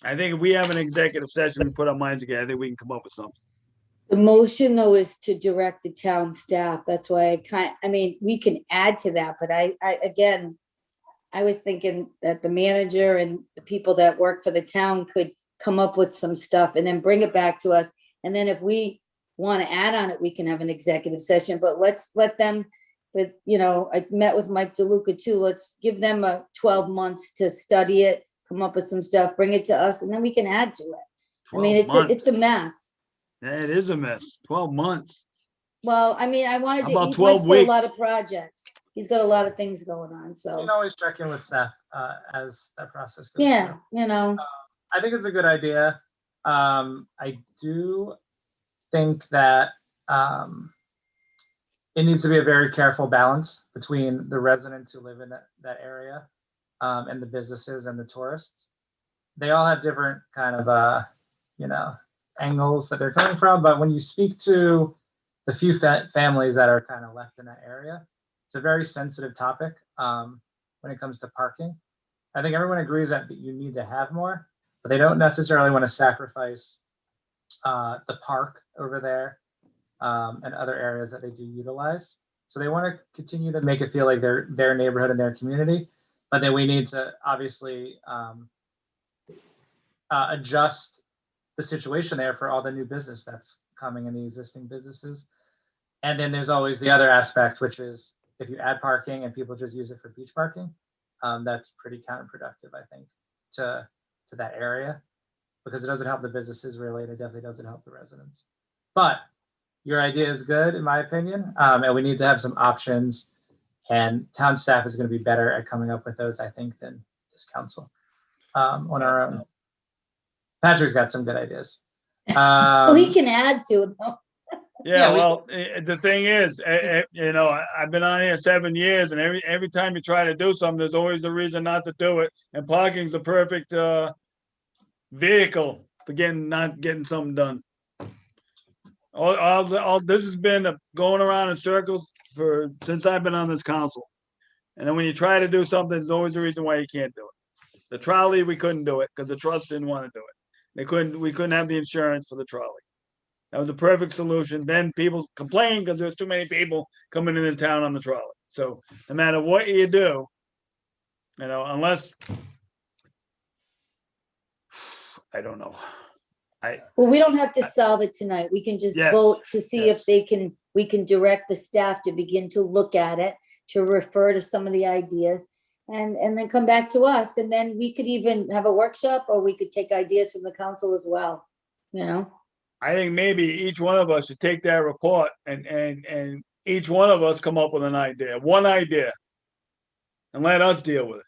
I think if we have an executive session, we put our minds together, I think we can come up with something. The motion though is to direct the town staff. That's why we can add to that, but I was thinking that the manager and the people that work for the town could come up with some stuff and then bring it back to us. And then if we want to add on it, we can have an executive session, but let's let them, I met with Mike DeLuca too. Let's give them 12 months to study it, come up with some stuff, bring it to us, and then we can add to it. I mean, it's a mess. Yeah, it is a mess. 12 months. Well, I mean, I wanted How to, about Mike's 12 got a lot weeks? of projects. He's got a lot of things going on, You so. can always check in with staff as that process goes Yeah, through. I think it's a good idea. I do think that it needs to be a very careful balance between the residents who live in that area and the businesses and the tourists. They all have different kind of, angles that they're coming from. But when you speak to the few families that are kind of left in that area, it's a very sensitive topic when it comes to parking. I think everyone agrees that you need to have more, but they don't necessarily want to sacrifice the park over there and other areas that they do utilize. So they want to continue to make it feel like their neighborhood and their community, but then we need to obviously adjust the situation there for all the new business that's coming and the existing businesses. And then there's always the other aspect, which is if you add parking and people just use it for beach parking, that's pretty counterproductive, I think, to that area, because it doesn't help the businesses really, and it definitely doesn't help the residents. But your idea is good, in my opinion, and we need to have some options, and town staff is going to be better at coming up with those, I think, than this council. on our own. Patrick's got some good ideas. Well, he can add to it. though. Yeah, we- well, the thing is, you know, I've been on here 7 years, and every time you try to do something, there's always a reason not to do it. And parking's the perfect vehicle for not getting something done. All this has been going around in circles since I've been on this council. And then when you try to do something, there's always a reason why you can't do it. The trolley, we couldn't do it because the trust didn't want to do it. We couldn't have the insurance for the trolley. That was a perfect solution. Then people complained because there's too many people coming into town on the trolley. So no matter what you do, you know, unless I don't know. Well, we don't have to solve it tonight. We can just Yes, vote to see if yes. we can direct the staff to begin to look at it, to refer to some of the ideas, and then come back to us. And then we could even have a workshop, or we could take ideas from the council as well, you know? I think maybe each one of us should take that report and each one of us come up with one idea, and let us deal with it.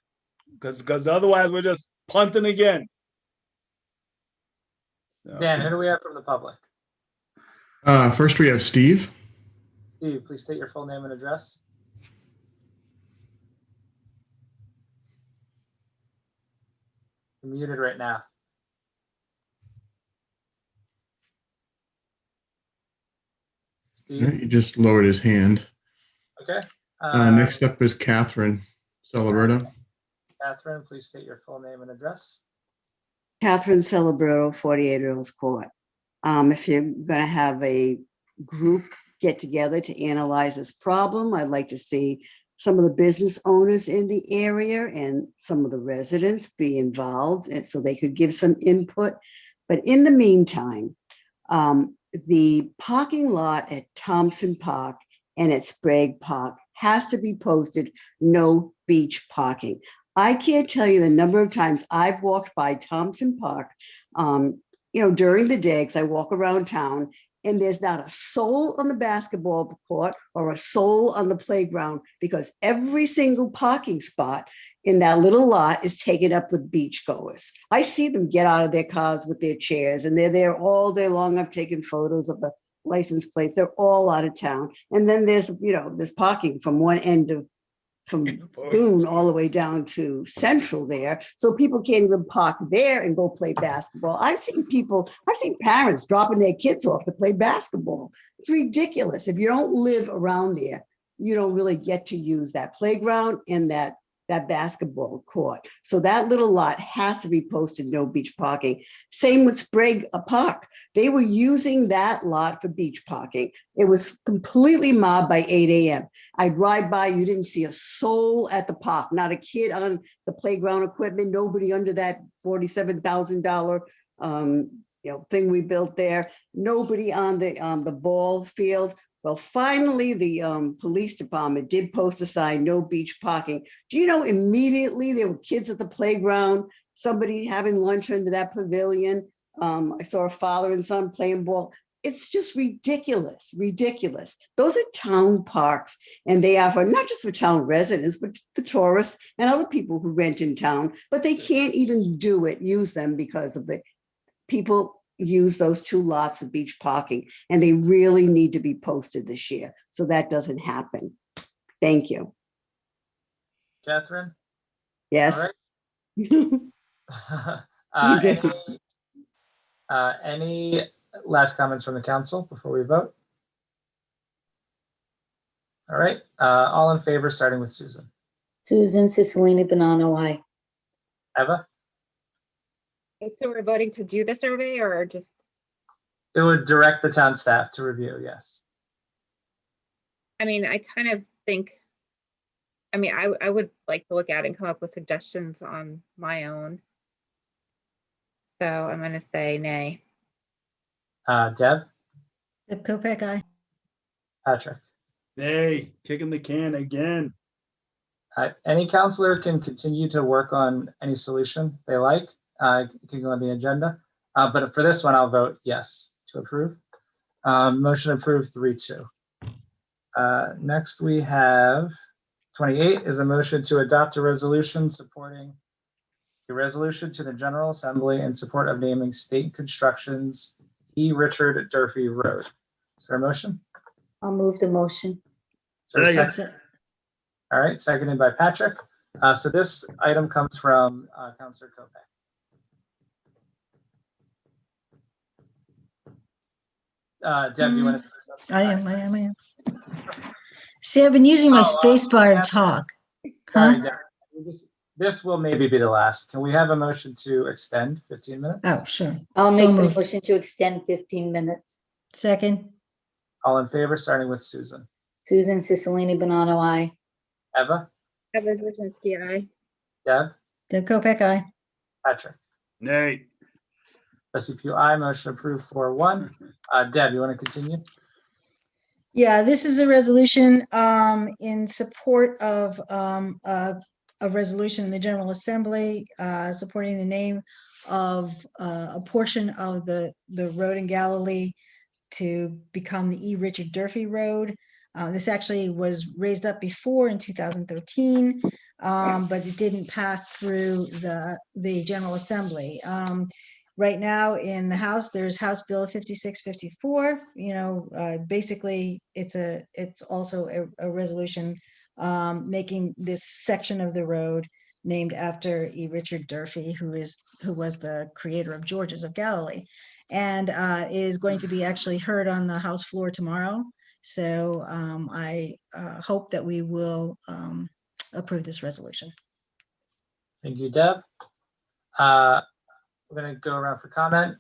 Because otherwise we're just punting again. Dan, who do we have from the public? First, we have Steve. Steve, please state your full name and address. You're muted right now. Steve, He just lowered his hand. okay. Next up is Catherine Celebrito. Catherine, please state your full name and address. Catherine Celebrito, 48 Earls Court. If you're going to have a group get together to analyze this problem, I'd like to see some of the business owners in the area and some of the residents be involved, and so they could give some input. But in the meantime, the parking lot at Thompson Park and at Sprague Park has to be posted, no beach parking. I can't tell you the number of times I've walked by Thompson Park, during the day, because I walk around town, and there's not a soul on the basketball court or a soul on the playground, because every single parking spot in that little lot is taken up with beachgoers. I see them get out of their cars with their chairs, and they're there all day long. I've taken photos of the license plates. They're all out of town. And then there's parking from one end of from Boone all the way down to Central there. So people can't even park there and go play basketball. I've seen parents dropping their kids off to play basketball. It's ridiculous. If you don't live around there, you don't really get to use that playground and that basketball court. So that little lot has to be posted, no beach parking. Same with Sprague Park. They were using that lot for beach parking. It was completely mobbed by 8 a.m. I'd ride by, you didn't see a soul at the park, not a kid on the playground equipment, nobody under that $47,000 thing we built there, nobody on the ball field. Well, finally, the police department did post a sign, no beach parking. Do you know, immediately there were kids at the playground, somebody having lunch under that pavilion. I saw a father and son playing ball. It's just ridiculous, ridiculous. Those are town parks, and they are not just for town residents, but the tourists and other people who rent in town, but they can't even use them because of the people use those two lots of beach parking, and they really need to be posted this year. So that doesn't happen. Thank you. Catherine? Yes. All right. Any last comments from the council before we vote? All right. All in favor, starting with Susan. Susan Cicilline Bonanno, aye. Eva? So we're voting to do the survey or just? It would direct the town staff to review, yes. I mean, I kind of think, I would like to look at it and come up with suggestions on my own. So I'm going to say nay. Deb? Deb Kopeck, aye. Patrick? Hey, kicking the can again. Any counselor can continue to work on any solution they like. It can go on the agenda. But for this one, I'll vote yes to approve. Motion approved 3-2. Next, we have 28 is a motion to adopt a resolution supporting A resolution to the General Assembly in support of naming State Construction's E. Richard Durfee Road. Is there a motion? I'll move the motion. Is there a Second. second? All right, seconded by Patrick. So this item comes from Councilor Kope. Deb, do you want to? I am. See, I've been using my space bar to talk. Sorry, Deb. This will maybe be the last. Can we have a motion to extend 15 minutes? Oh, sure. I'll So make the moved. motion to extend 15 minutes. Second, All in favor, starting with Susan. Susan Cicilline Bonanno, aye. Eva? Eva Brzezinski, aye. Deb? Deb Kopek, aye. Patrick? Nay. Trustee Pugh, aye. Motion approved 4-1. Deb, you want to continue? Yeah, this is a resolution in support of a resolution in the General Assembly supporting the name of a portion of the road in Galilee to become the E. Richard Durfee Road. This actually was raised up before in 2013, but it didn't pass through the General Assembly. Right now in the House, there's House Bill 5654. Basically, it's also a resolution making this section of the road named after E. Richard Durfee, who was the creator of Georges of Galilee, and is going to be actually heard on the House floor tomorrow. So I hope that we will approve this resolution. Thank you, Deb. We're going to go around for comment.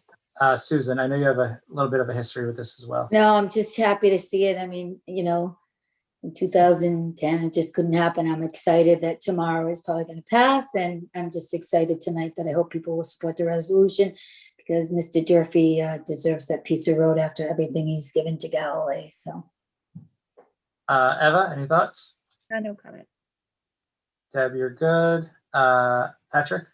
Susan, I know you have a little bit of a history with this as well. No, I'm just happy to see it. I mean, in 2010, it just couldn't happen. I'm excited that tomorrow is probably going to pass. And I'm just excited tonight that I hope people will support the resolution because Mr. Durfee deserves that piece of road after everything he's given to Galilee. So, Eva, any thoughts? No comment. Deb, you're good. Patrick?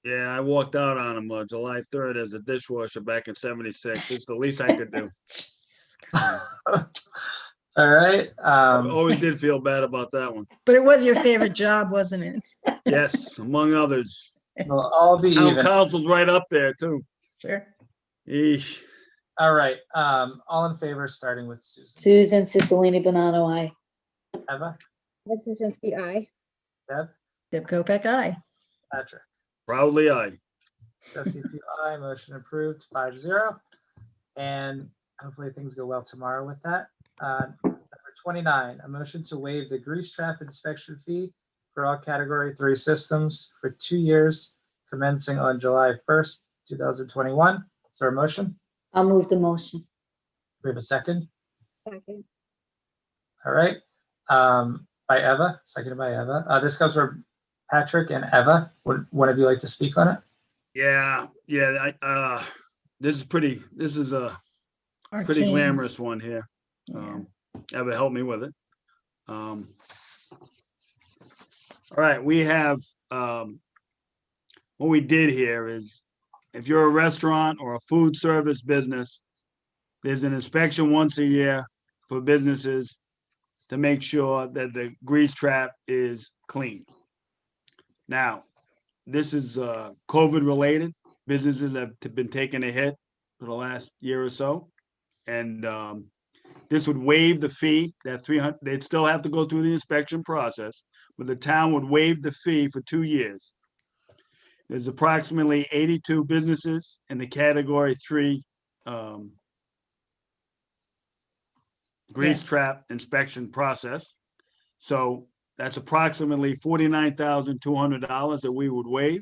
Yeah, I walked out on him July 3rd as a dishwasher back in '76. It's the least I could do. All right. I always did feel bad about that one. But it was your favorite job, wasn't it? Yes, among others. We'll all be Town even. council's right up there too. Sure. Eesh. All right. All in favor, starting with Susan. Susan Cicilline Bonanno, aye. Eva? Eva Brzezinski, aye. Deb? Deb Kopek, aye. Patrick? Proudly aye. Trustee Pugh, aye. Motion approved 5-0. And hopefully things go well tomorrow with that. Number 29, a motion to waive the grease trap inspection fee for all Category 3 systems for 2 years, commencing on July 1st, 2021. Is there a motion? I'll move the motion. We have a second. Second. All right. By Eva, seconded by Eva. This comes from Patrick and Eva. Would one of you like to speak on it? Yeah. This is a pretty Arcane. glamorous one here. Eva helped me with it. All right, we have what we did here is if you're a restaurant or a food service business, there's an inspection once a year for businesses to make sure that the grease trap is clean. Now, this is COVID related. Businesses have been taking a hit for the last year or so. And this would waive the fee, that $300, they'd still have to go through the inspection process, but the town would waive the fee for 2 years. There's approximately 82 businesses in the Category 3 grease trap inspection process. So that's approximately $49,200 that we would waive.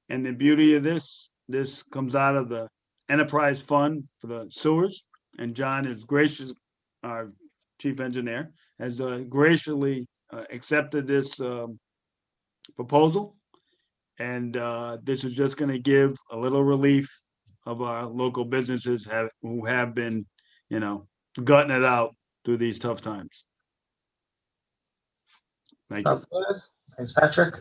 And the beauty of this comes out of the enterprise fund for the sewers. And John is gracious, our chief engineer, has graciously accepted this proposal. And this is just going to give a little relief of our local businesses who have been, gutting it out through these tough times. Thank Sounds good. Thanks, Patrick.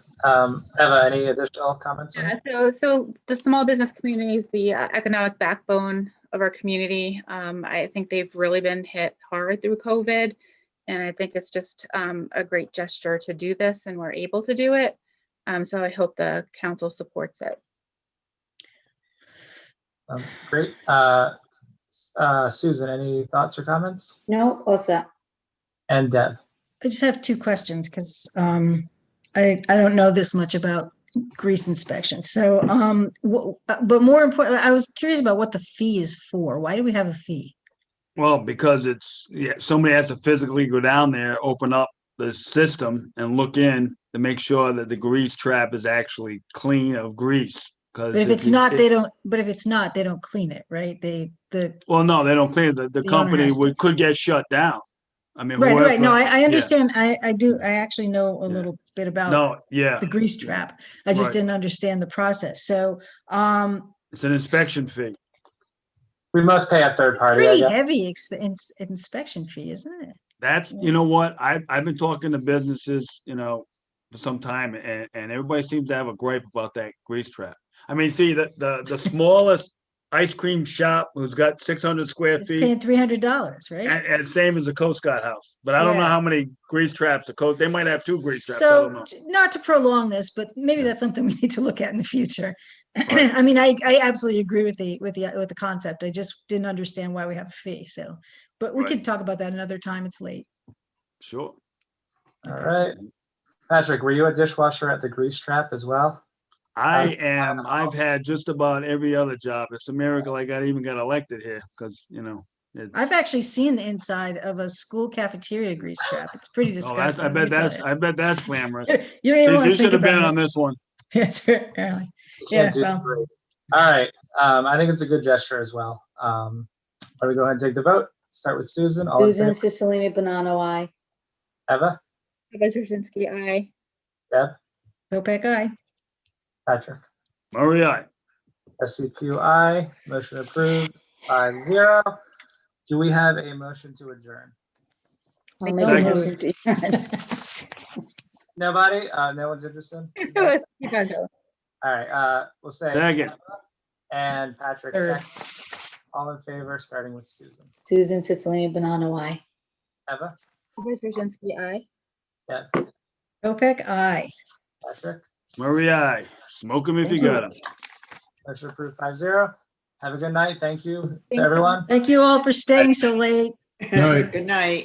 Eva, any additional comments? On it? So the small business community is the economic backbone of our community. I think they've really been hit hard through COVID. And I think it's just a great gesture to do this, and we're able to do it. So I hope the council supports it. Great. Susan, any thoughts or comments? No, also, And Deb? I just have two questions because I don't know this much about grease inspection. So, but more important, I was curious about what the fee is for. Why do we have a fee? Well, because it's, yeah, somebody has to physically go down there, open up the system and look in to make sure that the grease trap is actually clean of grease. But if it's not, they don't. But if it's not, they don't clean it, right? Well, no, they don't clean it. The owner company has to. could get shut down. I mean, Right, right. No, whoever- I yeah. understand. I do. I actually know a little bit about No, yeah, the grease trap. I just Right. didn't understand the process. So, it's an inspection fee. We must pay a third party, I pretty guess. heavy inspection fee, isn't it? That's, you know what, I've been talking to businesses, for some time, and everybody seems to have a gripe about that grease trap. I mean, see, the smallest ice cream shop who's got 600 square It's feet, paying $300, right? and same as the Coast Guard house, but I don't know Yeah. how many grease traps they might have 2 grease traps, I So, don't know. not to prolong this, but maybe that's something we need to look at in the future. I mean, I absolutely agree with the concept. I just didn't understand why we have a fee. So, but we Right. could talk about that another time. It's late. Sure. All right. Patrick, were you a dishwasher at the grease trap as well? I am. I've had just about every other job. It's a miracle I even got elected here because, I've actually seen the inside of a school cafeteria grease trap. It's pretty disgusting. I let me bet tell that's you. I bet that's glamorous. You don't even want You to should think have been about on it. this one. Yes, really. Yeah, Can't do well, three. All right. I think it's a good gesture as well. Why don't we go ahead and take the vote? Start with Susan. All in Susan favor? Cicilline Bonanno, aye. Eva? Eva Jasinski, aye. Deb? Kopek, aye. Patrick? Murray, aye. SCQ, motion approved 5-0. Do we have a motion to adjourn? I'll make a Second. motion to adjourn. Nobody? No one's interested? Let's keep on going. All right, we'll say Second. Eva and Patrick Third. second. All in favor, starting with Susan. Susan Cicilline Bonanno, aye. Eva? Eva Jasinski, aye. Deb? Kopek, aye. Patrick? Murray, aye. Smoke 'em if you Thank you. got 'em. Motion approved 5-0. Have a good night. Thank you to Thanks, everyone. Thank you all for staying so late. All right. Good night.